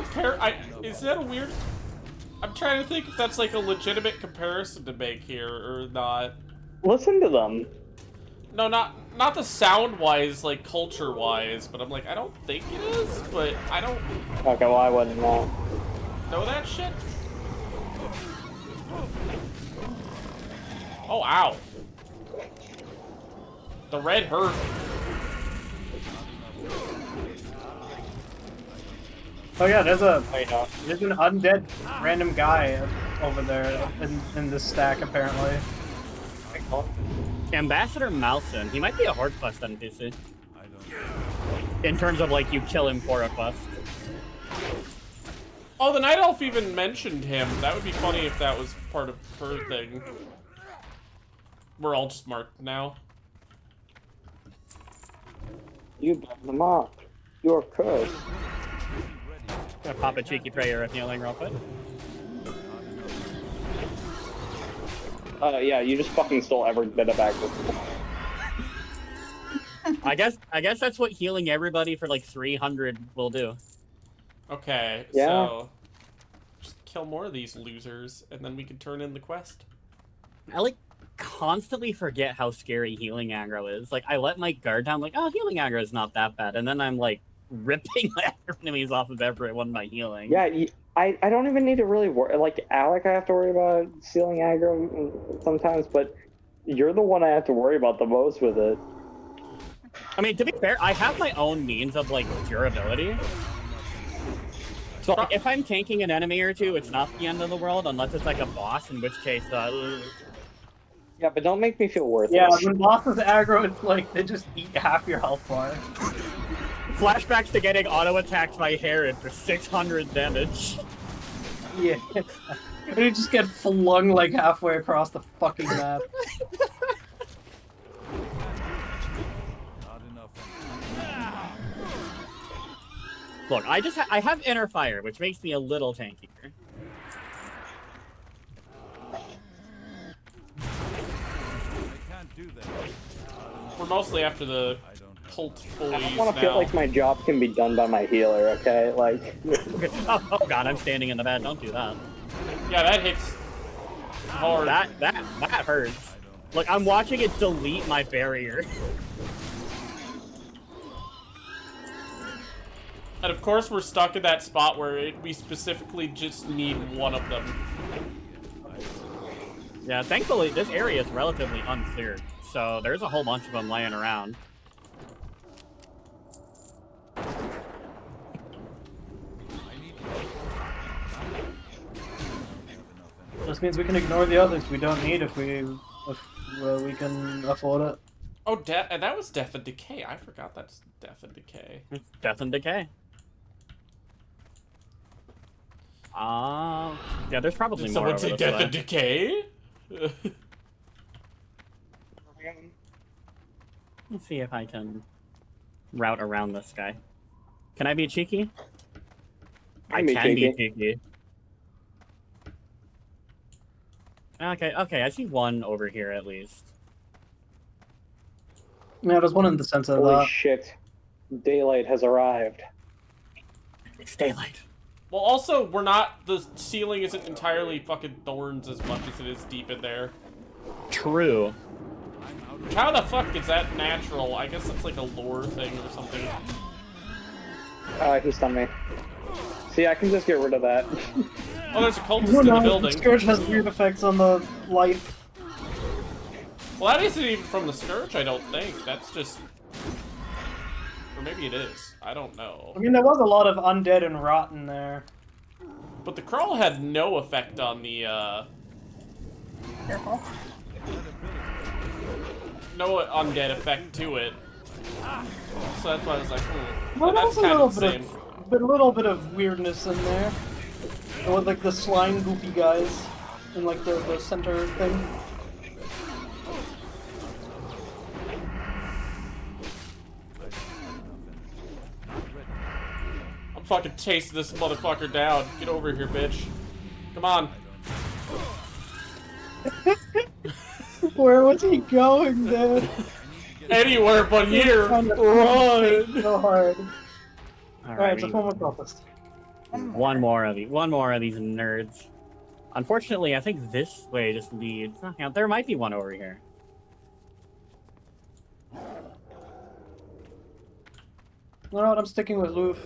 is that a weird... I'm trying to think if that's like a legitimate comparison to make here or not. Listen to them. No, not the sound-wise, like culture-wise, but I'm like, I don't think it is, but I don't... Okay, well I wouldn't know. Know that shit? Oh, ow. The red hurt. Oh yeah, there's an undead random guy over there in this stack apparently. Ambassador Malson, he might be a hard quest NPC. In terms of like you kill him for a quest. Oh, the Night Elf even mentioned him. That would be funny if that was part of her thing. We're all just marked now. You blew them up. You're cursed. Gonna pop a cheeky prayer of healing real quick. Yeah, you just fucking stole every bit of action. I guess that's what healing everybody for like 300 will do. Okay, Yeah. so just kill more of these losers, and then we can turn in the quest. I like constantly forget how scary healing aggro is. Like I let my guard down, like, oh, healing aggro is not that bad, and then I'm like ripping my enemies off of everyone by healing. Yeah, I don't even need to really worry. Like Alec, I have to worry about stealing aggro sometimes, but you're the one I have to worry about the most with it. I mean, to be fair, I have my own means of, like, durability. So, like, if I'm tanking an enemy or two, it's not the end of the world, unless it's, like, a boss, in which case, Yeah, but don't make me feel worthless. Yeah, when bosses aggro, it's like, they just eat half your health bar. Flashbacks to getting auto-attacked by Herod for 600 damage. Yeah. And you just get flung, like, halfway across the fucking map. Not enough. Look, I have Inner Fire, which makes me a little tankier. I can't do that. We're mostly after the cult boys I want to now. feel like my job can be done by my healer, okay? Like... Oh god, I'm standing in the bed. Don't do that. Yeah, that hits hard. That hurts. Look, I'm watching it delete my barrier. And of course we're stuck in that spot where we specifically just need one of them. Yeah, thankfully this area is relatively uncleared, so there's a whole bunch of them laying around. This means we can ignore the others we don't need if we can afford it. Oh, and that was Death and Decay. I forgot that's Death and Decay. It's Death and Decay. Yeah, there's probably Did more someone over say this Death way. and Decay? Let's see if I can route around this guy. Can I be cheeky? I can be cheeky. Okay, I see one over here at least. Yeah, there's one in the center of Holy that. shit. Daylight has arrived. It's daylight. Well, also, the ceiling isn't entirely fucking thorns as much as it is deep in there. True. How the fuck is that natural? I guess it's like a lore thing or something. He stunned me. See, I can just get rid of that. Oh, there's a cultist in the building. The Scourge has weird effects on the life. Well, that isn't even from the Scourge, I don't think. That's just... Or maybe it is. I don't know. I mean, there was a lot of undead and rotten there. But the crawl had no effect on the, Careful. no undead effect to it. So that's why I was like, Well, that's a kind little of the bit same. but a little bit of weirdness in there. With like the slime goopy guys in like the center thing. I'm fucking chasing this motherfucker down. Get over here, bitch. Come on. Where was he going, dude? Anywhere but here. Run. So hard. Alright, Alrighty. so one more cultist. One more of these nerds. Unfortunately, I think this way just leads. Yeah, there might be one over here. You know what? I'm sticking with Loof.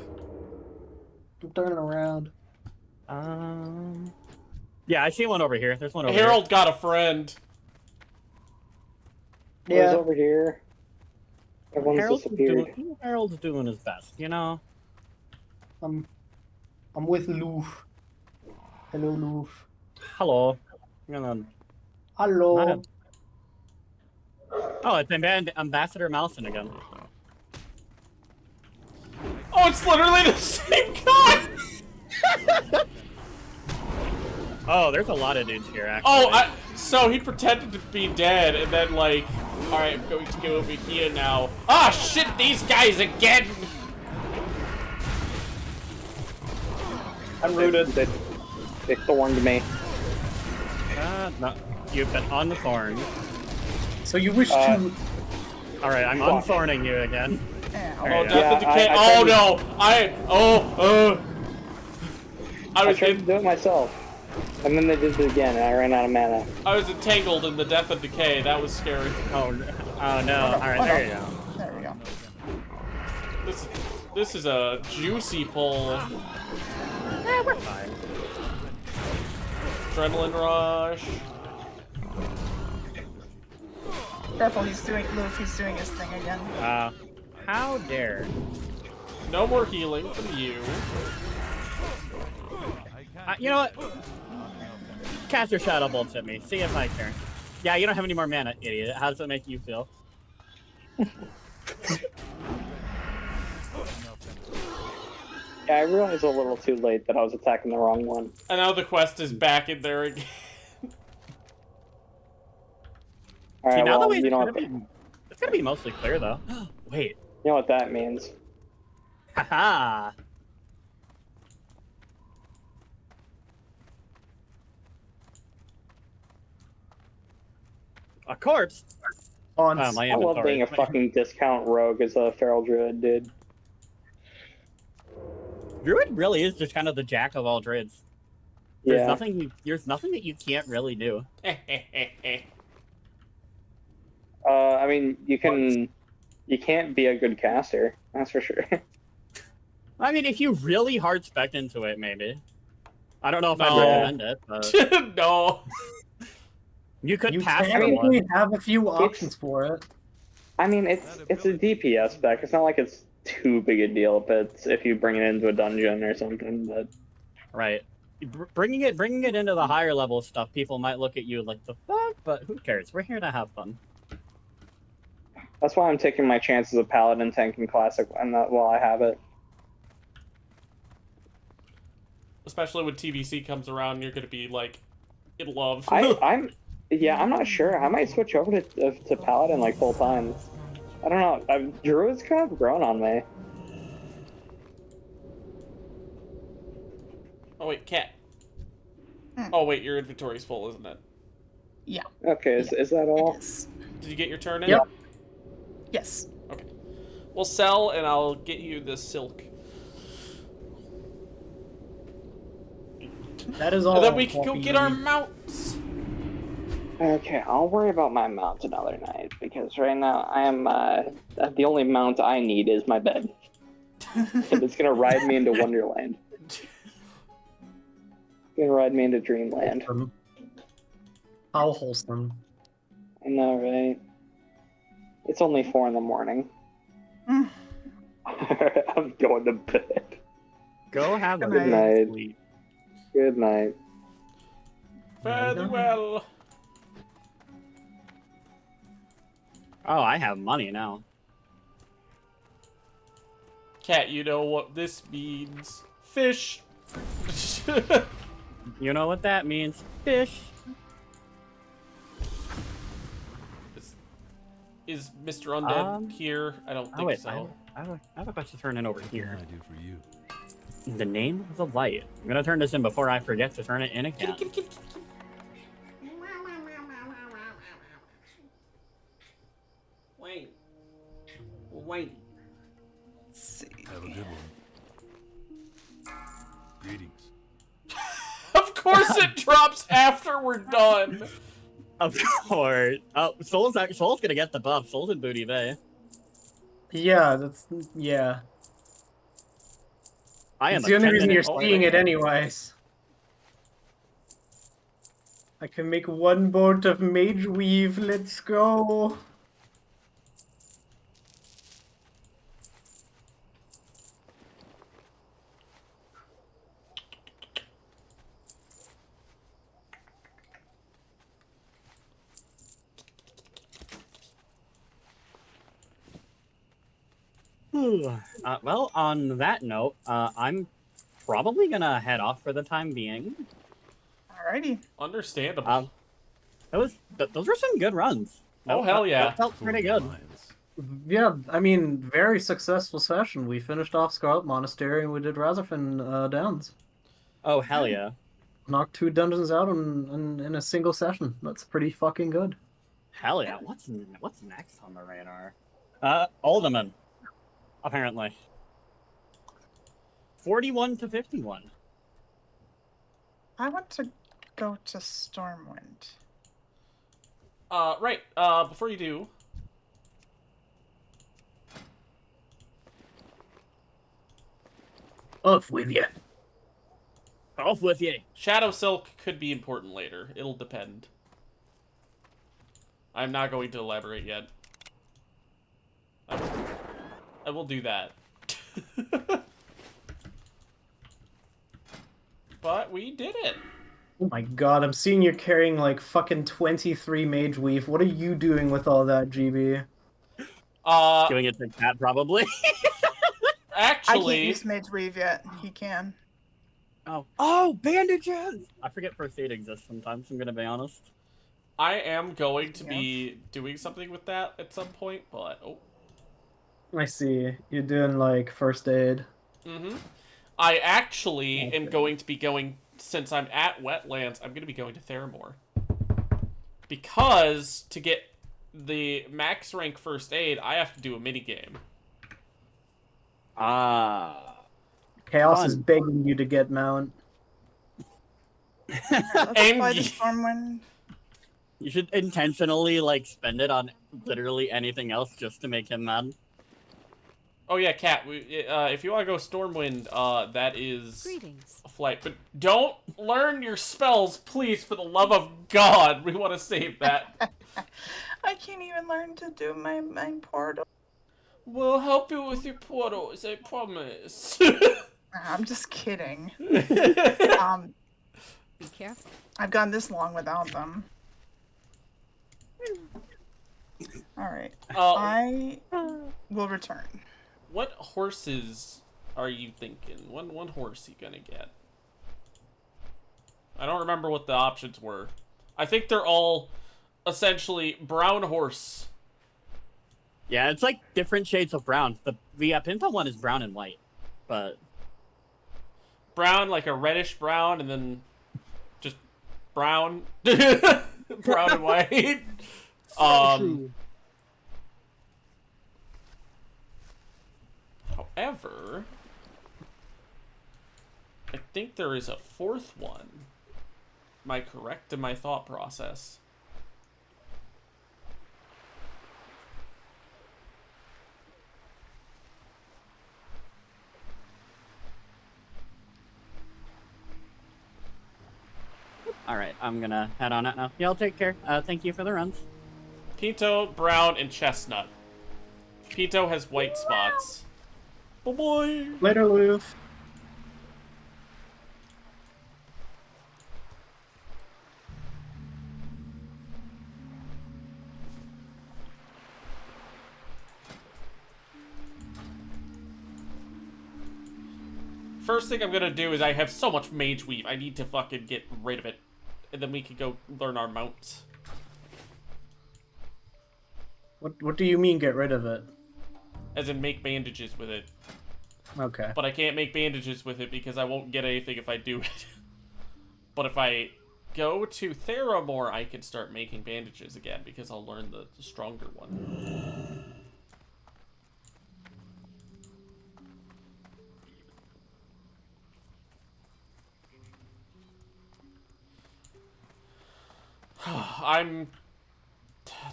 I'm turning around. Yeah, I see one over here. There's one over Harold got a friend. Who's Yeah. over here? Everyone's here. disappeared. Harold's doing his best, you know? I'm with Loof. Hello, Loof. Hello. I'm gonna... Hello. Oh, it's Ambassador Malson again. Oh, it's literally the same guy! Oh, there's a lot of dudes here, actually. Oh, so he pretended to be dead, and then like, alright, I'm going to go over here now. Ah, shit, these guys again! I'm rooted. They thorned me. No, you've been unthorned. So you wish to... Alright, I'm unthorning you again. Oh, Death and Decay. Oh, no! I tried to do it myself. And then they did it again, and I ran out of mana. I was entangled in the Death and Decay. That was scary. Oh no. Alright, there you go. There we go. This is a juicy pull. Yeah, we're fine. Adrenaline rush. Careful, he's doing Loof, he's doing his thing again. How dare. No more healing from you. You know what? Cast your shadow bolts at me. See if I care. Yeah, you don't have any more mana, idiot. How does that make you feel? Yeah, I realized a little too late that I was attacking the wrong one. And now the quest is back in there again. Alright, See, now well, the way you know what it's gonna be mostly clear, though. Wait. you know what that means. Haha. A corpse? On My I love being a inventory. fucking discount rogue as a feral druid, dude. Druid really is just kind of the jack of all trades. There's Yeah. there's nothing that you can't really do. I mean, you can't be a good caster, that's for sure. I mean, if you really hard spec into it, maybe. I don't know if No. I'd recommend it, but No. you could You pass for technically one. have a few options for it. I mean, it's a DPS spec. It's not like it's too big a deal if you bring it into a dungeon or something. But Right. Bringing it into the higher level stuff, people might look at you like the fuck, but who cares? We're here to have fun. that's why I'm taking my chances of paladin tanking classic while I have it. Especially when TVC comes around, you're gonna be like in love. I'm not sure. I might switch over to paladin like full time. I don't know. Druid's kind of grown on me. Oh wait, cat. Oh wait, your inventory's full, isn't it? Yeah. Okay, is that all? It is. Did you get your turn in? Yep. Yes. Okay. We'll sell, and I'll get you the silk. That is all. And then we can go Qwoppy. get our mounts. Okay, I'll worry about my mount another night because right now I am the only mount I need is my bed, and it's gonna ride me into Wonderland. It's gonna ride me into Dreamland. How wholesome. I know, right? It's only 4 in the morning. I'm going to bed. Go have a Good good night. sleep. Good night. Fare thee well. Oh, I have money now. Cat, you know what this means? Fish. You know what that means? Fish. Is Mr. Undead here? I don't think wait, so. I have a question to turn in over What here. can I do for you? In the name of the light. I'm gonna turn this in before I forget to turn it in again. Wait. Wait. Let's see. Have a good one. Greetings. Of course it drops after we're done. Of course. Oh, Soul's gonna get the buff. Soul's in Booty Bay. Yeah, yeah. I am It's the only reason you're old. seeing it anyways. I can make one bolt of Mage Weave. Let's go. Well, on that note, I'm probably gonna head off for the time being. Alrighty. Understandable. Those were some good runs. Oh, hell yeah. That felt pretty good. Yeah, I mean, very successful session. We finished off Scarlet Monastery and we did Razorfin Downs. Oh, hell yeah. Knocked 2 dungeons out in a single session. That's pretty fucking good. Hell yeah. What's next on the radar? Alderman. Apparently. 41 to 51. I want to go to Stormwind. Right. Before you do, Off with you. Off with you. Shadow Silk could be important later. It'll depend. I'm not going to elaborate yet. I will do that. But we did it. Oh my god, I'm seeing you're carrying like fucking 23 Mage Weave. What are you doing with all that, GB? Giving it to Cat, probably. I can't Actually, use Mage Weave yet. He can. Oh, bandages! I forget first aid exists sometimes, I'm gonna be honest. I am going to be doing something with that at some point, but I see. You're doing like first aid. I actually am going to be going, since I'm at Wetlands, I'm going to be going to Theramore. Because to get the max rank first aid, I have to do a minigame. Chaos is begging you to get Mount. Let's play the Stormwind. You should intentionally, like, spend it on literally anything else just to make him mad. Oh yeah, Cat, if you want to go Stormwind, that is Greetings. a flight. But don't learn your spells, please, for the love of God. We want to save that. I can't even learn to do my portal. We'll help you with your portals, I promise. I'm just kidding. Be careful. I've gone this long without them. Alright. I will return. What horses are you thinking? One horse you gonna get? I don't remember what the options were. I think they're all essentially brown horse. Yeah, it's like different shades of brown. The Pinto one is brown and white, but... Brown, like a reddish brown, and then just brown. Brown and white. However, I think there is a fourth one. Am I correct in my thought process? Alright, I'm gonna head on it now. Y'all take care. Thank you for the runs. Pinto, brown, and chestnut. Pinto has white spots. Bye-bye! Later, Loof. First thing I'm gonna do is I have so much Mage Weave, I need to fucking get rid of it. And then we can go learn our mounts. What do you mean get rid of it? As in make bandages with it. Okay. But I can't make bandages with it because I won't get anything if I do it. But if I go to Theramore, I can start making bandages again because I'll learn the stronger one.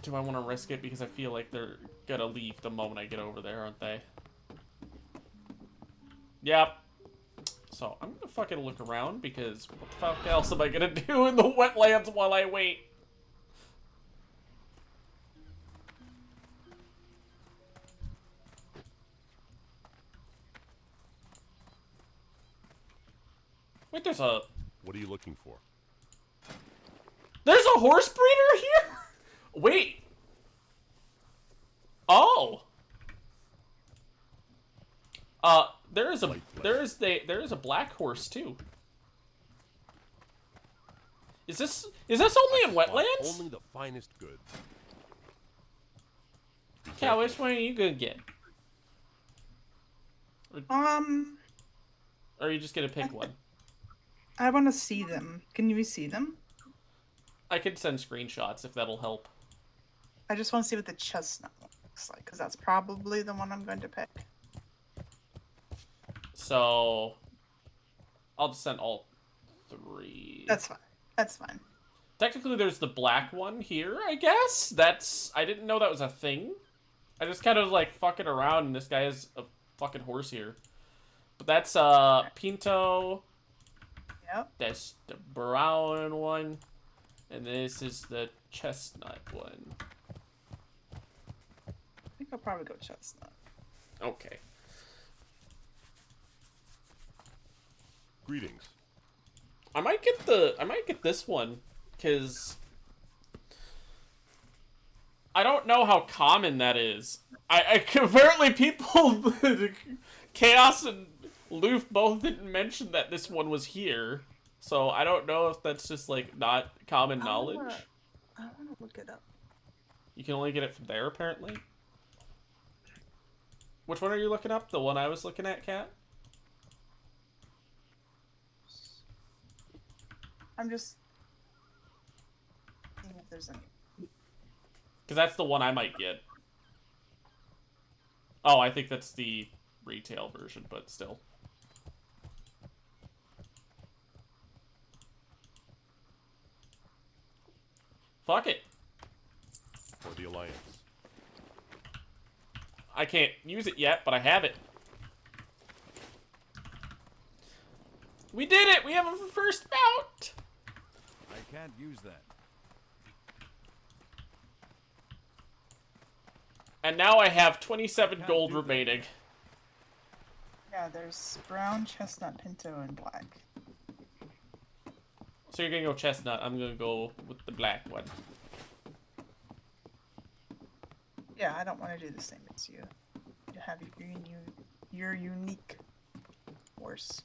Do I want to risk it? Because I feel like they're gonna leave the moment I get over there, aren't they? Yep. So, I'm gonna fucking look around, because what the fuck else am I gonna do in the wetlands while I wait? Wait, there's a... What are you looking for? There's a horse breeder here? Wait. Oh. There is a black horse too. Is this only in wetlands? Only the finest goods. Cal, which one are you gonna get? Or are you just gonna pick one? I want to see them. Can you see them? I could send screenshots if that'll help. I just want to see what the chestnut looks like, because that's probably the one I'm going to pick. So, I'll just send all three. That's fine. That's fine. Technically, there's the black one here, I guess? I didn't know that was a thing. I just kind of, like, fucking around, and this guy has a fucking horse here. But that's, Pinto. Yep. That's the brown one. And this is the chestnut one. I'll probably go chestnut. Okay. Greetings. I might get this one, because I don't know how common that is. Apparently people, Chaos and Loof both didn't mention that this one was here. So I don't know if that's just, like, not common knowledge. I want to look it up. You can only get it from there, apparently. Which one are you looking up? The one I was looking at, Kat? I'm just seeing if there's any. Because that's the one I might get. Oh, I think that's the retail version, but still. Fuck it. For the Alliance. I can't use it yet, but I have it. We did it! We have a first bout! I can't use that. And now I have 27 gold remaining. Yeah, there's brown, chestnut, pinto, and black. So you're gonna go chestnut, I'm gonna go with the black one. Yeah, I don't want to do the same as you. You have your unique horse.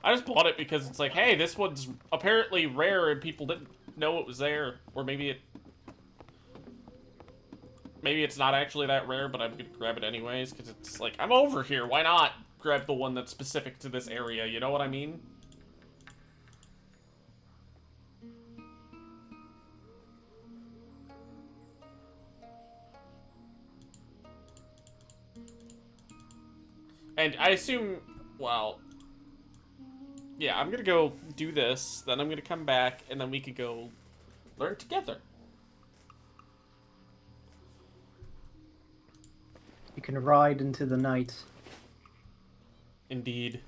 I just bought it because it's like, hey, this one's apparently rare and people didn't know it was there. Or maybe it's not actually that rare, but I'm gonna grab it anyways, because it's like, I'm over here, why not grab the one that's specific to this area, you know what I mean? And I assume, well, yeah, I'm gonna go do this, then I'm gonna come back, and then we could go learn together. You can ride into the night. Indeed.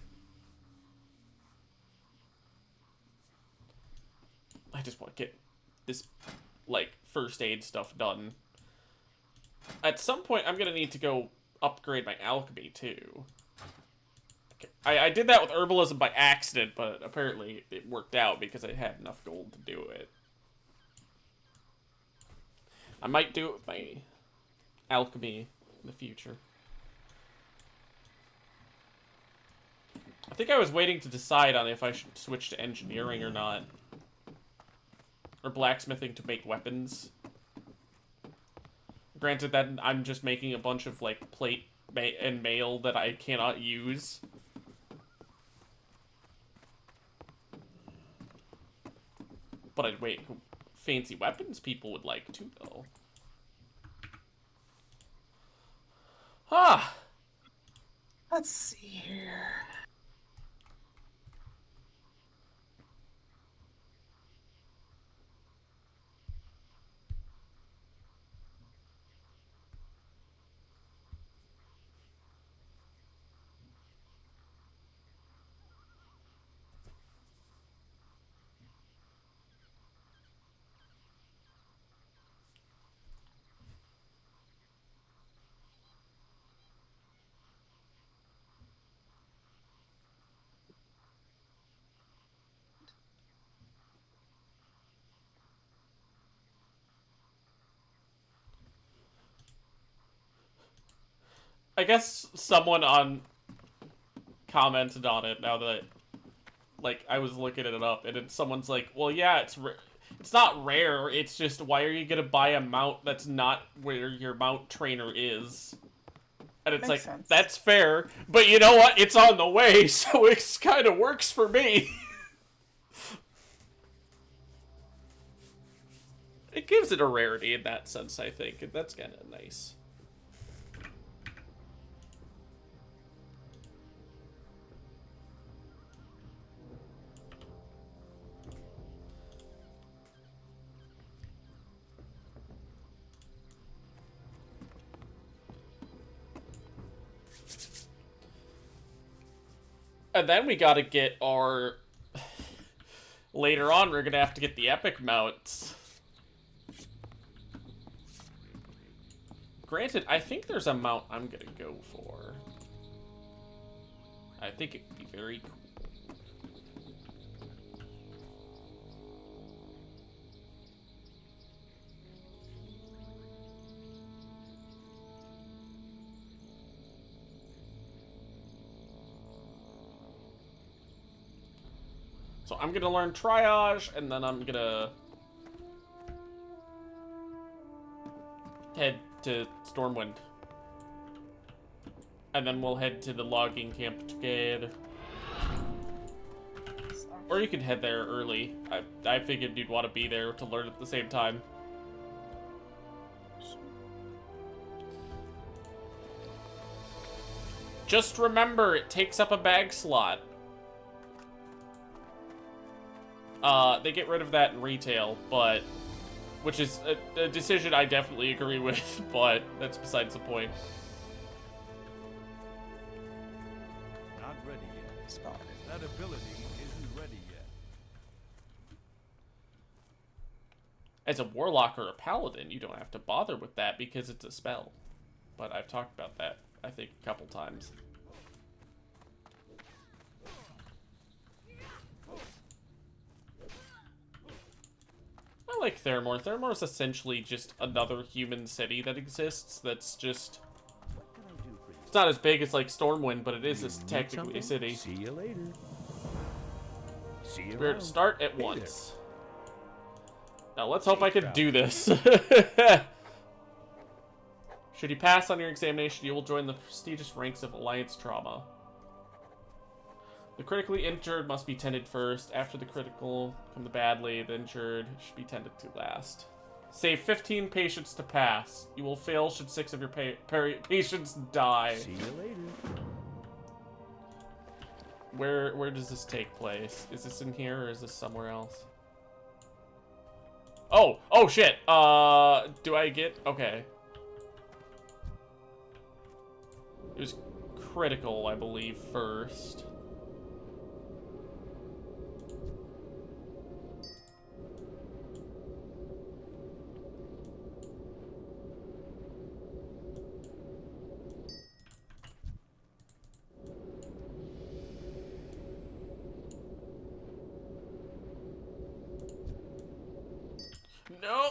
I just want to get this, like, first aid stuff done. At some point, I'm gonna need to go upgrade my alchemy, too. Okay. I did that with herbalism by accident, but apparently it worked out because I had enough gold to do it. I might do it with my alchemy in the future. I think I was waiting to decide on if I should switch to engineering or not. Or blacksmithing to make weapons. Granted that I'm just making a bunch of, like, plate and mail that I cannot use. But I'd wait, fancy weapons people would like too, though. Ah! Let's see here. I guess someone commented on it now that, like, I was looking it up, and then someone's like, well, yeah, it's not rare, it's just, why are you gonna buy a mount that's not where your mount trainer is? And it's Makes like, sense. that's fair, but you know what, it's on the way, so it kind of works for me. It gives it a rarity in that sense, I think, and that's kind of nice. And then we gotta get our... Later on, we're gonna have to get the epic mounts. Granted, I think there's a mount I'm gonna go for. I think it would be very cool. So I'm gonna learn triage, and then I'm gonna head to Stormwind. And then we'll head to the logging camp together. Or you could head there early. I figured you'd want to be there to learn at the same time. Just remember, it takes up a bag slot. They get rid of that in retail, but... Which is a decision I definitely agree with, but that's besides the point. Not ready yet. That ability isn't ready yet. As a warlock or a paladin, you don't have to bother with that because it's a spell. But I've talked about that, I think, a couple times. I like Theramore. Theramore is essentially just another human city that exists that's just... It's not as big as, like, Stormwind, but it is technically a city. See you later. See you We're around. start at Hey once. Now, let's hope I can do this. Should you pass on your examination, you will join the prestigious ranks of Alliance Trauma. The critically injured must be tended first. After the critical come the badly, the injured should be tended to last. Save 15 patients to pass. You will fail should 6 of your patients die. See you later. Where does this take place? Is this in here or is this somewhere else? Oh shit. Do I get okay. It was critical, I believe, first. No.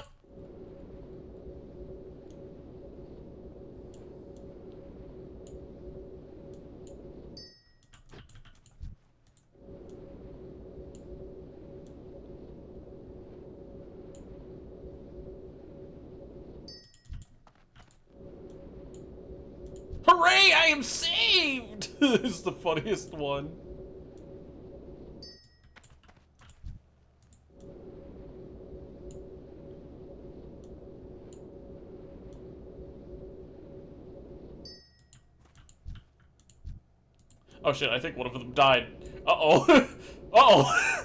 Hooray! I am saved! This is the funniest one. Oh shit, I think one of them died. Uh-oh. Uh-oh.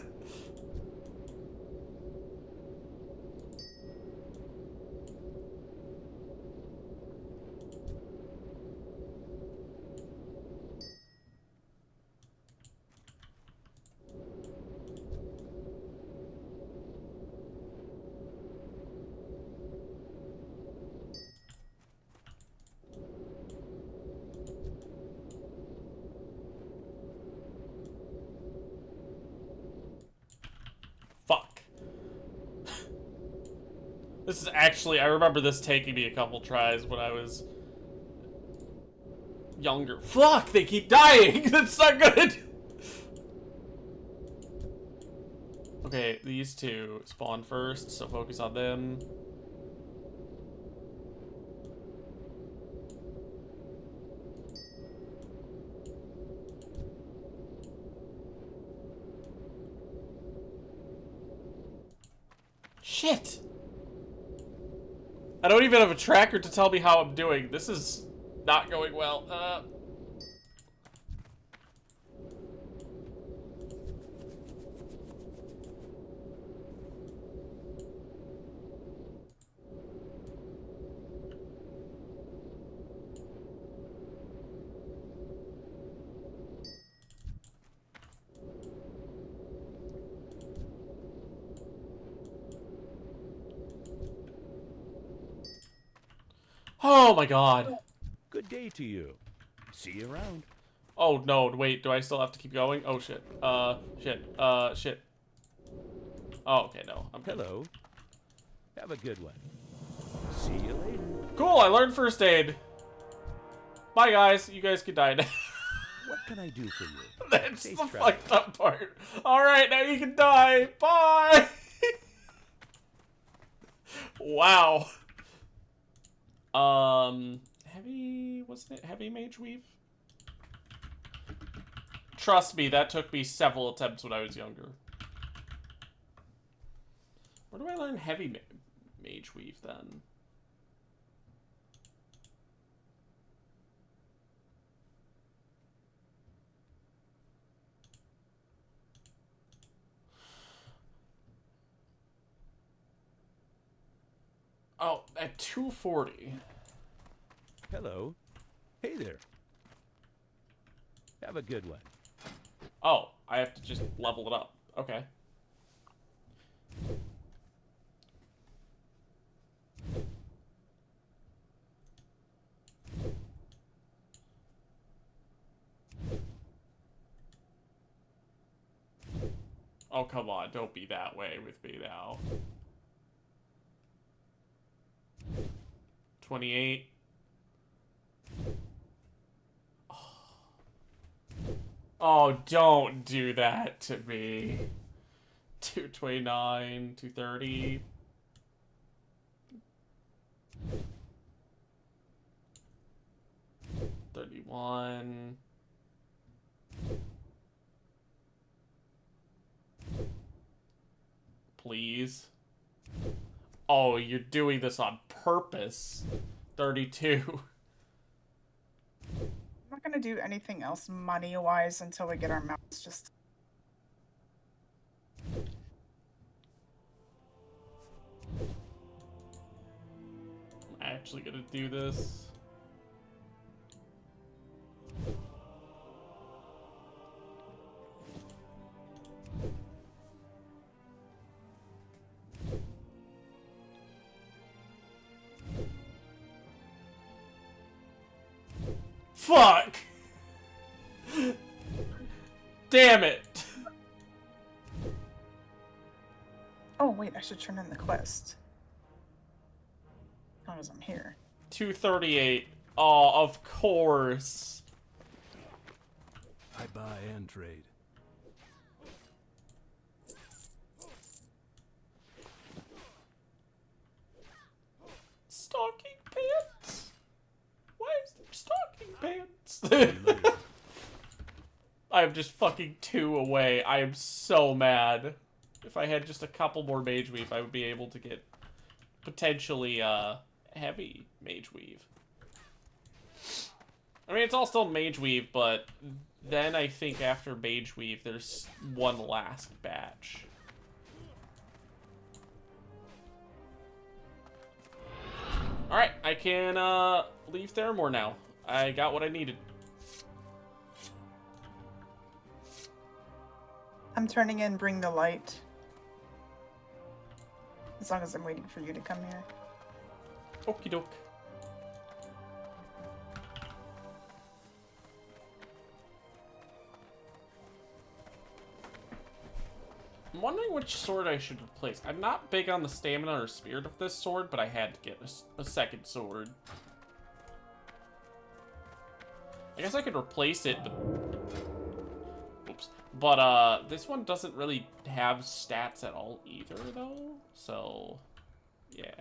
Fuck. This is actually, I remember this taking me a couple tries when I was younger. Fuck, they keep dying! That's not good! Okay, these two spawn first, so focus on them. Shit! I don't even have a tracker to tell me how I'm doing. This is not going well. Oh my god. Good day to you. See you around. Oh no, wait, do I still have to keep going? Oh shit. Shit. Oh, okay, no. I'm good. Hello. Have a good one. See you later. Cool, I learned first aid. Bye guys, you guys can die now. What can I do for you? That's Safe the travel. fucked up part. Alright, now you can die. Bye! Wow. Heavy, wasn't it heavy mage weave? Trust me, that took me several attempts when I was younger. Where do I learn heavy mage weave then? Oh, at 240. Hello. Hey there. Have a good one. Oh, I have to just level it up. Okay. Oh, come on. Don't be that way with me now. 28. Oh, don't do that to me. 229, 230. $31. Please. Oh, you're doing this on purpose. 32. I'm not gonna do anything else money-wise until we get our mounts just... I'm actually gonna do this. Fuck! Damn it! Oh, wait, I should turn in the quest. As long as I'm here. 238. Oh, of course. I buy and trade. Stocking pants? Why is there stocking pants? I'm just fucking 2 away. I am so mad. If I had just a couple more mage weave, I would be able to get potentially heavy mage weave. I mean, it's all still mage weave, but then I think after mage weave, there's one last batch. Alright, I can leave Theramore now. I got what I needed. I'm turning in Bring the Light. As long as I'm waiting for you to come here. Okie doke. I'm wondering which sword I should replace. I'm not big on the stamina or spirit of this sword, but I had to get a second sword. I guess I could replace it, but... Oops. But, this one doesn't really have stats at all either, though. So, yeah.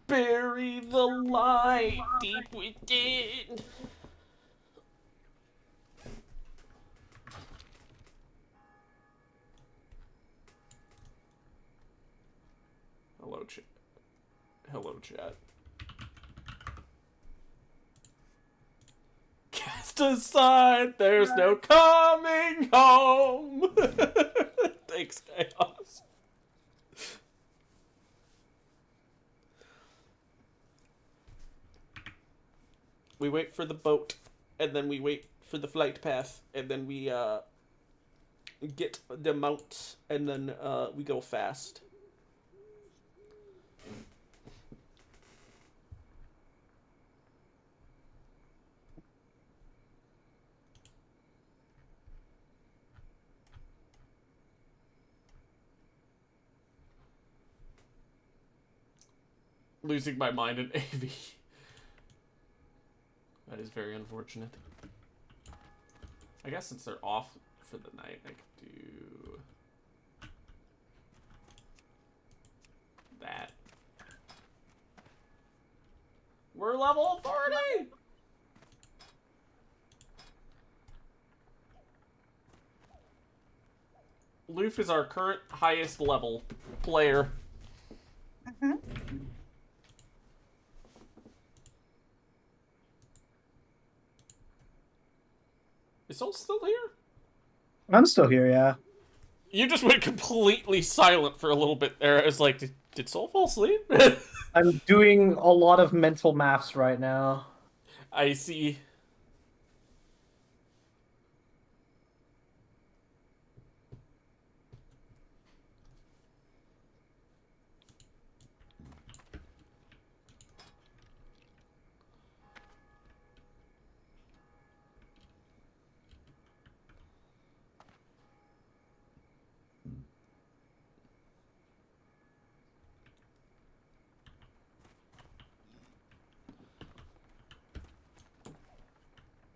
Bury the light deep within. Hello, chat. Hello, chat. Cast aside, there's no coming home. Thanks, Chaos. We wait for the boat, and then we wait for the flight path, and then we get the mount, and then we go fast. Losing my mind in AV. That is very unfortunate. I guess since they're off for the night, I could do that. We're level 40! Loof is our current highest level player. Mm-hmm. Is Soul still here? I'm still here, yeah. You just went completely silent for a little bit there. I was like, did Soul fall asleep? I'm doing a lot of mental maths right now. I see.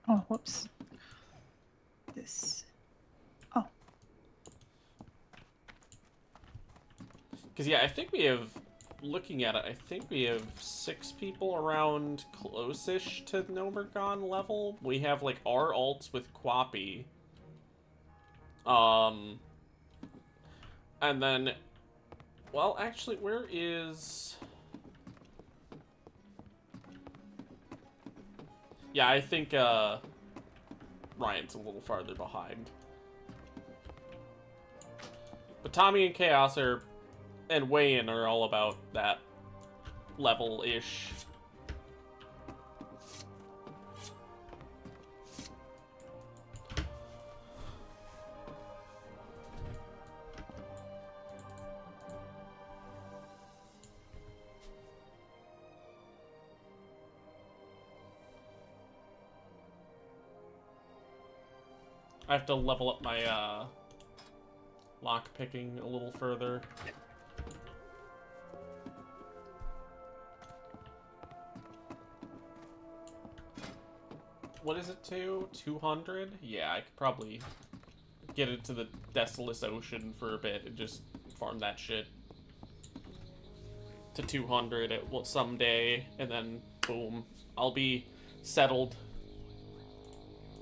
Oh, whoops. This. Oh. Because, yeah, I think we have, looking at it, I think we have 6 people around close-ish to Nomergon level. We have, like, our alts with Qwoppy. And then, well, actually, where is... Yeah, I think, Ryan's a little farther behind. But Tommy and Chaos are, and Wayan are all about that level-ish. I have to level up my, lock picking a little further. What is it to? 200? Yeah, I could probably get into the Desolate Ocean for a bit and just farm that shit to 200 at someday, and then boom, I'll be settled.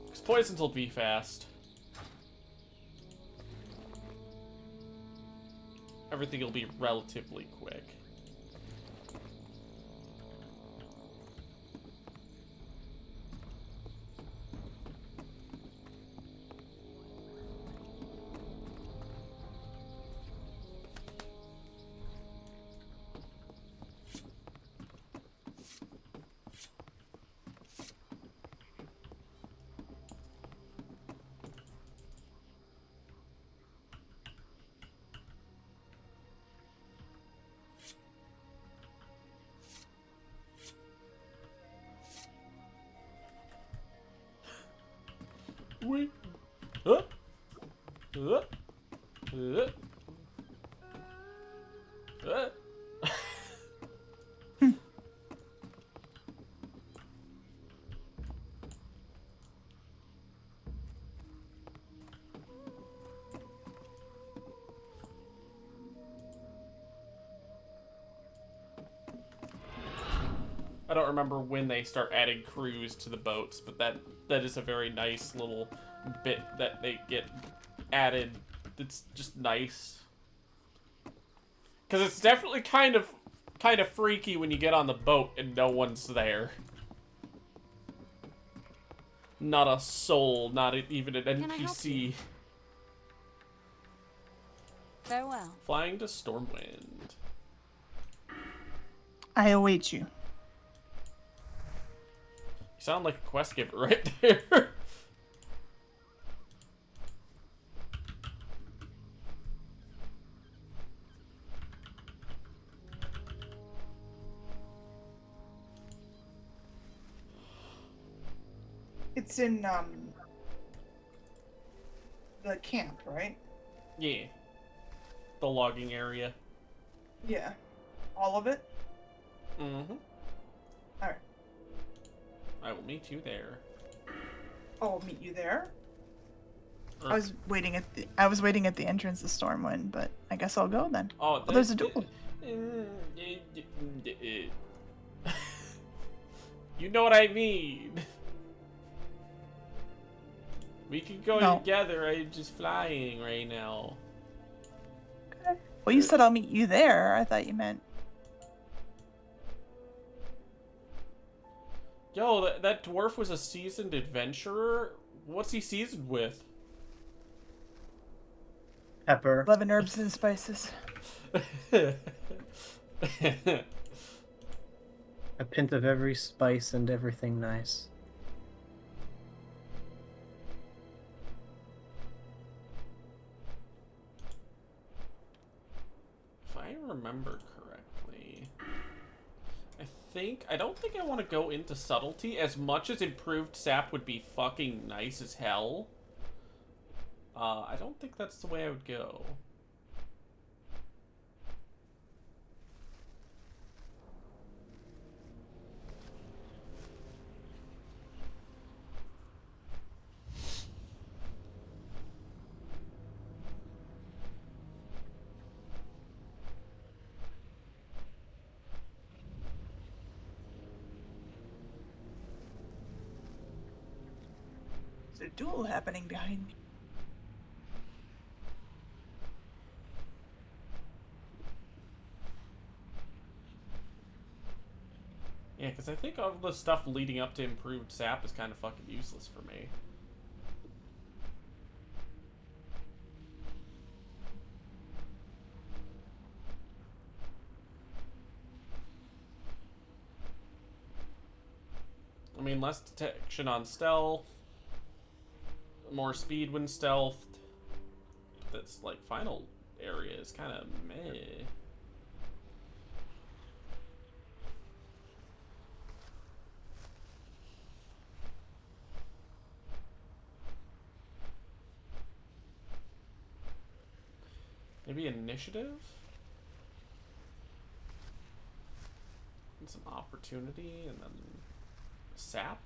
Because poisons will be fast. Everything will be relatively quick. Wait. Huh? Huh? Huh? Huh? I don't remember when they start adding crews to the boats, but that is a very nice little bit that they get added. It's just nice. Because it's definitely kind of freaky when you get on the boat and no one's there. Not a soul, not even an NPC. Farewell. Flying to Stormwind. I await you. You sound like a quest giver right there. It's in the camp, right? Yeah. The logging area. Yeah. All of it? Mm-hmm. Alright. I will meet you there. Oh, I'll meet you there? Or- I was waiting at the entrance of Stormwind, but I guess I'll go then. Oh, There's a duel. You know what I mean. We could go No. together. I'm just flying right now. Okay. Well, you said I'll meet you there. I thought you meant. Yo, that dwarf was a seasoned adventurer. What's he seasoned with? Pepper. 11 herbs and spices. A pint of every spice and everything nice. If I remember correctly, I don't think I want to go into subtlety as much as improved sap would be fucking nice as hell. I don't think that's the way I would go. There's a duel happening behind me. Yeah, because I think all the stuff leading up to improved sap is kind of fucking useless for me. I mean, less detection on stealth, more speed when stealthed. That's like final area is kind of meh. Maybe initiative? And some opportunity, and then sap?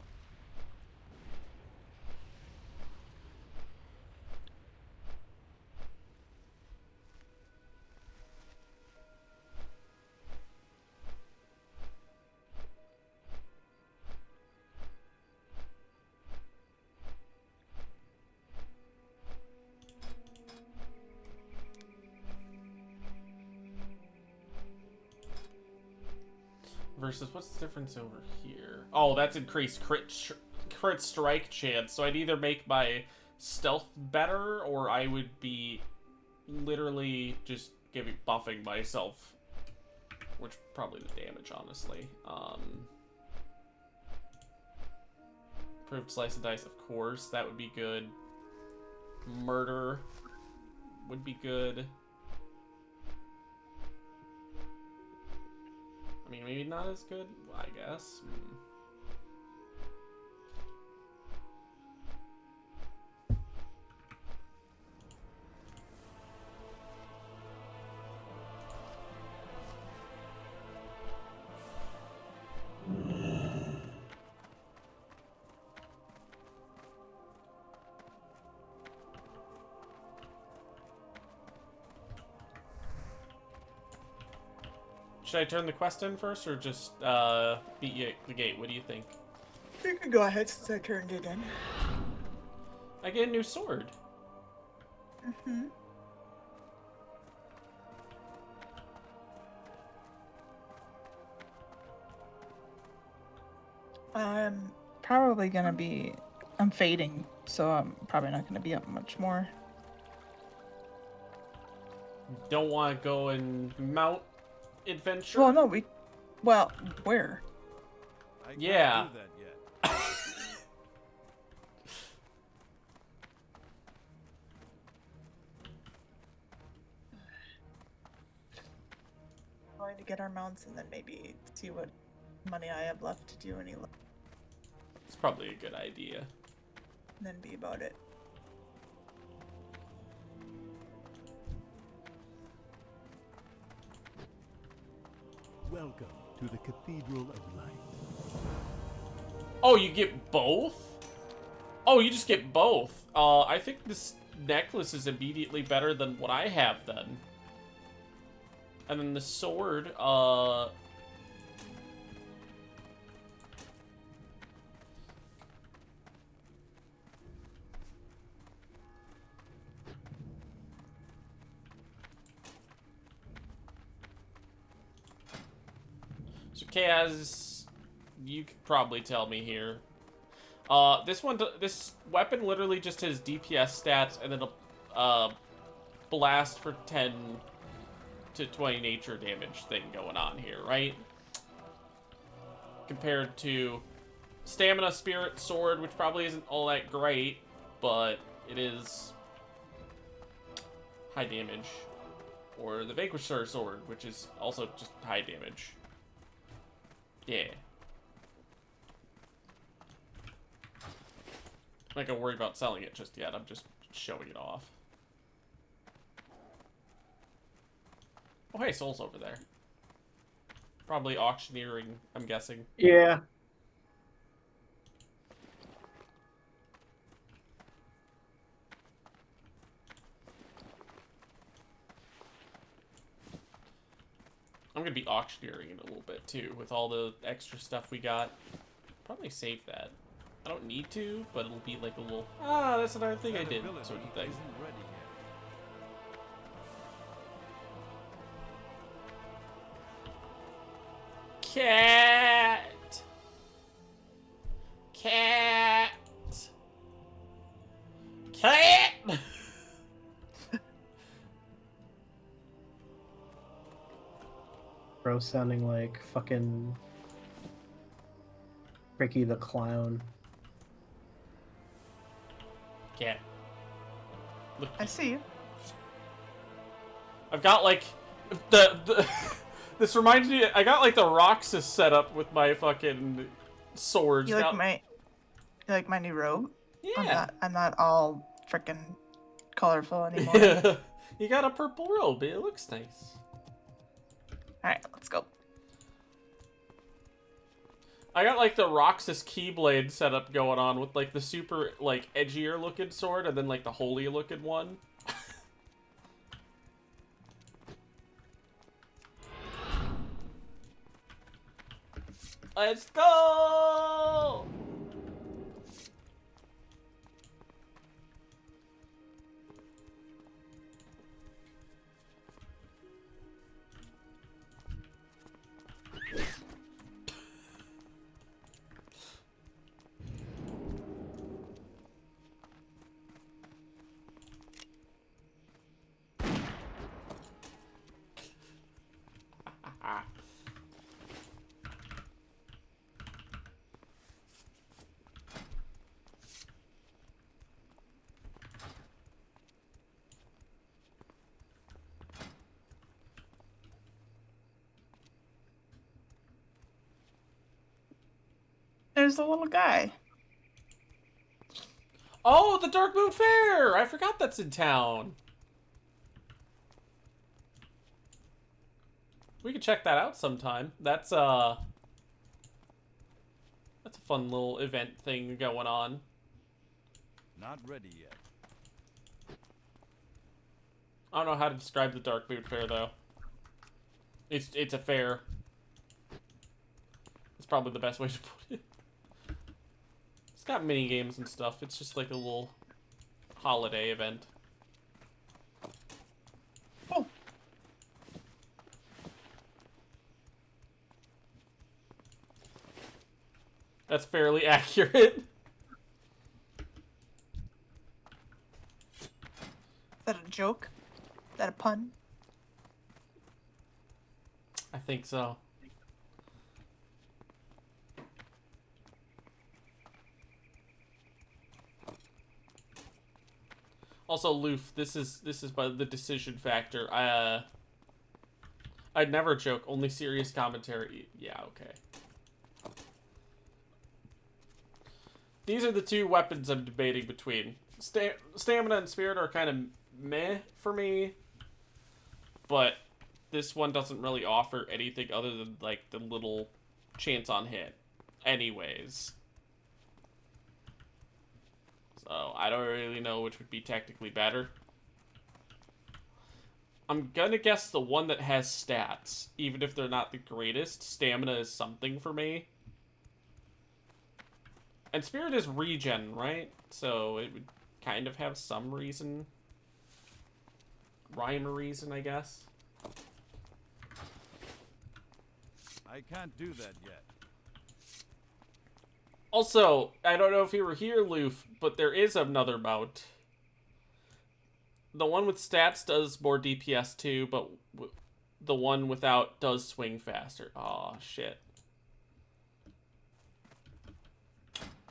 Versus, what's the difference over here? Oh, that's increased crit strike chance. So I'd either make my stealth better, or I would be literally just buffing myself. Which, probably the damage, honestly. Improved slice of dice, of course. That would be good. Murder would be good. I mean, maybe not as good, I guess. Should I turn the quest in first, or just beat you at the gate? What do you think? You can go ahead since I turned it in. I get a new sword. Mm-hmm. I'm probably gonna be... I'm fading, so I'm probably not gonna be up much more. Don't want to go and mount adventure? Well, no, Well, where? I can't Yeah. do that yet. Going to get our mounts and then maybe see what money I have left to do any. It's probably a good idea. And then be about it. Welcome to the Cathedral of Light. Oh, you get both? Oh, you just get both. I think this necklace is immediately better than what I have then. And then the sword, So, Kaz, you could probably tell me here. This weapon literally just has DPS stats and then a blast for 10 to 20 nature damage thing going on here, right? Compared to Stamina Spirit Sword, which probably isn't all that great, but it is high damage. Or the Vanquisher Sword, which is also just high damage. Yeah. I'm not gonna worry about selling it just yet, I'm just showing it off. Oh hey, Soul's over there. Probably auctioneering, I'm guessing. Yeah. I'm gonna be auctioneering in a little bit too, with all the extra stuff we got. Probably save that. I don't need to, but it'll be like a little, that's another thing I did, sort of thing. Isn't ready yet. Cat! Cat! Cat! Bro sounding like fucking Ricky the Clown. Cat. Look, I see you. I've got like the this reminds me. I got like the Roxas set up with my fucking swords. You like my new robe? Yeah. I'm not all freaking colorful anymore. You got a purple robe. It looks nice. All right, let's go. I got like the Roxas Keyblade setup going on with like the super like edgier looking sword and then like the holy looking one. Let's go! There's the little guy. Oh, the Dark Moon Fair! I forgot that's in town. We could check that out sometime. That's a fun little event thing going on. Not ready yet. I don't know how to describe the Dark Moon Fair though. It's a fair. It's probably the best way to put it. It's got mini games and stuff. It's just like a little holiday event. Oh. That's fairly accurate. Is that a joke? Is that a pun? I think so. Also, Loof, this is by the decision factor. I'd never joke, only serious commentary. Yeah, okay. these are the two weapons I'm debating between. Stamina and Spirit are kind of meh for me, but this one doesn't really offer anything other than, like, the little chance on hit. Anyways. So, I don't really know which would be technically better. I'm gonna guess the one that has stats, even if they're not the greatest. Stamina is something for me. And Spirit is regen, right? So it would kind of have some reason. Rhyme or reason, I guess. I can't do that yet. Also, I don't know if you were here, Loof, but there is another mount. The one with stats does more DPS too, but the one without does swing faster. Aw, shit.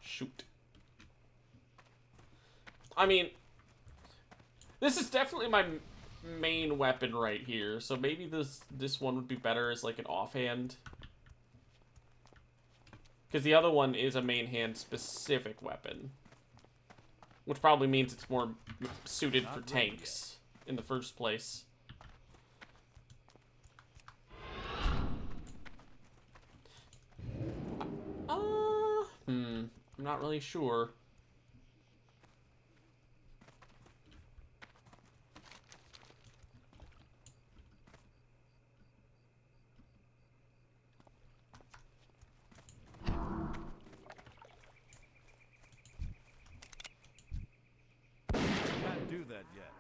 Shoot. I mean, this is definitely my main weapon right here, so maybe this one would be better as like an offhand. Because the other one is a main hand specific weapon. Which probably means it's more suited for tanks in the first place. I'm not really sure. Can't do that yet.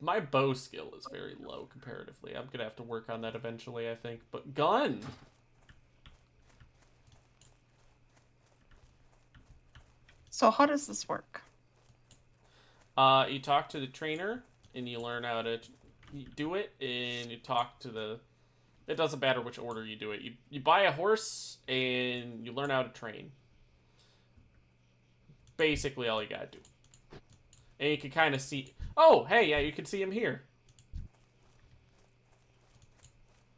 My bow skill is very low comparatively. I'm gonna have to work on that eventually, I think. But gun! So how does this work? You talk to the trainer, and you learn how to do it, and you talk to the... It doesn't matter which order you do it. You buy a horse, and you learn how to train. Basically all you gotta do. And you can kind of see... Oh, hey, yeah, you can see him here.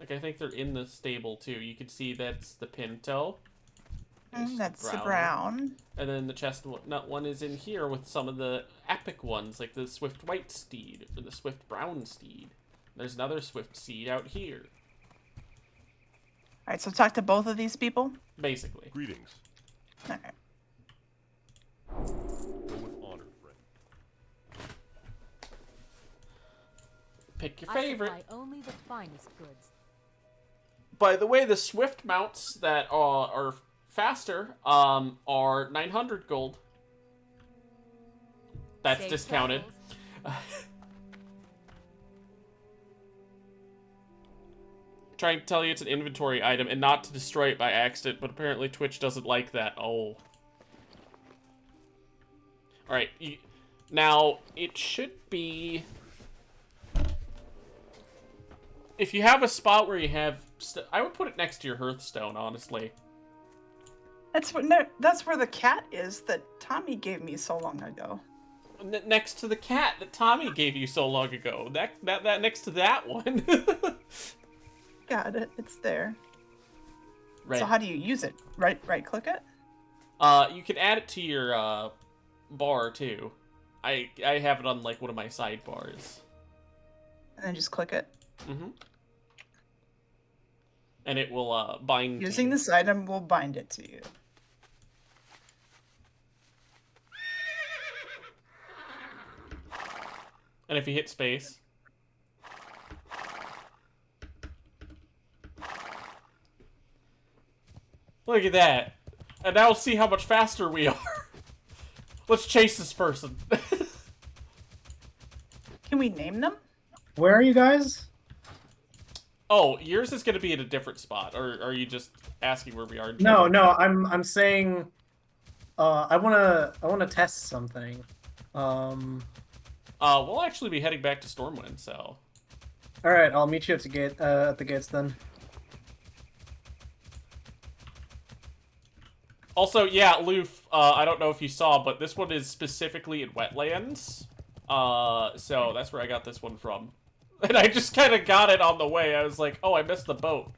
Like, I think they're in the stable, too. You can see that's the Pinto. That's the brown. And then the chestnut one is in here with some of the epic ones, like the Swift White Steed, or the Swift Brown Steed. There's another Swift Steed out here. Alright, so talk to both of these people? Basically. Greetings. Alright. Go with honor, friend. Pick your I favorite. supply only the finest goods. By the way, the Swift mounts that are faster are 900 gold. That's Safe discounted. travels. Trying to tell you it's an inventory item and not to destroy it by accident, but apparently Twitch doesn't like that. Oh. Alright, now, it should be... If you have a spot where you have... I would put it next to your Hearthstone, honestly. That's where the cat is that Tommy gave me so long ago. Next to the cat that Tommy gave you so long ago. That next to that one. Got it. It's there. Right. So how do you use it? Right click it? You can add it to your bar too. I have it on like one of my sidebars. And then just click it. Mm-hmm. And it will bind. Using this item will bind it to you. And if you hit space. Look at that. And now see how much faster we are. Let's chase this person. Can we name them? Where are you guys? Oh, yours is going to be at a different spot. Or are you just asking where we are? No, I'm saying I wanna test something. We'll actually be heading back to Stormwind, so. All right, I'll meet you at the gates then. Also, yeah, Loof, I don't know if you saw, but this one is specifically in wetlands. So that's where I got this one from. And I just kind of got it on the way. I was like, oh, I missed the boat.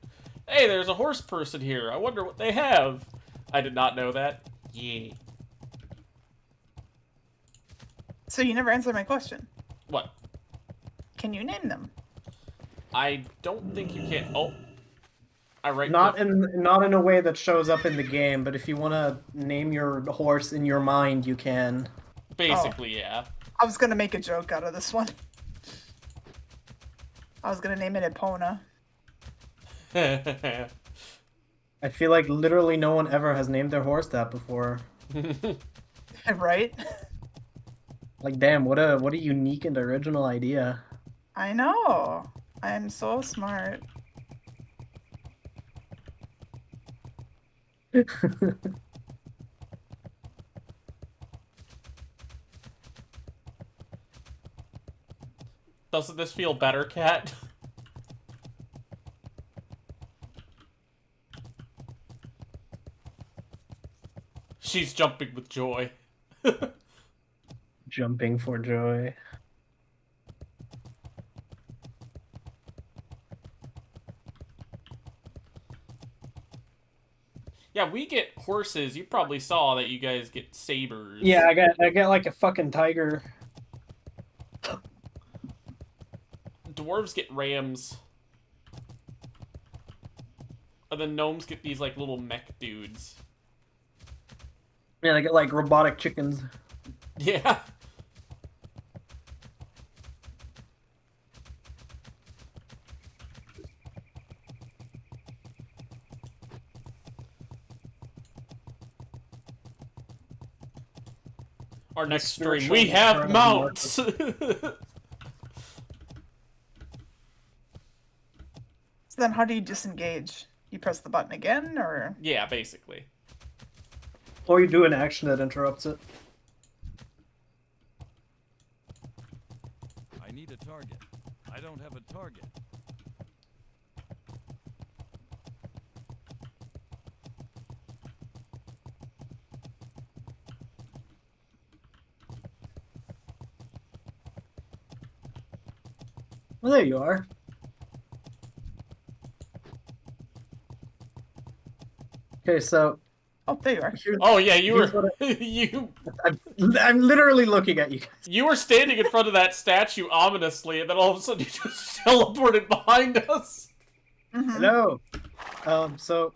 Hey, there's a horse person here. I wonder what they have. I did not know that. Yeah. So you never answered my question. What? Can you name them? I don't think you can. Oh. I right. Not in a way that shows up in the game, but if you want to name your horse in your mind, you can. Basically, yeah. I was gonna make a joke out of this one. I was gonna name it Epona. I feel like literally no one ever has named their horse that before. Right? Like, damn, what a unique and original idea. I know. I am so smart. Doesn't this feel better, Cat? She's jumping with joy. Jumping for joy. Yeah, we get horses. You probably saw that you guys get sabers. Yeah, I got like a fucking tiger. Dwarves get rams. And then gnomes get these like little mech dudes. Yeah, they get like robotic chickens. Yeah. Our next stream, we have mounts! So then how do you disengage? You press the button again, or? Yeah, basically. Or you do an action that interrupts it. I need a target. I don't have a target. Well, there you are. Okay, so. Oh, there you are. Oh yeah, you were. I'm literally looking at you guys. You were standing in front of that statue ominously, and then all of a sudden you just teleported behind us. Mm-hmm. Hello. So,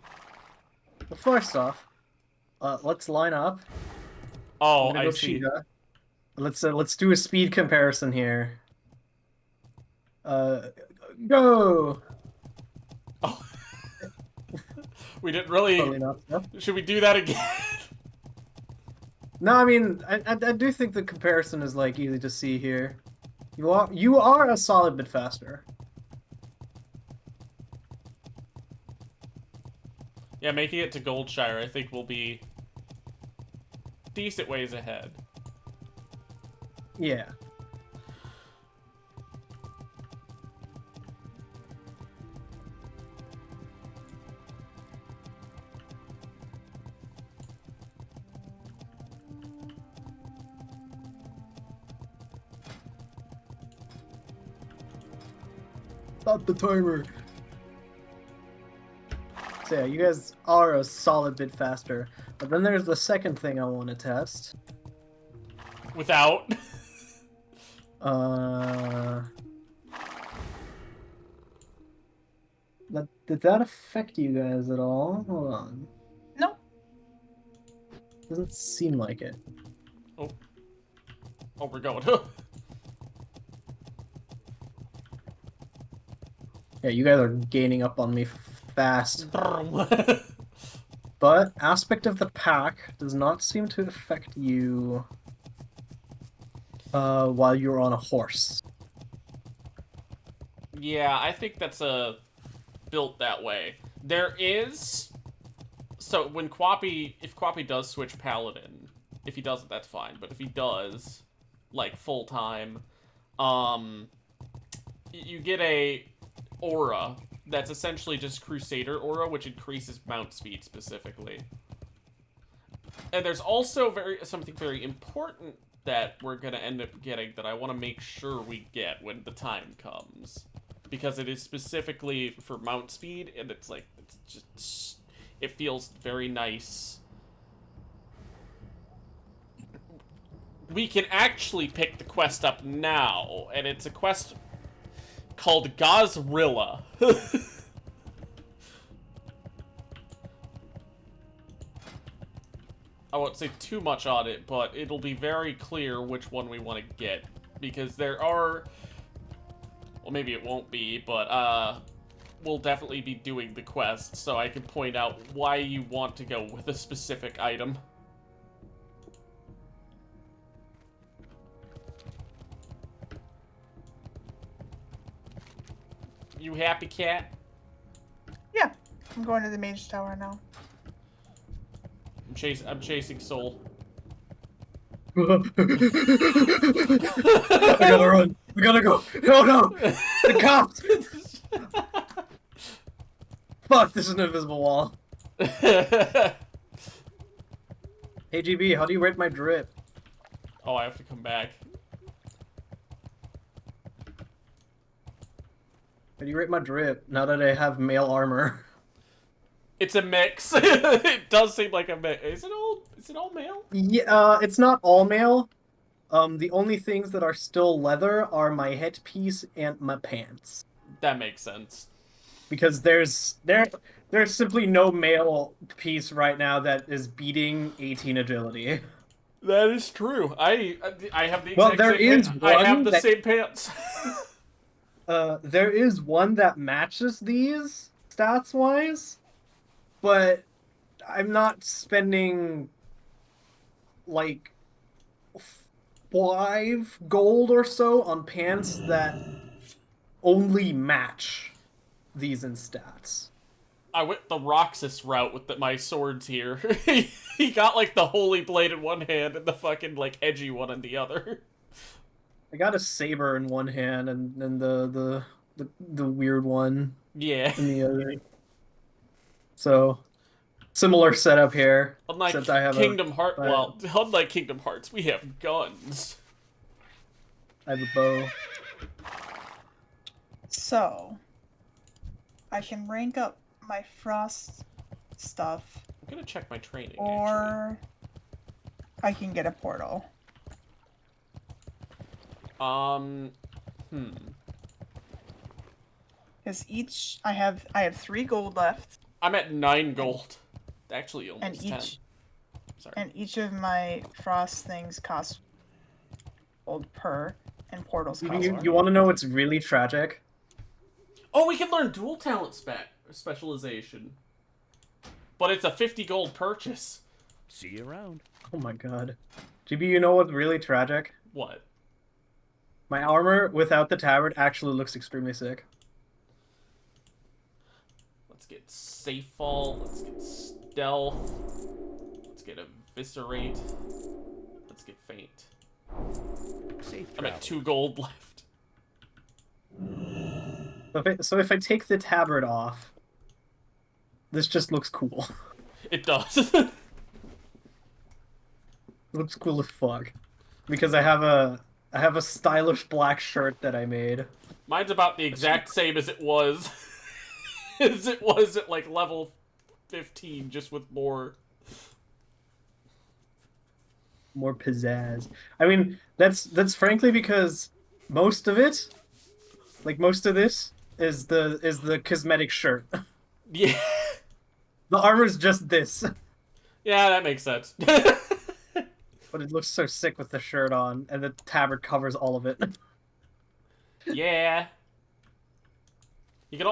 well, first off, let's line up. Oh, I'm gonna I go see. Cheetah. Let's do a speed comparison here. Go. Oh. We didn't really. Totally not, no. Should we do that again? No, I mean, I do think the comparison is like easy to see here. You are a solid bit faster. Yeah, making it to Goldshire, I think, will be decent ways ahead. Yeah. Stop the timer. So yeah, you guys are a solid bit faster. But then there's the second thing I want to test. Without? Did that affect you guys at all? Hold on. No. Doesn't seem like it. Oh. Oh, we're going. Yeah, you guys are gaining up on me fast. But aspect of the pack does not seem to affect you while you're on a horse. Yeah, I think that's built that way. There is... So, when Qwoppy... If Qwoppy does switch Paladin, if he doesn't, that's fine. But if he does, like, full-time, you get a aura that's essentially just Crusader aura, which increases mount speed specifically. And there's also something very important that we're gonna end up getting that I want to make sure we get when the time comes. Because it is specifically for mount speed, and it's like, it's just, it feels very nice. We can actually pick the quest up now, and it's a quest called Gazrilla. I won't say too much on it, but it'll be very clear which one we want to get. Because there are... Well, maybe it won't be, but, we'll definitely be doing the quest, so I can point out why you want to go with a specific item. You happy, cat? Yeah, I'm going to the mage tower now. I'm chasing Soul. I gotta run. We gotta go. No, no! The cops! Fuck, this is an invisible wall. Hey, GB, how do you rate my drip? Oh, I have to come back. How do you rate my drip now that I have male armor? It's a mix. It does seem like a mix. Is it all male? Yeah, it's not all male. The only things that are still leather are my headpiece and my pants. That makes sense. Because there's simply no male piece right now that is beating 18 agility. That is true. I have the exact Well, there same is pants. one I have the that- same pants. There is one that matches these stats-wise, but I'm not spending like 5 gold or so on pants that only match these in stats. I went the Roxas route with my swords here. He got like the holy blade in one hand and the fucking like edgy one in the other. I got a saber in one hand and then the weird one Yeah. in the other. So similar setup here. Unlike except I have Kingdom Hearts, I- well, unlike Kingdom Hearts, we have guns. I have a bow. So, I can rank up my frost stuff, I'm gonna check my training, actually. or I can get a portal. Because each I have 3 gold left, I'm at 9 gold. Actually, and almost 10. each Sorry. and each of my frost things cost gold per, and portals cost You one. want to know what's really tragic? Oh, we can learn dual talent specialization. But it's a 50 gold purchase. See you around. Oh my god. GB, you know what's really tragic? What? My armor without the tabard actually looks extremely sick. Let's get safe fall. Let's get stealth. Let's get eviscerate. Let's get faint. Safe I'm at travel. 2 gold left. So if I take the tabard off, this just looks cool. It does. It looks cool as fuck. Because I have a stylish black shirt that I made. Mine's about the exact same as it was. As it was at like level 15, just with more pizzazz. I mean, that's frankly because most of it, like most of this, is the cosmetic shirt. Yeah. The armor's just this. Yeah, that makes sense. But it looks so sick with the shirt on, and the tabard covers all of it. Yeah. You could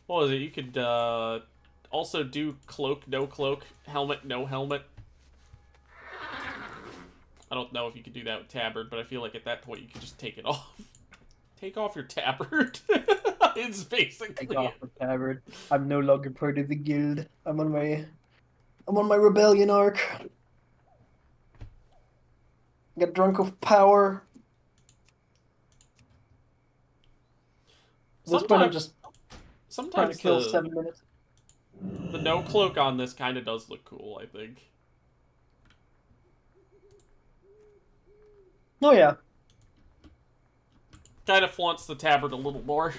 what was it? You could also do cloak, no cloak, helmet, no helmet. I don't know if you could do that with tabard, but I feel like at that point you could just take it off. Take off your tabard. It's basically Take off the tabard. I'm no longer part of the guild. I'm on my rebellion arc. Got drunk of power. This point I'm just trying to Sometimes kill 7 minutes. the no cloak on this kind of does look cool, I think. Oh yeah. Kind of flaunts the tabard a little more.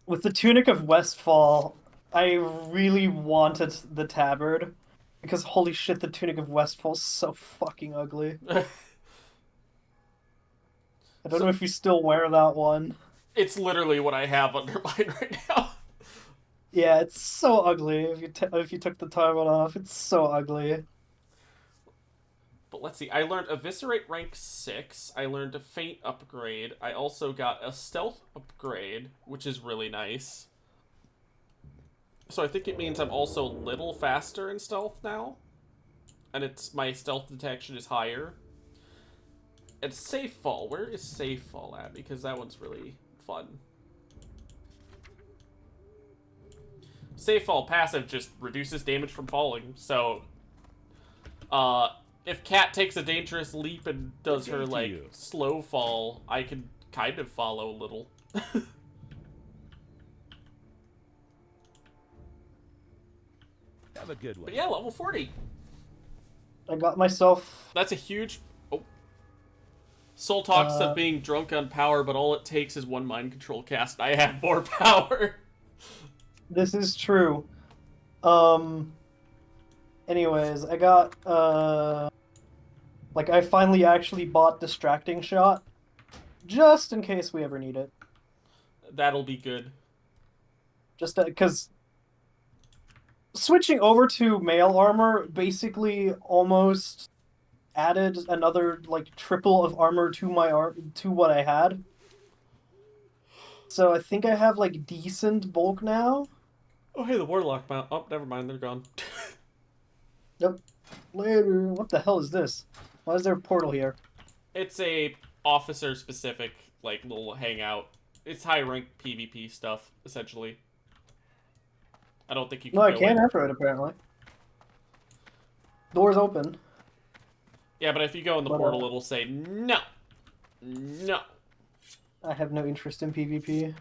With the Tunic of Westfall, I really wanted the tabard. Because holy shit, the Tunic of Westfall's so fucking ugly. I don't know if you still wear that one. It's literally what I have under mine right now. Yeah, it's so ugly if you took the tarbot off. It's so ugly. But let's see. I learned Eviscerate rank 6. I learned a Feint upgrade. I also got a Stealth upgrade, which is really nice. So I think it means I'm also a little faster in Stealth now. And my Stealth detection is higher. And Safe Fall. Where is Safe Fall at? Because that one's really fun. Safe Fall passive just reduces damage from falling. So, if Cat takes a dangerous leap and does her, like, slow fall, I can kind of follow a little. Have a good one. But yeah, level 40. I got myself... That's a huge... Oh. Soul talks of being drunk on power, but all it takes is one mind control cast. I have more power. This is true. Anyways, I got, like, I finally actually bought Distracting Shot. Just in case we ever need it. That'll be good. Just because... Switching over to Mail Armor basically almost added another, like, triple of armor to my to what I had. So I think I have, like, decent bulk now. Oh, hey, the Warlock mount. Oh, never mind, they're gone. Yep. Later. What the hell is this? Why is there a portal here? It's a officer-specific, like, little hangout. It's high-rank PvP stuff, essentially. I don't think you can No, I go can't in. enter it, apparently. Door's open. Yeah, but if you go in the But, portal, it'll say, no! No! I have no interest in PvP.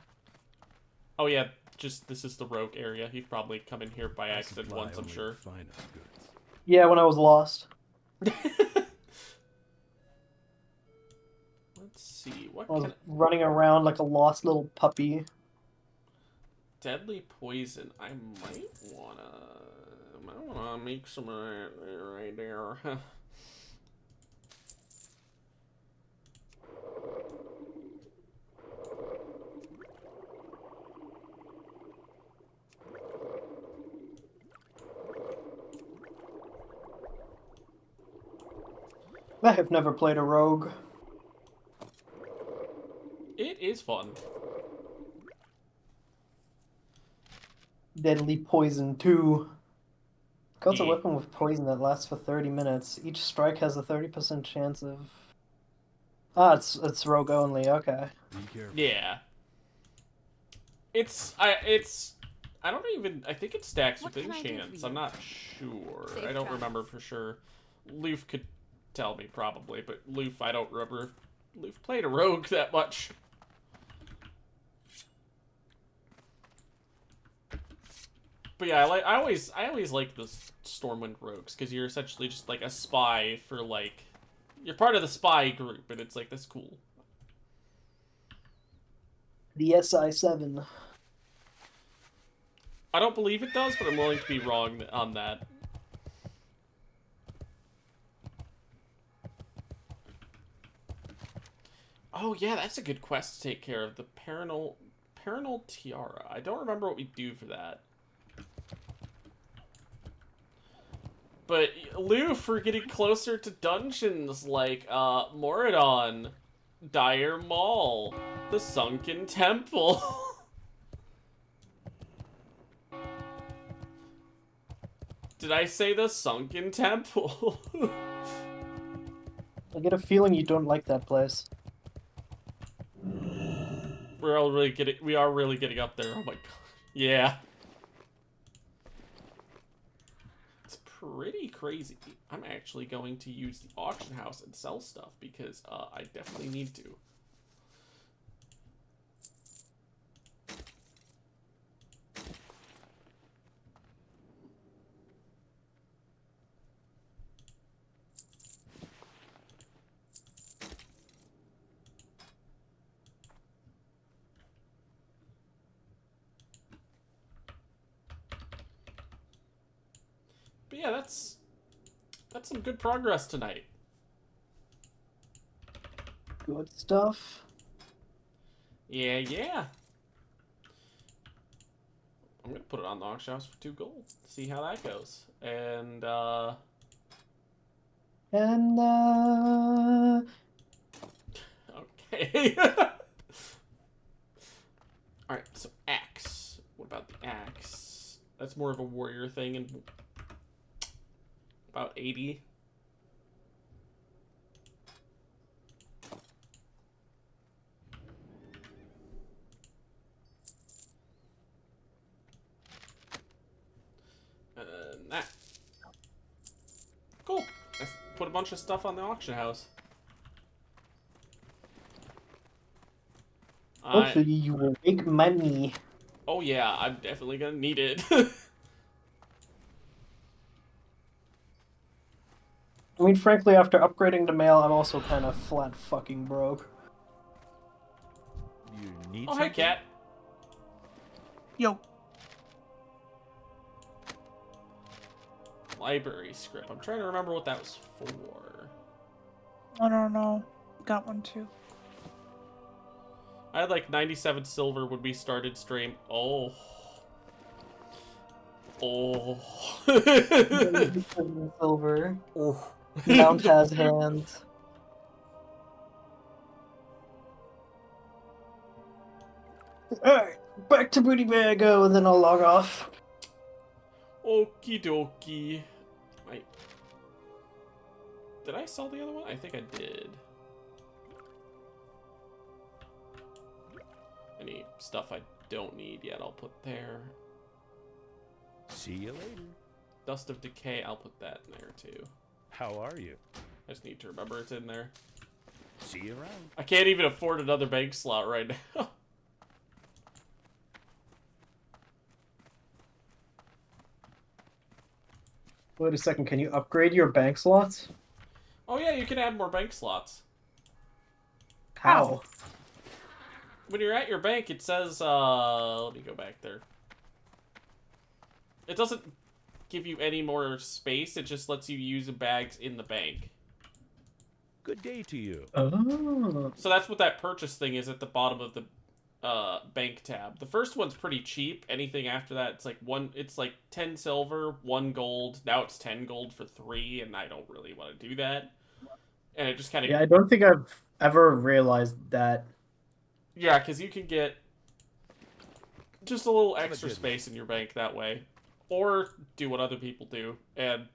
Oh, yeah, just, this is the rogue area. You've probably come in here by accident once, I'm sure. Finest goods. Yeah, when I was lost. Let's see, what I was can... running around like a lost little puppy. Deadly poison. I might wanna make some of that right there. I have never played a rogue. It is fun. Deadly poison 2. Coats a Yeah. weapon with poison that lasts for 30 minutes. Each strike has a 30% chance of... Ah, it's rogue only, okay. Be careful. Yeah. I think it stacks What with can I do for enchants. you? I'm not sure. Safe I don't try. remember for sure. Loof could tell me probably, but Loof, I don't remember if Loof played a rogue that much. But yeah, I always like the Stormwind rogues because you're essentially just like a spy for like you're part of the spy group, and it's like that's cool. The SI-7. I don't believe it does, but I'm willing to be wrong on that. Oh yeah, that's a good quest to take care of. The Paranal Tiara. I don't remember what we do for that. But Loof, we're getting closer to dungeons like Moradon, Dire Maul, the Sunken Temple. Did I say the Sunken Temple? I get a feeling you don't like that place. We are really getting up there. Oh my god. Yeah. It's pretty crazy. I'm actually going to use the auction house and sell stuff because I definitely need to. But yeah, that's some good progress tonight. Good stuff. Yeah, yeah. I'm gonna put it on the auction house for 2 gold. See how that goes. And okay. Alright, so axe. What about the axe? That's more of a warrior thing and about 80. That. Cool. Let's put a bunch of stuff on the auction house. Hopefully you will make money. Oh yeah, I'm definitely gonna need it. I mean, frankly, after upgrading to mail, I'm also kind of flat fucking broke. You need Oh, hey, cat. Yo. Library script. I'm trying to remember what that was for. I don't know. Got one too. I had like 97 silver when we started stream. Oh. Oh. Silver. Oh. Mount has hands. Alright, back to Booty Bear go, and then I'll log off. Okie dokie. Wait. Did I sell the other one? I think I did. Any stuff I don't need yet, I'll put there. See you later. Dust of Decay, I'll put that in there too. How are you? I just need to remember it's in there. See you around. I can't even afford another bank slot right now. Wait a second, can you upgrade your bank slots? Oh yeah, you can add more bank slots. How? When you're at your bank, it says, let me go back there. It doesn't give you any more space, it just lets you use bags in the bank. Good day to you. Oh. So that's what that purchase thing is at the bottom of the bank tab. The first one's pretty cheap. Anything after that, it's like 10 silver, 1 gold. Now it's 10 gold for 3, and I don't really want to do that. And it just kind of... Yeah, I don't think I've ever realized that. Yeah, because you can get just a little extra space in your bank that way. Or do what other people do, and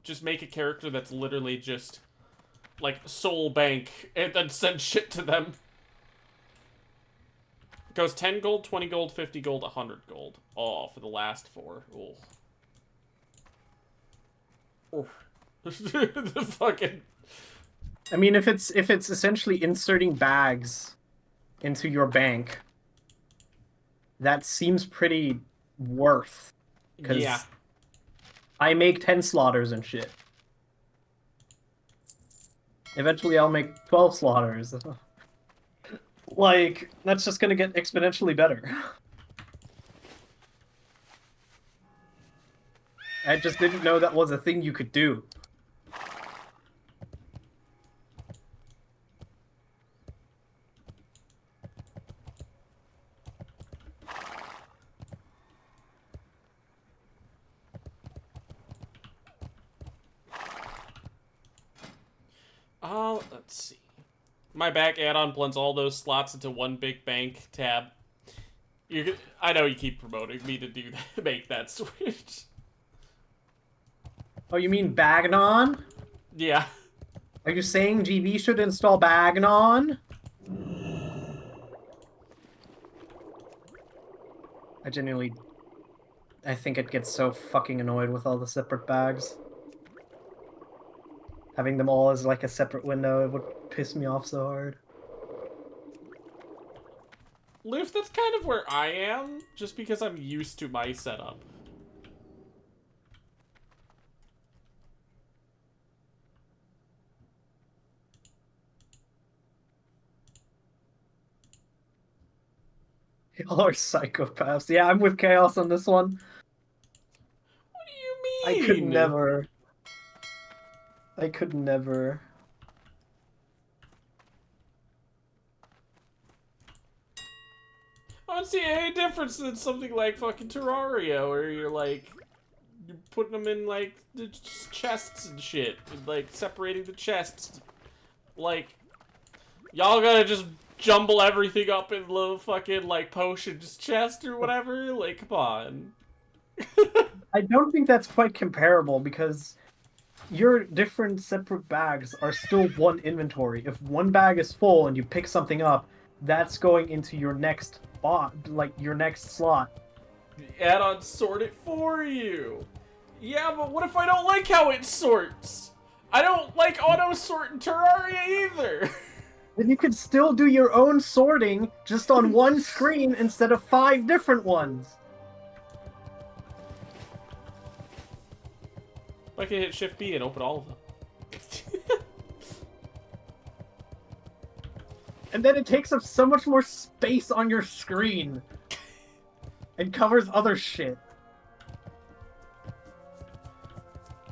just make a character that's literally just, like, soul bank, and then send shit to them. It goes 10 gold, 20 gold, 50 gold, 100 gold. Oh, for the last 4. Oh. Oh. The fucking... I mean, if it's essentially inserting bags into your bank, that seems pretty worth. Because yeah. I make 10 slaughters and shit. Eventually I'll make 12 slaughters. Like, that's just gonna get exponentially better. I just didn't know that was a thing you could do. Let's see. My back add-on blends all those slots into one big bank tab. I know you keep promoting me to do that, make that switch. Oh, you mean Bagnon? Yeah. Are you saying GB should install Bagnon? I think it gets so fucking annoyed with all the separate bags. Having them all as like a separate window, it would piss me off so hard. Loof, that's kind of where I am, just because I'm used to my setup. Y'all are psychopaths. Yeah, I'm with Chaos on this one. What do you I could never. I could never. I don't see any difference in something like fucking Terraria, where you're putting them in like the chests and shit, and, like separating the chests. Like, y'all gotta just jumble everything up in the fucking like potions chest or whatever. Like, come on. I don't think that's quite comparable because your different separate bags are still one inventory. If one bag is full and you pick something up, that's going into your next your next slot. The add-on sort it for you. Yeah, but what if I don't like how it sorts? I don't like auto-sort in Terraria either. Then you could still do your own sorting just on one screen instead of 5 different ones. I can hit Shift B and open all of them. And then it takes up so much more space on your screen. And covers other shit.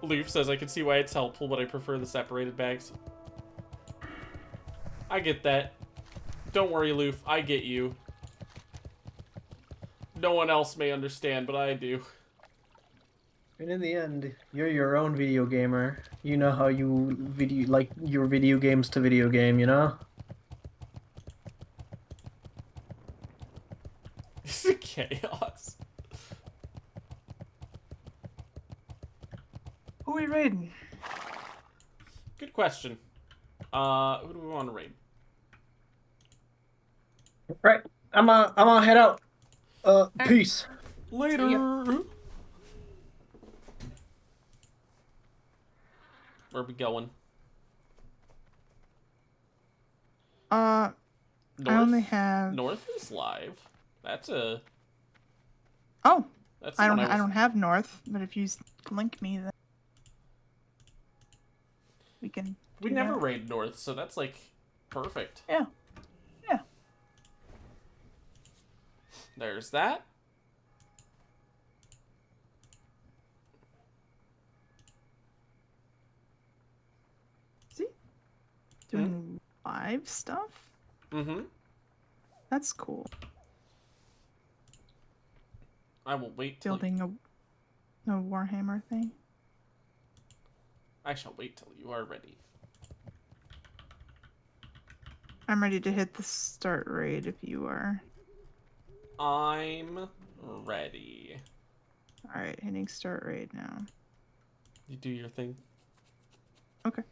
Loof says, I can see why it's helpful, but I prefer the separated bags. I get that. Don't worry, Loof. I get you. No one else may understand, but I do. And in the end, you're your own video gamer. You know how you like your video games to video game, you know? Chaos. Who are we raiding? Good question. Who do we want to raid? Right. I'm gonna head out. Peace. Later. Where are we going? I only have. North is live. That's a. Oh. That's I don't have North, but if you link me, then we can. We never raid North, so that's like perfect. Yeah. Yeah. There's that. See? Doing live stuff? Mm-hmm. That's cool. I will wait till Building a Warhammer thing. I shall wait till you are ready. I'm ready to hit the start raid if you are. I'm ready. Alright, hitting start raid now. You do your thing. Okay.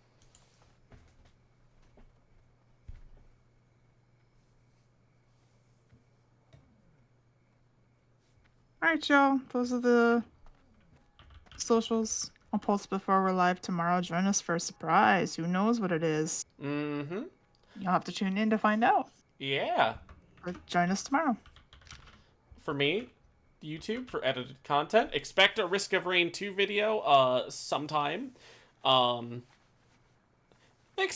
Alright, y'all. Those are the socials. I'll post before we're live tomorrow. Join us for a surprise. Who knows what it is? Mm-hmm. You'll have to tune in to find out. Yeah. Or join us tomorrow. For me, YouTube for edited content. Expect a Risk of Rain 2 video sometime. Thanks,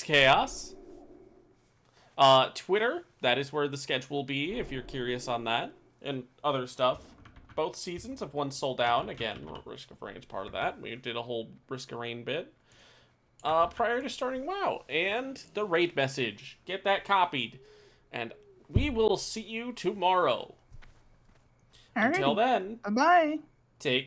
Chaos. Twitter, that is where the schedule will be if you're curious on that. And other stuff. Both seasons of One Soul Down. Again, Risk of Rain is part of that. We did a whole Risk of Rain bit. Prior to starting WoW. And the raid message. Get that copied. And we will see you tomorrow. Alrighty. Until then, Bye-bye. take